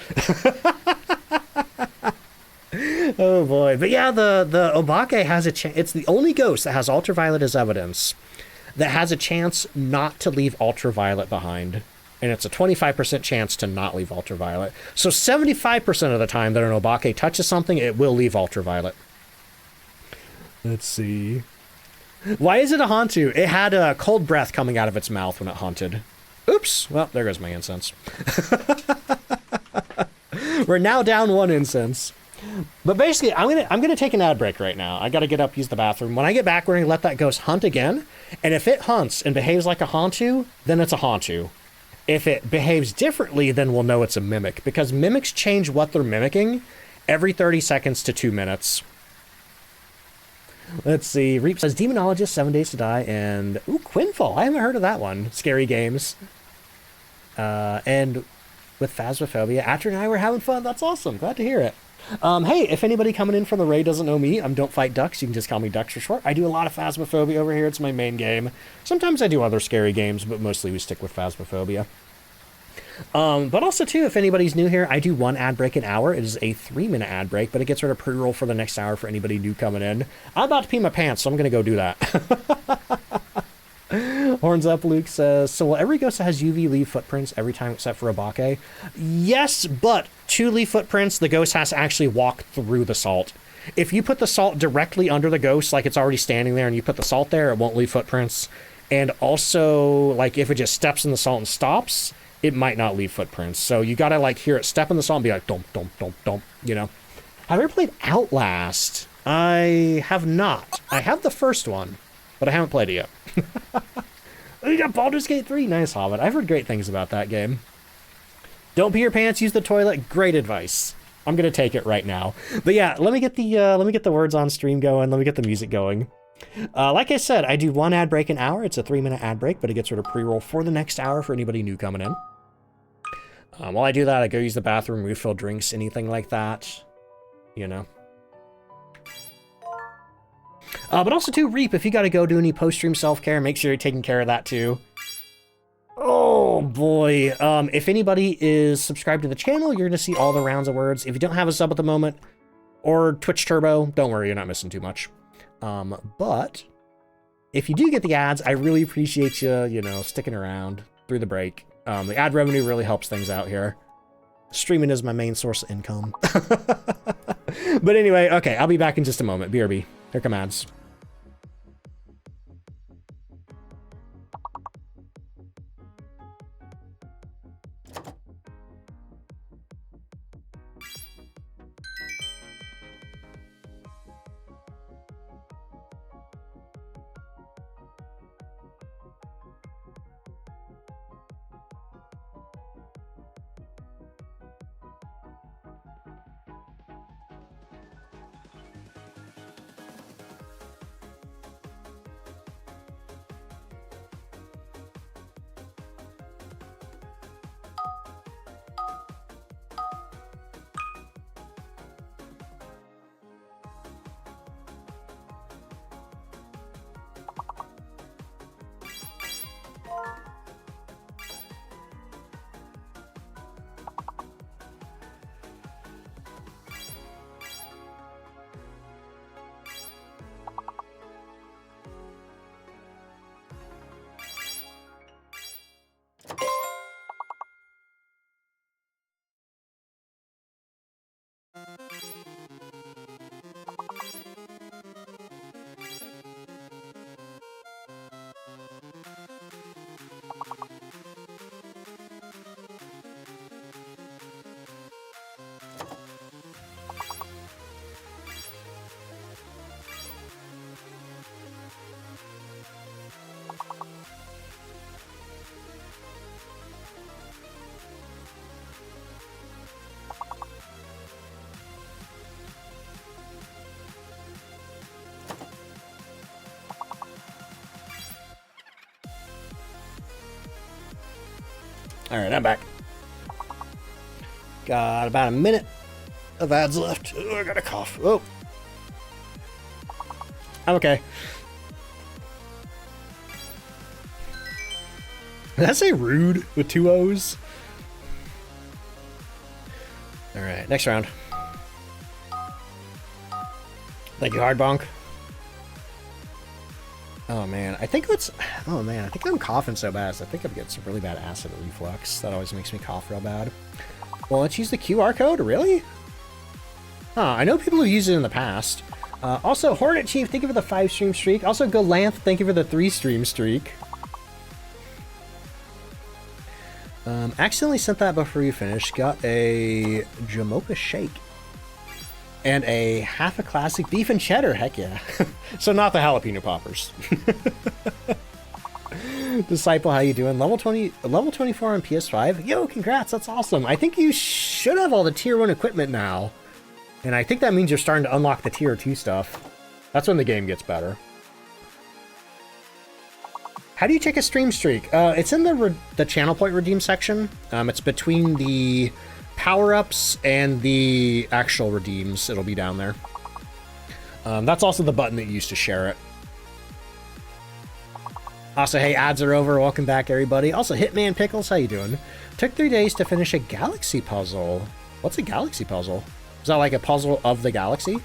Oh boy. But yeah, the Obake has a chance. It's the only ghost that has ultraviolet as evidence that has a chance not to leave ultraviolet behind. And it's a 25% chance to not leave ultraviolet. So 75% of the time that an Obake touches something, it will leave ultraviolet. Let's see. Why is it a Hantu? It had a cold breath coming out of its mouth when it hunted. Oops. Well, there goes my incense. We're now down 1 incense. But basically, I'm gonna take an ad break right now. I gotta get up, use the bathroom. When I get back, we're gonna let that ghost hunt again. And if it hunts and behaves like a Hantu, then it's a Hantu. If it behaves differently, then we'll know it's a Mimic. Because Mimics change what they're mimicking every 30 seconds to 2 minutes. Let's see. Reap says, Demonologist, 7 Days to Die, and... Ooh, Quinfall. I haven't heard of that one. Scary games. And with Phasmophobia, Atra and I were having fun. That's awesome. Glad to hear it. Hey, if anybody coming in from the raid doesn't know me, I'm DontFightDucks. You can just call me Ducks for short. I do a lot of Phasmophobia over here. It's my main game. Sometimes I do other scary games, but mostly we stick with Phasmophobia. But also, too, if anybody's new here, I do 1 ad break an hour. It is a 3-minute ad break, but it gets rid of pre-roll for the next hour for anybody new coming in. I'm about to pee my pants, so I'm going to go do that. Horns up, Luke says, so will every ghost that has UV leave footprints every time except for Obake? Yes, but to leave footprints, the ghost has to actually walk through the salt. If you put the salt directly under the ghost, like it's already standing there, and you put the salt there, it won't leave footprints. And also, like, if it just steps in the salt and stops, it might not leave footprints. So you gotta, like, hear it step in the salt and be like, dump, dump, dump, dump, you know? Have you ever played Outlast? I have not. I have the first one, but I haven't played it yet. You got Baldur's Gate 3. Nice, Hobbit. I've heard great things about that game. Don't pee your pants, use the toilet. Great advice. I'm gonna take it right now. But yeah, let me get the words on stream going. Let me get the music going. Like I said, I do 1 ad break an hour. It's a 3-minute ad break, but it gets rid of pre-roll for the next hour for anybody new coming in. While I do that, I go use the bathroom, refill drinks, anything like that. You know. But also, too, Reap, if you gotta go do any post-stream self-care, make sure you're taking care of that, too. Oh, boy. If anybody is subscribed to the channel, you're gonna see all the rounds of words. If you don't have a sub at the moment, or Twitch Turbo, don't worry, you're not missing too much. But if you do get the ads, I really appreciate you, you know, sticking around through the break. The ad revenue really helps things out here. Streaming is my main source of income. But anyway, okay, I'll be back in just a moment. BRB. Here come ads. Alright, I'm back. Got about a minute of ads left. Oh, I got a cough. Oh. I'm okay. Did I say rude with 2 O's? Alright, next round. Thank you, Hardbonk. Oh man, I think it's... Oh man, I think I'm coughing so bad. I think I'm getting some really bad acid reflux. That always makes me cough real bad. Well, let's use the QR code, really? Huh, I know people have used it in the past. Also, Hornet Chief, thank you for the 5-stream streak. Also, Galanth, thank you for the 3-stream streak. Accidentally sent that before you finished. Got a Jamocha Shake. And a half a classic beef and cheddar, heck yeah. So not the jalapeno poppers. Disciple, how you doing? Level 24 on PS5? Yo, congrats, that's awesome. I think you should have all the tier 1 equipment now. And I think that means you're starting to unlock the tier 2 stuff. That's when the game gets better. How do you check a stream streak? It's in the channel point redeem section. It's between the power-ups and the actual redeems. It'll be down there. That's also the button that you use to share it. Also, hey, ads are over. Welcome back, everybody. Also, Hitman Pickles, how you doing? Took 3 days to finish a galaxy puzzle. What's a galaxy puzzle? Is that like a puzzle of the galaxy?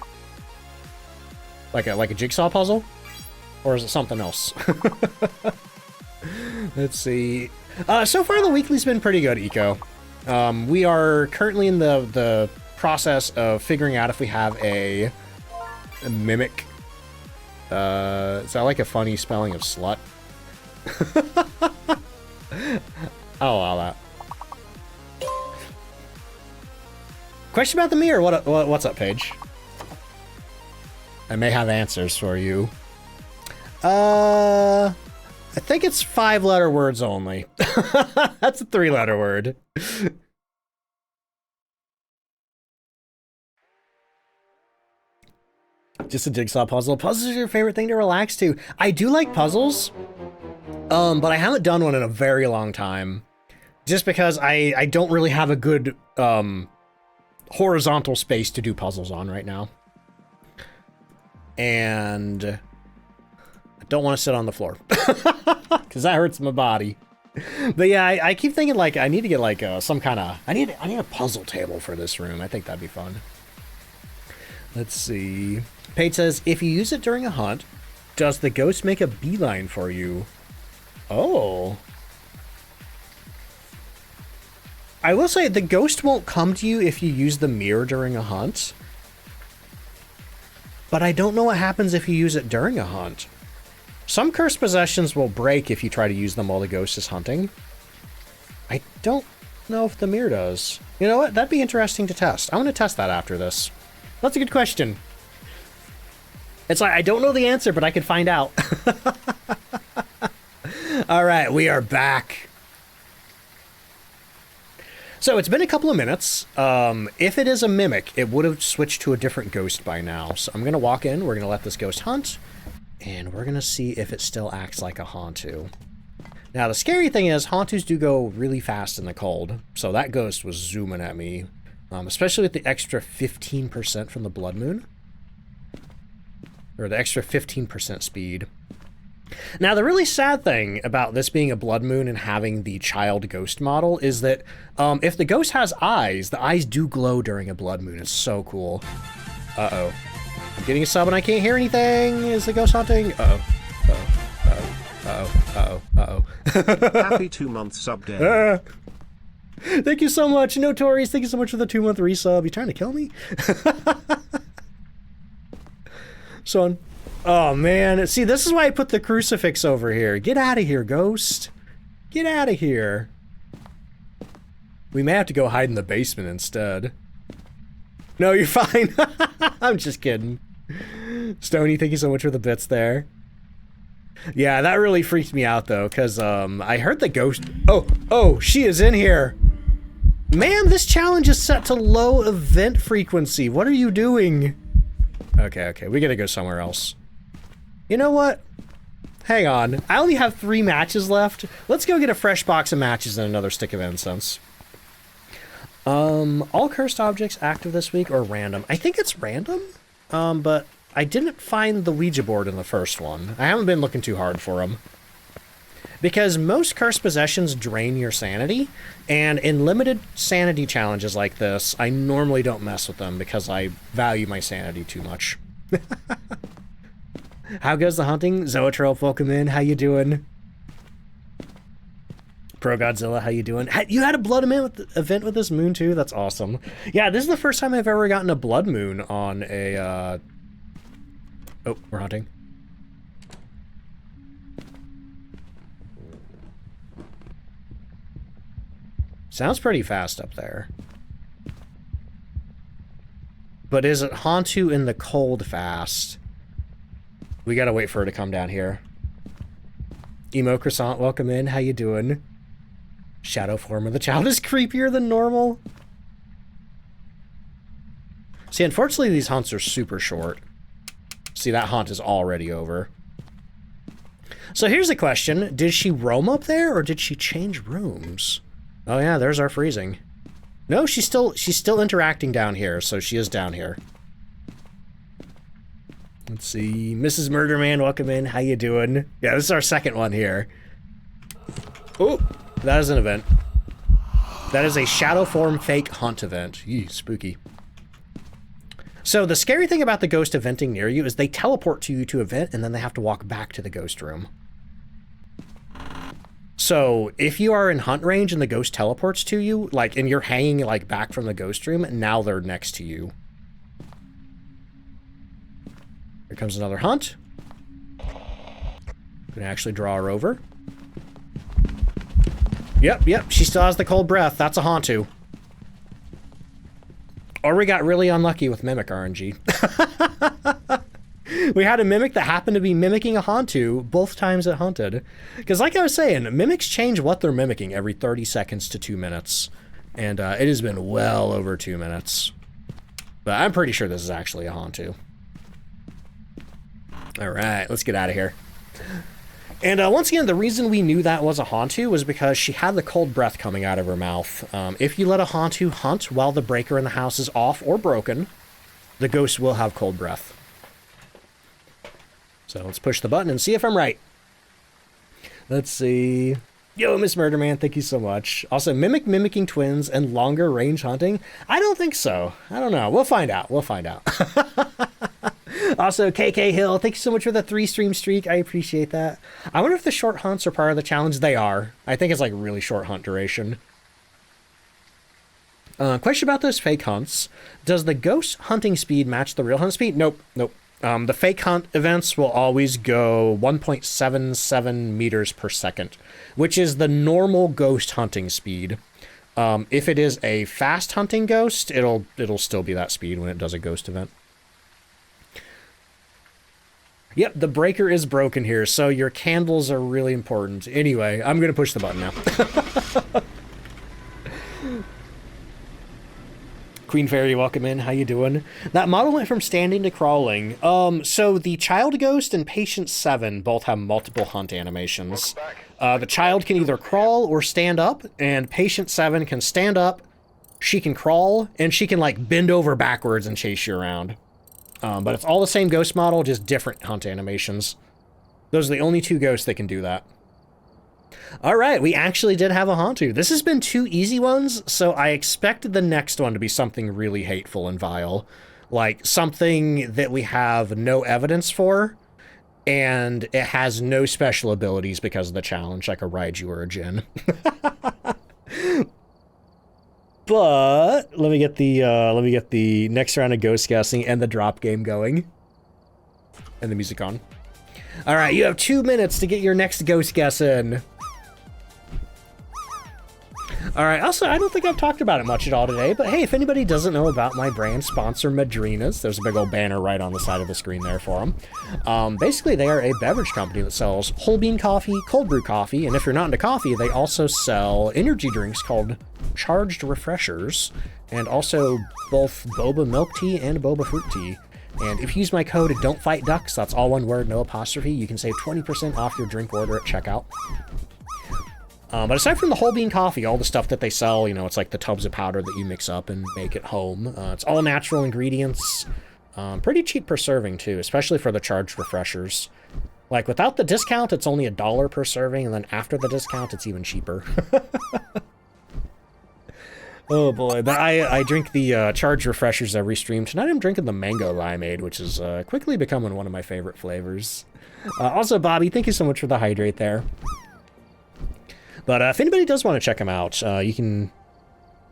Like a jigsaw puzzle? Or is it something else? Let's see. So far, the weekly's been pretty good, Eco. We are currently in the process of figuring out if we have a mimic. Is that like a funny spelling of slut? I'll allow that. Question about the mirror. What's up, Paige? I may have answers for you. I think it's 5-letter words only. That's a 3-letter word. Just a jigsaw puzzle. Puzzles are your favorite thing to relax to. I do like puzzles, but I haven't done one in a very long time. Just because I don't really have a good horizontal space to do puzzles on right now. And I don't want to sit on the floor because that hurts my body. But yeah, I keep thinking like I need to get like some kind of I need a puzzle table for this room. I think that'd be fun. Let's see. Paige says, if you use it during a hunt, does the ghost make a beeline for you? Oh. I will say the ghost won't come to you if you use the mirror during a hunt. But I don't know what happens if you use it during a hunt. Some cursed possessions will break if you try to use them while the ghost is hunting. I don't know if the mirror does. You know what? That'd be interesting to test. I want to test that after this. That's a good question. It's like, I don't know the answer, but I could find out. All right, we are back. So it's been a couple of minutes. If it is a mimic, it would have switched to a different ghost by now. So I'm going to walk in, we're going to let this ghost hunt, and we're going to see if it still acts like a Hantu. Now, the scary thing is, Hantus do go really fast in the cold, so that ghost was zooming at me, especially with the extra 15% from the Blood Moon. Or the extra 15% speed. Now, the really sad thing about this being a Blood Moon and having the child ghost model is that if the ghost has eyes, the eyes do glow during a Blood Moon. It's so cool. Uh-oh. I'm getting a sub and I can't hear anything. Is the ghost hunting? Uh-oh. Uh-oh. Uh-oh. Uh-oh. Happy 2-month sub day. Thank you so much, Notorious. Thank you so much for the 2-month resub. You trying to kill me? Son. Oh, man. See, this is why I put the crucifix over here. Get out of here, ghost. Get out of here. We may have to go hide in the basement instead. No, you're fine. I'm just kidding. Stony, thank you so much for the bits there. Yeah, that really freaked me out, though, because I heard the ghost... Oh, she is in here. Ma'am, this challenge is set to low event frequency. What are you doing? Okay, we gotta go somewhere else. You know what? Hang on. I only have 3 matches left. Let's go get a fresh box of matches and another stick of incense. All cursed objects active this week or random? I think it's random, but I didn't find the Ouija board in the first one. I haven't been looking too hard for them. Because most cursed possessions drain your sanity, and in limited sanity challenges like this, I normally don't mess with them because I value my sanity too much. How goes the hunting? Zoetrope, welcome in. How you doing? Pro Godzilla, how you doing? You had a blood event with this moon too? That's awesome. Yeah, this is the first time I've ever gotten a blood moon on a, Oh, we're hunting. Sounds pretty fast up there. But is it Hantu in the cold fast? We gotta wait for her to come down here. Emo Croissant, welcome in. How you doing? Shadow form of the child is creepier than normal. See, unfortunately, these hunts are super short. See, that hunt is already over. So here's the question. Did she roam up there, or did she change rooms? Oh yeah, there's our freezing. No, she's still interacting down here, so she is down here. Let's see. Mrs. Murderman, welcome in. How you doing? Yeah, this is our second one here. Oh, that is an event. That is a shadow form fake hunt event. Eee, spooky. So the scary thing about the ghost eventing near you is they teleport to you to event, and then they have to walk back to the ghost room. So if you are in hunt range and the ghost teleports to you, like, and you're hanging like back from the ghost room, now they're next to you. Here comes another hunt. Gonna actually draw her over. Yep, she still has the cold breath. That's a Hantu. Or we got really unlucky with Mimic RNG. We had a Mimic that happened to be mimicking a Hantu both times it hunted. Because like I was saying, Mimics change what they're mimicking every 30 seconds to 2 minutes. And it has been well over 2 minutes. But I'm pretty sure this is actually a Hantu. Alright, let's get out of here. And once again, the reason we knew that was a Hantu was because she had the cold breath coming out of her mouth. If you let a Hantu hunt while the breaker in the house is off or broken, the ghost will have cold breath. So let's push the button and see if I'm right. Let's see. Yo, Miss Murderman, thank you so much. Also, mimicking twins and longer range hunting? I don't think so. I don't know. We'll find out. We'll find out. Also, KK Hill, thank you so much for the 3-stream streak. I appreciate that. I wonder if the short hunts are part of the challenge. They are. I think it's like really short hunt duration. Question about those fake hunts. Does the ghost hunting speed match the real hunt speed? Nope. The fake hunt events will always go 1.77 meters per second, which is the normal ghost hunting speed. If it is a fast hunting ghost, it'll still be that speed when it does a ghost event. Yep, the breaker is broken here, so your candles are really important. Anyway, I'm going to push the button now. Queen Fairy, welcome in. How you doing? That model went from standing to crawling. So the Child Ghost and Patient 7 both have multiple hunt animations. The Child can either crawl or stand up, and Patient 7 can stand up, she can crawl, and she can, like, bend over backwards and chase you around. But it's all the same ghost model, just different hunt animations. Those are the only 2 ghosts that can do that. Alright, we actually did have a Hantu. This has been 2 easy ones, so I expected the next one to be something really hateful and vile. Like, something that we have no evidence for, and it has no special abilities because of the challenge, like a Raiju or a Jin. But let me get the next round of ghost guessing and the drop game going. And the music on. Alright, you have 2 minutes to get your next ghost guess in. Alright, also, I don't think I've talked about it much at all today, but hey, if anybody doesn't know about my brand sponsor, Madrinas, there's a big old banner right on the side of the screen there for them. Basically, they are a beverage company that sells whole bean coffee, cold brew coffee, and if you're not into coffee, they also sell energy drinks called Charged Refreshers, and also both boba milk tea and boba fruit tea. And if you use my code DontFightDucks, that's all one word, no apostrophe, you can save 20% off your drink order at checkout. But aside from the whole bean coffee, all the stuff that they sell, you know, it's like the tubs of powder that you mix up and make at home. It's all natural ingredients. Pretty cheap per serving, too, especially for the charged refreshers. Like, without the discount, it's only $1 per serving, and then after the discount, it's even cheaper. Oh boy, but I drink the charged refreshers every stream. Tonight I'm drinking the mango limeade, which is quickly becoming one of my favorite flavors. Also, Bobby, thank you so much for the hydrate there. But if anybody does want to check them out, you can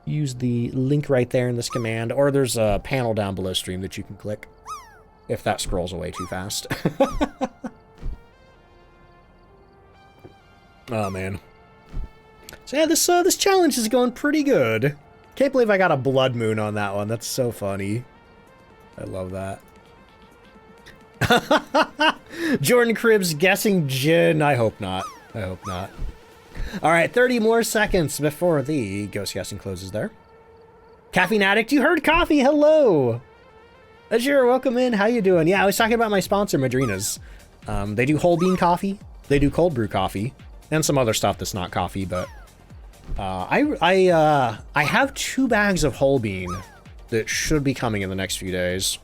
use the link right there in this command, or there's a panel down below stream that you can click, if that scrolls away too fast. Oh man. So yeah, this challenge is going pretty good. Can't believe I got a blood moon on that one. That's so funny. I love that. Jordan Cribbs guessing gin. I hope not. I hope not. All right, 30 more seconds before the ghost guessing closes there. Caffeine Addict, you heard coffee. Hello. Azure, welcome in. How you doing? Yeah, I was talking about my sponsor, Madrina's. They do whole bean coffee. They do cold brew coffee. And some other stuff that's not coffee, but... I have 2 bags of whole bean that should be coming in the next few days.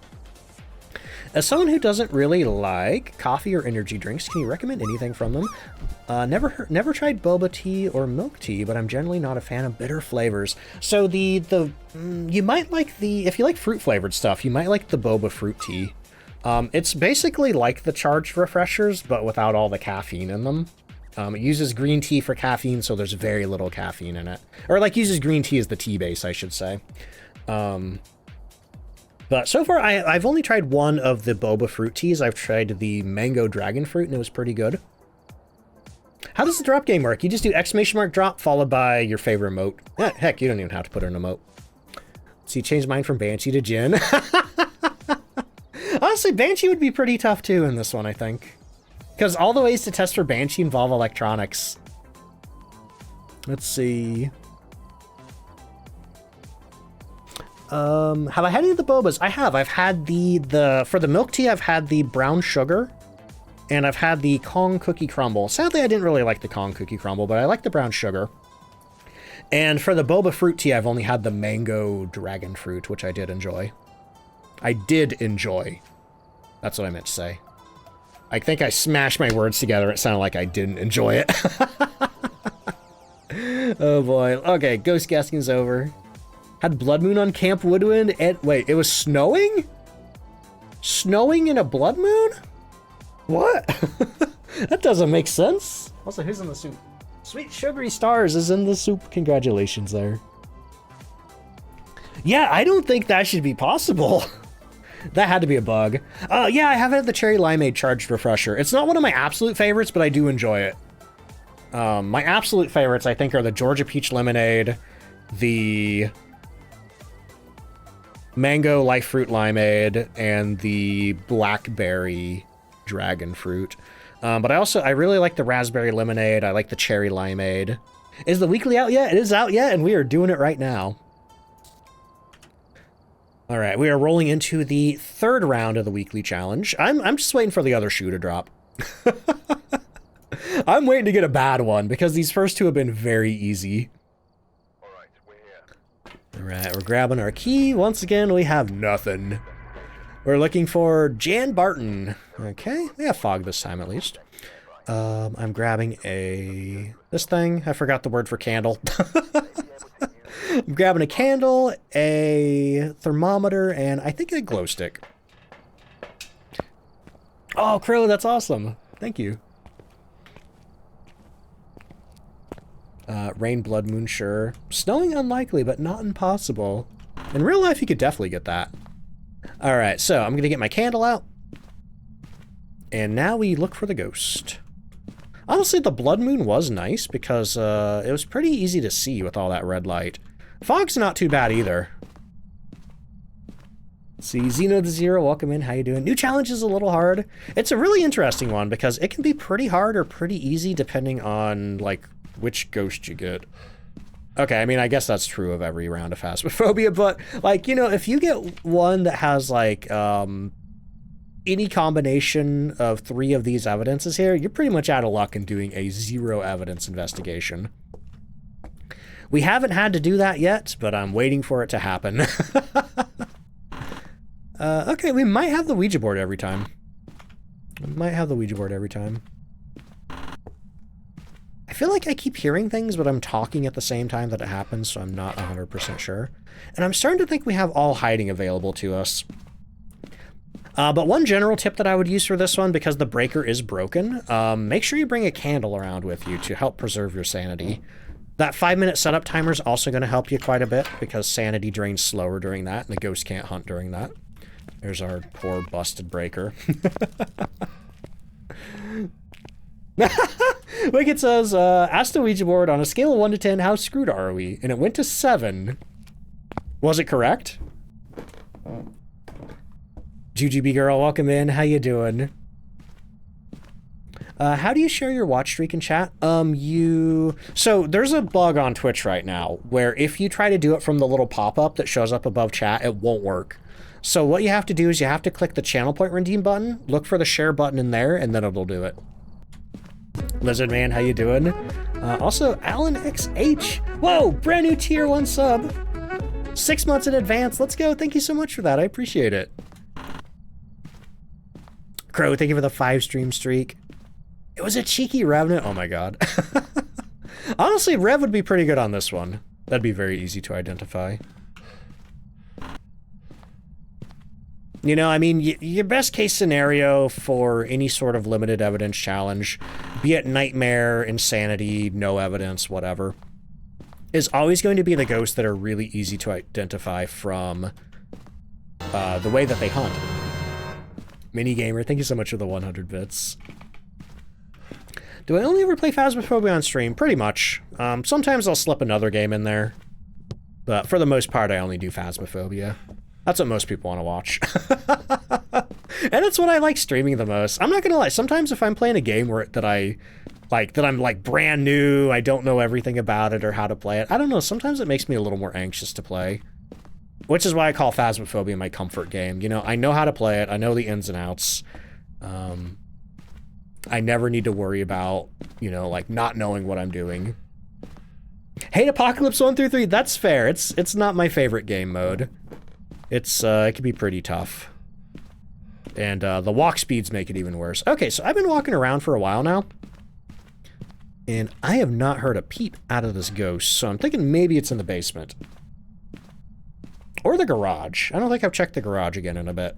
As someone who doesn't really like coffee or energy drinks, can you recommend anything from them? Never tried boba tea or milk tea, but I'm generally not a fan of bitter flavors. So you might like if you like fruit flavored stuff, you might like the boba fruit tea. It's basically like the charged refreshers, but without all the caffeine in them. It uses green tea for caffeine, so there's very little caffeine in it. Or, like, uses green tea as the tea base, I should say. But so far, I've only tried one of the boba fruit teas. I've tried the mango dragon fruit, and it was pretty good. How does the drop game work? You just do exclamation drop followed by your favorite emote. Heck, you don't even have to put an emote. So you changed mine from Banshee to Jin. Honestly, Banshee would be pretty tough, too, in this one, I think. Because all the ways to test for Banshee involve electronics. Let's see. Have I had any of the bobas? I have. I've had for the milk tea, I've had the brown sugar. And I've had the Kong cookie crumble. Sadly, I didn't really like the Kong cookie crumble, but I like the brown sugar. And for the boba fruit tea, I've only had the mango dragon fruit, which I did enjoy. I did enjoy. That's what I meant to say. I think I smashed my words together. It sounded like I didn't enjoy it. Oh boy. Okay, ghost guessing's over. Had blood moon on Camp Woodwind and wait, it was snowing? Snowing in a blood moon? What? That doesn't make sense. Also, who's in the soup? Sweet Sugary Stars is in the soup. Congratulations there. Yeah, I don't think that should be possible. That had to be a bug. Yeah, I have had the cherry limeade charged refresher. It's not one of my absolute favorites, but I do enjoy it. My absolute favorites, I think, are the Georgia Peach Lemonade, the Mango Life Fruit Limeade, and the Blackberry Dragon Fruit. But I really like the Raspberry Lemonade. I like the Cherry Limeade. Is the weekly out yet? It is out yet, and we are doing it right now. All right, we are rolling into the 3rd round of the weekly challenge. I'm just waiting for the other shoe to drop. I'm waiting to get a bad one because these first 2 have been very easy. All right, we're here. All right, we're grabbing our key. Once again, we have nothing. We're looking for Jan Barton. Okay, we have fog this time at least. I'm grabbing this thing. I forgot the word for candle. I'm grabbing a candle, a thermometer, and I think a glow stick. Oh, Crow, that's awesome. Thank you. Rain, blood, moon, sure. Snowing, unlikely, but not impossible. In real life, you could definitely get that. All right, so I'm going to get my candle out. And now we look for the ghost. Honestly, the blood moon was nice because it was pretty easy to see with all that red light. Fog's not too bad either. Let's see, Xeno the Zero, welcome in. How you doing? New challenge is a little hard. It's a really interesting one because it can be pretty hard or pretty easy depending on like which ghost you get. Okay, I mean, I guess that's true of every round of Phasmophobia, but like, you know, if you get one that has like any combination of 3 of these evidences here, you're pretty much out of luck in doing a 0 evidence investigation. We haven't had to do that yet, but I'm waiting for it to happen. Okay, we might have the Ouija board every time. I feel like I keep hearing things, but I'm talking at the same time that it happens, so I'm not 100% sure. And I'm starting to think we have all hiding available to us. But one general tip that I would use for this one, because the breaker is broken, make sure you bring a candle around with you to help preserve your sanity. That 5-minute setup timer is also going to help you quite a bit, because sanity drains slower during that, and the ghost can't hunt during that. There's our poor busted breaker. Wicked says, asked the Ouija board, on a scale of 1 to 10, how screwed are we? And it went to 7. Was it correct? GGB girl, welcome in. How you doing? How do you share your watch streak in chat? So there's a bug on Twitch right now where if you try to do it from the little pop-up that shows up above chat, it won't work. So what you have to do is you have to click the channel point redeem button, look for the share button in there, and then it'll do it. Lizard Man, how you doing? Also, Alan XH. Whoa, brand new tier 1 sub. 6 months in advance. Let's go. Thank you so much for that. I appreciate it. Crow, thank you for the 5 stream streak. It was a cheeky Revenant. Oh my god. Honestly, Rev would be pretty good on this one. That'd be very easy to identify. You know, I mean, your best case scenario for any sort of limited evidence challenge, be it nightmare, insanity, no evidence, whatever, is always going to be the ghosts that are really easy to identify from the way that they hunt. Minigamer, thank you so much for the 100 bits. Do I only ever play Phasmophobia on stream? Pretty much. Sometimes I'll slip another game in there, but for the most part, I only do Phasmophobia. That's what most people want to watch. And it's what I like streaming the most. I'm not gonna lie, sometimes if I'm playing a game where I'm like brand new, I don't know everything about it or how to play it, I don't know, sometimes it makes me a little more anxious to play. Which is why I call Phasmophobia my comfort game. You know, I know how to play it, I know the ins and outs. I never need to worry about, you know, like not knowing what I'm doing. Hate Apocalypse 1 through 3, that's fair. It's not my favorite game mode. It can be pretty tough. And the walk speeds make it even worse. Okay, so I've been walking around for a while now, and I have not heard a peep out of this ghost, so I'm thinking maybe it's in the basement. Or the garage. I don't think I've checked the garage again in a bit.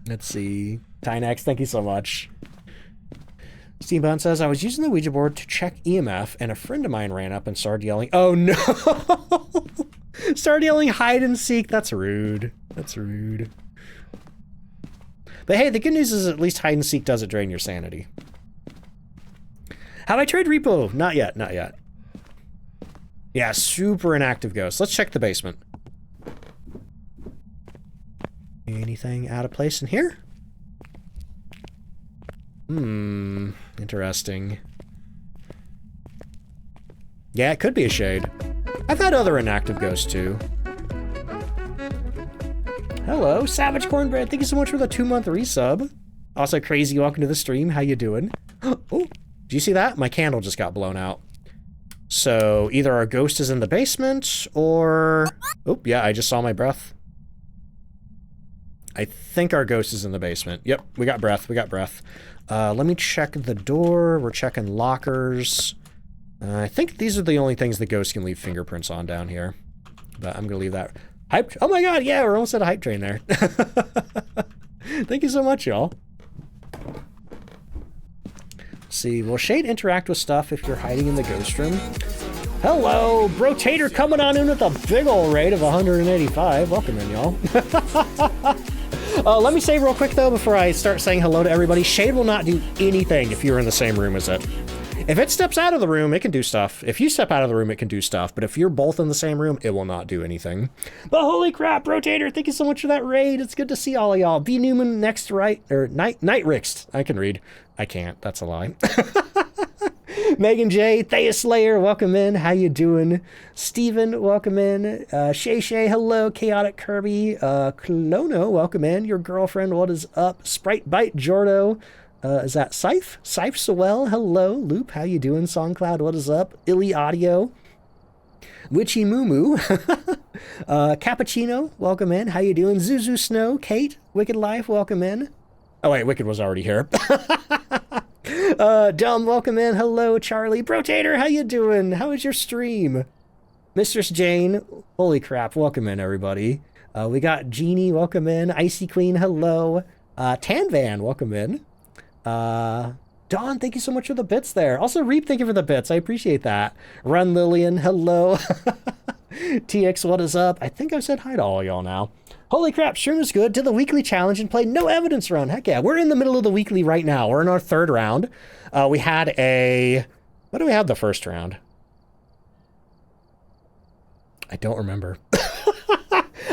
Let's see. Tynex, thank you so much. Steambound says, I was using the Ouija board to check EMF, and a friend of mine ran up and started yelling, oh no! Started yelling hide and seek. That's rude. That's rude. But hey, the good news is at least hide and seek doesn't drain your sanity. Have I tried repo? Not yet, not yet. Yeah, super inactive ghost. Let's check the basement. Anything out of place in here? Interesting. Yeah, it could be a shade. I've had other inactive ghosts too. Hello, Savage Cornbread. Thank you so much for the 2-month resub. Also, Crazy, welcome to the stream. How you doing? Oh, do you see that? My candle just got blown out. So either our ghost is in the basement or... Oh, yeah, I just saw my breath. I think our ghost is in the basement. Yep, we got breath. We got breath. Let me check the door. We're checking lockers. I think these are the only things the ghost can leave fingerprints on down here. But I'm going to leave that. Hype. Oh my god, yeah, we're almost at a hype train there. Thank you so much, y'all. See, will Shade interact with stuff if you're hiding in the ghost room? Hello, Brotator coming on in with a big ol' rate of 185. Welcome in, y'all. Let me say real quick, though, before I start saying hello to everybody, Shade will not do anything if you're in the same room as it. If it steps out of the room, it can do stuff. If you step out of the room, it can do stuff. But if you're both in the same room, it will not do anything. But holy crap, Rotator, thank you so much for that raid. It's good to see all of y'all. B. Newman next right, or Night Rixt. I can read. I can't. That's a lie. Megan J, Thea Slayer, welcome in. How you doing? Steven, welcome in. Shay Shay, hello. Chaotic Kirby. Clono, welcome in. Your girlfriend, what is up? Sprite Bite Jordo. Is that Scythe? Scythe Sewell, hello. Loop, how you doing? Songcloud, what is up? Illy Audio. Witchy Moo Moo. Cappuccino, welcome in. How you doing? Zuzu Snow, Kate, Wicked Life, welcome in. Oh wait, Wicked was already here. Dumb, welcome in. Hello, Charlie. Brotator, how you doing? How is your stream? Mistress Jane, holy crap, welcome in, everybody. We got Jeannie, welcome in. Icy Queen, hello. Tanvan, welcome in. Dawn, thank you so much for the bits there. Also, Reap, thank you for the bits. I appreciate that. Run Lillian, hello. TX, what is up? I think I've said hi to all y'all now. Holy crap, stream is good. Did the weekly challenge and played no evidence run. Heck yeah, we're in the middle of the weekly right now. We're in our third round. We had a... What do we have the first round? I don't remember.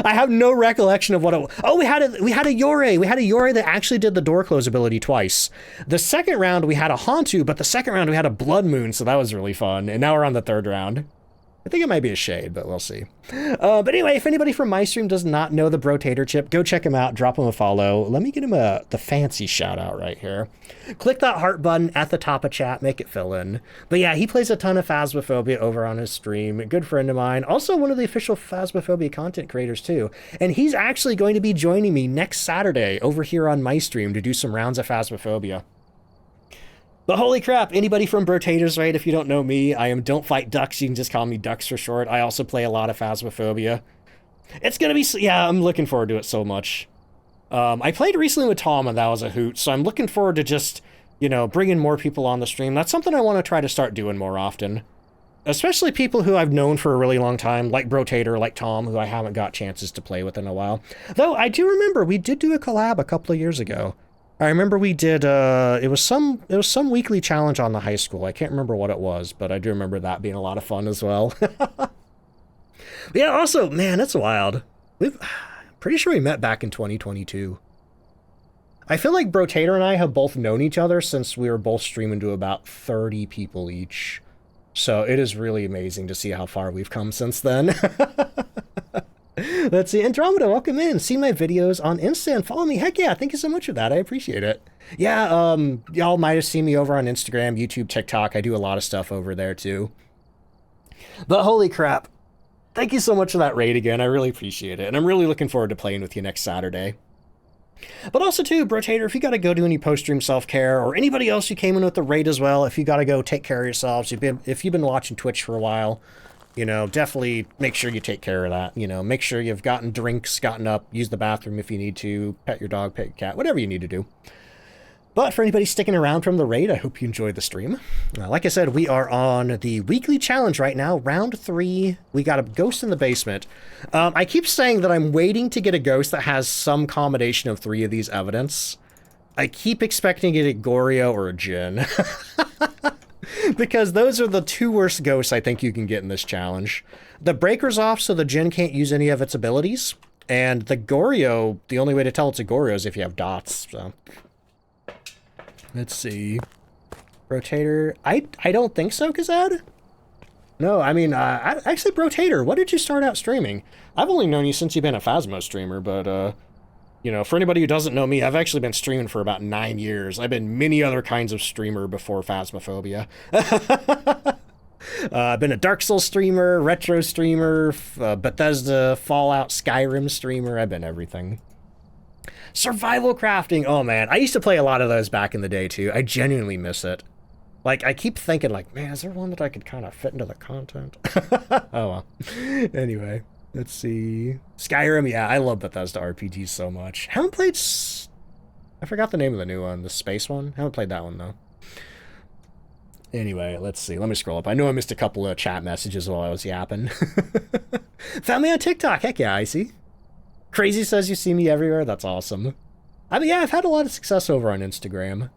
I have no recollection of what it was. Oh, we had a Yore. We had a Yore that actually did the door close ability twice. The second round, we had a Hantu, but the second round, we had a Blood Moon, so that was really fun. And now we're on the third round. I think it might be a shade, but we'll see. But anyway, if anybody from my stream does not know the Brotator Chip, go check him out, drop him a follow. Let me get him the fancy shout out right here. Click that heart button at the top of chat, make it fill in. But yeah, he plays a ton of Phasmophobia over on his stream. Good friend of mine, also one of the official Phasmophobia content creators too. And he's actually going to be joining me next Saturday over here on my stream to do some rounds of Phasmophobia. But holy crap, anybody from Brotators, right? If you don't know me, I am DontFightDucks. You can just call me Ducks for short. I also play a lot of Phasmophobia. It's gonna be, yeah, I'm looking forward to it so much. I played recently with Tom and that was a hoot, so I'm looking forward to just, you know, bringing more people on the stream. That's something I want to try to start doing more often. Especially people who I've known for a really long time, like Brotator, like Tom, who I haven't got chances to play with in a while. Though, I do remember we did do a collab a couple of years ago. I remember we did, it was some weekly challenge on the high school. I can't remember what it was, but I do remember that being a lot of fun as well. Yeah, also, man, that's wild. Pretty sure we met back in 2022. I feel like Brotator and I have both known each other since we were both streaming to about 30 people each. So it is really amazing to see how far we've come since then. Let's see, Andromeda, welcome in. See my videos on Insta and follow me. Heck yeah, thank you so much for that. I appreciate it. Yeah, y'all might have seen me over on Instagram, YouTube, TikTok. I do a lot of stuff over there too. But holy crap. Thank you so much for that raid again. I really appreciate it. And I'm really looking forward to playing with you next Saturday. But also too, Brotator, if you got to go do any post-stream self-care, or anybody else who came in with the raid as well, if you got to go take care of yourselves, if you've been watching Twitch for a while, you know, definitely make sure you take care of that. You know, make sure you've gotten drinks, gotten up, use the bathroom if you need to, pet your dog, pet your cat, whatever you need to do. But for anybody sticking around from the raid, I hope you enjoyed the stream. Like I said, we are on the weekly challenge right now, round 3. We got a ghost in the basement. I keep saying that I'm waiting to get a ghost that has some combination of 3 of these evidence. I keep expecting to get Goryo or a Jinn. Because those are the 2 worst ghosts I think you can get in this challenge. The breaker's off, so the Jinn can't use any of its abilities. And the Goryo, the only way to tell it's a Goryo is if you have dots, so... Let's see. Brotator, I don't think so, Kazad? No, I mean, actually, Brotator, what did you start out streaming? I've only known you since you've been a Phasmo streamer, but, you know, for anybody who doesn't know me, I've actually been streaming for about 9 years. I've been many other kinds of streamer before Phasmophobia. I've been a Dark Souls streamer, retro streamer, Bethesda, Fallout, Skyrim streamer. I've been everything. Survival crafting. Oh, man. I used to play a lot of those back in the day, too. I genuinely miss it. Like, I keep thinking, like, man, is there one that I could kind of fit into the content? Oh, well. Anyway. Let's see. Skyrim, yeah, I love Bethesda RPGs so much. Haven't played... I forgot the name of the new one, the space one. Haven't played that one, though. Anyway, let's see. Let me scroll up. I know I missed a couple of chat messages while I was yapping. Found me on TikTok. Heck yeah, I see. Crazy says you see me everywhere. That's awesome. I mean, yeah, I've had a lot of success over on Instagram.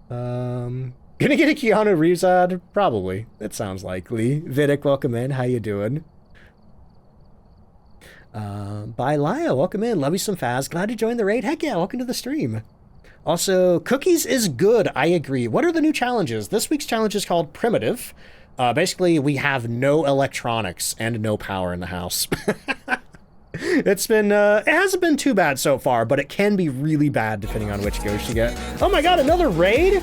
Gonna get a Keanu Reeves ad? Probably. It sounds likely. Vidic, welcome in. How you doing? Bye, Laya, welcome in. Love you some Phaz. Glad to join the raid. Heck yeah, welcome to the stream. Also, cookies is good. I agree. What are the new challenges? This week's challenge is called Primitive. Basically, we have no electronics and no power in the house. It's been, it hasn't been too bad so far, but it can be really bad depending on which ghost you get. Oh my god, another raid?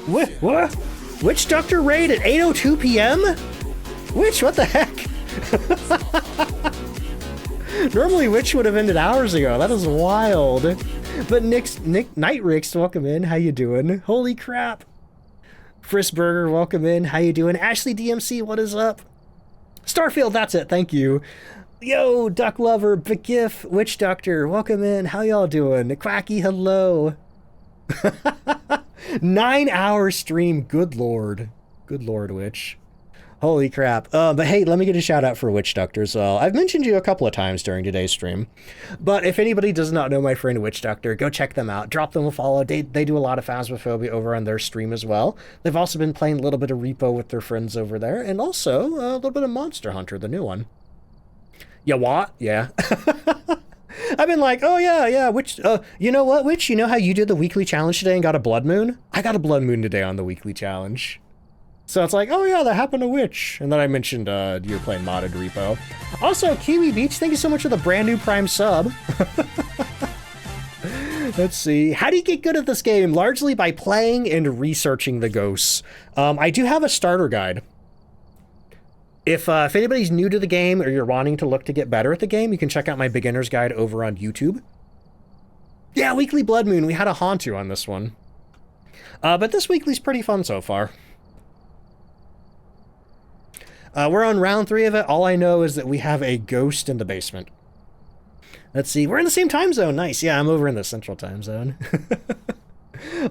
What? Witch Doctor raid at 8:02 p.m.? Witch, what the heck? Normally Witch would have ended hours ago. That is wild. But Nightrix, welcome in. How you doing? Holy crap. Frisburger, welcome in. How you doing? Ashley DMC, what is up? Starfield, that's it. Thank you. Yo, Duck Lover, Begif, Witch Doctor, welcome in. How y'all doing? Quacky, hello. 9-hour stream. Good lord. Good lord, Witch. Holy crap. But hey, let me get a shout out for Witch Doctor as well. I've mentioned you a couple of times during today's stream, but if anybody does not know my friend Witch Doctor, go check them out. Drop them a follow. They do a lot of Phasmophobia over on their stream as well. They've also been playing a little bit of Repo with their friends over there, and also a little bit of Monster Hunter, the new one. Yeah, what? Yeah. I've been like, oh yeah, Witch, you know what, Witch? You know how you did the weekly challenge today and got a blood moon? I got a blood moon today on the weekly challenge. So it's like, oh yeah, that happened to Witch. And then I mentioned you're playing modded Repo. Also, Kiwi Beach, thank you so much for the brand new Prime sub. Let's see. How do you get good at this game? Largely by playing and researching the ghosts. I do have a starter guide. If anybody's new to the game or you're wanting to look to get better at the game, you can check out my beginner's guide over on YouTube. Yeah, weekly blood moon. We had a Hantu on this one. But this weekly's pretty fun so far. We're on round 3 of it. All I know is that we have a ghost in the basement. Let's see. We're in the same time zone. Nice. Yeah, I'm over in the central time zone.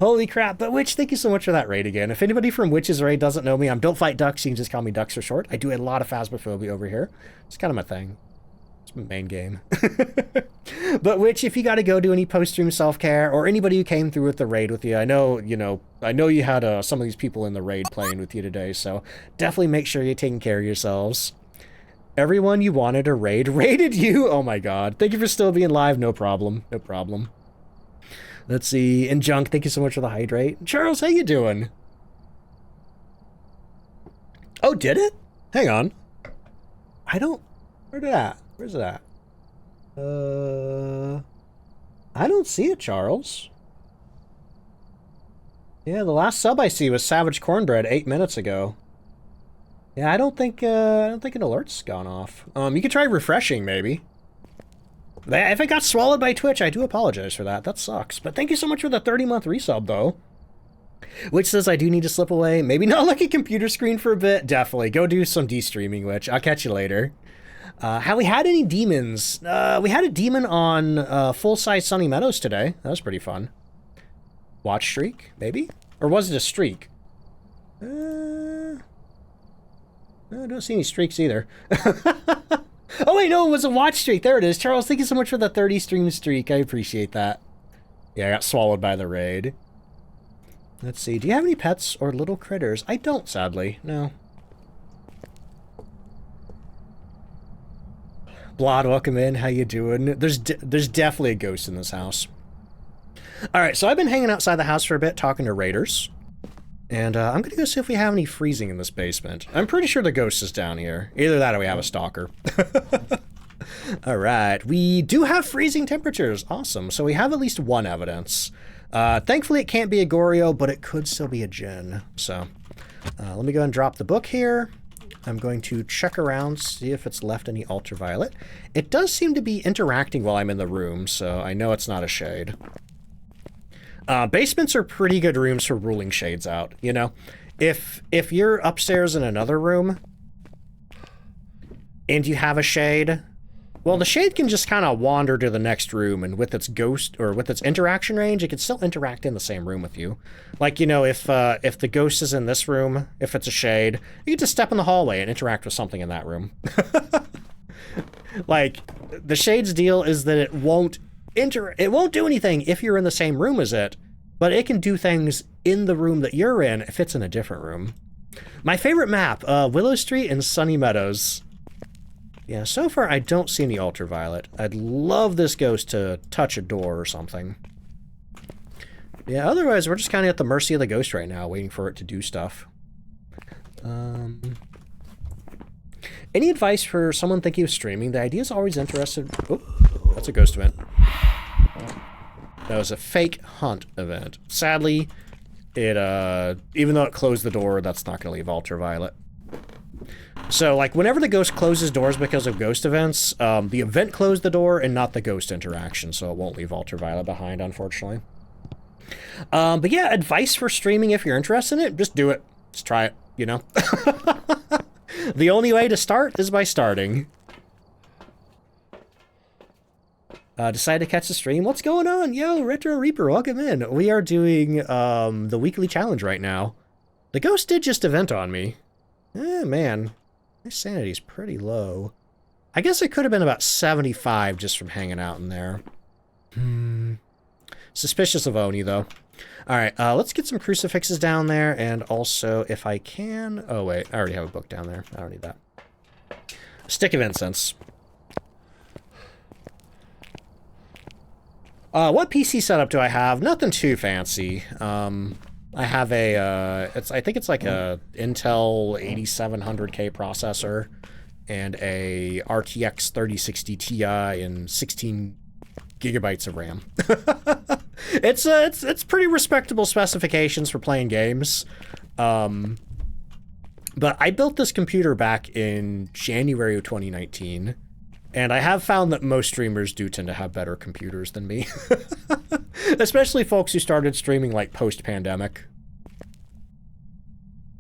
Holy crap. But Witch, thank you so much for that raid again. If anybody from Witch's raid doesn't know me, I'm DontFightDucks. You can just call me Ducks for short. I do a lot of Phasmophobia over here. It's kind of my thing. It's my main game. But Witch, if you got to go do any post-stream self-care, or anybody who came through with the raid with you, I know you had some of these people in the raid playing with you today, so definitely make sure you're taking care of yourselves. Everyone you wanted to raid raided you. Oh my god. Thank you for still being live. No problem. No problem. Let's see. And Junk, thank you so much for the hydrate. Charles, how you doing? Oh, did it? Hang on. Where's it at? Where's it at? I don't see it, Charles. Yeah, the last sub I see was Savage Cornbread 8 minutes ago. Yeah, I don't think an alert's gone off. You could try refreshing, maybe. If it got swallowed by Twitch, I do apologize for that. That sucks. But thank you so much for the 30-month resub, though. Witch says I do need to slip away. Maybe not like a computer screen for a bit. Definitely. Go do some de-streaming, Witch. I'll catch you later. Have we had any demons? We had a demon on full-size Sunny Meadows today. That was pretty fun. Watch streak, maybe? Or was it a streak? No, I don't see any streaks either. Oh wait, no, it was a watch streak. There it is. Charles, thank you so much for the 30 stream streak. I appreciate that. Yeah, I got swallowed by the raid. Let's see. Do you have any pets or little critters? I don't, sadly. No. Blod, welcome in. How you doing? There's definitely a ghost in this house. All right, so I've been hanging outside the house for a bit, talking to raiders. And I'm going to go see if we have any freezing in this basement. I'm pretty sure the ghost is down here. Either that or we have a stalker. All right, we do have freezing temperatures. Awesome. So we have at least one evidence. Thankfully, it can't be a Goryo, but it could still be a Jinn. So let me go and drop the book here. I'm going to check around, see if it's left any ultraviolet. It does seem to be interacting while I'm in the room, so I know it's not a shade. Basements are pretty good rooms for ruling shades out, you know? If you're upstairs in another room and you have a shade, well, the shade can just kind of wander to the next room, and with its ghost or with its interaction range, it can still interact in the same room with you. Like, you know, if the ghost is in this room, if it's a shade, you can just step in the hallway and interact with something in that room. Like, the shade's deal is that it won't do anything if you're in the same room as it, but it can do things in the room that you're in if it's in a different room. My favorite map, Willow Street and Sunny Meadows. Yeah, so far I don't see any ultraviolet. I'd love this ghost to touch a door or something. Yeah, otherwise we're just kind of at the mercy of the ghost right now, waiting for it to do stuff. Any advice for someone thinking of streaming? The idea is always interested... Oh, that's a ghost event. That was a fake hunt event. Sadly, it, even though it closed the door, that's not going to leave ultraviolet. So, like, whenever the ghost closes doors because of ghost events, the event closed the door and not the ghost interaction, so it won't leave ultraviolet behind, unfortunately. But yeah, advice for streaming if you're interested in it, just do it. Just try it, you know? The only way to start is by starting. Decided to catch the stream. What's going on? Yo, Retro Reaper, welcome in. We are doing the weekly challenge right now. The ghost did just event on me. Eh, man. My sanity's pretty low. I guess it could have been about 75 just from hanging out in there. Suspicious of Oni, though. Alright, let's get some crucifixes down there, and also, if I can... Oh, wait, I already have a book down there. I don't need that. Stick of incense. What PC setup do I have? Nothing too fancy. I have a, I think it's like a Intel 8700K processor and a RTX 3060 Ti and 16 gigabytes of RAM. It's pretty respectable specifications for playing games. But I built this computer back in January of 2019. And I have found that most streamers do tend to have better computers than me. Especially folks who started streaming like post-pandemic.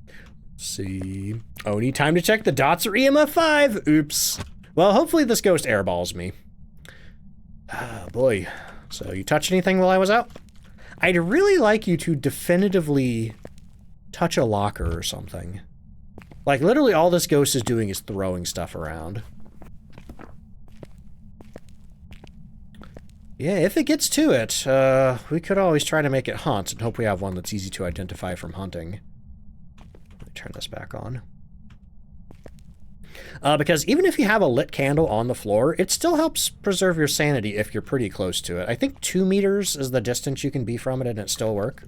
Let's see. Oni, time to check the dots or EMF5. Oops. Well, hopefully this ghost airballs me. Oh, boy. So you touch anything while I was out? I'd really like you to definitively touch a locker or something. Like, literally all this ghost is doing is throwing stuff around. Yeah, if it gets to it, we could always try to make it hunt and hope we have one that's easy to identify from hunting. Let me turn this back on. Because even if you have a lit candle on the floor, it still helps preserve your sanity if you're pretty close to it. I think 2 meters is the distance you can be from it and it still work.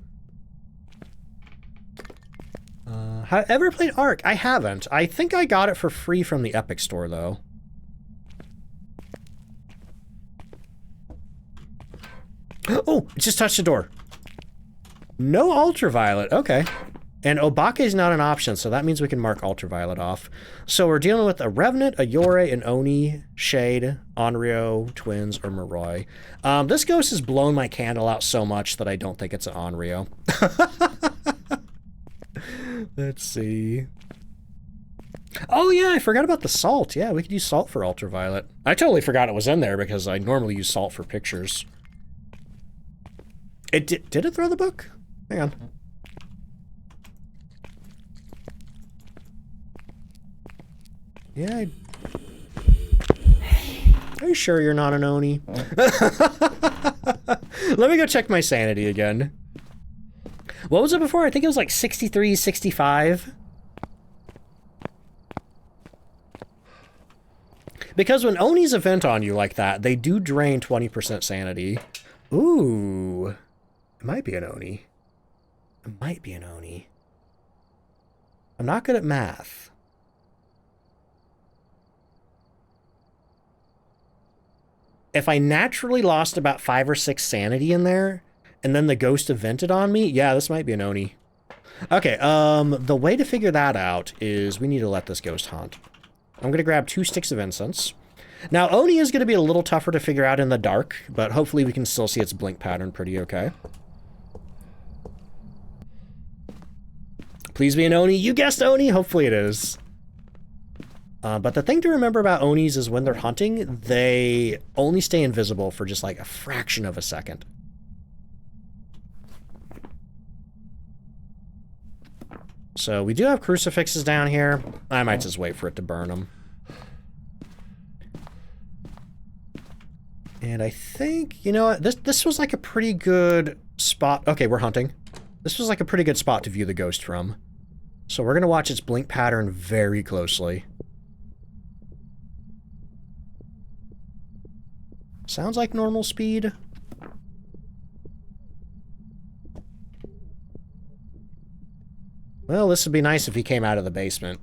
Have I ever played Ark? I haven't. I think I got it for free from the Epic Store, though. Oh, it just touched the door. No ultraviolet. Okay. And Obake is not an option, so that means we can mark ultraviolet off. So we're dealing with a Revenant, a Yore, an Oni, Shade, Onryo, Twins, or Moroi. This ghost has blown my candle out so much that I don't think it's an Onryo. Let's see. Oh yeah, I forgot about the salt. Yeah, we could use salt for ultraviolet. I totally forgot it was in there because I normally use salt for pictures. It did it throw the book? Hang on. Yeah. Are you sure you're not an Oni? Let me go check my sanity again. What was it before? I think it was like 63, 65. Because when Onis event on you like that, they do drain 20% sanity. Ooh. It might be an Oni. It might be an Oni. I'm not good at math. If I naturally lost about 5 or 6 sanity in there, and then the ghost evented on me, yeah, this might be an Oni. Okay, the way to figure that out is we need to let this ghost hunt. I'm gonna grab 2 sticks of incense. Now, Oni is gonna be a little tougher to figure out in the dark, but hopefully we can still see its blink pattern pretty okay. Please be an Oni. You guessed Oni. Hopefully it is. But the thing to remember about Onis is when they're hunting, they only stay invisible for just like a fraction of a second. So we do have crucifixes down here. I might just wait for it to burn them. And I think, you know what, this was like a pretty good spot. Okay, we're hunting. This was like a pretty good spot to view the ghost from. So we're going to watch its blink pattern very closely. Sounds like normal speed. Well, this would be nice if he came out of the basement.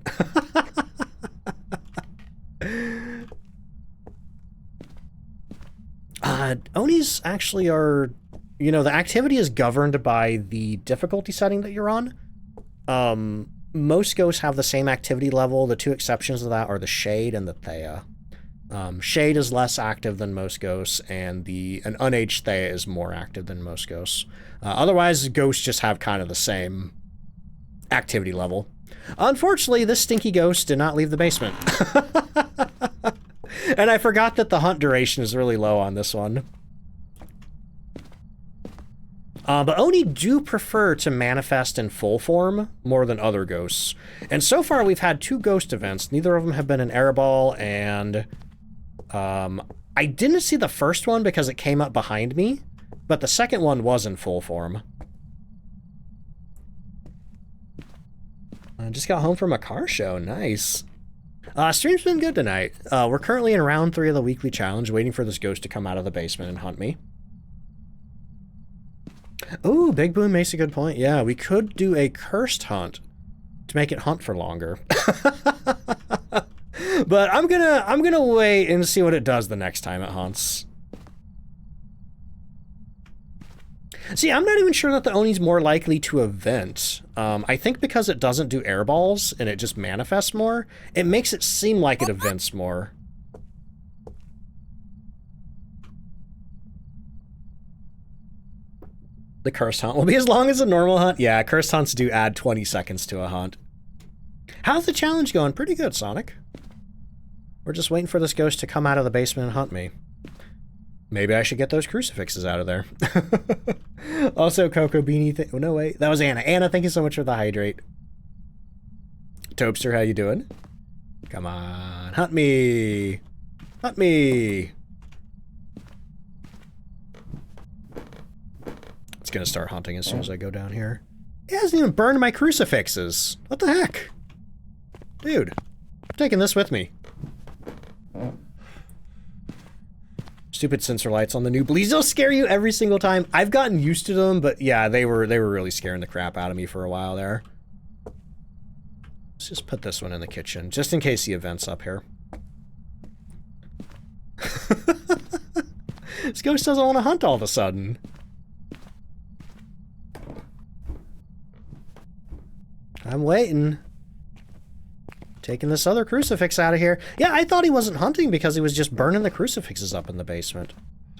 Onis actually are, you know, the activity is governed by the difficulty setting that you're on. Most ghosts have the same activity level. The two exceptions to that are the Shade and the Thea. Shade is less active than most ghosts, and an unaged Thea is more active than most ghosts. Otherwise, ghosts just have kind of the same activity level. Unfortunately, this stinky ghost did not leave the basement. And I forgot that the hunt duration is really low on this one. But Oni do prefer to manifest in full form more than other ghosts. And so far we've had 2 ghost events. Neither of them have been in Airball, and I didn't see the first one because it came up behind me, but the second one was in full form. I just got home from a car show. Nice. Stream's been good tonight. We're currently in round 3 of the weekly challenge, waiting for this ghost to come out of the basement and hunt me. Ooh, Big Boom makes a good point. Yeah, we could do a cursed hunt to make it hunt for longer. But I'm gonna wait and see what it does the next time it hunts. See, I'm not even sure that the Oni's more likely to event. I think because it doesn't do air balls and it just manifests more, it makes it seem like it events more. The cursed hunt will be as long as a normal hunt. Yeah, cursed hunts do add 20 seconds to a hunt. How's the challenge going? Pretty good, Sonic. We're just waiting for this ghost to come out of the basement and hunt me. Maybe I should get those crucifixes out of there. Also, Coco Beanie. Oh, no, wait. That was Anna. Anna, thank you so much for the hydrate. Topster, how you doing? Come on. Hunt me. Hunt me. It's going to start hunting as soon as I go down here. It hasn't even burned my crucifixes. What the heck? Dude, I'm taking this with me. Stupid sensor lights on the new Bleeds. They'll scare you every single time. I've gotten used to them, but yeah, they were really scaring the crap out of me for a while there. Let's just put this one in the kitchen, just in case the event's up here. This ghost doesn't want to hunt all of a sudden. I'm waiting. Taking this other crucifix out of here. Yeah, I thought he wasn't hunting because he was just burning the crucifixes up in the basement.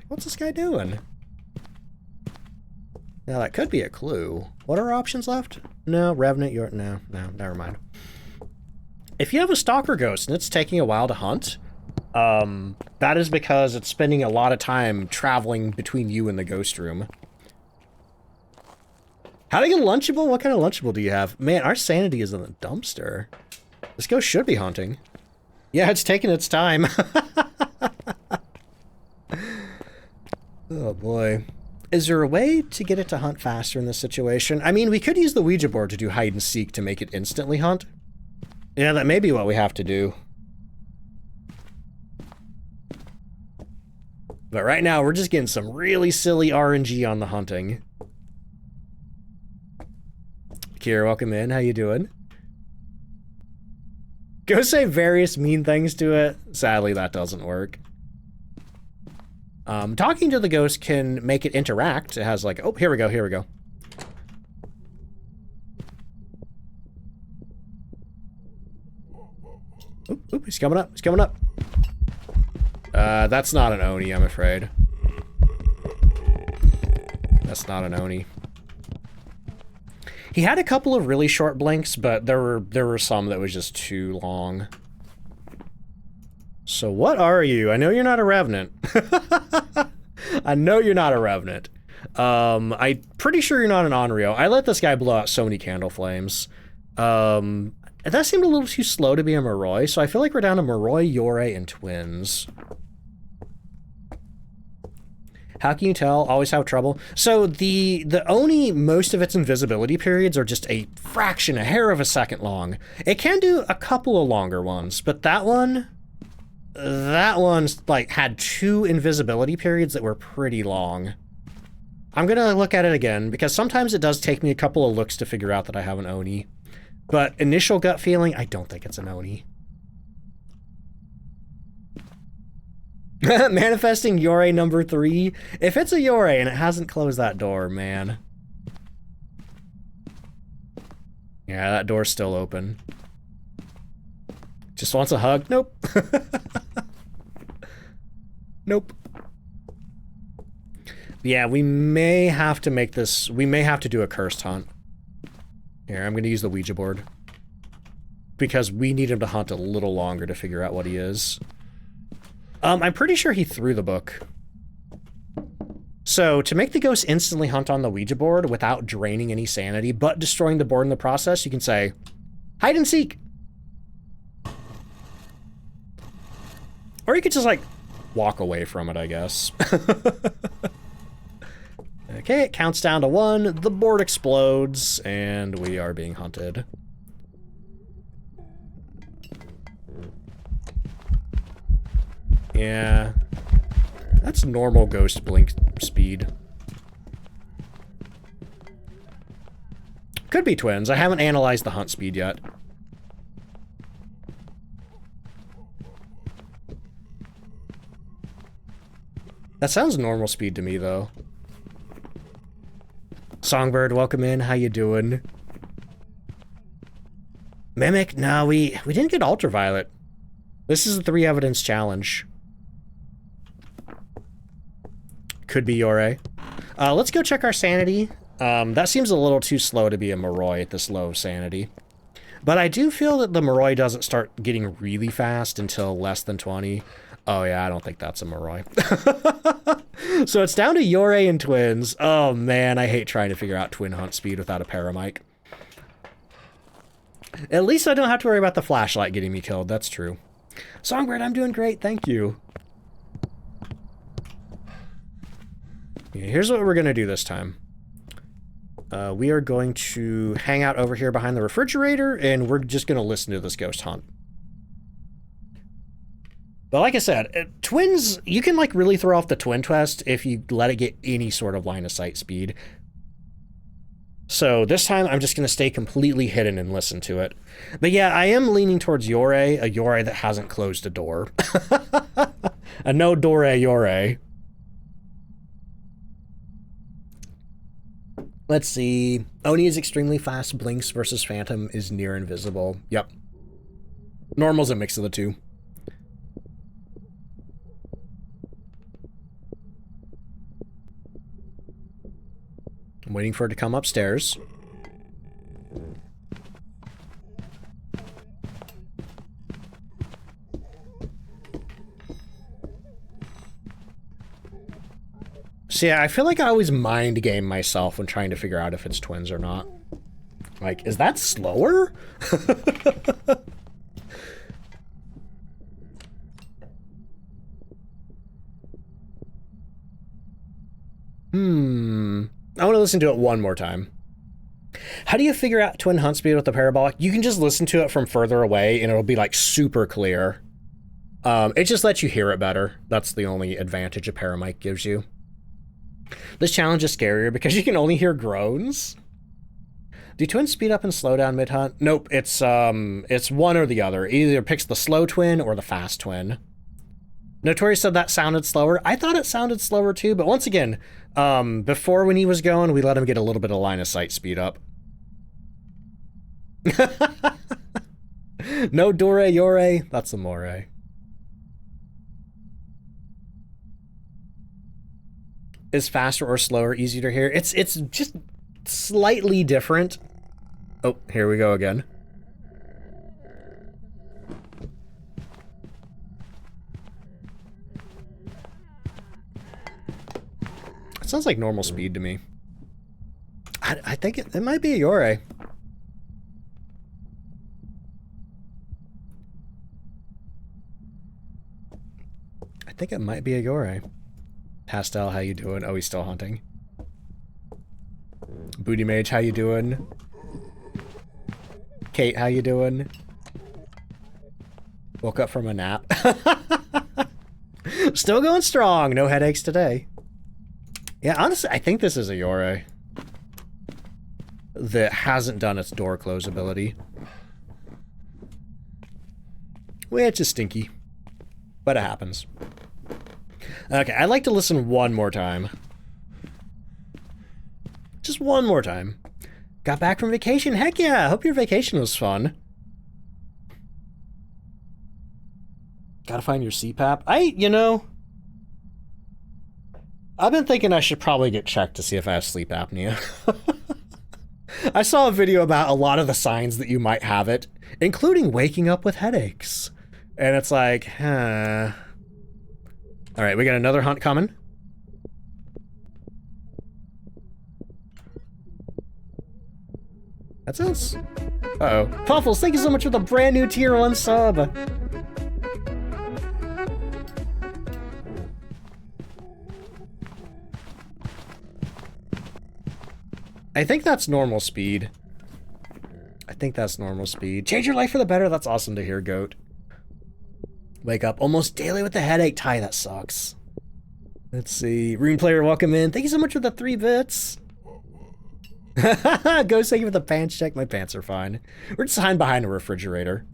What's this guy doing? Now, that could be a clue. What are our options left? No, Revenant, no, never mind. If you have a stalker ghost and it's taking a while to hunt, that is because it's spending a lot of time traveling between you and the ghost room. How to get a Lunchable? What kind of Lunchable do you have? Man, our sanity is in the dumpster. This ghost should be hunting. Yeah, it's taking its time. Oh boy. Is there a way to get it to hunt faster in this situation? I mean, we could use the Ouija board to do hide and seek to make it instantly hunt. Yeah, that may be what we have to do. But right now, we're just getting some really silly RNG on the hunting. Kira, welcome in. How you doing? Go say various mean things to it. Sadly, that doesn't work. Talking to the ghost can make it interact. It has like, oh, here we go, here we go. Oop, he's coming up, he's coming up. That's not an Oni, I'm afraid. That's not an Oni. He had a couple of really short blinks, but there were some that was just too long. So what are you? I know you're not a Revenant. I know you're not a Revenant. I'm pretty sure you're not an Onryo. I let this guy blow out so many candle flames. That seemed a little too slow to be a Moroi, so I feel like we're down to Moroi, Yore, and Twins. How can you tell? Always have trouble. So the Oni, most of its invisibility periods are just a fraction, a hair of a second long. It can do a couple of longer ones, but that one's like had 2 invisibility periods that were pretty long. I'm gonna look at it again because sometimes it does take me a couple of looks to figure out that I have an Oni. But initial gut feeling, I don't think it's an Oni. Manifesting Yore number 3. If it's a Yore and it hasn't closed that door, man. Yeah, that door's still open. Just wants a hug? Nope. Nope. Yeah, we may have to make this... We may have to do a cursed hunt. Here, I'm going to use the Ouija board. Because we need him to hunt a little longer to figure out what he is. I'm pretty sure he threw the book. So, to make the ghost instantly hunt on the Ouija board without draining any sanity, but destroying the board in the process, you can say, hide and seek! Or you could just, like, walk away from it, I guess. Okay, it counts down to 1, the board explodes, and we are being hunted. Yeah. That's normal ghost blink speed. Could be twins. I haven't analyzed the hunt speed yet. That sounds normal speed to me, though. Songbird, welcome in. How you doing? Mimic? No, we didn't get ultraviolet. This is a 3 evidence challenge. Could be Yore. Let's go check our sanity. That seems a little too slow to be a Moroi at this low sanity. But I do feel that the Moroi doesn't start getting really fast until less than 20. Oh yeah, I don't think that's a Moroi. So it's down to Yore and twins. Oh man, I hate trying to figure out twin hunt speed without a paramic. At least I don't have to worry about the flashlight getting me killed, that's true. Songbird, I'm doing great, thank you. Here's what we're going to do this time. We are going to hang out over here behind the refrigerator, and we're just going to listen to this ghost hunt. But like I said, twins, you can like really throw off the twin test if you let it get any sort of line of sight speed. So this time I'm just going to stay completely hidden and listen to it. But yeah, I am leaning towards Yore, a Yore that hasn't closed a door. A no door Yore. Let's see. Oni is extremely fast. Blinks versus Phantom is near invisible. Yep. Normal's a mix of the two. I'm waiting for it to come upstairs. So yeah, I feel like I always mind game myself when trying to figure out if it's twins or not. Like, is that slower? I want to listen to it one more time. How do you figure out twin hunt speed with the parabolic? You can just listen to it from further away and it'll be like super clear. It just lets you hear it better. That's the only advantage a paramic gives you. This challenge is scarier because you can only hear groans. Do twins speed up and slow down mid-hunt? Nope, it's one or the other. It either picks the slow twin or the fast twin. Notorious said that sounded slower. I thought it sounded slower too, but once again, before when he was going, we let him get a little bit of line of sight speed up. No Dore Yore, that's a More. Is faster or slower easier to hear? It's just slightly different. Oh, here we go again. It sounds like normal speed to me. I think it might be a Yore. I think it might be a Yore. Pastel, how you doing? Oh, he's still hunting. Booty Mage, how you doing? Kate, how you doing? Woke up from a nap. Still going strong. No headaches today. Yeah, honestly, I think this is a Yore. that hasn't done its door close ability. Which is stinky. But it happens. Okay, I'd like to listen one more time. Just one more time. Got back from vacation? Heck yeah! Hope your vacation was fun. Gotta find your CPAP. You know... I've been thinking I should probably get checked to see if I have sleep apnea. I saw a video about a lot of the signs that you might have it, including waking up with headaches. And it's like, huh. Alright, we got another hunt coming. That's us. Uh-oh. Puffles, thank you so much for the brand new tier 1 sub. I think that's normal speed. I think that's normal speed. Change your life for the better. That's awesome to hear, Goat. Wake up almost daily with a headache. Ty, that sucks. Let's see. Rune Player, welcome in. Thank you so much for the 3 bits. Ghost, thank you for the pants check. My pants are fine. We're just hiding behind a refrigerator.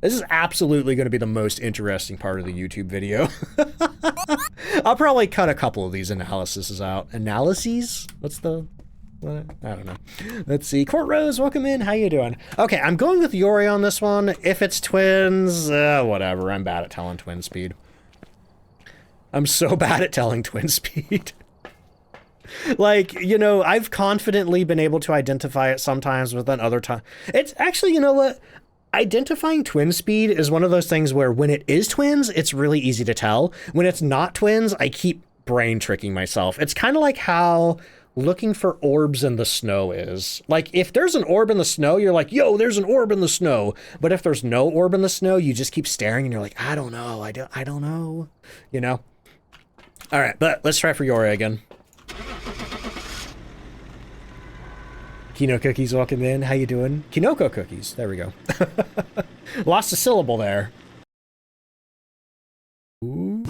This is absolutely going to be the most interesting part of the YouTube video. I'll probably cut a couple of these analyses out. Analyses? What's the... What? I don't know. Let's see. Court Rose, welcome in. How you doing? Okay, I'm going with Yori on this one. If it's twins, whatever. I'm bad at telling twin speed. I'm so bad at telling twin speed. Like, you know, I've confidently been able to identify it sometimes, but then other times... It's actually, you know what? Identifying twin speed is one of those things where when it is twins, it's really easy to tell. When it's not twins, I keep brain tricking myself. It's kind of like how... looking for orbs in the snow is. Like, if there's an orb in the snow, you're like, yo, there's an orb in the snow. But if there's no orb in the snow, you just keep staring and you're like, I don't know, I don't know. You know? Alright, but let's try for Yori again. Kino Cookies, welcome in. How you doing? Kinoko Cookies. There we go. Lost a syllable there. Ooh.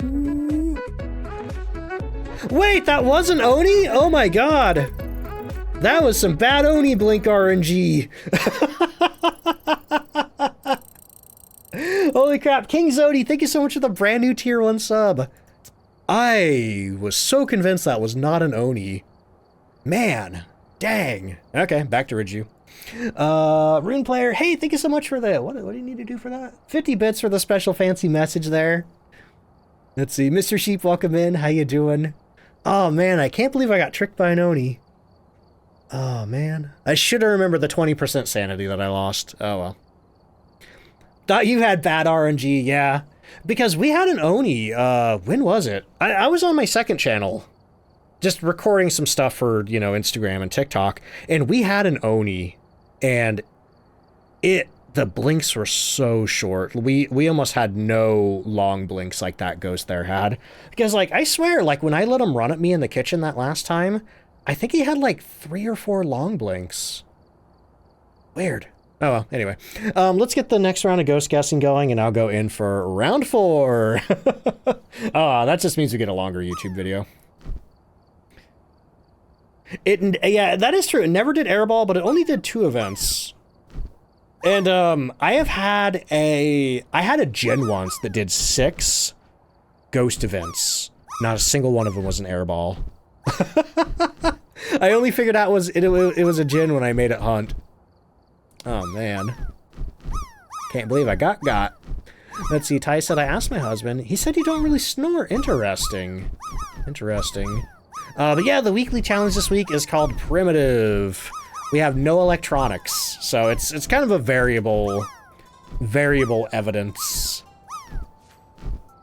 Wait, that wasn't Oni? Oh my god. That was some bad Oni Blink RNG. Holy crap. King Zodi, thank you so much for the brand new tier 1 sub. I was so convinced that was not an Oni. Man, dang. Okay, back to Riju. Rune Player, hey, thank you so much for that. What do you need to do for that? 50 bits for the special fancy message there. Let's see. Mr. Sheep, welcome in. How you doing? Oh, man, I can't believe I got tricked by an Oni. Oh, man. I should have remembered the 20% sanity that I lost. Oh, well. Thought you had bad RNG, yeah. Because we had an Oni, when was it? I was on my second channel, just recording some stuff for, you know, Instagram and TikTok, and we had an Oni, and the blinks were so short. We almost had no long blinks like that Ghost there had. Because, like, I swear, like, when I let him run at me in the kitchen that last time, I think he had, like, 3 or 4 long blinks. Weird. Oh, well, anyway. Let's get the next round of Ghost guessing going, and I'll go in for round 4. Oh, that just means we get a longer YouTube video. Yeah, that is true. It never did airball, but it only did 2 events. And, I had a gen once that did 6 Ghost events. Not a single one of them was an airball. I only figured out it was a gen when I made it hunt. Oh, man. Can't believe I got. Let's see, Ty said, I asked my husband. He said you don't really snore. Interesting. Interesting. But yeah, the weekly challenge this week is called Primitive. We have no electronics, so it's kind of a variable evidence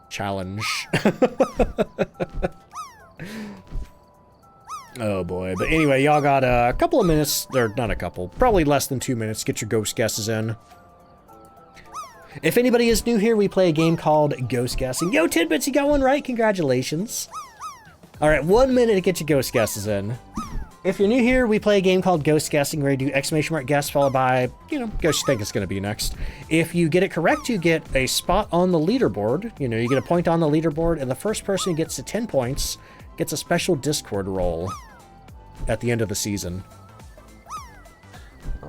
challenge. Oh boy, but anyway, y'all got a couple of minutes, or not a couple, probably less than 2 minutes, get your ghost guesses in. If anybody is new here, we play a game called Ghost Guessing. Yo, Tidbits, you got one right, congratulations. All right, 1 minute to get your ghost guesses in. If you're new here, we play a game called Ghost Guessing where you do exclamation mark guess followed by, you know, ghost you think it's going to be next. If you get it correct, you get a spot on the leaderboard. You know, you get a point on the leaderboard, and the first person who gets to 10 points gets a special Discord role at the end of the season.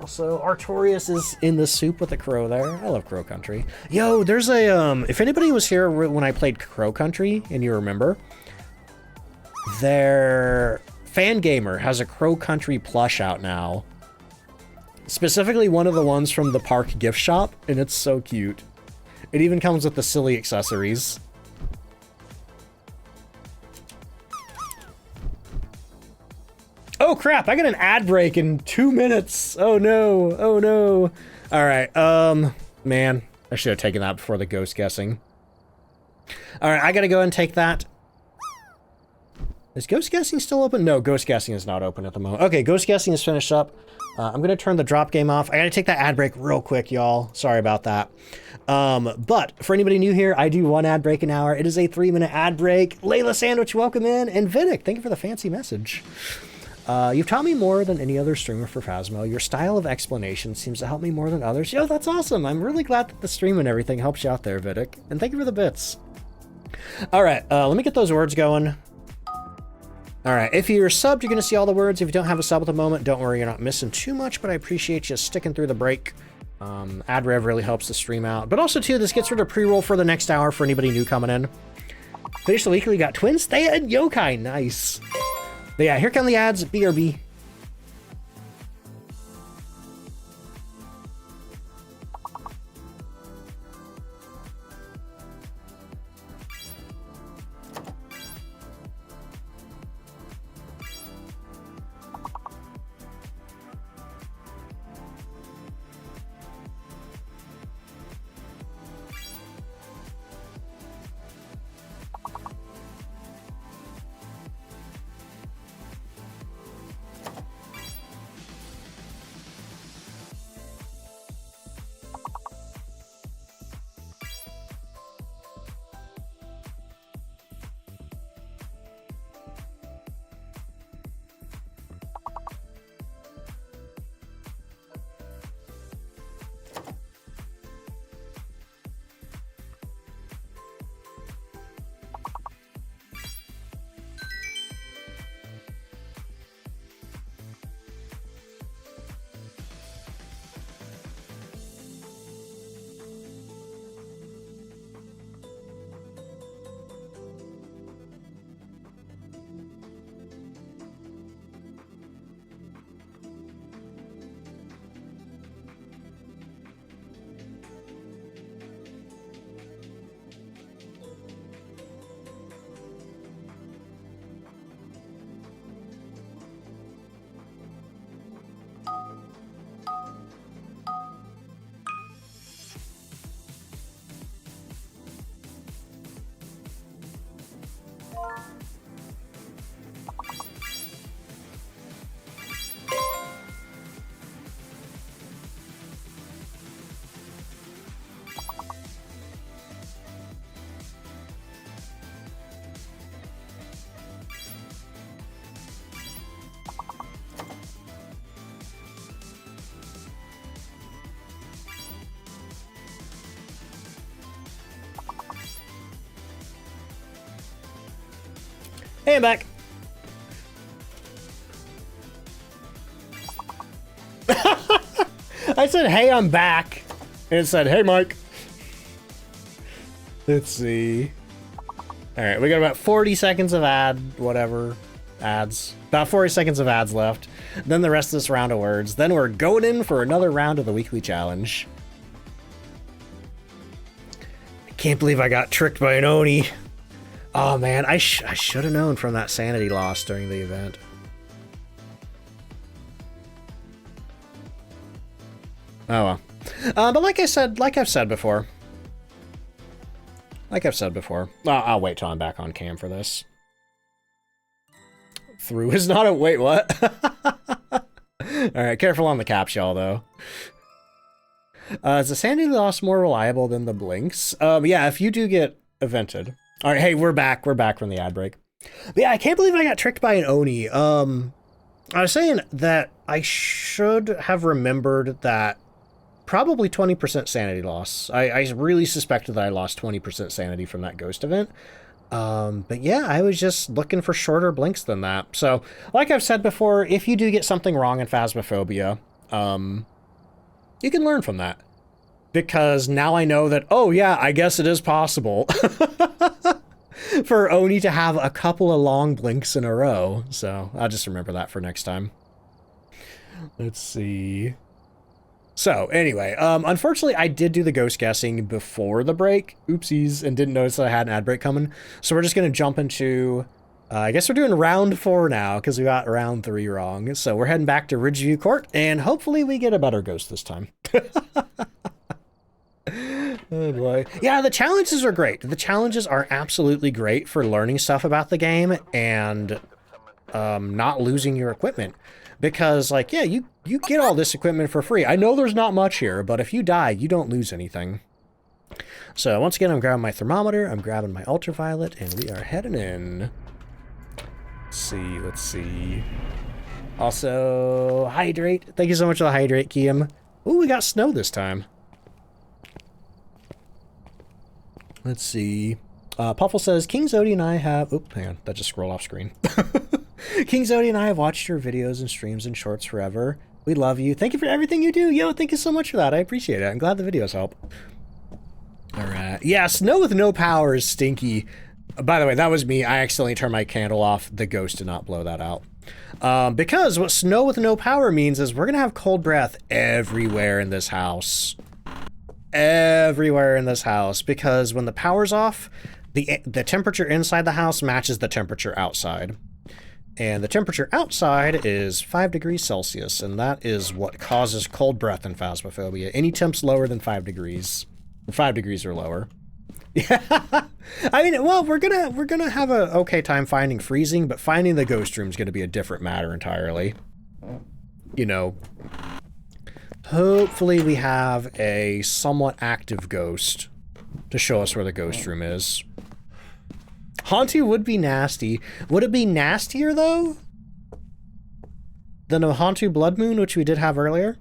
Also, Artorias is in the soup with the crow there. I love Crow Country. Yo, there's a, if anybody was here when I played Crow Country, and you remember, their Fangamer has a Crow Country plush out now. Specifically one of the ones from the park gift shop, and it's so cute. It even comes with the silly accessories. Oh crap, I got an ad break in 2 minutes. Oh no, oh no. All right, man, I should have taken that before the ghost guessing. All right, I gotta go and take that. Is ghost guessing still open? No, ghost guessing is not open at the moment. Okay, ghost guessing is finished up. I'm gonna turn the drop game off. I gotta take that ad break real quick, y'all. Sorry about that. But for anybody new here, I do 1 ad break an hour. It is a 3-minute ad break. Layla Sandwich, welcome in. And Vidic, thank you for the fancy message. You've taught me more than any other streamer for Phasmo. Your style of explanation seems to help me more than others. Yo, that's awesome. I'm really glad that the stream and everything helps you out there, Vidic. And thank you for the bits. All right, let me get those words going. All right, if you're subbed, you're going to see all the words. If you don't have a sub at the moment, don't worry, you're not missing too much, but I appreciate you sticking through the break. Ad rev really helps the stream out. But also, too, this gets rid of pre-roll for the next hour for anybody new coming in. Finish the weekly, got Twins, Thea, and Yokai. Nice. But yeah, here come the ads. BRB. Hey, I'm back. I said, hey, I'm back. And it said, hey, Mike. Let's see. All right, we got about 40 seconds of ads. About 40 seconds of ads left. Then the rest of this round of words. Then we're going in for another round of the weekly challenge. I can't believe I got tricked by an Oni. Oh man, I should have known from that sanity loss during the event. Oh well. But like I've said before, I'll wait till I'm back on cam for this. Through is not a wait. What? All right, careful on the caps, y'all. Though. Is the sanity loss more reliable than the blinks? Yeah, if you do get evented. All right, hey, we're back. We're back from the ad break. But yeah, I can't believe I got tricked by an Oni. I was saying that I should have remembered that probably 20% sanity loss. I really suspected that I lost 20% sanity from that ghost event. But yeah, I was just looking for shorter blinks than that. So, like I've said before, if you do get something wrong in Phasmophobia, you can learn from that. Because now I know that, oh yeah, I guess it is possible for Oni to have a couple of long blinks in a row. So I'll just remember that for next time. Let's see. So anyway, unfortunately I did do the ghost guessing before the break. Oopsies, and didn't notice that I had an ad break coming. So we're just going to jump into, I guess we're doing round 4 now because we got round 3 wrong. So we're heading back to Ridgeview Court and hopefully we get a better ghost this time. Oh boy. Yeah, the challenges are great. The challenges are absolutely great for learning stuff about the game and not losing your equipment. Because, like, yeah, you get all this equipment for free. I know there's not much here, but if you die, you don't lose anything. So, once again, I'm grabbing my thermometer, I'm grabbing my ultraviolet, and we are heading in. Let's see. Also, hydrate. Thank you so much for the hydrate, Kiam. Ooh, we got snow this time. Let's see. Puffle says, King Zodi and I have... Oop, hang on. That just scrolled off screen. King Zodi and I have watched your videos and streams and shorts forever. We love you. Thank you for everything you do. Yo, thank you so much for that. I appreciate it. I'm glad the videos help. All right. Yeah, snow with no power is stinky. By the way, that was me. I accidentally turned my candle off. The ghost did not blow that out. Because what snow with no power means is we're going to have cold breath everywhere in this house. Everywhere in this house. Because when the power's off, the temperature inside the house matches the temperature outside. And the temperature outside is 5 degrees Celsius, and that is what causes cold breath in Phasmophobia. Any temps lower than 5 degrees, or 5 degrees or lower. Yeah, I mean, well, we're gonna have a okay time finding freezing, but finding the ghost room is gonna be a different matter entirely. You know, hopefully we have a somewhat active ghost to show us where the ghost room is. Haunty would be nasty. Would it be nastier, though, than a Haunty Blood Moon, which we did have earlier?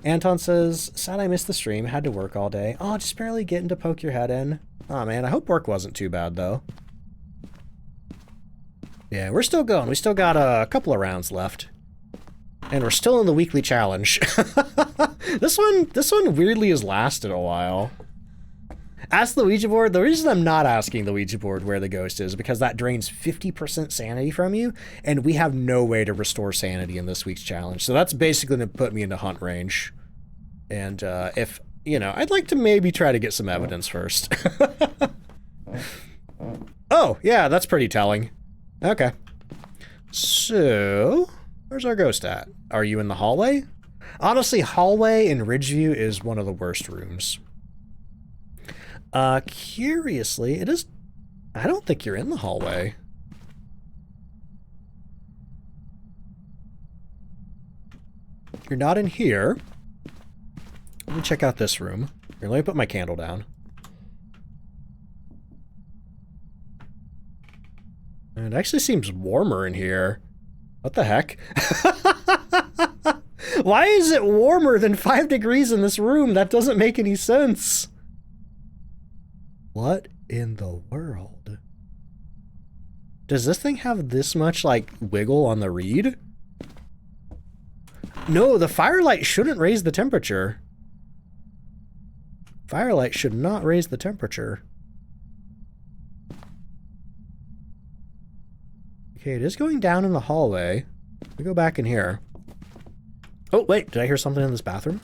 Anton says, sad I missed the stream. Had to work all day. Oh, just barely getting to poke your head in. Oh, man, I hope work wasn't too bad, though. Yeah, we're still going. We still got a couple of rounds left. And we're still in the weekly challenge. This one weirdly has lasted a while. Ask the Ouija board. The reason I'm not asking the Ouija board where the ghost is because that drains 50% sanity from you, and we have no way to restore sanity in this week's challenge. So that's basically going to put me into hunt range. And if, you know, I'd like to maybe try to get some evidence first. Oh, yeah, that's pretty telling. Okay. So, where's our ghost at? Are you in the hallway? Honestly, hallway in Ridgeview is one of the worst rooms. Curiously, it is... I don't think you're in the hallway. You're not in here. Let me check out this room. Here, let me put my candle down. It actually seems warmer in here. What the heck? Why is it warmer than 5 degrees in this room? That doesn't make any sense. What in the world? Does this thing have this much, like, wiggle on the reed? No, the firelight shouldn't raise the temperature. Firelight should not raise the temperature. Okay, it is going down in the hallway. Let me go back in here. Oh, wait, did I hear something in this bathroom?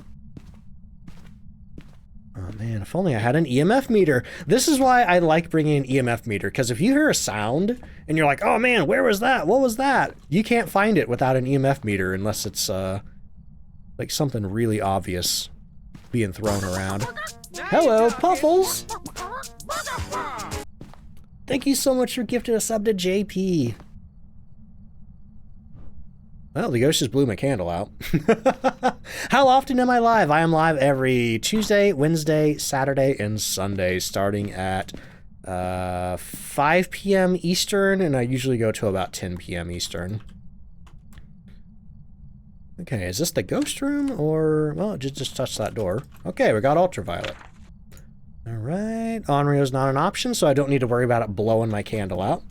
Oh man, if only I had an EMF meter. This is why I like bringing an EMF meter, because if you hear a sound and you're like, oh man, where was that? What was that? You can't find it without an EMF meter unless it's like something really obvious being thrown around. Hello, Puffles! Thank you so much for gifting a sub to JP. Well, the ghost just blew my candle out. How often am I live? I am live every Tuesday, Wednesday, Saturday, and Sunday, starting at 5 p.m. Eastern, and I usually go to about 10 p.m. Eastern. Okay, is this the ghost room, or... Well, just touch that door. Okay, we got ultraviolet. Alright, Onryo's not an option, so I don't need to worry about it blowing my candle out.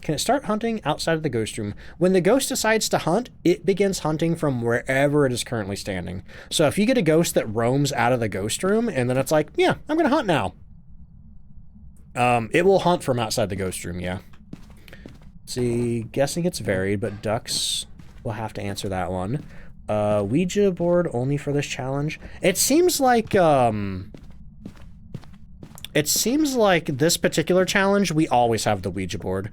Can it start hunting outside of the ghost room? When the ghost decides to hunt, it begins hunting from wherever it is currently standing. So if you get a ghost that roams out of the ghost room, and then it's like, yeah, I'm going to hunt now. It will hunt from outside the ghost room, yeah. See, guessing it's varied, but Ducks will have to answer that one. Ouija board only for this challenge. It seems like this particular challenge, we always have the Ouija board.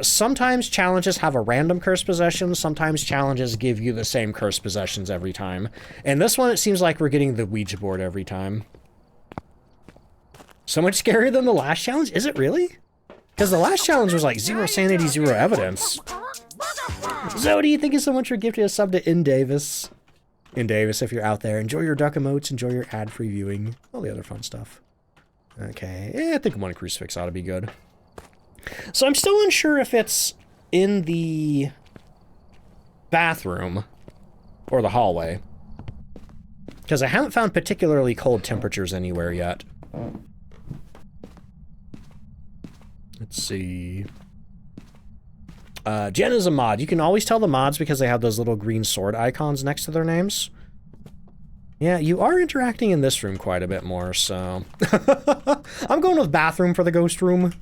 Sometimes challenges have a random curse possession. Sometimes challenges give you the same curse possessions every time. And this one, it seems like we're getting the Ouija board every time. So much scarier than the last challenge? Is it really? Because the last challenge was like 0 sanity, 0 evidence. Zodi, thank you so much for gifting a sub to In Davis. In Davis, if you're out there, enjoy your duck emotes, enjoy your ad-free viewing, all the other fun stuff. Okay, I think one crucifix ought to be good. So I'm still unsure if it's in the bathroom or the hallway, because I haven't found particularly cold temperatures anywhere yet. Let's see. Jen is a mod. You can always tell the mods because they have those little green sword icons next to their names. Yeah, you are interacting in this room quite a bit more, so... I'm going with bathroom for the ghost room.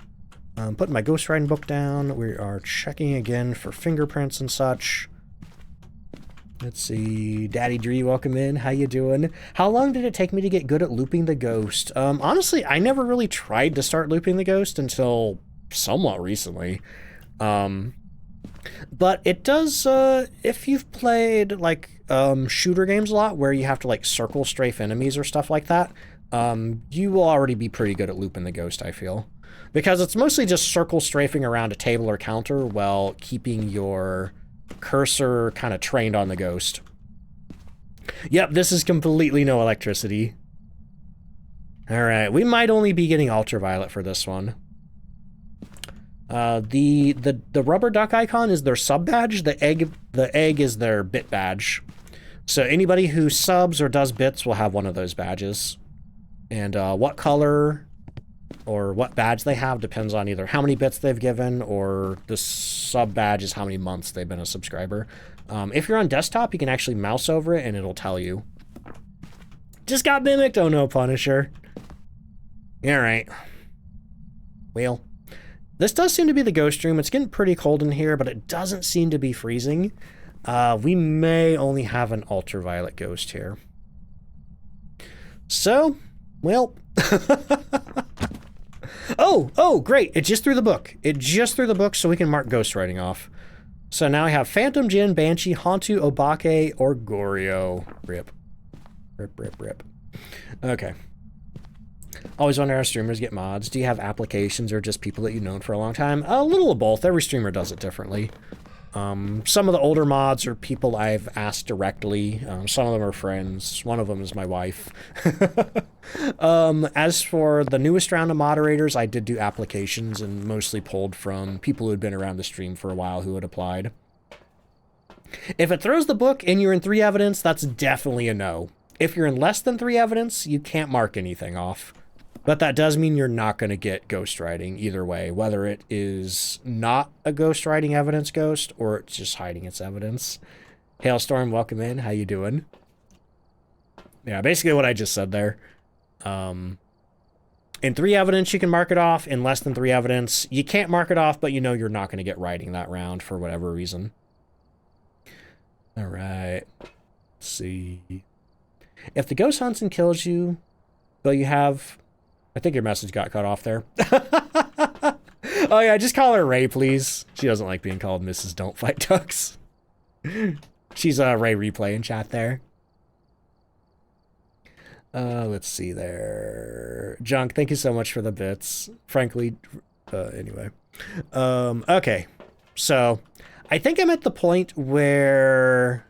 I'm putting my ghost riding book down. We are checking again for fingerprints and such. Let's see. Daddy Dree, welcome in. How you doing? How long did it take me to get good at looping the ghost? Honestly, I never really tried to start looping the ghost until somewhat recently. But it does, if you've played, like, shooter games a lot, where you have to, like, circle strafe enemies or stuff like that, you will already be pretty good at looping the ghost, I feel. Because it's mostly just circle strafing around a table or counter while keeping your cursor kind of trained on the ghost. Yep, this is completely no electricity. Alright, we might only be getting ultraviolet for this one. The rubber duck icon is their sub badge. The egg is their bit badge. So anybody who subs or does bits will have one of those badges. And what color or what badge they have depends on either how many bits they've given, or the sub badge is how many months they've been a subscriber. If you're on desktop, you can actually mouse over it and it'll tell you. Just got mimicked. Oh no, Punisher. Alright. Well, this does seem to be the ghost room. It's getting pretty cold in here, but it doesn't seem to be freezing. We may only have an ultraviolet ghost here. So, well... Oh, great. It just threw the book. It just threw the book so we can mark ghost writing off. So now I have Phantom, Jin, Banshee, Hantu, Obake, or Goryo. Rip. Rip, rip, rip. Okay. Always wonder how streamers get mods. Do you have applications or just people that you've known for a long time? A little of both. Every streamer does it differently. Some of the older mods are people I've asked directly. Some of them are friends. One of them is my wife. As for the newest round of moderators, I did do applications and mostly pulled from people who had been around the stream for a while who had applied. If it throws the book and you're in 3 evidence, that's definitely a no. If you're in less than 3 evidence, you can't mark anything off. But that does mean you're not going to get ghostwriting either way, whether it is not a ghostwriting evidence ghost or it's just hiding its evidence. Hailstorm, welcome in. How you doing? Yeah, basically what I just said there. In 3 evidence, you can mark it off. In less than 3 evidence, you can't mark it off, but you know you're not going to get writing that round for whatever reason. All right. Let's see. If the ghost hunts and kills you, but you have... I think your message got cut off there. Oh yeah, just call her Ray, please. She doesn't like being called Mrs. DontFightDucks. She's Ray Replay in chat there. Let's see there. Junk, thank you so much for the bits. Frankly, anyway. Okay, so I think I'm at the point where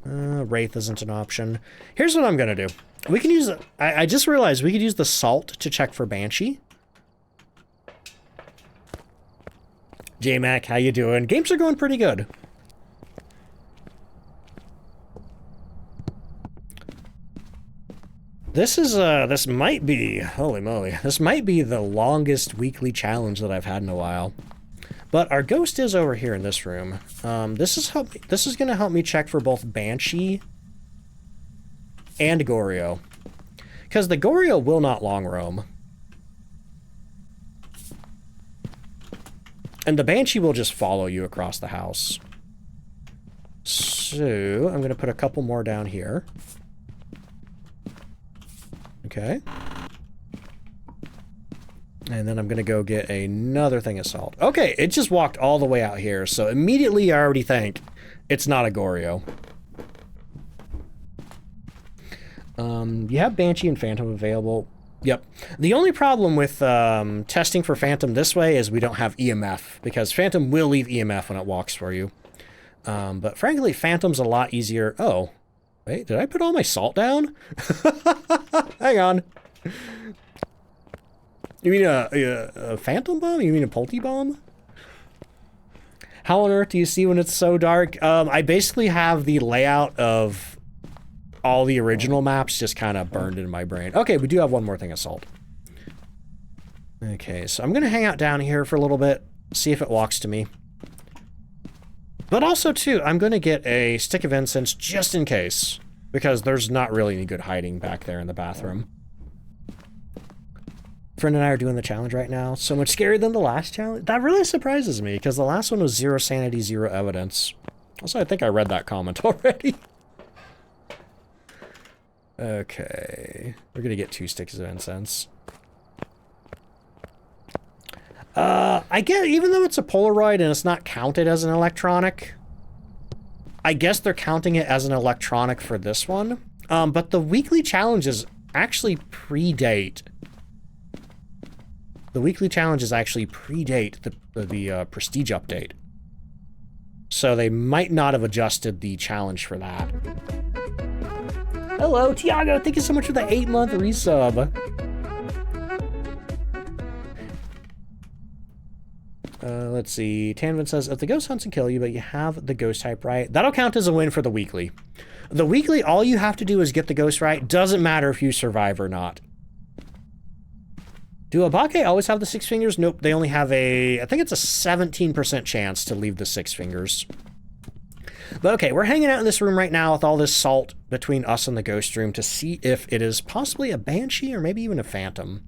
Wraith isn't an option. Here's what I'm gonna do. We can use... I just realized we could use the salt to check for Banshee. J-Mac, how you doing? Games are going pretty good. This is, this might be... Holy moly. This might be the longest weekly challenge that I've had in a while. But our ghost is over here in this room. This is going to help me check for both Banshee and Goryo. Because the Goryo will not long roam. And the Banshee will just follow you across the house. So, I'm going to put a couple more down here. Okay. And then I'm going to go get another thing of salt. Okay, it just walked all the way out here, so immediately I already think it's not a Goryo. You have Banshee and Phantom available. Yep. The only problem with testing for Phantom this way is we don't have EMF, because Phantom will leave EMF when it walks for you. But frankly, Phantom's a lot easier. Oh, wait, did I put all my salt down? Hang on. You mean a Phantom bomb? You mean a Pulte bomb? How on earth do you see when it's so dark? I basically have the layout of all the original maps just kind of burned in my brain. Okay, we do have one more thing of salt. Okay, so I'm going to hang out down here for a little bit, see if it walks to me. But also, too, I'm going to get a stick of incense just in case, because there's not really any good hiding back there in the bathroom. Friend and I are doing the challenge right now. So much scarier than the last challenge. That really surprises me, because the last one was 0 sanity, 0 evidence. Also, I think I read that comment already. Okay. We're going to get 2 sticks of incense. I get, even though it's a Polaroid and it's not counted as an electronic, I guess they're counting it as an electronic for this one. But the weekly challenges actually predate. The weekly challenges actually predate the prestige update. So they might not have adjusted the challenge for that. Hello, Tiago. Thank you so much for the 8-month resub. Let's see. Tanvin says, if the ghost hunts and kill you, but you have the ghost type right, that'll count as a win for the weekly. The weekly, all you have to do is get the ghost right. Doesn't matter if you survive or not. Do Obake always have the 6 fingers? Nope, they only have I think it's a 17% chance to leave the 6 fingers. But okay, we're hanging out in this room right now with all this salt between us and the ghost room to see if it is possibly a Banshee or maybe even a Phantom.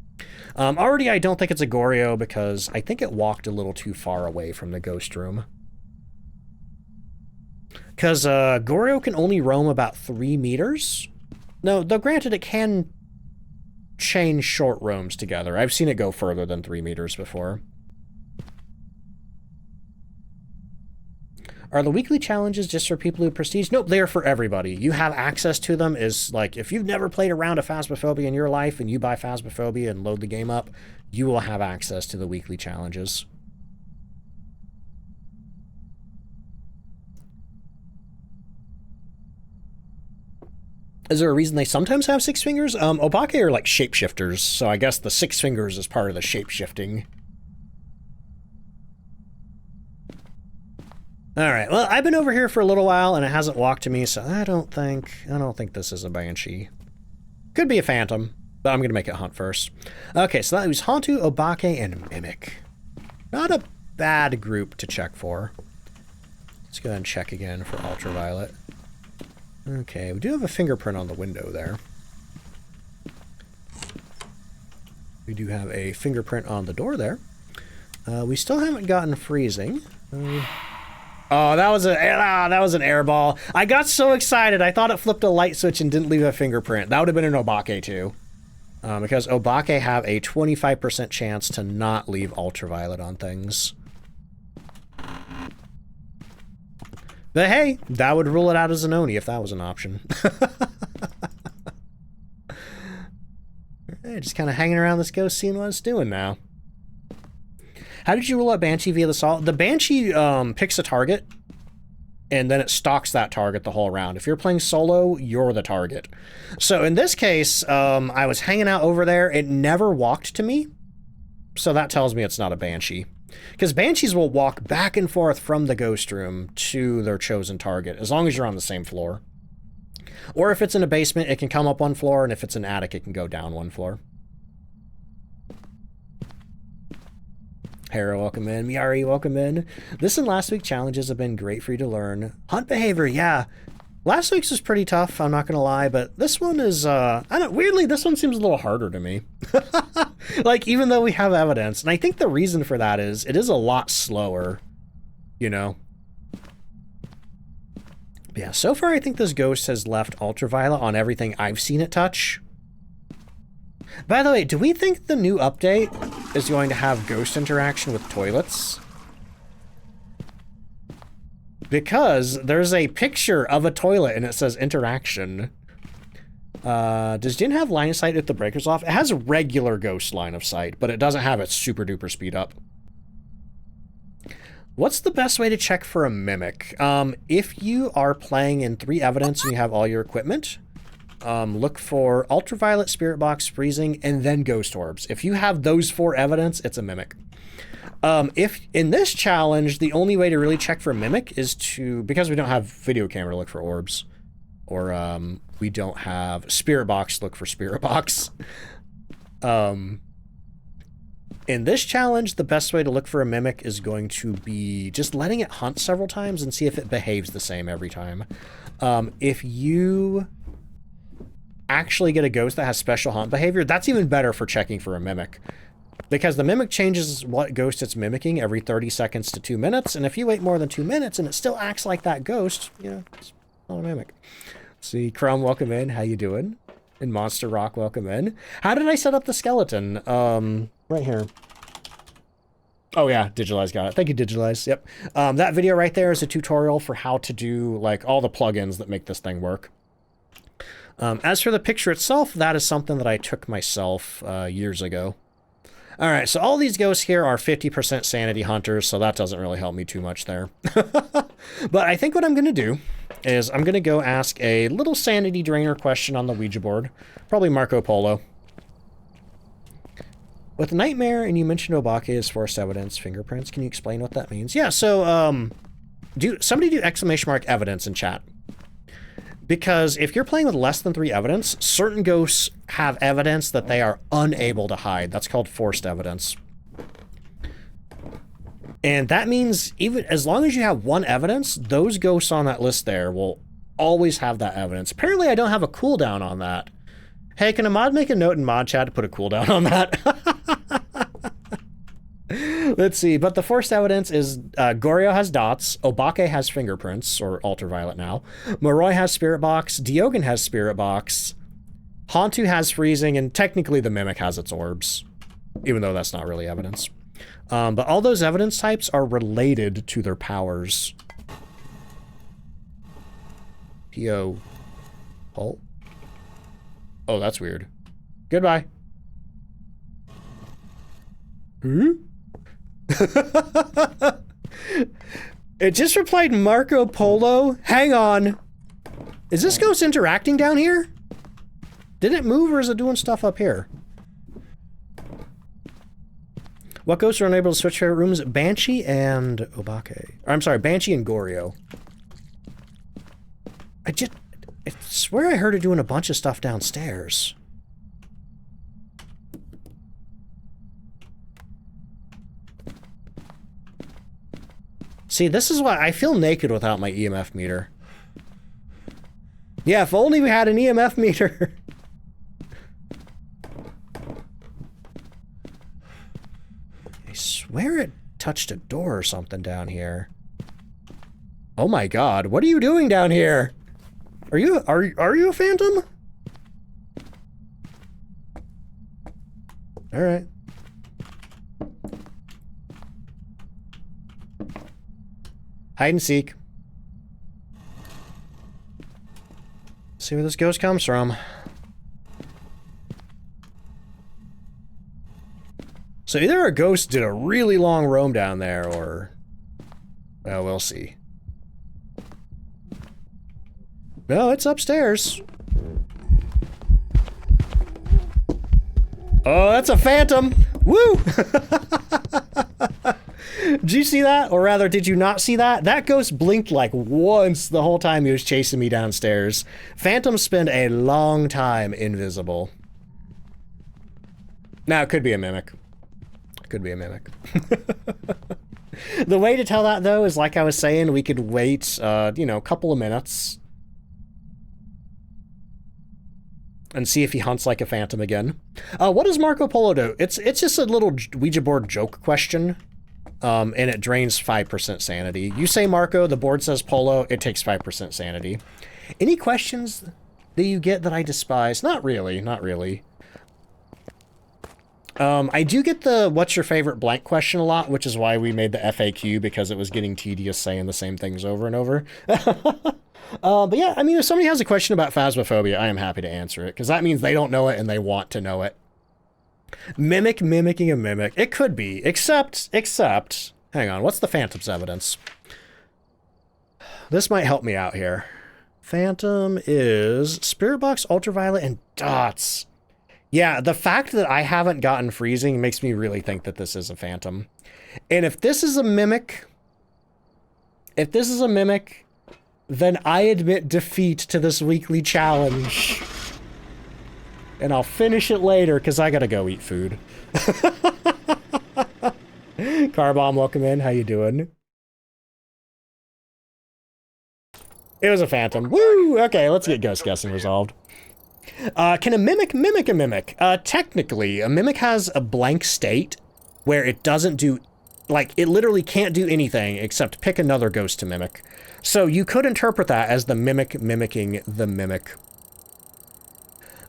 Already, I don't think it's a Goryo because I think it walked a little too far away from the ghost room. Because Goryo can only roam about 3 meters. No, though granted, it can chain short roams together. I've seen it go further than 3 meters before. Are the weekly challenges just for people who prestige? Nope, they are for everybody. You have access to them. Is like, if you've never played a round of Phasmophobia in your life and you buy Phasmophobia and load the game up, you will have access to the weekly challenges. Is there a reason they sometimes have 6 fingers? Obake are like shapeshifters, so I guess the 6 fingers is part of the shapeshifting. Alright, well, I've been over here for a little while, and it hasn't walked to me, so I don't think this is a Banshee. Could be a Phantom, but I'm gonna make it hunt first. Okay, so that was Hantu, Obake, and Mimic. Not a bad group to check for. Let's go ahead and check again for Ultraviolet. Okay, we do have a fingerprint on the window there. We do have a fingerprint on the door there. We still haven't gotten freezing. Oh, that was an air ball. I got so excited. I thought it flipped a light switch and didn't leave a fingerprint. That would have been an Obake too. Because Obake have a 25% chance to not leave ultraviolet on things. But hey, that would rule it out as an Oni if that was an option. Hey, just kind of hanging around this ghost, seeing what it's doing now. How did you rule out Banshee via the salt? The Banshee picks a target, and then it stalks that target the whole round. If you're playing solo, you're the target. So in this case, I was hanging out over there. It never walked to me, so that tells me it's not a Banshee. Because Banshees will walk back and forth from the ghost room to their chosen target, as long as you're on the same floor. Or if it's in a basement, it can come up 1 floor, and if it's an attic, it can go down 1 floor. Hera, welcome in. Miari, welcome in. This and last week's challenges have been great for you to learn. Hunt behavior, yeah. Last week's was pretty tough, I'm not gonna lie, but this one is, weirdly, this one seems a little harder to me. Like, even though we have evidence, and I think the reason for that is, it is a lot slower, you know? Yeah, so far I think this ghost has left ultraviolet on everything I've seen it touch. By the way, do we think the new update is going to have ghost interaction with toilets? Because there's a picture of a toilet and it says interaction. Does Jin have line of sight if the breaker's off? It has a regular ghost line of sight, but it doesn't have its super duper speed up. What's the best way to check for a mimic? If you are playing in 3 evidence and you have all your equipment, look for ultraviolet, spirit box, freezing, and then ghost orbs. If you have those 4 evidence, it's a mimic. If in this challenge, the only way to really check for a mimic is to, because we don't have video camera to look for orbs, or we don't have spirit box to look for spirit box. In this challenge, the best way to look for a mimic is going to be just letting it hunt several times and see if it behaves the same every time. If you actually get a ghost that has special hunt behavior, that's even better for checking for a mimic. Because the mimic changes what ghost it's mimicking every 30 seconds to 2 minutes, and if you wait more than 2 minutes and it still acts like that ghost, you know, it's not a mimic. See, Crumb, welcome in. How you doing? And Monster Rock, welcome in. How did I set up the skeleton? Right here. Oh yeah, Digitalize got it. Thank you, Digitalize. Yep. That video right there is a tutorial for how to do like all the plugins that make this thing work. As for the picture itself, that is something that I took myself years ago. All right, so all these ghosts here are 50% sanity hunters, so that doesn't really help me too much there. But I think what I'm going to do is I'm going to go ask a little sanity drainer question on the Ouija board. Probably Marco Polo. With Nightmare, and you mentioned Obake as forced evidence, fingerprints, can you explain what that means? Yeah, so, somebody do exclamation mark evidence in chat. Because if you're playing with less than 3 evidence, certain ghosts have evidence that they are unable to hide. That's called forced evidence. And that means even as long as you have 1 evidence, those ghosts on that list there will always have that evidence. Apparently I don't have a cooldown on that. Hey, can a mod make a note in mod chat to put a cooldown on that? Let's see, but the forced evidence is Goryo has dots, Obake has fingerprints, or ultraviolet now, Moroi has spirit box, Diogen has spirit box, Hantu has freezing, and technically the mimic has its orbs, even though that's not really evidence. But all those evidence types are related to their powers. P.O. Halt. Oh, that's weird. Goodbye. Hmm? It just replied Marco Polo. Hang on. Is this ghost interacting down here? Did it move or is it doing stuff up here? What ghosts are unable to switch favorite rooms? Banshee and Obake. Or, I'm sorry, Banshee and Goryo. I swear I heard it doing a bunch of stuff downstairs. See, this is why I feel naked without my EMF meter. Yeah, if only we had an EMF meter. I swear it touched a door or something down here. Oh my god, what are you doing down here? Are you a phantom? All right. Hide and seek. See where this ghost comes from. So either our ghost did a really long roam down there, or... well, we'll see. No, it's upstairs. Oh, that's a phantom! Woo! Did you see that? Or rather, did you not see that? That ghost blinked like once the whole time he was chasing me downstairs. Phantoms spend a long time invisible. Now, it could be a mimic. Could be a mimic. The way to tell that, though, is like I was saying, we could wait, you know, a couple of minutes and see if he hunts like a phantom again. What does Marco Polo do? It's just a little Ouija board joke question, and it drains 5% sanity. You say Marco, the board says Polo, it takes 5% sanity. Any questions that you get that I despise? Not really, not really. I do get the what's your favorite blank question a lot, which is why we made the FAQ, because it was getting tedious saying the same things over and over. But yeah, I mean, if somebody has a question about Phasmophobia, I am happy to answer it, because that means they don't know it and they want to know it. Mimic mimicking a mimic. It could be, except, hang on, what's the Phantom's evidence? This might help me out here. Phantom is Spirit Box, Ultraviolet, and Dots. Yeah, the fact that I haven't gotten freezing makes me really think that this is a phantom. And if this is a mimic, then I admit defeat to this weekly challenge. And I'll finish it later, because I gotta go eat food. Carbomb, welcome in. How you doing? It was a phantom. Woo! Okay, let's get ghost guessing resolved. Can a mimic mimic a mimic? Technically, a mimic has a blank state where it doesn't do, like, it literally can't do anything except pick another ghost to mimic. So you could interpret that as the mimic mimicking the mimic.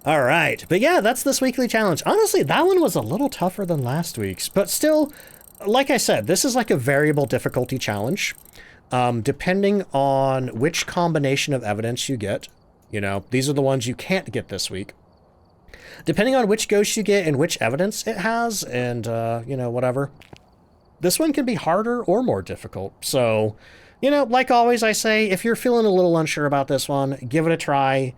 All right, but yeah, that's this weekly challenge. Honestly, that one was a little tougher than last week's, but still, like I said, this is like a variable difficulty challenge. Depending on which combination of evidence you get. You know, these are the ones you can't get this week. Depending on which ghost you get and which evidence it has, and, you know, whatever. This one can be harder or more difficult. So, you know, like always I say, if you're feeling a little unsure about this one, give it a try.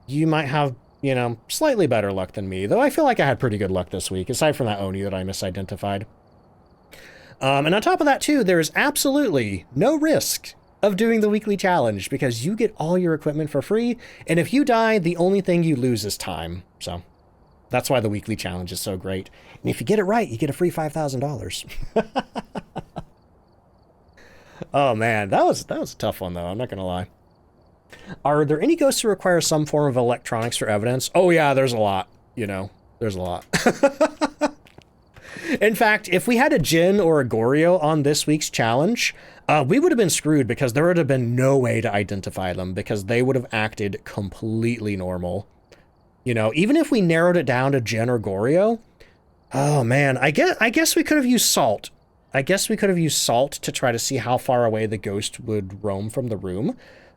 You might have, you know, slightly better luck than me, though I feel like I had pretty good luck this week, aside from that Oni that I misidentified. And on top of that, too, there is absolutely no risk of doing the weekly challenge, because you get all your equipment for free, and if you die, the only thing you lose is time. So that's why the weekly challenge is so great. And if you get it right, you get a free $5,000. Oh man, that was a tough one though, I'm not gonna lie. Are there any ghosts who require some form of electronics for evidence? Oh yeah, there's a lot, you know, there's a lot. In fact, if we had a Jinn or a Goryo on this week's challenge, we would have been screwed, because there would have been no way to identify them, because they would have acted completely normal. You know, even if we narrowed it down to Jinn or Goryo, oh man, I guess we could have used salt. I guess we could have used salt to try to see how far away the ghost would roam from the room.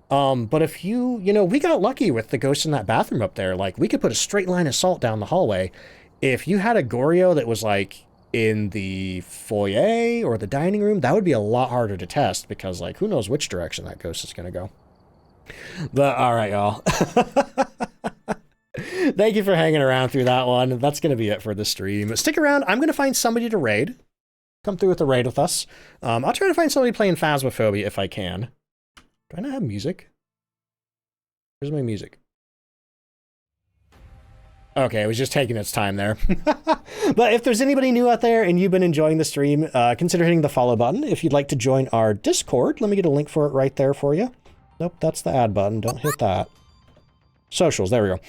But if you know, we got lucky with the ghost in that bathroom up there. Like, we could put a straight line of salt down the hallway. If you had a Goryo that was like in the foyer or the dining room, that would be a lot harder to test, because like, who knows which direction that ghost is going to go. But all right, y'all. Thank you for hanging around through that one. That's going to be it for the stream. Stick around. I'm going to find somebody to raid. Come through with a raid with us. I'll try to find somebody playing Phasmophobia if I can. Do I not have music? Where's my music? Okay, it was just taking its time there. But if there's anybody new out there and you've been enjoying the stream, consider hitting the follow button. If you'd like to join our Discord, let me get a link for it right there for you. Nope, that's the add button. Don't hit that. Socials, there we go.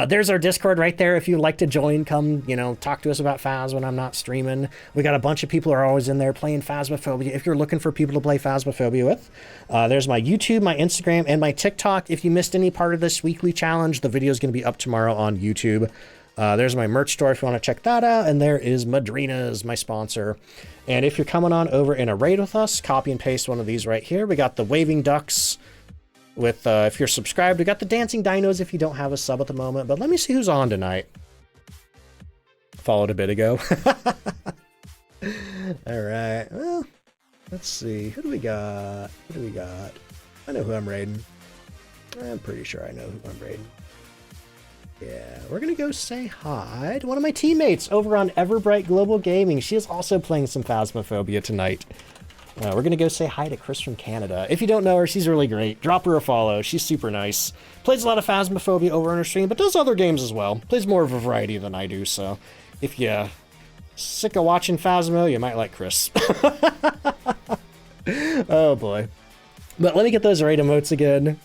There's our Discord right there. If you'd like to join, come, you know, talk to us about Phas when I'm not streaming. We got a bunch of people who are always in there playing Phasmophobia. If you're looking for people to play Phasmophobia with, there's my YouTube, my Instagram, and my TikTok. If you missed any part of this weekly challenge, the video is going to be up tomorrow on YouTube. There's my merch store if you want to check that out. And there is Madrina's, my sponsor. And if you're coming on over in a raid with us, copy and paste one of these right here. We got the Waving Ducks. With, if you're subscribed, we got the Dancing Dinos if you don't have a sub at the moment, but let me see who's on tonight. Followed a bit ago. Alright, well, let's see. Who do we got? Who do we got? I know who I'm raiding. I'm pretty sure I know who I'm raiding. Yeah, we're gonna go say hi to one of my teammates over on Everbright Global Gaming. She is also playing some Phasmophobia tonight. We're gonna go say hi to Chris from Canada. If you don't know her, she's really great. Drop her a follow. She's super nice. Plays a lot of Phasmophobia over on her stream, but does other games as well. Plays more of a variety than I do, so if you Sick of watching Phasmo. You might like Chris. Oh boy. But let me get those raid emotes again.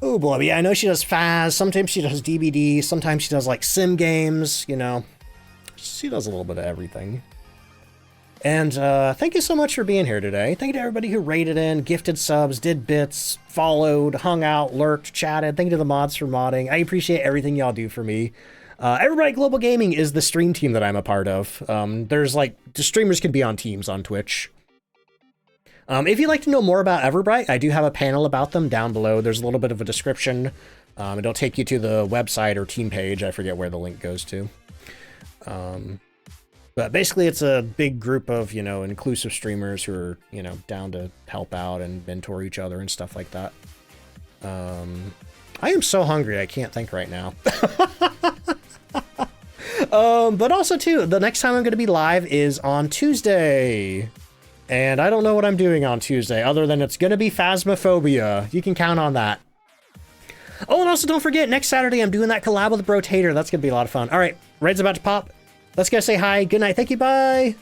Oh boy, but yeah, I know she does Phas. Sometimes she does DBD. Sometimes she does like sim games, you know. She does a little bit of everything. And thank you so much for being here today. Thank you to everybody who raided in, gifted subs, did bits, followed, hung out, lurked, chatted. Thank you to the mods for modding. I appreciate everything y'all do for me. Everybody Global Gaming is the stream team that I'm a part of. There's like, the streamers can be on teams on Twitch. If you'd like to know more about Everbright, I do have a panel about them down below. There's a little bit of a description. It'll take you to the website or team page. I forget where the link goes to. But basically it's a big group of, you know, inclusive streamers who are, you know, down to help out and mentor each other and stuff like that. I am so hungry, I can't think right now. But also too, the next time I'm going to be live is on Tuesday. And I don't know what I'm doing on Tuesday, other than it's going to be Phasmophobia. You can count on that. Oh, and also don't forget, next Saturday I'm doing that collab with Brotator. That's going to be a lot of fun. All right, Red's about to pop. Let's go say hi. Good night. Thank you. Bye.